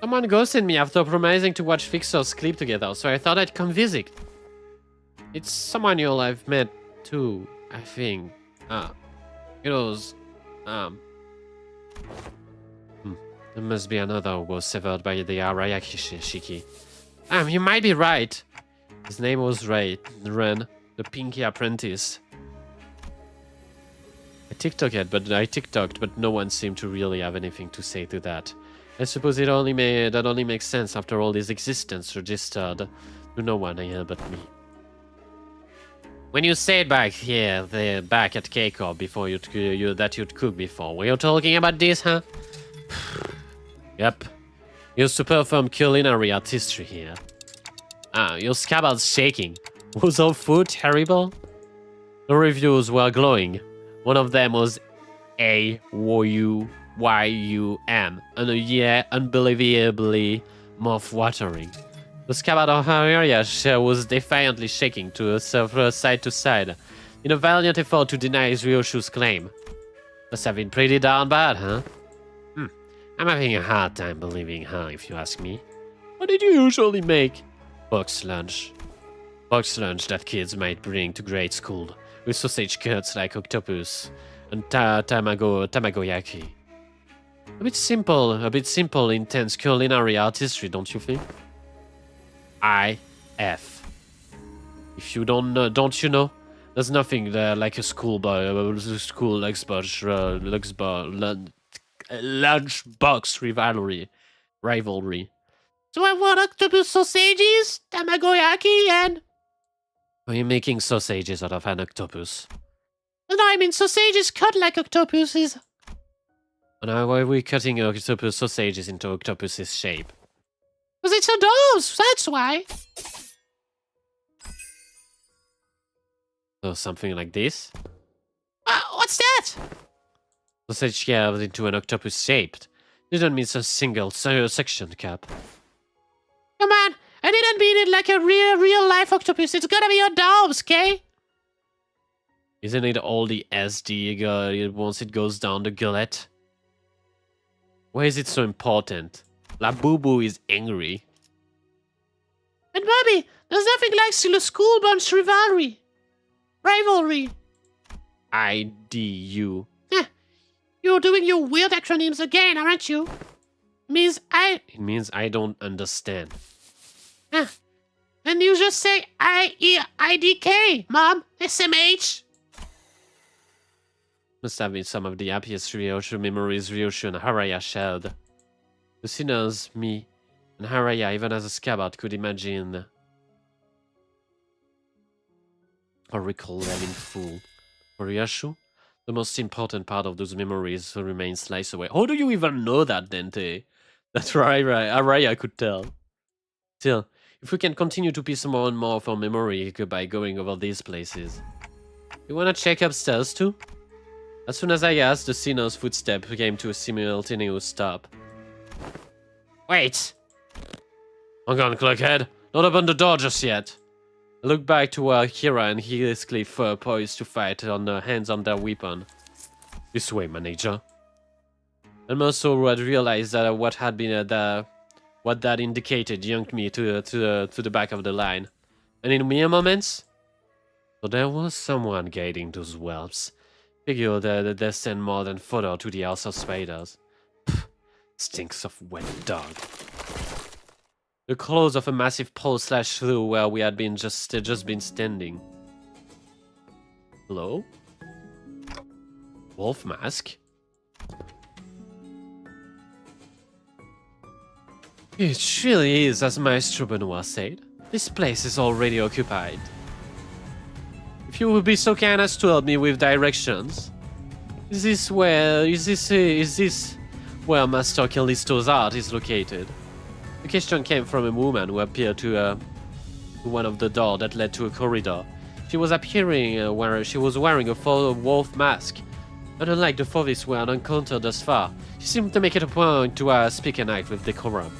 Someone ghosted me after promising to watch Fixers sleep together, so I thought I'd come visit. It's someone I've met too, I think. It was, there must be another who was severed by the Arayaki Shiki. You might be right. His name was Ren, the Pinky Apprentice. I TikToked, but no one seemed to really have anything to say to that. I suppose that only makes sense after all his existence registered to no one here but me. When you stayed back here, back at K-Corp before you'd cook before, were you talking about this, huh? Yep. Used to perform culinary artistry here. Your scabard's shaking. Was our food terrible? The reviews were glowing. One of them was AYUM, and yeah, unbelievably mouth-watering. The scabbard of her area was defiantly shaking to side to side, in a valiant effort to deny Ryoshu's claim. Must have been pretty darn bad, huh? I'm having a hard time believing her, if you ask me. What did you usually make? Box lunch. Box lunch that kids might bring to grade school, with sausage cuts like octopus and tamagoyaki. A bit simple, intense culinary artistry, don't you think? IF. If you don't know, don't you know? There's nothing there like a school lunchbox rivalry. So I want octopus sausages, tamagoyaki, and... Are you making sausages out of an octopus? No, I mean sausages cut like octopuses. And how are we cutting octopus sausages into octopus's shape? Because it's adults, that's why. So something like this? What's that? Sausage carved into an octopus shaped. Didn't mean a single section cap. Come on, I didn't mean it like a real life octopus. It's gotta be adults, okay? Isn't it all the SD once it goes down the gullet? Why is it so important? La Boo Boo is angry. And Bobby, there's nothing like school bunch rivalry. IDU. You're doing your weird acronyms again, aren't you? It means I don't understand. And you just say IDK, Mom. SMH. Must have been some of the happiest Ryoshu memories Ryoshu and Haraya shared. The sinners, me, and Haraya, even as a scabbard, could imagine or recall them in full. For Ryoshu, the most important part of those memories remains sliced away. How do you even know that, Dente? That Haraya could tell. Still, if we can continue to piece more and more of our memory by going over these places. You wanna check upstairs too? As soon as I asked, the sinner's footstep came to a simultaneous stop. Wait. Hang on, Clockhead. Not open the door just yet. I looked back to where Kira and Heathcliff were poised to fight on their hands on their weapon. This way, manager. And Mersault had realized that what that indicated yanked me to the back of the line. And in mere moments, so there was someone guiding those whelps. Figure that they send more than fodder to the house of spiders. Pfft, stinks of wet dog. The close of a massive pole slashed through where we had been just been standing. Hello? Wolf mask? It really is, as Maestro Benoit said. This place is already occupied. If you would be so kind as to help me with directions. Is this where Master Callisto's art is located? The question came from a woman who appeared to one of the doors that led to a corridor. She was wearing a full wolf mask, and unlike the Fovis we had encountered thus far, she seemed to make it a point to speak a night with decorum.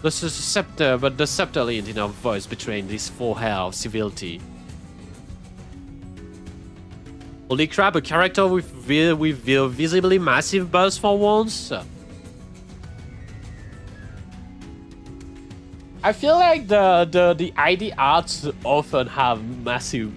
The subtle hint in her voice betrayed this full air of civility. Holy crap, a character with visibly massive buzz for once? I feel like the ID arts often have massive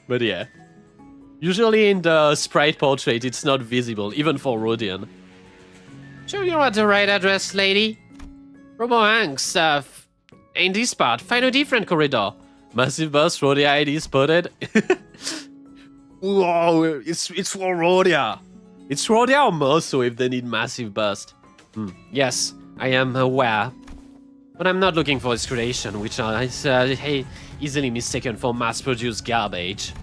but yeah. Usually in the sprite portrait it's not visible, even for Rodian. Sure you're at the right address, lady. Robo-Hanks, in this part, find a different corridor. Massive bust, Rodia ID spotted. Whoa, it's for Rodia. It's Rodia or Moso if they need massive bust. Yes, I am aware. But I'm not looking for his creation, which is easily mistaken for mass-produced garbage.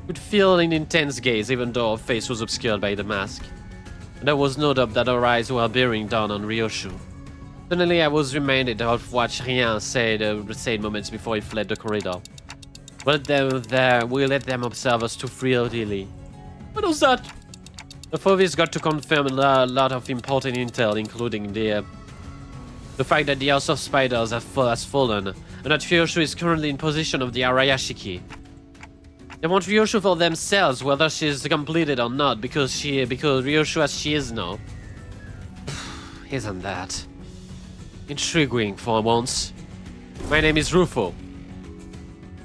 Could feel an intense gaze even though her face was obscured by the mask. And there was no doubt that her eyes were bearing down on Ryoshu. Suddenly I was reminded of what Rien said moments before he fled the corridor. Well, we let them observe us too freely. What was that? The Fovis got to confirm a lot of important intel, including the fact that the House of Spiders has fallen, and that Ryoshu is currently in possession of the Arayashiki. They want Ryoshu for themselves, whether she's completed or not, because Ryoshu as she is now. Isn't that intriguing for once? My name is Rufo.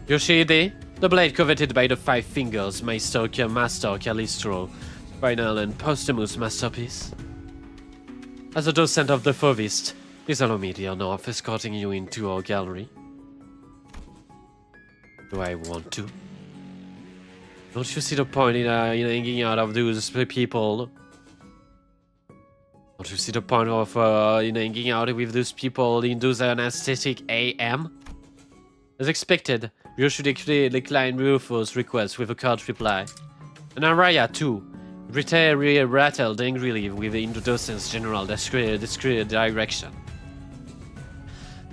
Yoshide, the blade coveted by the Five Fingers, Master Calistro, final and posthumous masterpiece. As a docent of the Fovist, please allow me the honor of escorting you into our gallery. Do I want to? Don't you see the point in hanging out of those people? Don't you see the point of hanging out with those people in those anesthetic AM? As expected, you should decline Rufo's request with a curt reply. And Araya too, rattled angrily within the docent's general direction.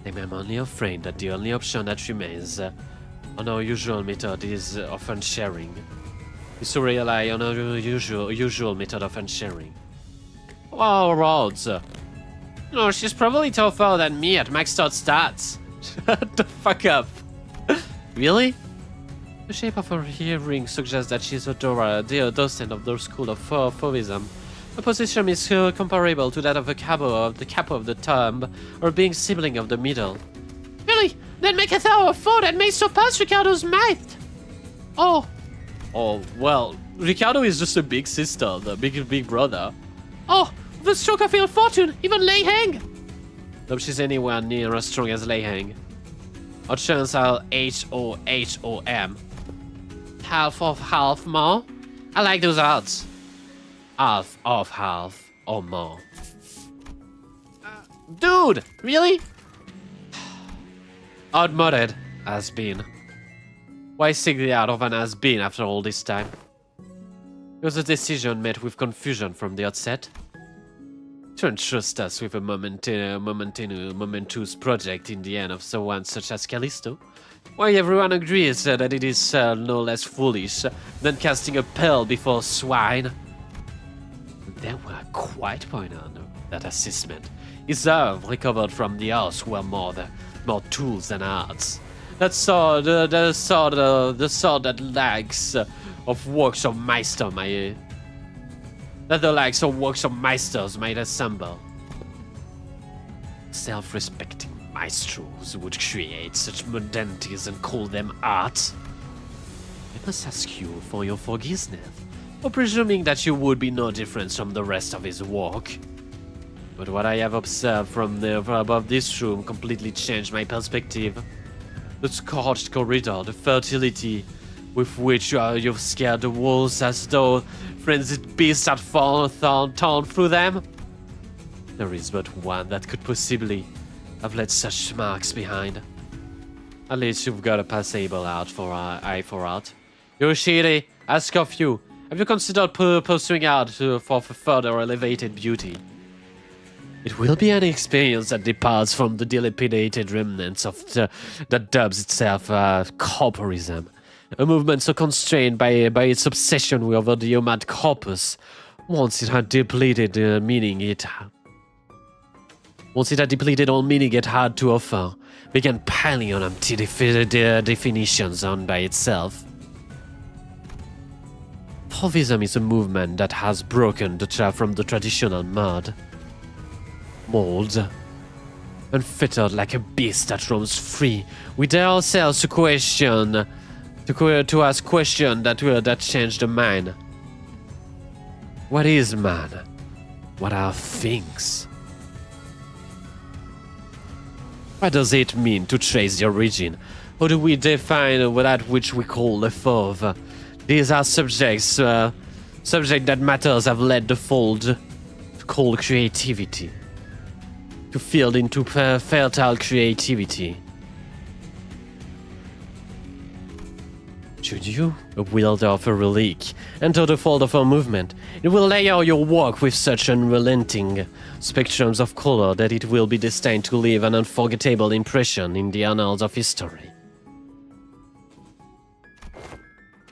I'm only afraid that the only option that remains on our usual method is of unsharing. We should rely on our usual method of unsharing. Oh, Rhodes. No, she's probably tougher than me at maxed out stats. Shut the fuck up. Really? The shape of her earring suggests that she's a docent of the school of Fauvism. Her position is comparable to that of the capo of the tomb, or being sibling of the middle. Really? Then maketh our foe that may surpass Ricardo's might. Oh, well, Ricardo is just a big sister, the big brother. Oh, the stroke of ill fortune, even Lei Hang. Though she's anywhere near as strong as Lei Hang. Our chance are HOHOM. Half of half more? I like those odds. Half of half or more. Dude, really? Outmoded has been. Why seek the out of an has been after all this time? It was a decision met with confusion from the outset. To entrust us with a momentous project in the end of someone such as Callisto, why everyone agrees that it is no less foolish than casting a pearl before swine. They were quite point on that assessment. His herb recovered from the house were more tools than arts. That sword, the sword that lacks of works of Meister that the likes of works of Meisters might assemble. Self-respecting maestros would create such modernities and call them art. I must ask you for your forgiveness, for presuming that you would be no different from the rest of his work. But what I have observed from above this room completely changed my perspective. The scorched corridor, the fertility with which you've scared the walls as though frenzied beasts had torn through them. There is but one that could possibly have left such marks behind. At least you've got a passable eye for art. Yoshide, ask of you, have you considered pursuing art for further elevated beauty? It will be an experience that departs from the dilapidated remnants of that dubs itself corporism. A movement so constrained by its obsession over the Omad corpus, once it had depleted meaning it Once it had depleted all meaning it had to offer, began piling on empty definitions on by itself. Fauvism is a movement that has broken from the traditional mold, unfettered like a beast that roams free. We dare ourselves to question, to ask questions that change the mind. What is man? What are things? What does it mean to trace the origin? How do we define that which we call the fauve? These are subjects that matters have led the fold to call creativity, to field into fertile creativity. Should you, a wielder of a relic, enter the fold of a movement, it will layer your work with such unrelenting spectrums of color that it will be destined to leave an unforgettable impression in the annals of history.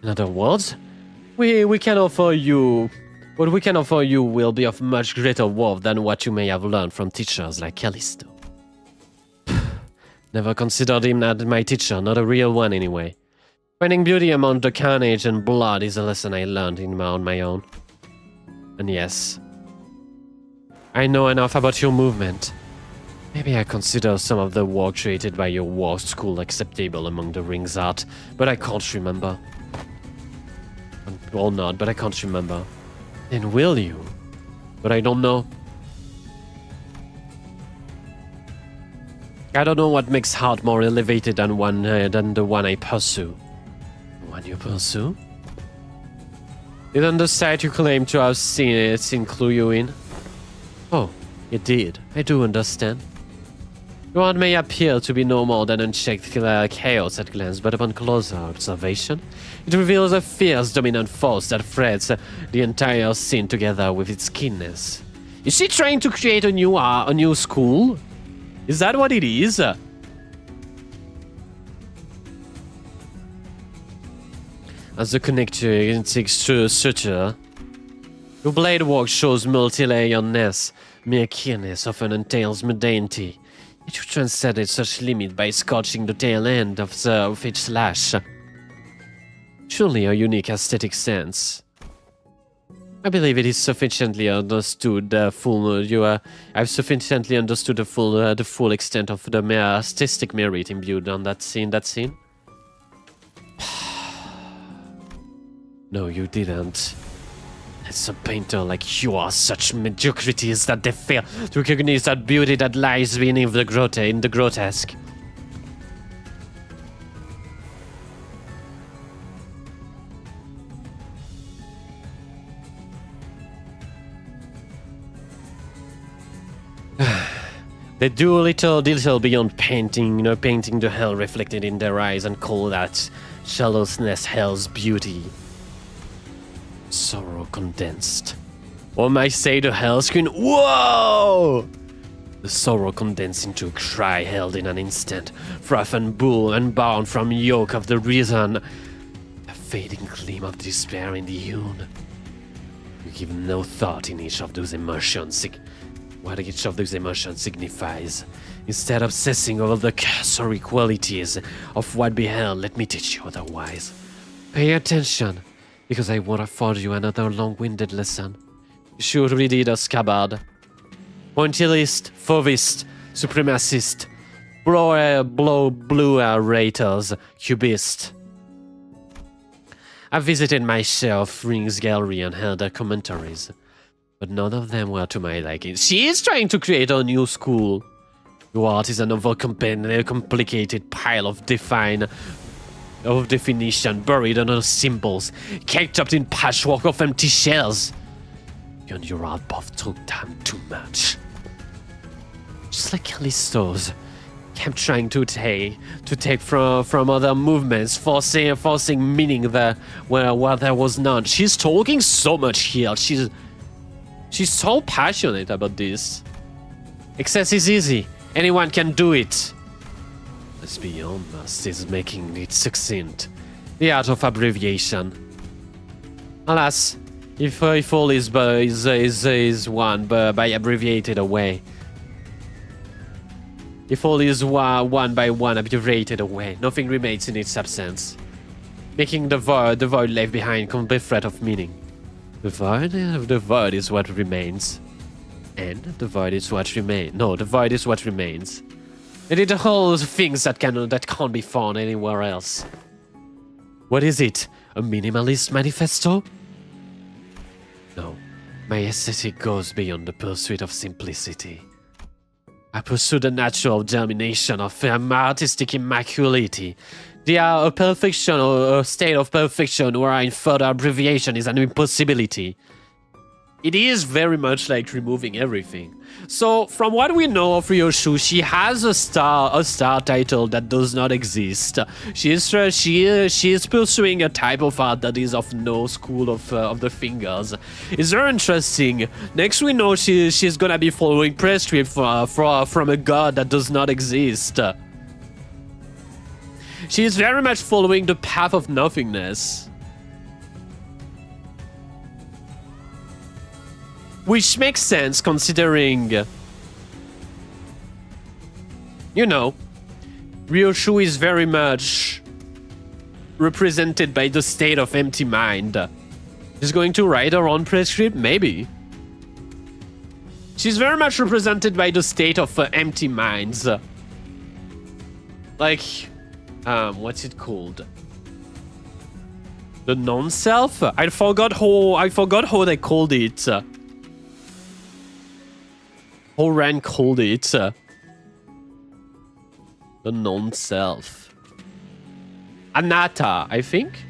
In other words, we can offer you... What we can offer you will be of much greater worth than what you may have learned from teachers like Callisto. Never considered him as my teacher, not a real one anyway. Finding beauty among the carnage and blood is a lesson I learned on my own. And yes, I know enough about your movement. Maybe I consider some of the work created by your war school acceptable among the rings art, but I can't remember. Or not, but I can't remember. Then will you? But I don't know. I don't know what makes art more elevated than the one I pursue. The one you pursue? Didn't the site you claim to have seen clue you in? Oh, it did. I do understand. Your art may appear to be no more than unchecked chaos at glance, but upon closer observation, it reveals a fierce dominant force that threads the entire scene together with its keenness. Is she trying to create a new school? Is that what it is? As the connector structure, your blade work shows multi-layeredness. Mere keenness often entails mundanity. Yet you transcended such limit by scorching the tail end of each slash. Surely a unique aesthetic sense. I believe it is sufficiently understood I've sufficiently understood the full extent of the mere artistic merit imbued on that scene. No, you didn't. It's a painter like you are such mediocrities that they fail to recognize that beauty that lies beneath the grotesque. They do a little beyond painting, painting the hell reflected in their eyes and call that shallowness hell's beauty. Sorrow condensed. Or might say the hell screen. Whoa! The sorrow condensed into a cry held in an instant, froth and bull unbound from yoke of the reason. A fading gleam of despair in the hewn. You give no thought in each of those emotions. What each of those emotions signifies. Instead of obsessing over the cursory qualities of what beheld, let me teach you otherwise. Pay attention, because I won't afford you another long-winded lesson. You should read it as scabbard. Pointillist, fauvist, supremacist, blue raters, cubist. I visited my share of Rings Gallery and heard their commentaries, but none of them were to my liking. She is trying to create a new school. Your art is an overcomplicated pile of definition buried under symbols, caked up in patchwork of empty shells. You and your art both took time too much. Just like Callisto's, kept trying to take from other movements, forcing meaning there where there was none. She's talking so much here. She's so passionate about this. Excess is easy. Anyone can do it. What's beyond us is making it succinct. The art of abbreviation. Alas, if all is won by abbreviated away, If all is one by one obliterated away, nothing remains in its absence, making the void left behind complete threat of meaning. The void is what remains. And the void is what remains. No, the void is what remains. And it holds things that can't be found anywhere else. What is it? A minimalist manifesto? No, my aesthetic goes beyond the pursuit of simplicity. I pursue the natural germination of artistic immacularity. They are a perfection or a state of perfection wherein further abbreviation is an impossibility. It is very much like removing everything. So, from what we know of Ryoshu, she has a star title that does not exist. She is pursuing a type of art that is of no school of the fingers. It's very interesting. Next, we know she's gonna be following prescript from a god that does not exist. She is very much following the path of nothingness. Which makes sense considering, you know, Ryoshu is very much represented by the state of empty mind. She's going to write her own prescript? Maybe. She's very much represented by the state of empty minds. Like, what's it called? The non-self? I forgot how they called it. How Ran called it. The non-self. Anatta, I think?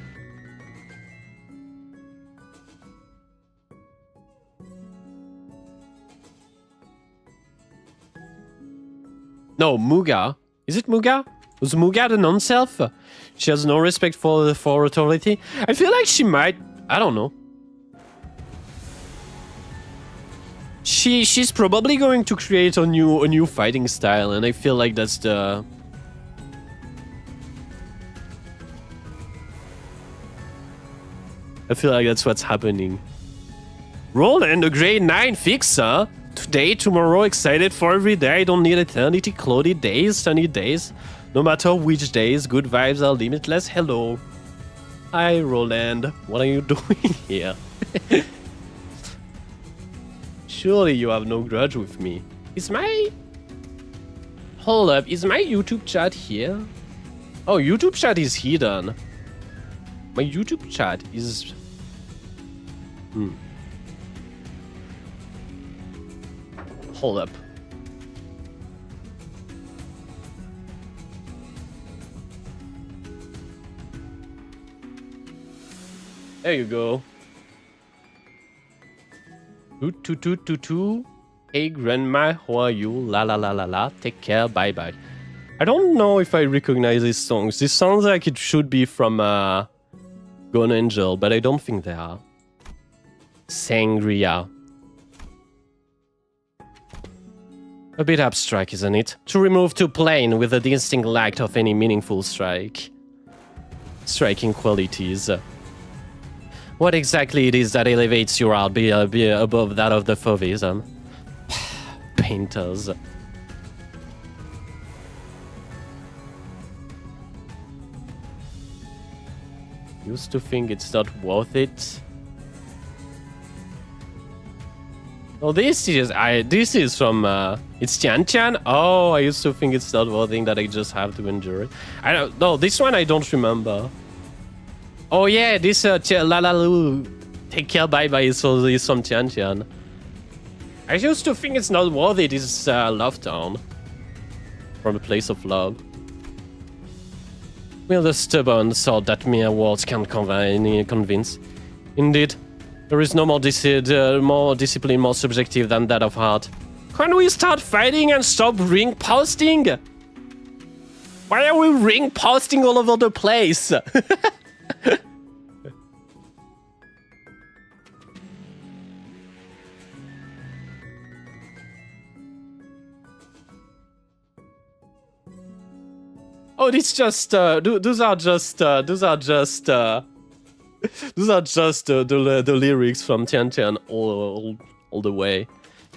No, Muga. Is it Muga? Was Muga the non-self? She has no respect for authority. I feel like she might... I don't know. She's probably going to create a new fighting style, and I feel like that's the... I feel like that's what's happening. Roland, a grade 9 fixer. Today, tomorrow, excited for every day. I don't need eternity, cloudy days, sunny days. No matter which days, good vibes are limitless. Hello. Hi, Roland. What are you doing here? Surely you have no grudge with me. Is my... Hold up, is my YouTube chat here? Oh, YouTube chat is hidden. My YouTube chat is... Hold up. There you go. Hey grandma, how are you? La la la la la. Take care, bye bye. I don't know if I recognize these songs. This sounds like it should be from Gone Angel, but I don't think they are. Sangria. A bit abstract, isn't it? To remove to plain with a distinct lack of any meaningful striking qualities. What exactly it is that elevates your art above that of the Fauvism? Painters. Used to think it's not worth it. Oh, this is from it's Tian Tian. Oh, I used to think it's not worth it, that I just have to endure it. I don't know. This one I don't remember. Oh yeah, this La La Lu, take care, bye bye is from Tian Tian. I used to think it's not worth it. It's Love Town, from a place of love. Well, the stubborn thought that mere words can't convince. Indeed, there is no more discipline more subjective than that of heart. Can we start fighting and stop ring posting? Why are we ring posting all over the place? Oh, these just those are just the lyrics from Tian Tian all the way.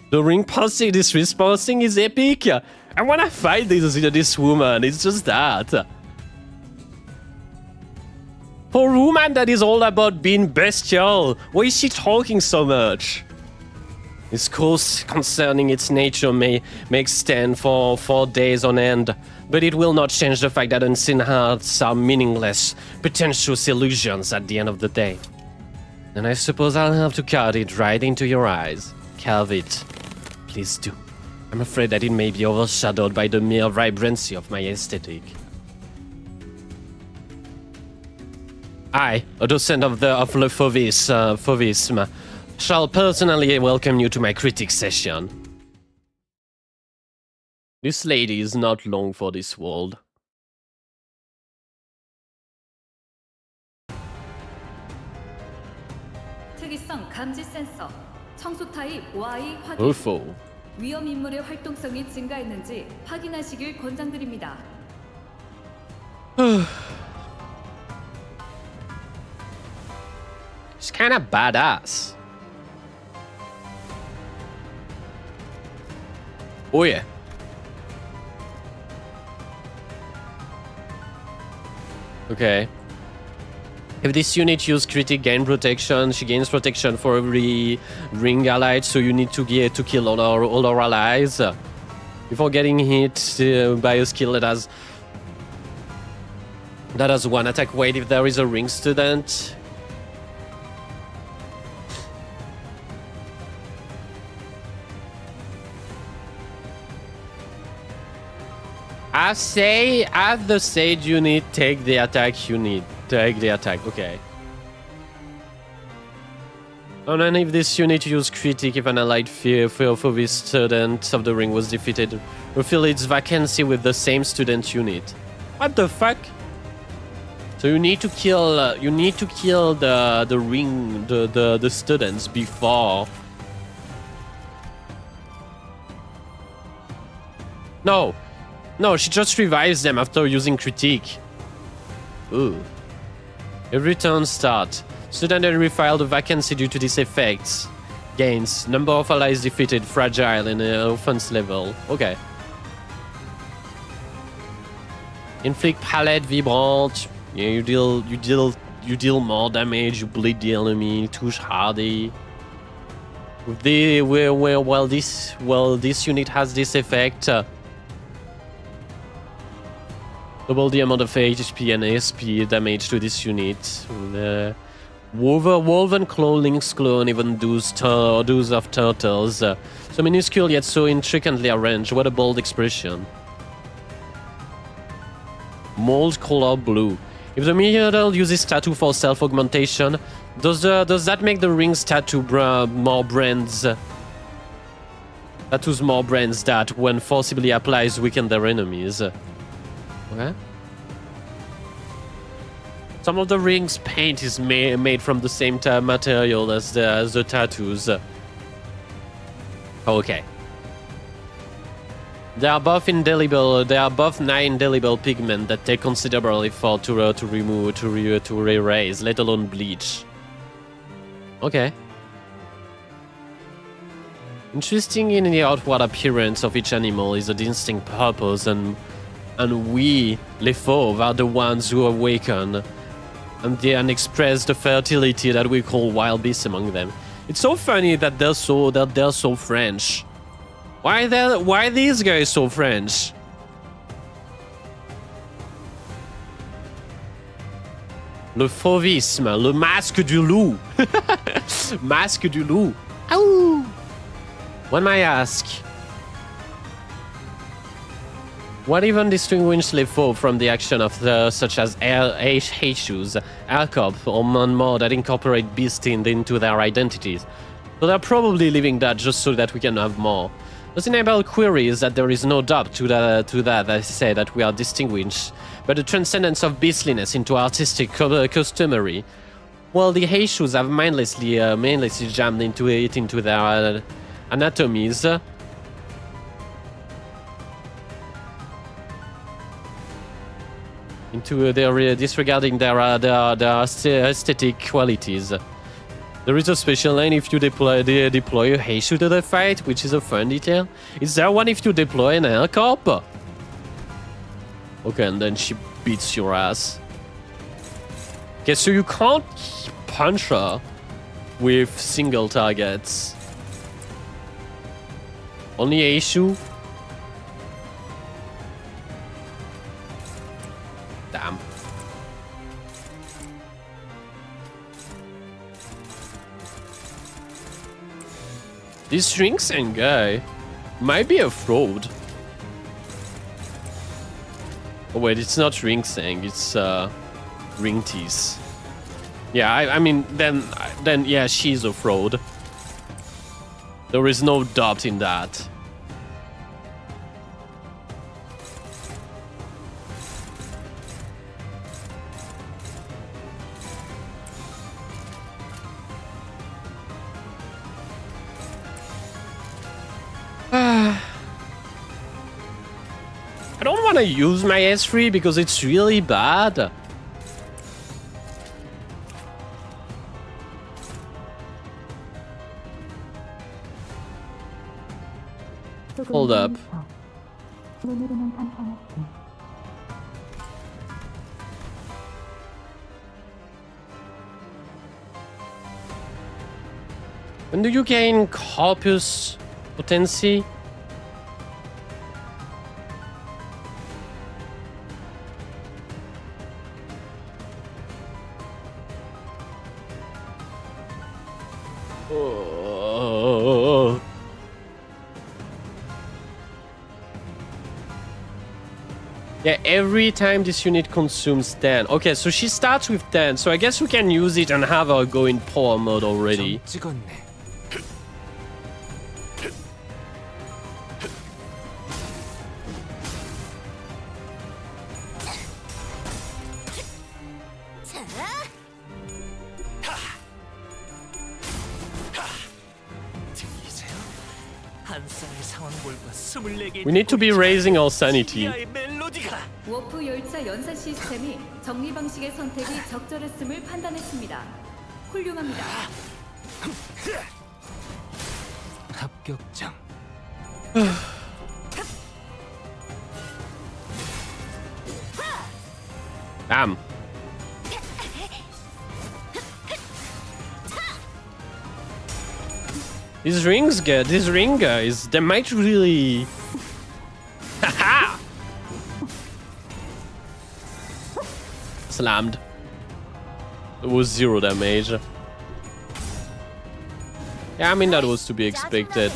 The ring posting, this resposting is epic. I wanna fight this woman. It's just that. For a woman that is all about being bestial, why is she talking so much? This course concerning its nature may extend for 4 days on end, but it will not change the fact that unseen hearts are meaningless, pretentious illusions at the end of the day. And I suppose I'll have to cut it right into your eyes. Carve it. Please do. I'm afraid that it may be overshadowed by the mere vibrancy of my aesthetic. I, a docent of Le Fauvisme, shall personally welcome you to my critic session. This lady is not long for this world. 특이성 감지 센서, 청소 타입 Y 확인. UFO. 위험 인물의 활동성이 증가했는지 확인하시길 권장드립니다. She's kind of badass. Oh yeah. Okay. If this unit uses critic gain protection, she gains protection for every ring allied, so you need to kill all our allies before getting hit by a skill that has one attack weight if there is a ring student. I say, as the sage unit, take the attack unit. Take the attack, okay. And then if this unit used critic, if an allied fear for this student of the ring was defeated, refill its vacancy with the same student unit. What the fuck? So you need to kill the ring, the students before. No, she just revives them after using critique. Ooh. Every turn start. Student and refile the vacancy due to these effects. Gains. Number of allies defeated, fragile, and offense level. Okay. Inflict palette vibrant. Yeah, you deal more damage, you bleed the enemy, touche hardy. With the this unit has this effect. Double the amount of HP and SP damage to this unit. Woven claw links clone even does of turtles. So minuscule yet so intricately arranged. What a bold expression. Mold color blue. If the model uses tattoo for self-augmentation, does that make the rings tattoo more brands? Tattoos more brands that, when forcibly applies, weaken their enemies. Okay. Some of the rings' paint is made from the same material as the tattoos. Okay. They are both indelible. They are both non-indelible pigment that take considerable effort to remove, to erase, let alone bleach. Okay. Interesting in the outward appearance of each animal is a distinct purpose, and we, les fauves, are the ones who awaken and express the fertility that we call wild beasts among them. It's so funny that they're so French. Why these guys so French? Le fauvisme, le masque du loup. Masque du loup. Ow! One might ask, what even distinguishes les fauves from the action of such as H-shoes, Alcop, or more that incorporate beasts into their identities? So they're probably leaving that just so that we can have more. This enable queries that there is no doubt to that I say that we are distinguished by the transcendence of beastliness into artistic customary. Well, the H-shoes have mindlessly jammed into their anatomies. Into their disregarding their aesthetic qualities. There is a special line if you deploy a Heishu to the fight, which is a fun detail. Is there one if you deploy an helicopter? Okay, and then she beats your ass. Okay, so you can't punch her with single targets. Only Heishu? Damn. This Ring-Sang guy might be a fraud. Oh wait, it's not Ring-Sang, it's Ring-Tease. Yeah, I mean, then yeah, she's a fraud. There is no doubt in that. I don't want to use my S3 because it's really bad. Hold up. When do you gain Corpus Potency? Oh. Yeah, every time this unit consumes 10. Okay, so she starts with 10, so I guess we can use it and have her go in power mode already. We need to be raising our sanity. 워프 열차 연사 시스템이 정리 방식의 선택이 적절했음을 판단했습니다. 훌륭합니다. 합격장. Damn. These ring guys, they might really... Haha! Slammed. It was 0 damage. Yeah, I mean that was to be expected.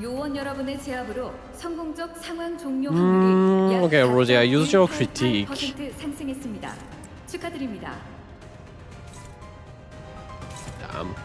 요원 여러분의 제압으로 성공적 상황 종료 확률이 약 Okay, RODYA, use your critique. 4% 상승했습니다. 축하드립니다. Damn.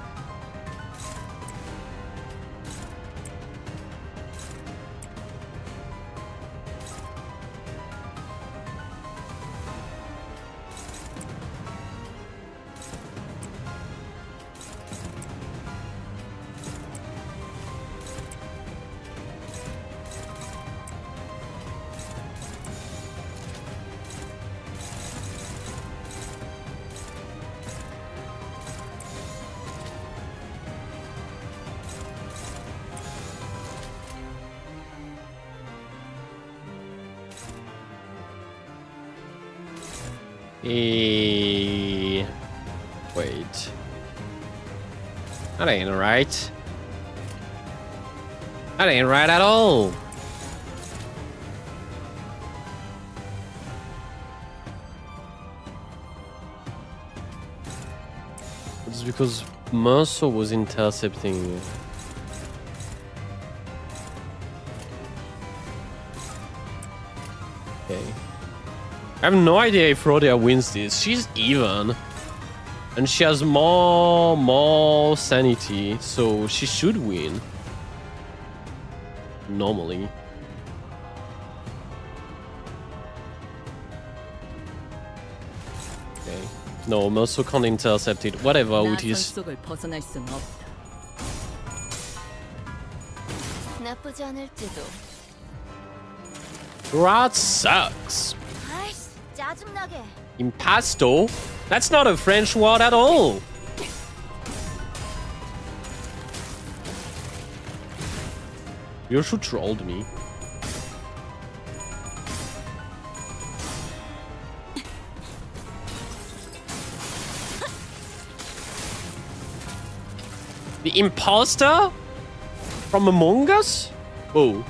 Wait. That ain't right. That ain't right at all. It's because MEURSAULT was intercepting. Okay. I have no idea if RODYA wins this. She's even. And she has more sanity, so she should win. Normally. Okay. No, MEURSAULT can't intercept it. Whatever it is. Rat sucks. 짜증나게. Impasto? That's not a French word at all. You should trolled me. The imposter? From Among Us? Oh.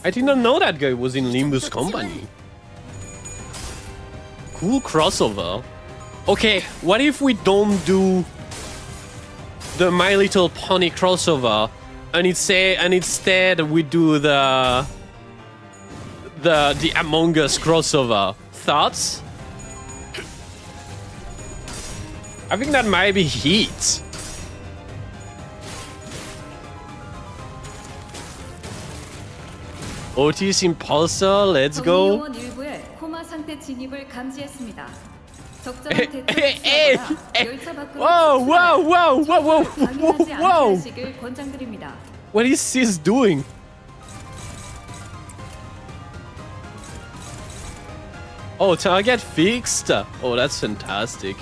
I did not know that guy was in Limbus Company. Cool crossover. Okay, what if we don't do the My Little Pony crossover and instead we do the Among Us crossover? Thoughts? I think that might be heat. Otis Impulsor, let's go. 정의요원 일부의 코마 상태 진입을 감지했습니다. 적절한 Hey, 대처를 hey, 취하거나 hey. 열차 밖으로 Whoa, whoa, whoa, whoa, whoa, 방해하지 않게 whoa. 하시길 권장드립니다. What is this doing? Oh, target fixed. Oh, that's fantastic.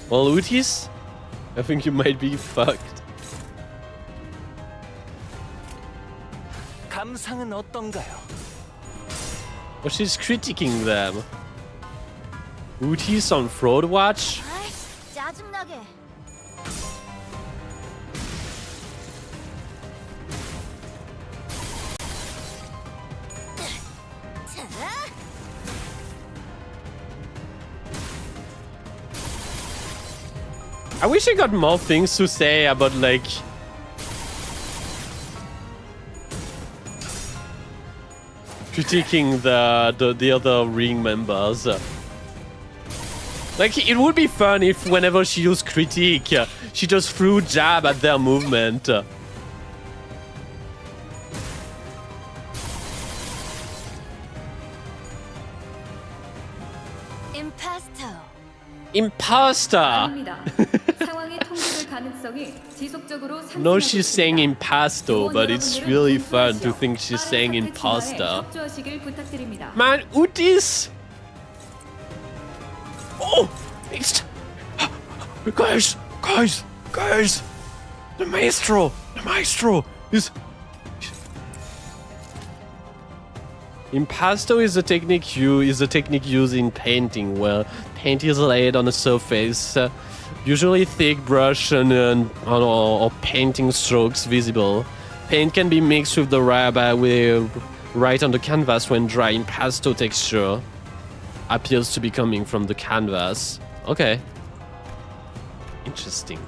Well, Utis, I think you might be fucked. 감상은 어떤가요? Oh, she's critiquing them. Utis on Fraud Watch? 아이씨, 짜증나게. I wish I got more things to say about, like, critiquing the other ring members. Like, it would be fun if whenever she used critique, she just threw jab at their movement. Imposter! 아닙니다. 상황의 통제될 가능성이 지속적으로 No, she's saying 상승하고 있습니다. impasto, but it's 여러분들은 really fun to kontrol하시어 think she's 빠른 saying 선택 진화에 imposter. 협조하시길 부탁드립니다. Man, Utis! Oh! It's... Guys! The maestro is... Impasto is a technique used in painting, where paint is laid on a surface, usually thick brush or painting strokes visible. Paint can be mixed with the right on the canvas when dry. Impasto texture appears to be coming from the canvas. Okay. Interesting.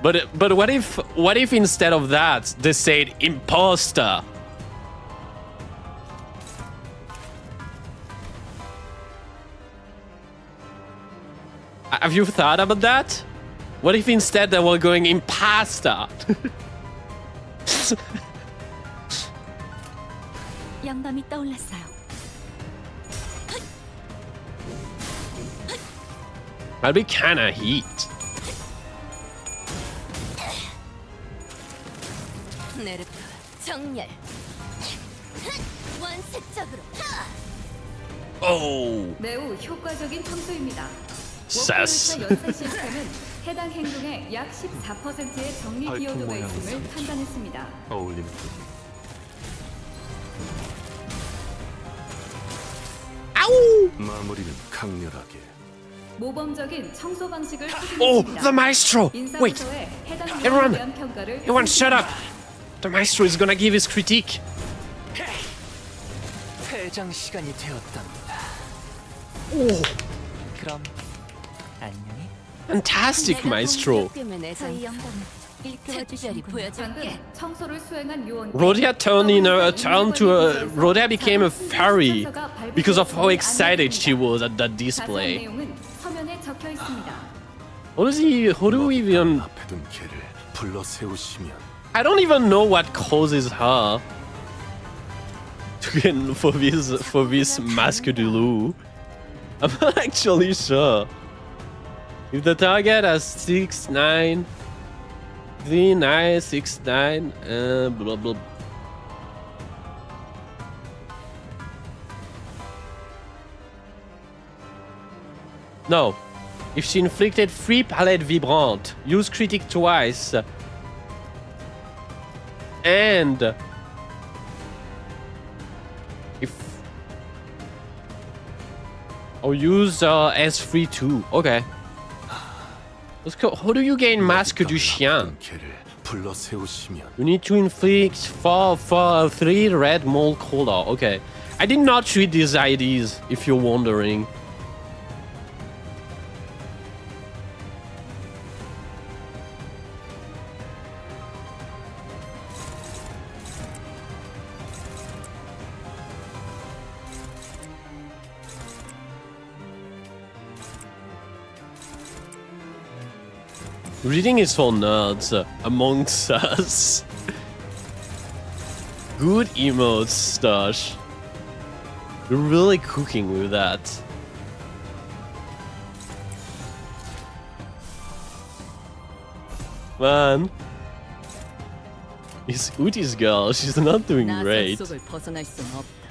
But what if instead of that they said imposter? Have you thought about that? What if instead they were going imposter? 영감이 떠올랐어요. That'd be kinda heat. 네르프 정렬. 원색적으로. Oh, 매우 효과적인 청소입니다. sass. 워크열차 연산 시스템은 해당 행동의 약 14%의 정리 발톱 기여도가 모양의 있음을 상처. 판단했습니다. 어울림. 마무리는 강렬하게. 모범적인 청소 방식을 Oh, 확인했습니다. the maestro! Wait, 인사부서의 해당 everyone, 내용에 대한 평가를 everyone, shut up! 했습니다. The maestro is gonna give his critique. 퇴장 시간이 되었답니다. Oh, 그럼 안녕히. fantastic, maestro. 저희 영감을 특별히 보여줄게. 방금 청소를 수행한 요원 RODYA RODYA became a fairy because of how excited she was at that display. 내용은 서면에 적혀 있습니다. How do we even... 앞에 둔 개를 불러 세우시면 I don't even know what causes her to get for this Masque du Loup. I'm not actually sure. If the target has 6, 9... 3, 9, 6, 9, blah blah. No. If she inflicted 3 palette vibrant, use critic twice. And if or use S3 too. Okay. Let's go. How do you gain Masque du Chien? 개를 불러 세우시면 You need to inflict 3 red mole color. Okay. I did not read these IDs, if you're wondering. Reading is for nerds amongst us. Good emotes, Stash. You're really cooking with that. Man. It's Uti's girl, she's not doing great. 속을 벗어날 수는 없다.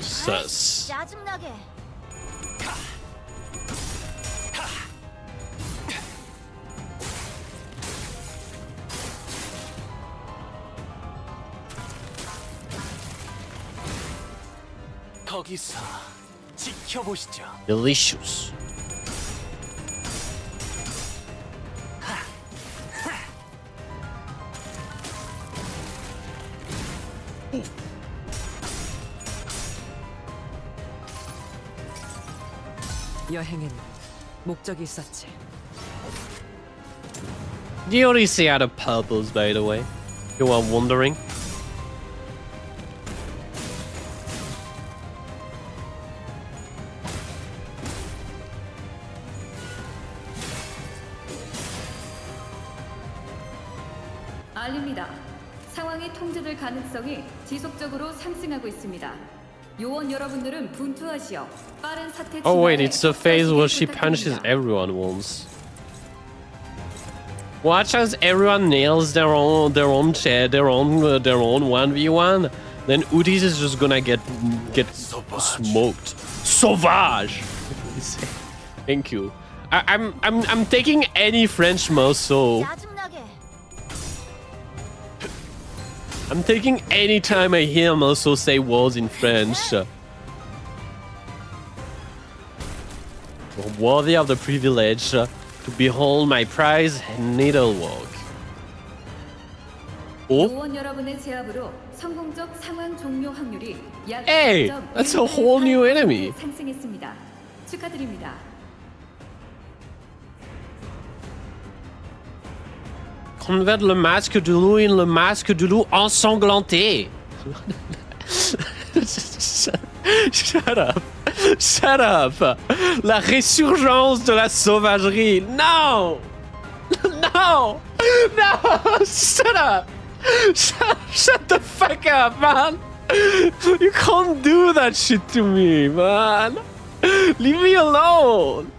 Sus. 짜증나게. 거기서 지켜보시죠. Delicious. 여행엔 목적이 있었지. The Odyssey had a purpose, by the way. You are wondering. 알립니다. 상황이 통제될 가능성이 지속적으로 상승하고 있습니다. 요원 여러분들은 분투하시어 빠른 사태 Oh wait, 진화에 it's the phase where she 부탁드립니다. punishes everyone once. Watch as everyone nails their own 1v1. Then Utis is just gonna get smoked. Sauvage. Thank you. I'm taking any French morceau. 짜증나게. I'm taking any time I hear morceau say words in French. Worthy of the privilege to behold my prize needlework. Oh, 요원 여러분의 제압으로 성공적 상황 종료 확률이 약 Hey, 0.1% that's a whole new enemy. 상승했습니다. 축하드립니다. Convert le masque de loup in le masque de loup ensanglanté. Shut up. Shut up. La résurgence de la sauvagerie. No. No. No. Shut up. Shut the fuck up, man. You can't do that shit to me, man. Leave me alone.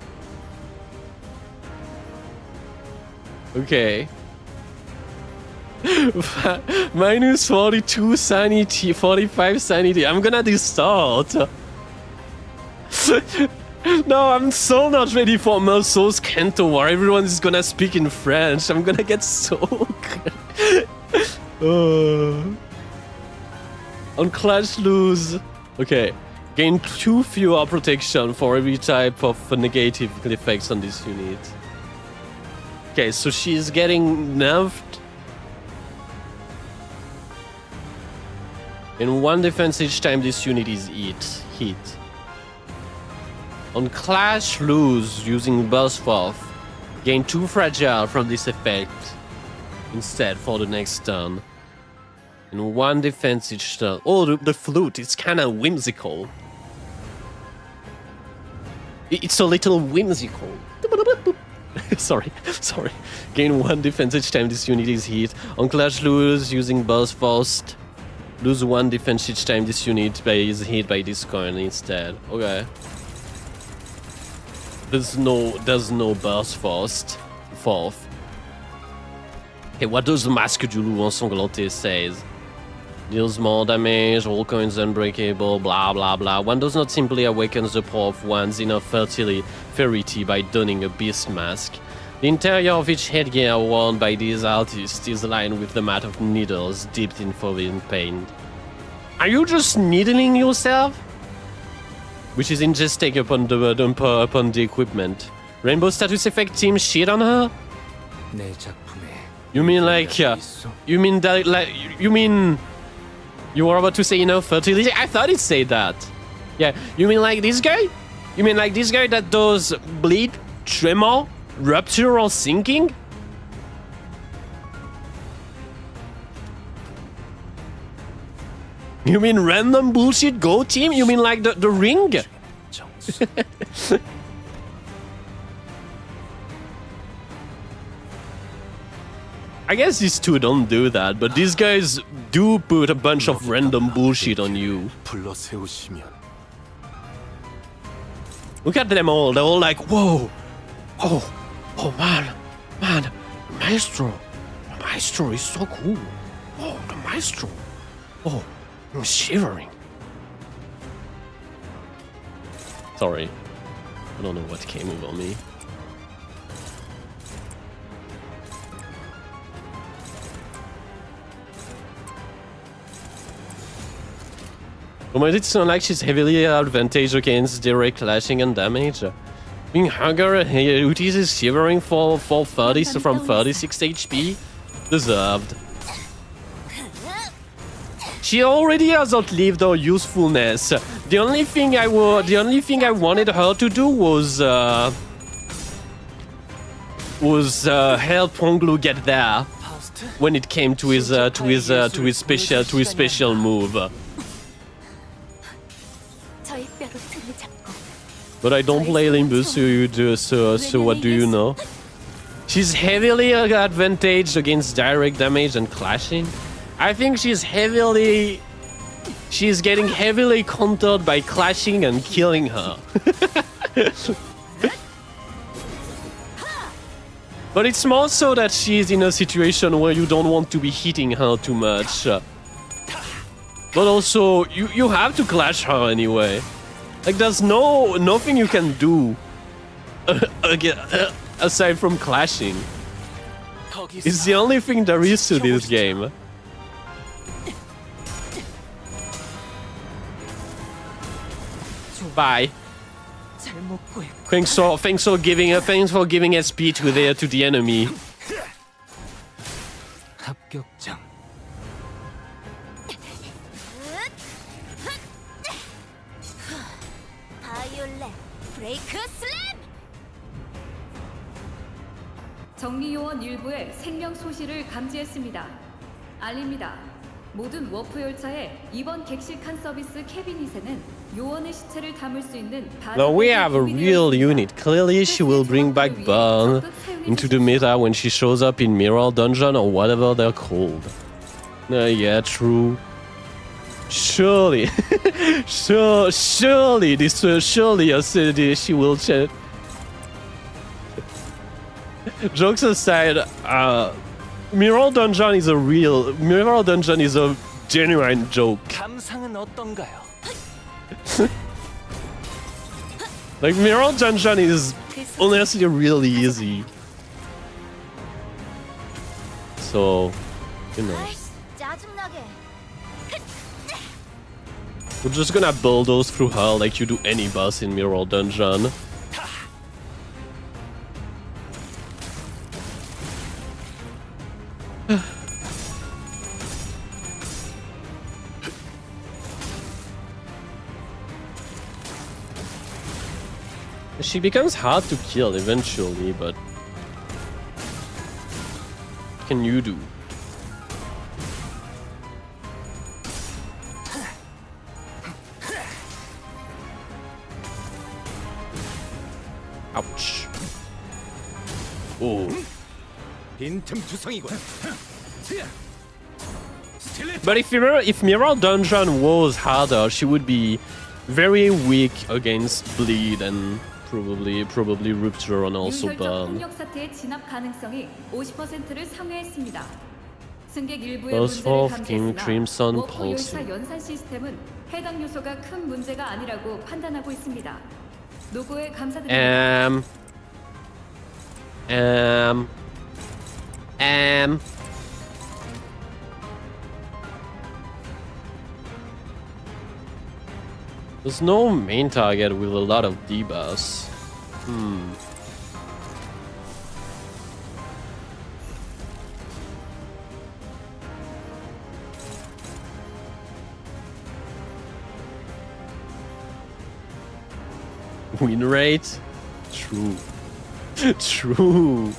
Okay. Minus 42 sanity, 45 sanity. I'm gonna distort. No, I'm so not ready for Meursault's Canto War. Everyone is gonna speak in French. I'm gonna get so... On Clash lose. Okay. Gain 2 fewer protection for every type of negative effects on this unit. Okay, so she's getting nerfed. And 1 defense each time this unit is hit. On Clash lose using Burst Forth, gain 2 fragile from this effect instead for the next turn. And 1 defense each turn. Oh, the flute, it's kinda whimsical. It's a little whimsical. sorry. Gain 1 defense each time this unit is hit. On Clash lose using Burst Faust. Lose 1 defense each time this unit is hit by this coin instead. Okay. There's no Burst Faust. Fourth. Okay, what does the Masque du Loup Ensanglanté says? Deals more damage, all coins unbreakable, blah blah blah. One does not simply awaken the power of one's inner fertility by donning a beast mask. The interior of each headgear worn by these artists is lined with the mat of needles dipped in forbidden paint. Are you just needling yourself? Which is in just take upon the equipment. Rainbow status effect team shit on her? You mean like, you mean that, like, you mean you were about to say enough fertility? I thought it said that. Yeah, you mean like this guy? You mean like this guy that does bleed, tremor, rupture or sinking? You mean random bullshit go team? You mean like the ring? I guess these two don't do that, but these guys do put a bunch of random bullshit on you. Look at them all, they're all like, whoa, oh man, the Maestro is so cool. Oh, the Maestro, oh, I'm shivering. Sorry, I don't know what came over me. But it sounds like she's heavily advantaged against direct clashing and damage. Being Hagar, Utis is shivering for 30 from 36 HP. Deserved. She already has outlived her usefulness. The only thing I wanted her to do was help Honglu get there when it came to his special move. But I don't play Limbus, so you do. So what do you know? She's heavily advantaged against direct damage and clashing. I think she's getting heavily countered by clashing and killing her. But it's more so that she's in a situation where you don't want to be hitting her too much. But also, you have to clash her anyway. Like, there's nothing you can do aside from clashing. It's the only thing there is to this game. Bye. Thanks for giving SP to the enemy. 정리요원 일부의 생명 소실을 감지했습니다. 알립니다. 모든 워프 열차의 이번 객실칸 서비스 캐비닛에는 요원의 시체를 담을 수 있는 Now we have a real unit. Clearly she will bring back Burn into the meta when she shows up in Mirror Dungeon or whatever they're called. Yeah, true. Surely, surely she will chat. Jokes aside, Mirror Dungeon is a genuine joke. 감상은 어떤가요? Like, Mirror Dungeon is honestly really easy. So, you know. We're just gonna bulldoze through her like you do any boss in Mirror Dungeon. She becomes hard to kill eventually, but what can you do? Ouch. Oh. 빈틈투성이군. But if Mirror Dungeon was harder, she would be very weak against bleed and probably rupture and also 유혈적 burn. 폭력 사태의 진압 가능성이 50%를 상회했습니다. 승객 일부의 First 문제를 Wolf King 감지했으나 Crimson 워커 Pulse. 열차 연산 시스템은 해당 요소가 큰 문제가 아니라고 판단하고 있습니다. 노고에 감사드립니다. There's no main target with a lot of debuffs. Win rate? True. True.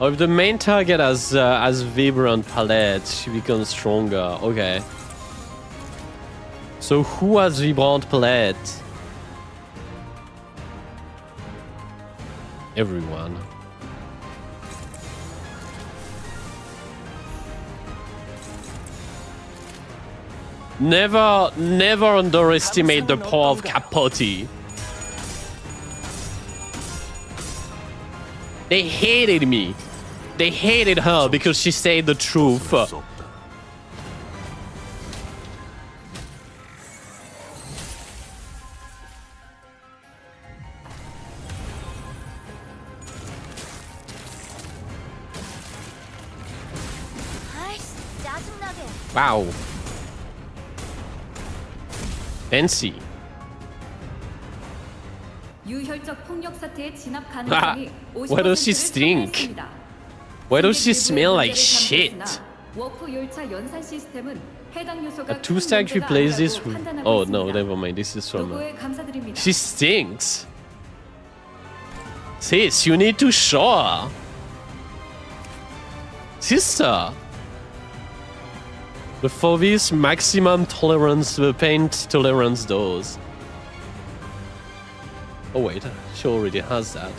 Oh, if the main target has Vibrant Palette, she becomes stronger. Okay. So who has Vibrant Palette? Everyone. Never underestimate the power of Capote. They hated me. They hated her because she said the truth. Wow. Fancy. 유혈적 폭력 사태의 진압 가능성이 50%를 Why does she stink? 상회했습니다. Why does she 승객 smell 일부의 like 문제를 shit? 감지했으나 워커 열차 연산 시스템은 해당 요소가 A 큰 two-stack 문제가 replaces this 아니라고 with... 판단하고 Oh no, 있습니다. never mind. This is from... 노고에 감사드립니다. She stinks. Sis, you need to show her. Sister. The Fovis maximum tolerance, pain tolerance dose. Oh wait, she already has that.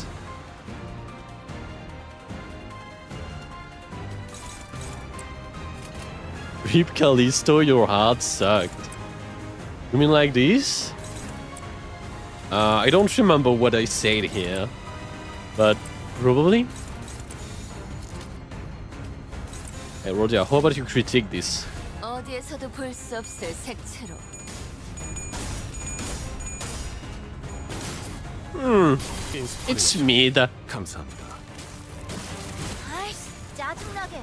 Rip Callisto, your heart sucked. You mean like this? I don't remember what I said here, but probably. Hey, RODYA, how about you critique this? 어디에서도 볼 수 없을 색채로. It's mid. 감사합니다. 아이씨, 짜증나게.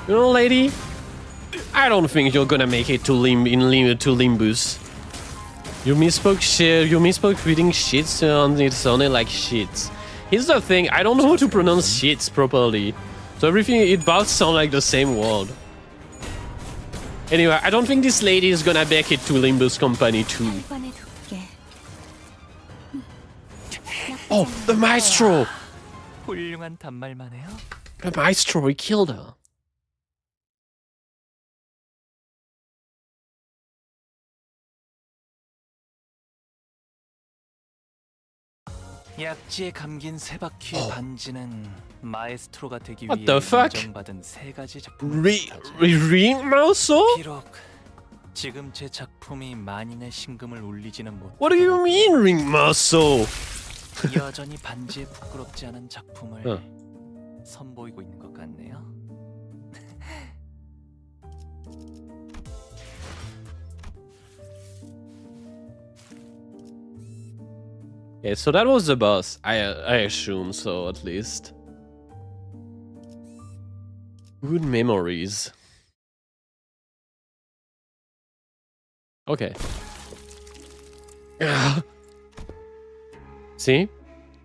You know, lady, I don't think you're gonna make it to Limbus. You misspoke shit. You misspoke reading shits and it sounded like shits. Here's the thing: I don't know how to pronounce shits properly, so everything it both sound like the same word. Anyway, I don't think this lady is gonna make it to Limbus Company 2. 이번에 돕게. Oh, the maestro! 훌륭한 단말만 해요. The maestro, he killed her. 약지에 감긴 세 바퀴의 반지는 마에스트로가 되기 What 위해 the fuck? 인정받은 세 가지 작품을 Ring Maso? 비록 지금 제 작품이 만인의 심금을 울리지는 못. What do you mean, Ring Maso? 여전히 반지에 부끄럽지 않은 작품을 어. 선보이고 있는 것 같네요. Yeah, so that was the boss. I assume so, at least. Good memories. Okay. See?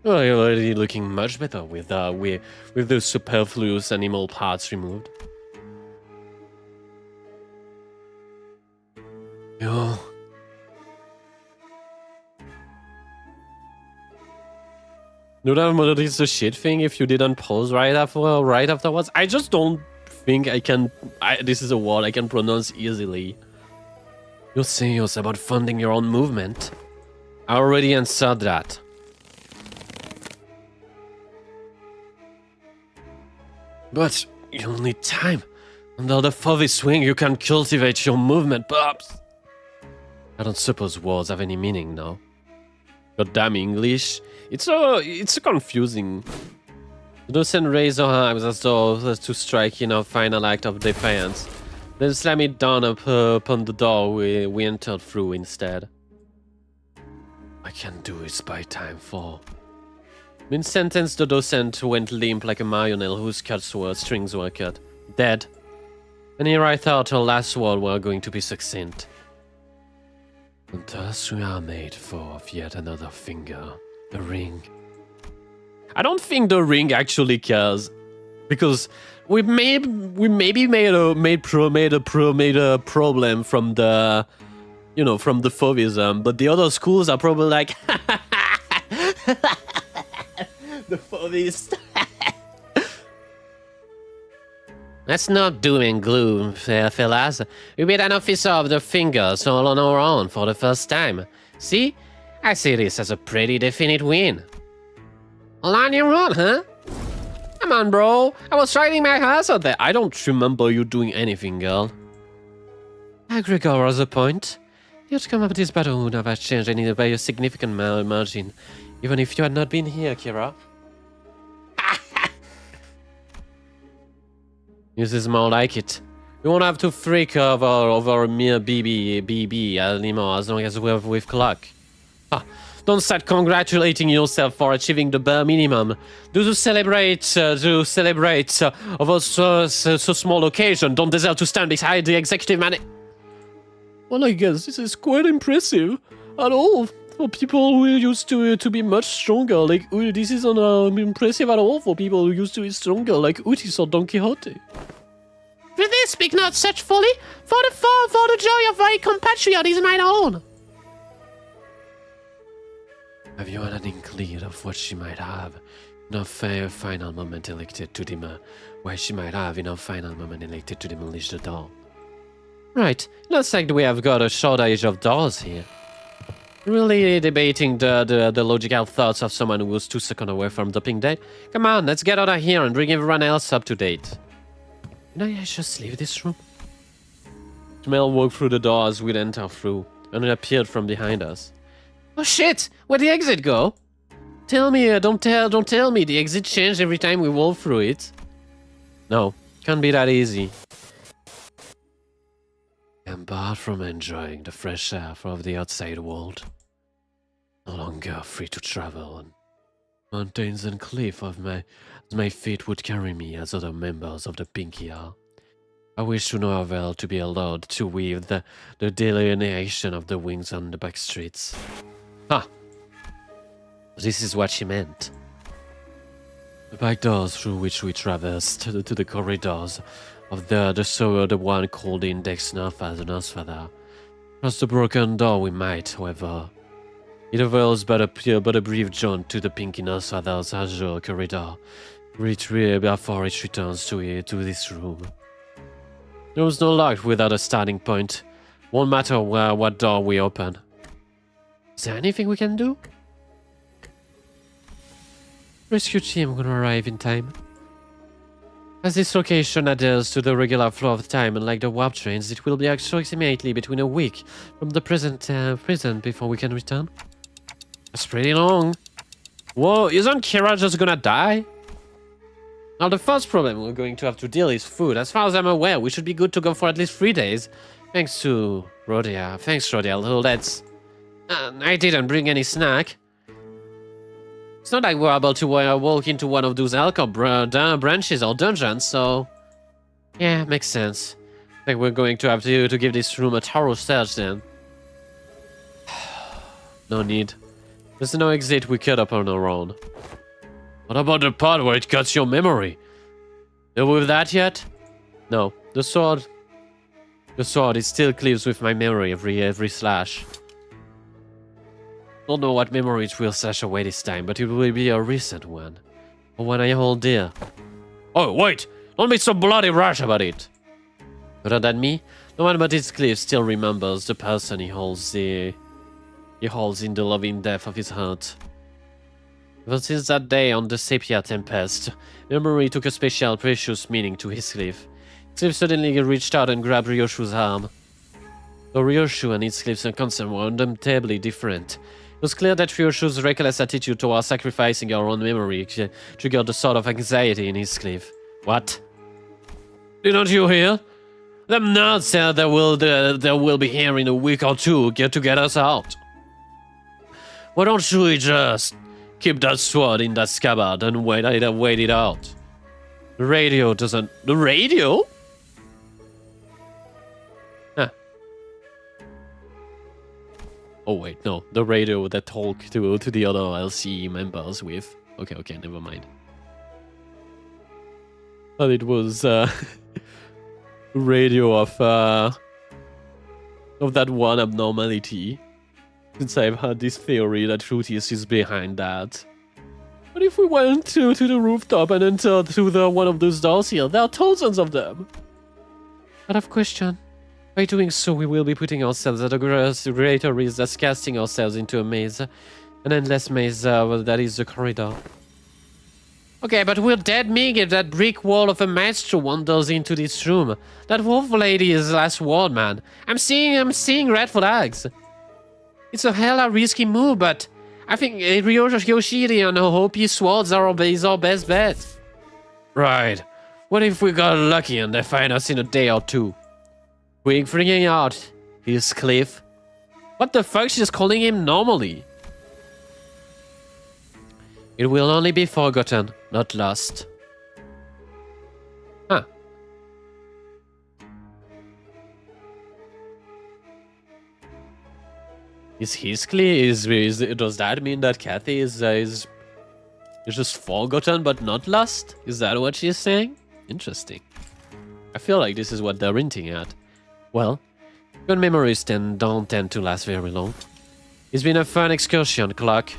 Oh, you're already looking much better with the superfluous animal parts removed. Yo. No, that is the shit thing if you didn't pause right afterwards. I just don't think I can. This is a word I can pronounce easily. You're serious about funding your own movement? I already answered that. But you'll need time. Under the further swing, you can cultivate your movement, perhaps. I don't suppose words have any meaning now. Goddamn English. It's so confusing. The docent raised her arms as though to strike in a final act of defiance. Then slam it down upon the door we entered through instead. I can't do it by time for. Mid-sentence, the docent went limp like a marionette whose strings were cut. Dead. And here I thought her last words were going to be succinct. And thus we are made for yet another finger. The ring. I don't think the ring actually cares. Because we maybe made a problem from the, you know, from the Fauvism, but the other schools are probably like, the Fauvists. That's not doom and gloom, fellas. We made an officer of the fingers all on our own for the first time. See? I see this as a pretty definite win. All on your own, huh? Come on, bro. I was riding my ass out there. I don't remember you doing anything, girl. Gregor has a point. The outcome of this battle would have changed any by a significant margin, even if you had not been here, Kira. This is more like it. We won't have to freak over a mere BB anymore as long as we've clock. Don't start congratulating yourself for achieving the bare minimum. To celebrate of a so small occasion, don't deserve to stand beside the executive man. Well, I guess this is quite impressive at all for people who used to be much stronger. Like, this isn't impressive at all for people who used to be stronger, like Utis or Don Quixote. With this, speak not such folly, for the joy of thy compatriot is mine own. Have you had an inkling of what she might have in her final moment elected to demolish the door? Right, looks like we have got a shortage of doors here. Really debating the logical thoughts of someone who was 2 seconds away from doping date? Come on, let's get out of here and bring everyone else up to date. Can I just leave this room? Jamel walked through the door as we'd enter through, and it appeared from behind us. Oh shit! Where'd the exit go? Tell me, don't tell me the exit changed every time we walk through it. No, can't be that easy. I'm barred from enjoying the fresh air of the outside world. No longer free to travel on mountains and cliffs as my feet would carry me as other members of the Pinky are. I wish to no avail to be allowed to weave the delineation of the wings on the back streets. This is what she meant. The back doors through which we traversed to the corridors of the one called the Index Nursefather. Across the broken door we might, however. It avails but a brief jaunt to the Pinky Nursefather's azure corridor, before it returns to this room. There was no lock without a starting point. Won't matter what door we open. Is there anything we can do? Rescue team will arrive in time. As this location adheres to the regular flow of time, unlike the warp trains, it will be approximately between a week from the present before we can return. That's pretty long. Whoa, isn't Kira just gonna die? Now the first problem we're going to have to deal is food. As far as I'm aware, we should be good to go for at least 3 days. Thanks to RODYA. Thanks, RODYA. Oh, that's... I didn't bring any snack. It's not like we're about to walk into one of those alcove branches or dungeons, so... Yeah, makes sense. I think we're going to have to give this room a thorough search then. No need. There's no exit we cut up on our own. What about the part where it cuts your memory? Deal with that yet? No. The sword, it still cleaves with my memory every slash. Don't know what memory it will stash away this time, but it will be a recent one. Or one I hold dear. Oh, wait! Don't be so bloody rash about it! Other than me, No one but Heathcliff still remembers the person he holds in the loving depth of his heart. Ever since that day on the Sepia Tempest, memory took a special precious meaning to Heathcliff. Heathcliff suddenly reached out and grabbed Ryoshu's arm. Though Ryoshu and Heathcliff's concern were undeniably different, it was clear that Ryoshu's reckless attitude towards sacrificing her own memory triggered a sort of anxiety in Heathcliff. What? Didn't you hear? Them nerds said they will be here in a week or two to get us out. Why don't you just keep that sword in that scabbard and wait it out? The radio doesn't... The radio? Huh. Oh wait, no. The radio that talked to the other LCE members with... Okay, never mind. But it was... radio of that one abnormality. Since I've had this theory that Rutis is behind that. But if we went to the rooftop and entered through one of those doors here, there are thousands of them. Out of question. By doing so, we will be putting ourselves at a greater risk than casting ourselves into a maze. An endless maze that is the corridor. Okay, but we're dead meat if that brick wall of a maestro wanders into this room. That wolf lady is the last word, man. I'm seeing red flags. It's a hella risky move, but I think Yoshiri and her Hopi swords is our best bet. Right. What if we got lucky and they find us in a day or two? Quick freaking out. Heathcliff. What the fuck? She's calling him normally. It will only be forgotten, not lost. Huh. Is Heathcliff, does that mean that Kathy is just forgotten but not lost? Is that what she's saying? Interesting. I feel like this is what they're hinting at. Well, good memories don't tend to last very long. It's been a fun excursion, Clark.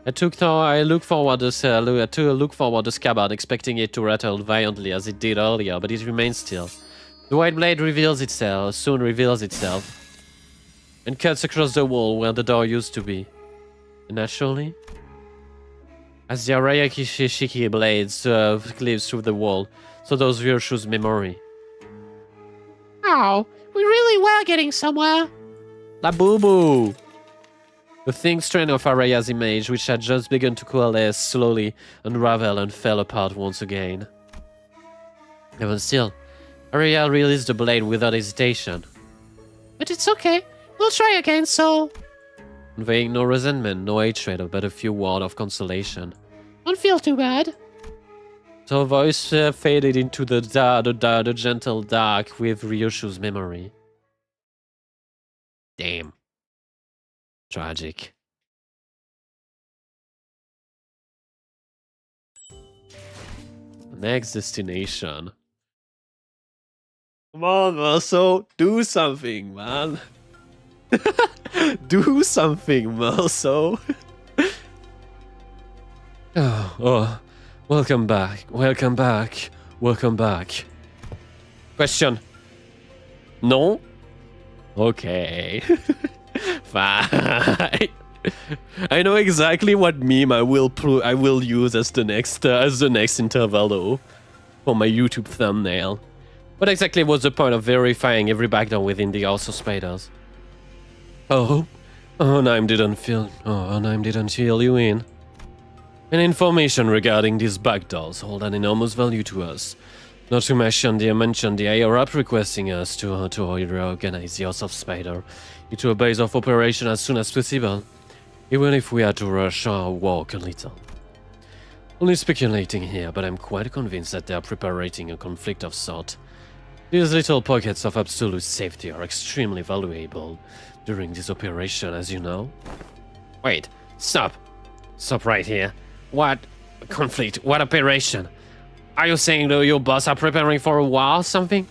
I look forward to the scabbard, expecting it to rattle violently as it did earlier, but it remains still. The white blade soon reveals itself, and cuts across the wall where the door used to be. And naturally, as the Arayaki blades cleaves through the wall, so does Ryoshu's memory. Oh, we really were getting somewhere. La boo-boo! The thin strain of Araya's image, which had just begun to coalesce, slowly unraveled and fell apart once again. Even still, Araya released the blade without hesitation. But it's okay. We'll try again, so... Conveying no resentment, no hatred, but a few words of consolation. Don't feel too bad. So her voice faded into the gentle dark with Ryoshu's memory. Damn. Tragic. Next destination. Come on, Merso, do something, man. Do something, Merso. Oh, welcome back. Welcome back. Welcome back. Question. No? Okay. Fine. I know exactly what meme I will use as the next interval though, for my YouTube thumbnail. What exactly was the point of verifying every backdoor within the House of Spiders? Oh, Naim didn't fill you in. And information regarding these backdoors hold an enormous value to us. Not to mention the higher up requesting us to reorganize the House of Spider into a base of operation as soon as possible, even if we had to rush our work a little. Only speculating here, but I'm quite convinced that they are preparing a conflict of sort. These little pockets of absolute safety are extremely valuable during this operation, as you know. Wait, stop. Stop right here. What conflict? What operation? Are you saying that your boss are preparing for a war or something?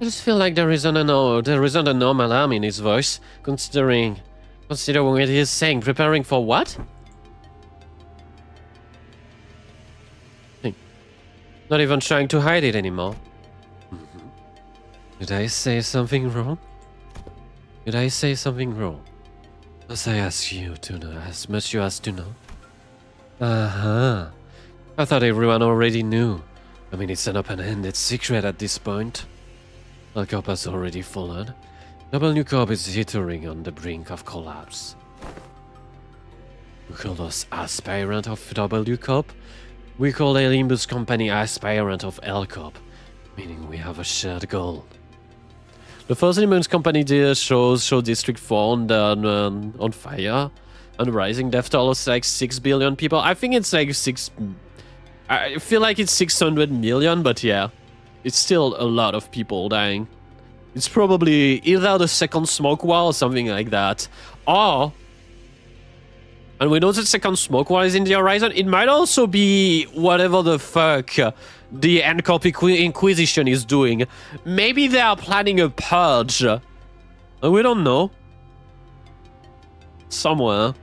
I just feel like there isn't a normal alarm in his voice, considering what he is saying. Preparing for what? Not even trying to hide it anymore. Did I say something wrong? Did I say something wrong? As I ask you to know, as much you ask to know. Uh-huh. I thought everyone already knew. I mean, it's an open-ended secret at this point. L Corp has already fallen. W Corp is teetering on the brink of collapse. We call us aspirant of W Corp. We call a Limbus Company aspirant of L Corp, meaning we have a shared goal. The first Limbus Company show District 4 on fire, and rising death toll is like 6 billion people. I think it's like 6... I feel like it's 600 million, but yeah, it's still a lot of people dying. It's probably either the second smoke war or something like that, or... And we know the second smoke war is in the horizon. It might also be whatever the fuck the NCORP Inquisition is doing. Maybe they are planning a purge. We don't know. Somewhere.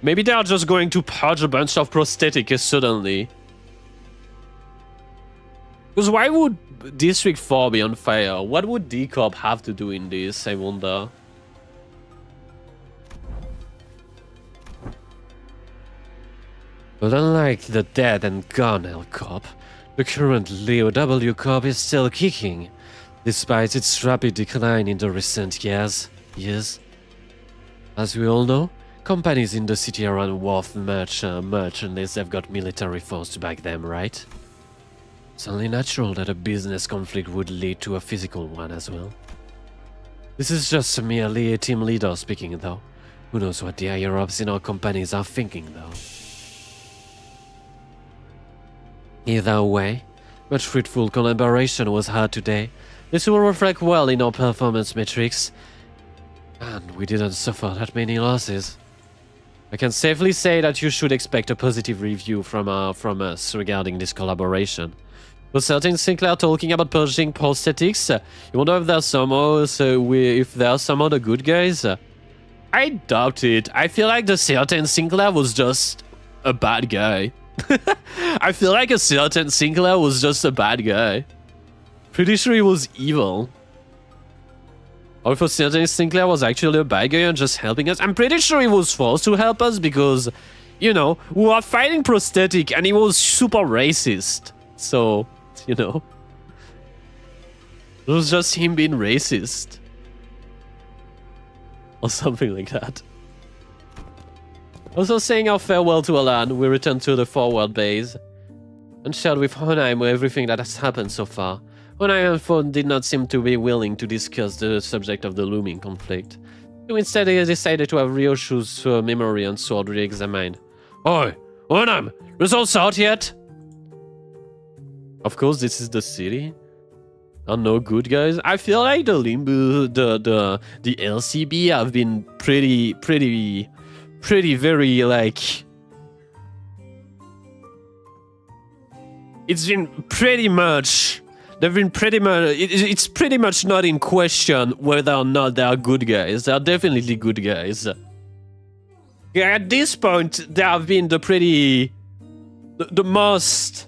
Maybe they are just going to purge a bunch of prosthetics suddenly. Because why would District 4 be on fire? What would D-Corp have to do in this, I wonder? But unlike the dead and gone L Corp, the current Leo W Corp is still kicking, despite its rapid decline in the recent years. As we all know, companies in the city aren't worth much unless they've got military force to back them, right? It's only natural that a business conflict would lead to a physical one as well. This is just merely a team leader speaking though. Who knows what the higher-ups in our companies are thinking though. Either way, much fruitful collaboration was had today. This will reflect well in our performance metrics. And we didn't suffer that many losses. I can safely say that you should expect a positive review from us regarding this collaboration. For certain Sinclair talking about purging prosthetics, you wonder if there's some other good guys? I doubt it. I feel like the certain Sinclair was just a bad guy. I feel like a certain Sinclair was just a bad guy. Pretty sure he was evil. Or if a certain Sinclair was actually a bad guy and just helping us. I'm pretty sure he was forced to help us because, you know, we were fighting prosthetic and he was super racist. So, you know. It was just him being racist. Or something like that. Also saying our farewell to Alan, we return to the forward base and shared with Honheim everything that has happened so far. Honheim and Fawn did not seem to be willing to discuss the subject of the looming conflict. So instead they decided to have Ryoshu's memory and sword re-examined. Oi, Honheim, results out yet? Of course, this is the city. And no good guys. I feel like the Limbu, the LCB have been pretty very like it's been pretty much it's pretty much not in question whether or not they are good guys. They are definitely good guys. Yeah, at this point they have been the most,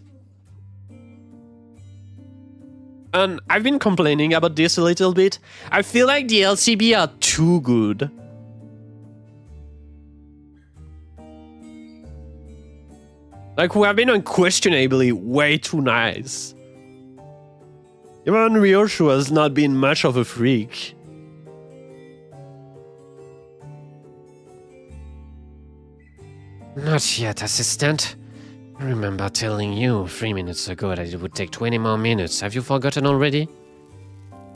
and I've been complaining about this a little bit. I feel like the LCB are too good. Like, we have been unquestionably way too nice. Even Ryoshu has not been much of a freak. Not yet, assistant. I remember telling you 3 minutes ago that it would take 20 more minutes. Have you forgotten already?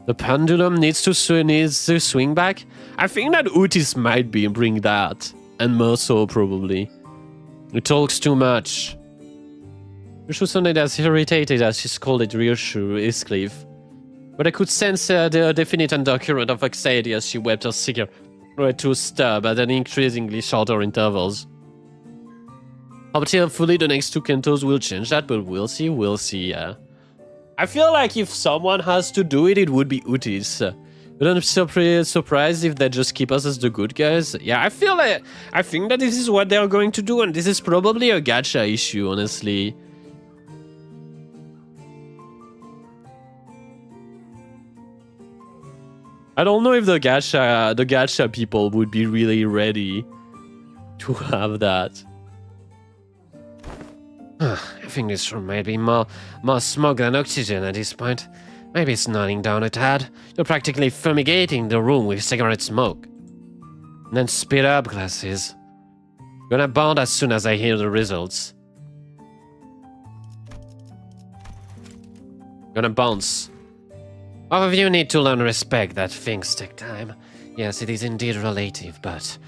The pendulum needs to swing back? I think that Utis might bring that. And Merso probably. It talks too much. Ryoshu sounded as irritated as she scolded Ryoshu Iscliffe. But I could sense the definite undercurrent of anxiety as she wept her cigarette to stub at an increasingly shorter intervals. Hopefully the next 2 cantos will change that, but we'll see, yeah. I feel like if someone has to do it, it would be Utis. But I'm still pretty surprised if they just keep us as the good guys. Yeah, I think that this is what they're going to do, and this is probably a gacha issue, honestly. I don't know if the gacha people would be really ready to have that. I think this room might be more smoke than oxygen at this point. Maybe it's nodding down a tad. You're practically fumigating the room with cigarette smoke. And then speed up, glasses. Gonna bound as soon as I hear the results. Gonna bounce. All of you need to learn to respect that things take time. Yes, it is indeed relative, but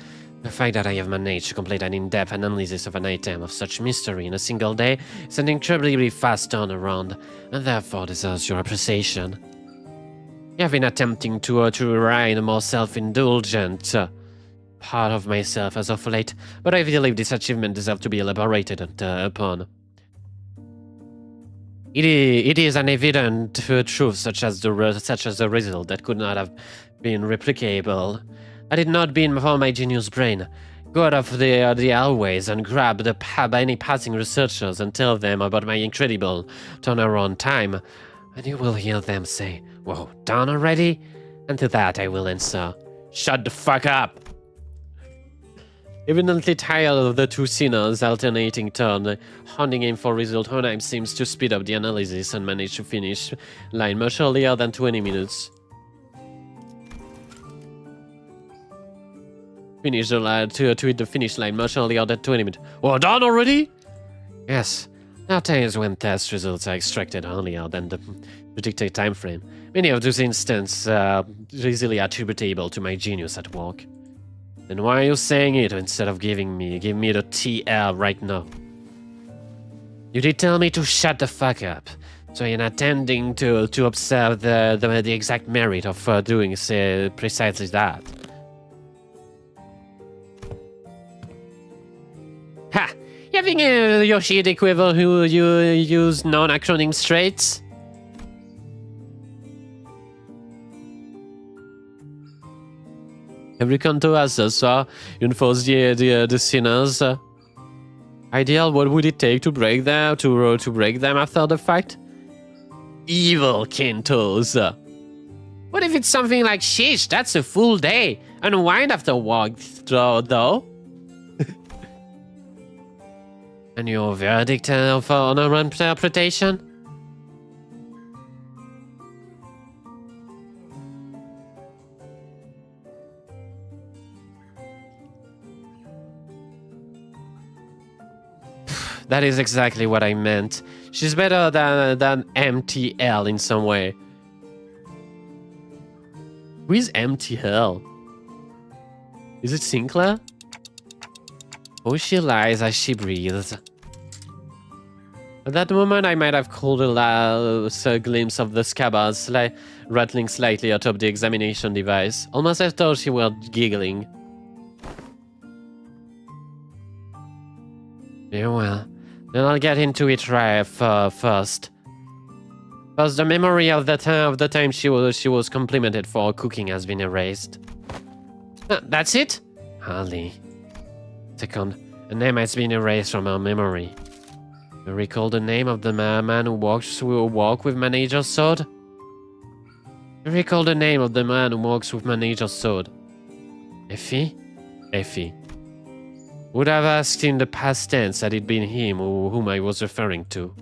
the fact that I have managed to complete an in-depth analysis of an item of such mystery in a single day is an incredibly fast turnaround, and therefore deserves your appreciation. I have been attempting to ride a more self-indulgent part of myself as of late, but I believe this achievement deserves to be elaborated upon. It is an evident truth such as the result that could not have been replicable. Had it not been for my genius brain, go out of the airways and grab any passing researchers and tell them about my incredible turnaround time, and you will hear them say, "Whoa, done already?" And to that I will answer, "Shut the fuck up!" Evidently tired of the two sinners alternating turn, honing in for result, Honheim seems to speed up the analysis and manage to finish line much earlier than 20 minutes. Finish the line to hit the finish line much earlier than 20 minutes. Well, done already? Yes. There are times when test results are extracted earlier than the predicted time frame. Many of those instances are easily attributable to my genius at work. Then why are you saying it instead of give me the TL right now? You did tell me to shut the fuck up. So you're not tending to observe the exact merit of doing precisely that. Ha! You having a Yoshida quiver who you use non-acronym traits? Every canto has une force the sinners. Ideal, what would it take to break them after the fact? Evil Kentos. What if it's something like, sheesh, that's a full day. Unwind after work, though. And your verdict for honor interpretation? That is exactly what I meant. She's better than MTL in some way. Who is MTL? Is it Sinclair? Oh, she lies as she breathes. At that moment, I might have caught a glimpse of the scabbards rattling slightly atop the examination device. Almost I thought she was giggling. Yeah, well. Then I'll get into it first. First, the memory of the time she was complimented for cooking has been erased. That's it? Hardly. Second, a name has been erased from her memory. You recall the name of the man who walked with Manager's sword? You recall the name of the man who walks with Manager's sword? Effie? Effie. Would have asked in the past tense had it been him whom I was referring to.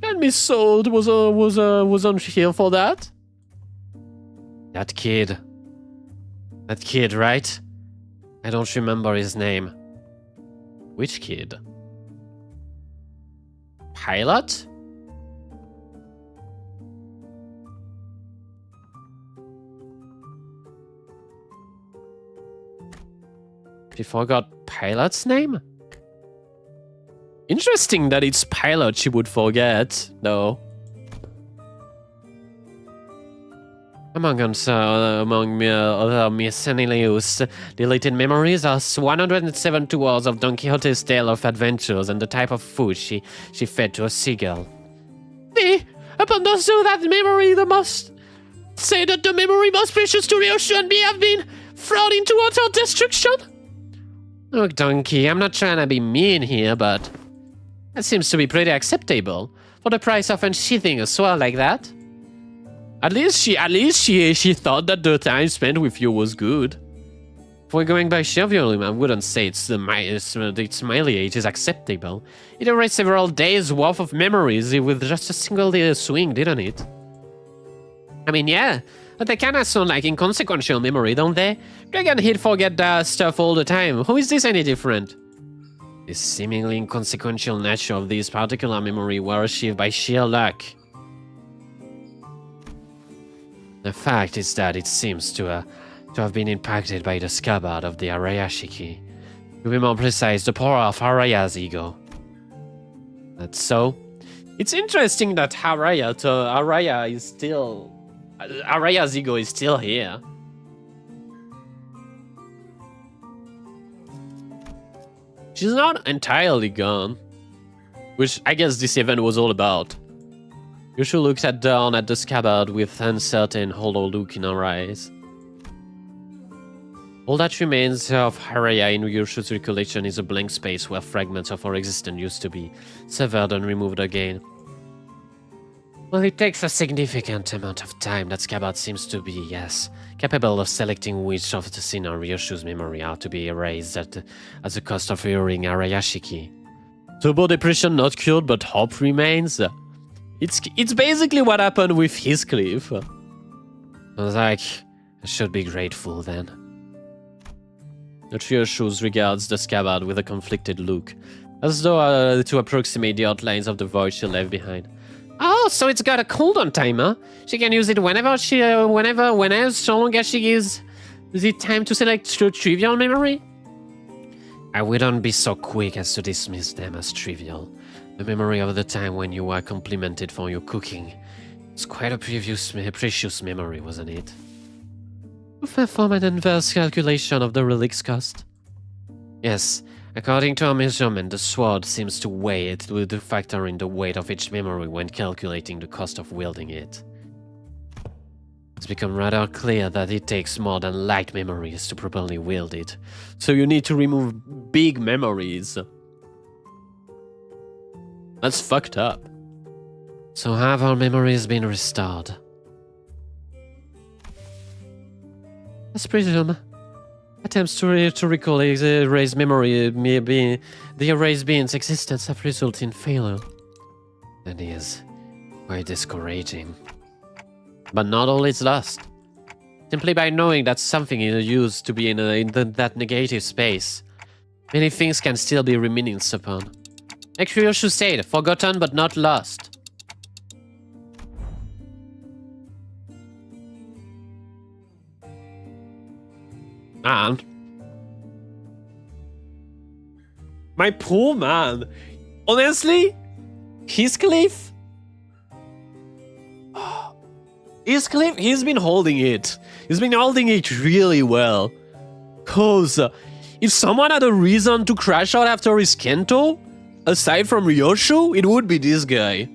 And Miss Sword wasn't here for that? That kid. That kid, right? I don't remember his name. Which kid? Pilot? She forgot Pilot's name? Interesting that it's Pilot she would forget, though. Among other miscellaneous deleted memories are 172 hours of Don Quixote's tale of adventures and the type of food she fed to a seagull. Upon those who that memory, the must say that the memory most precious to Ryoshu and me have been thrown into utter destruction. Look, Donkey, I'm not trying to be mean here, but that seems to be pretty acceptable for the price of unsheathing a sword like that. At least she thought that the time spent with you was good. If we're going by sheer volume, I wouldn't say its mileage is acceptable. It erased several days worth of memories with just a single swing, didn't it? I mean, yeah, but they kinda sound like inconsequential memory, don't they? Dragon he'd forget that stuff all the time. How is this any different? The seemingly inconsequential nature of this particular memory were achieved by sheer luck. The fact is that it seems to have been impacted by the scabbard of the Arayashiki. To be more precise, the power of Araya's ego. That's so. It's interesting that Araya's ego is still here. She's not entirely gone. Which I guess this event was all about. Yushu looks down at the scabbard with uncertain, hollow look in her eyes. All that remains of Araya in Yushu's recollection is a blank space where fragments of her existence used to be, severed and removed again. Well, it takes a significant amount of time. That scabbard seems to be, yes, capable of selecting which of the scenes in Ryoshu's memory are to be erased at the cost of hearing Arayashiki. Turbo depression not cured, but hope remains. It's basically what happened with Heathcliff. I was like, I should be grateful then. The trio shoes regards the scabbard with a conflicted look, as though to approximate the outlines of the void she left behind. Oh, so it's got a cooldown timer. She can use it whenever, so long as she gives the time to select trivial memory. I wouldn't be so quick as to dismiss them as trivial. The memory of the time when you were complimented for your cooking. It's quite a precious memory, wasn't it? To perform an inverse calculation of the relic's cost. Yes, according to our measurement, the sword seems to weigh it with the factor in the weight of each memory when calculating the cost of wielding it. It's become rather clear that it takes more than light memories to properly wield it. So you need to remove big memories. That's fucked up. So have our memories been restored? Let's presume. Attempts to recall the erased memory, the erased being's existence have resulted in failure. That is quite discouraging. But not all is lost. Simply by knowing that something is used to be in that negative space, many things can still be reminisced upon. Like Ryoshu said, forgotten but not lost. And my poor man. Honestly, Heathcliff, he's been holding it. He's been holding it really well. Cause if someone had a reason to crash out after his Kento, aside from Ryoshu, it would be this guy.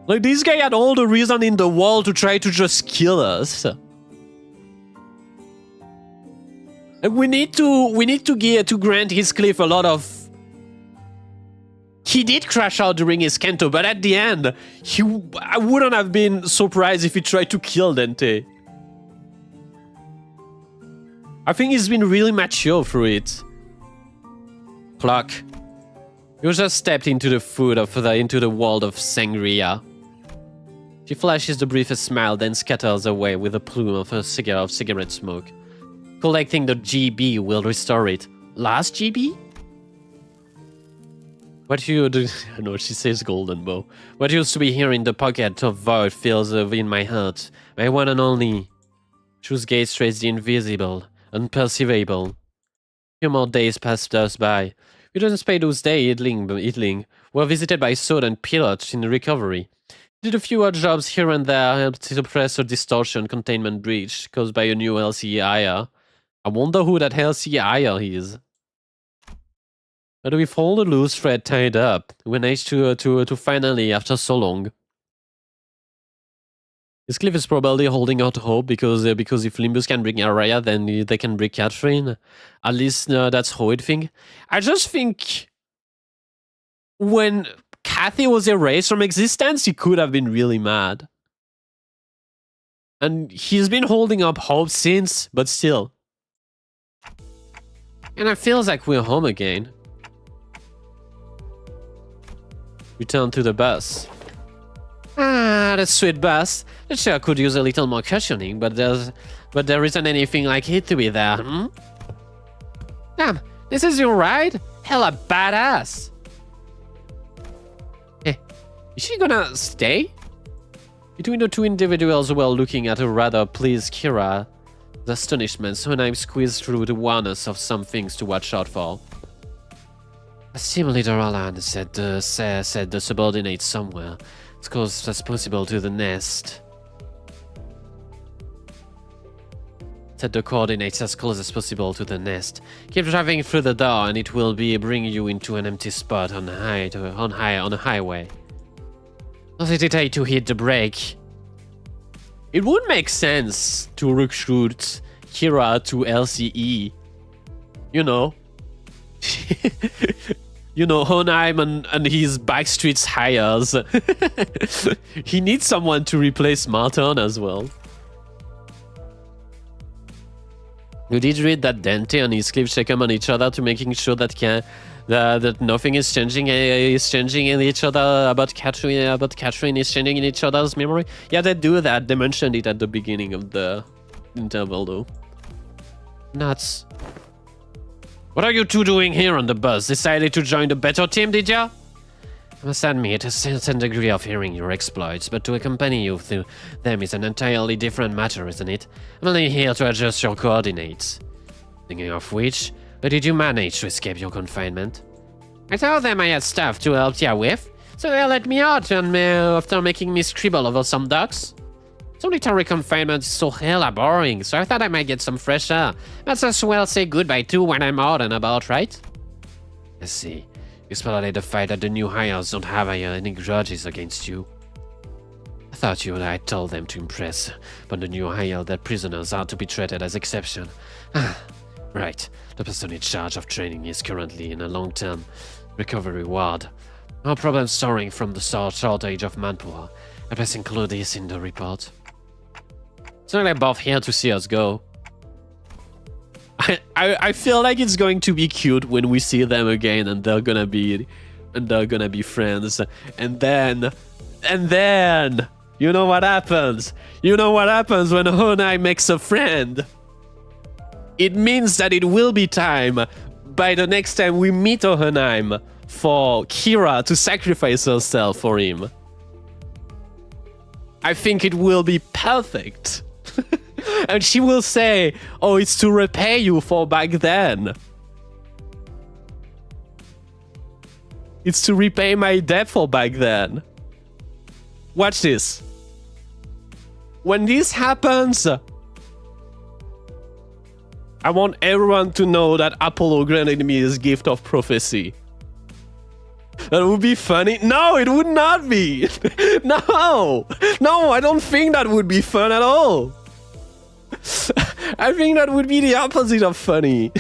Like, this guy had all the reason in the world to try to just kill us. And we need to grant Heathcliff a lot of... He did crash out during his Kento, but at the end, I wouldn't have been surprised if he tried to kill Dente. I think he's been really mature through it. Clock. You just stepped into the food into the world of sangria. She flashes the briefest smile, then scatters away with a plume of her cigarette smoke. Collecting the GB will restore it. Last GB? What you do? No, she says golden bow. What used to be here in the pocket of void fills in my heart. My one and only. Whose gaze traces the invisible, unperceivable. Few more days passed us by. We didn't spend those days idling. Were visited by Sword and Pilot in recovery. Did a few odd jobs here and there, helped to suppress a distortion containment breach caused by a new LCE IR. I wonder who that LCE IR is. But with all the loose thread tied up, we managed to finally, after so long. This cliff is probably holding out hope because if Limbus can bring Araya, then they can bring Catherine. At least that's how I think. I just think when Kathy was erased from existence, he could have been really mad. And he's been holding up hope since, but still. And it feels like we're home again. Return to the bus. Ah, the sweet bus. The chair could use a little more cushioning, but there isn't anything like it to be there, hmm? Damn, this is your ride? Hella badass. Hey, is she gonna stay? Between the two individuals who were looking at her rather pleased Kira, the astonishment, Sonheim squeezed through the awareness of some things to watch out for. As Team Leader Alan said the subordinate somewhere, as close as possible to the nest. Set the coordinates as close as possible to the nest. Keep driving through the door and it will bring you into an empty spot on a highway. Don't hesitate to hit the brake. It would make sense to recruit Kira to LCE. You know. You know, Honheim and his Backstreet's hires. He needs someone to replace Martin as well. You did read that Dante and his clip check on each other to making sure that that nothing is changing in each other about Catherine is changing in each other's memory. Yeah, they do that. They mentioned it at the beginning of the interval though. Nuts. What are you two doing here on the bus? Decided to join the better team, did ya? I must admit, a certain degree of hearing your exploits, but to accompany you through them is an entirely different matter, isn't it? I'm only here to adjust your coordinates. Thinking of which, where did you manage to escape your confinement? I told them I had stuff to help ya with, so they let me out after making me scribble over some docs. Solitary confinement is so hella boring, so I thought I might get some fresh air. Might as well say goodbye to when I'm out and about, right? I see. You spotted the fact that the new hires don't have any grudges against you. I thought you and I told them to impress, but the new hire that prisoners are to be treated as exception. Right, the person in charge of training is currently in a long-term recovery ward. No problem soaring from the shortage of manpower. I best include this in the report. So they're both here to see us go. I feel like it's going to be cute when we see them again and they're gonna be friends. And then you know what happens? You know what happens when Honai makes a friend? It means that it will be time by the next time we meet Hohenheim for Kira to sacrifice herself for him. I think it will be perfect. And she will say, oh, it's to repay you for back then. It's to repay my debt for back then. Watch this. When this happens, I want everyone to know that Apollo granted me his gift of prophecy. That would be funny. No, it would not be. No, I don't think that would be fun at all. I think that would be the opposite of funny.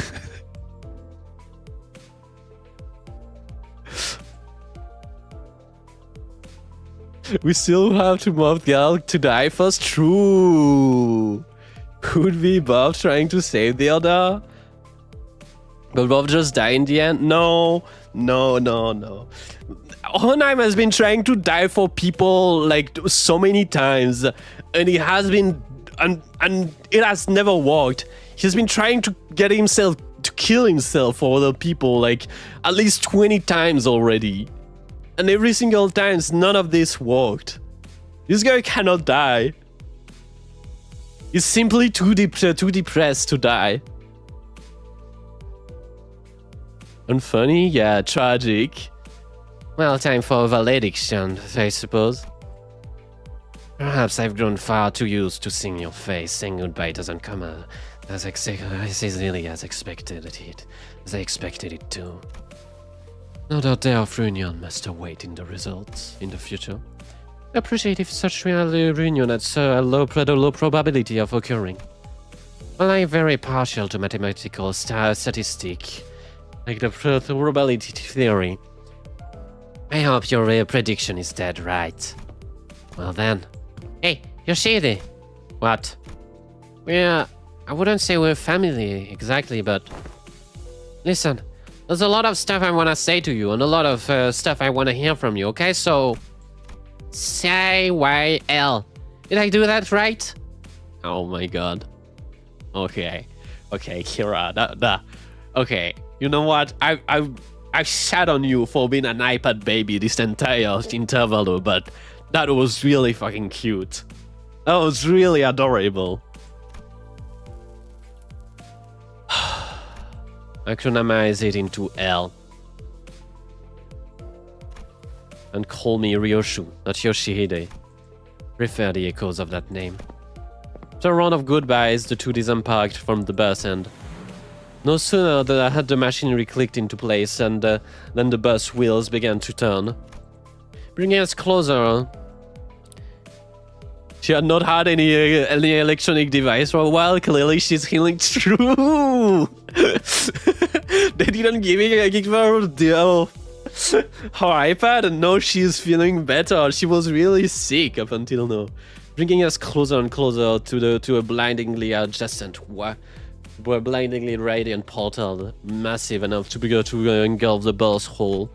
We still have to move Gal to die first. True. Could be Bob trying to save the other? Will Bob just die in the end? No. Honheim has been trying to die for people like so many times, and he has been, and it has never worked. He's been trying to get himself to kill himself for other people like at least 20 times already, and every single time none of this worked. This guy cannot die. He's simply too depressed to die. Unfunny? Yeah, tragic. Well, time for a valediction, I suppose. Perhaps I've grown far too used to seeing your face. Saying goodbye doesn't come as easily as expected it. As I expected it to. No doubt day of reunion must await in the results in the future. I appreciate if such reunion had so low probability of occurring. Well, I'm very partial to mathematical statistic, like the probability theory. I hope your prediction is dead right. Well then. Hey, Yoshide! What? I wouldn't say we're family exactly, but... Listen, there's a lot of stuff I want to say to you and a lot of stuff I want to hear from you, okay? So... CYL. Did I do that right? Oh my god. Okay, Kira, okay, you know what? I shat on you for being an iPad baby this entire interval, but that was really fucking cute. That was really adorable. Acronymize it into L. And call me Ryoshu, not Yoshihide. Prefer the echoes of that name. After a round of goodbyes, the two disembarked from the bus, and no sooner had the machinery clicked into place than the bus wheels began to turn, bringing us closer. She had not had any electronic device for a while. Clearly, she's healing through. They didn't give her her iPad, and now she's feeling better. She was really sick up until now, bringing us closer and closer to a blindingly adjacent, blindingly radiant portal, massive enough to engulf the boss hole.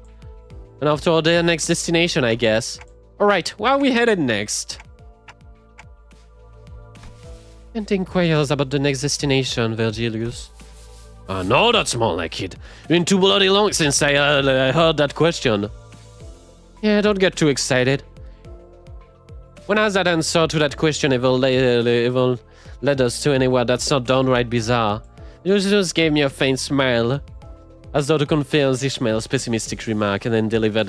And after their next destination, I guess. All right, where are we headed next? And inquires about the next destination, Virgilius. No, that's more like it. Been too bloody long since I heard that question. Yeah, don't get too excited. When has that answer to that question ever led us to anywhere that's not downright bizarre? You just gave me a faint smile, as though to confirm Ishmael's pessimistic remark, and then delivered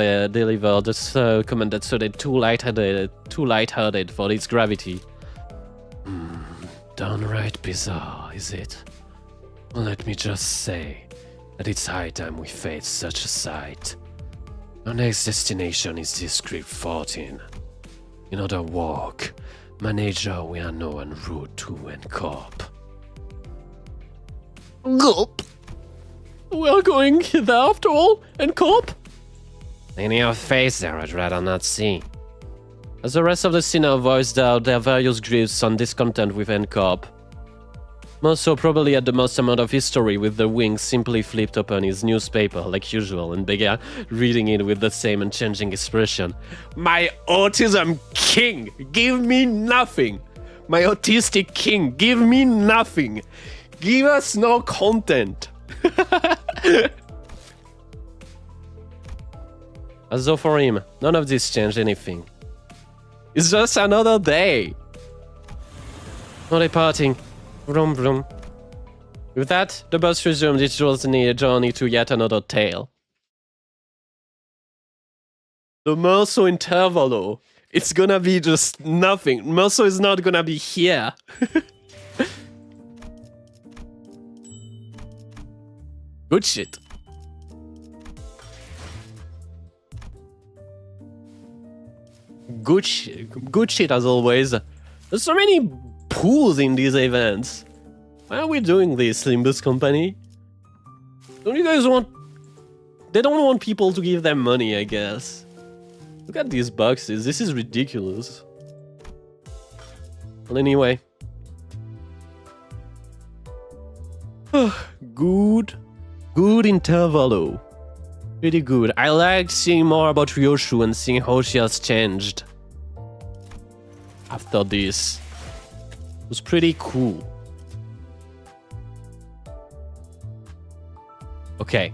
this comment that sounded too light-hearted for its gravity. Downright bizarre, is it? Well, let me just say that it's high time we face such a sight. Our next destination is District 14. Another walk. Manager we are now en route to and Corp. Gulp! We are going there after all, and Corp? In your face there, I'd rather not see. As the rest of the scene voiced out their various griefs and discontent with NCorp. Most so probably had the most amount of history, with the wings simply flipped open his newspaper like usual and began reading it with the same unchanging expression. My autism king, give me nothing. My autistic king, give me nothing. Give us no content. As though for him, none of this changed anything. It's just another day. No departing. Vroom vroom. With that, the bus resumed its journey to yet another tale. The Meursault intervalo. It's gonna be just nothing. Meursault is not gonna be here. Good shit. Good shit as always. There's so many pools in these events. Why are we doing this, Limbus Company? Don't you guys want... They don't want people to give them money, I guess. Look at these boxes. This is ridiculous. Well, anyway. Good intervalo. Pretty good. I like seeing more about Ryoshu and seeing how she has changed after this. It was pretty cool. Okay.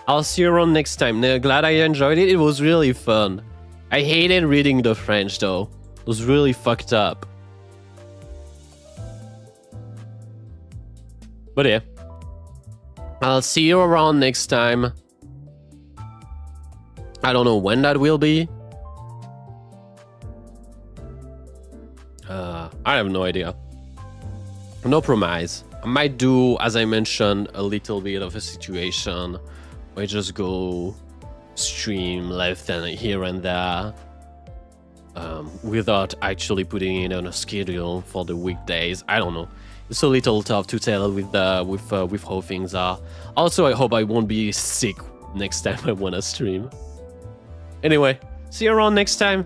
I'll see you around next time. Glad I enjoyed it. It was really fun. I hated reading the French though. It was really fucked up. But yeah. I'll see you around next time. I don't know when that will be. I have no idea. No promise. I might do, as I mentioned, a little bit of a situation where I just go stream left and here and there without actually putting it on a schedule for the weekdays. I don't know. It's a little tough to tell with how things are. Also, I hope I won't be sick next time I wanna stream. Anyway, see you around next time.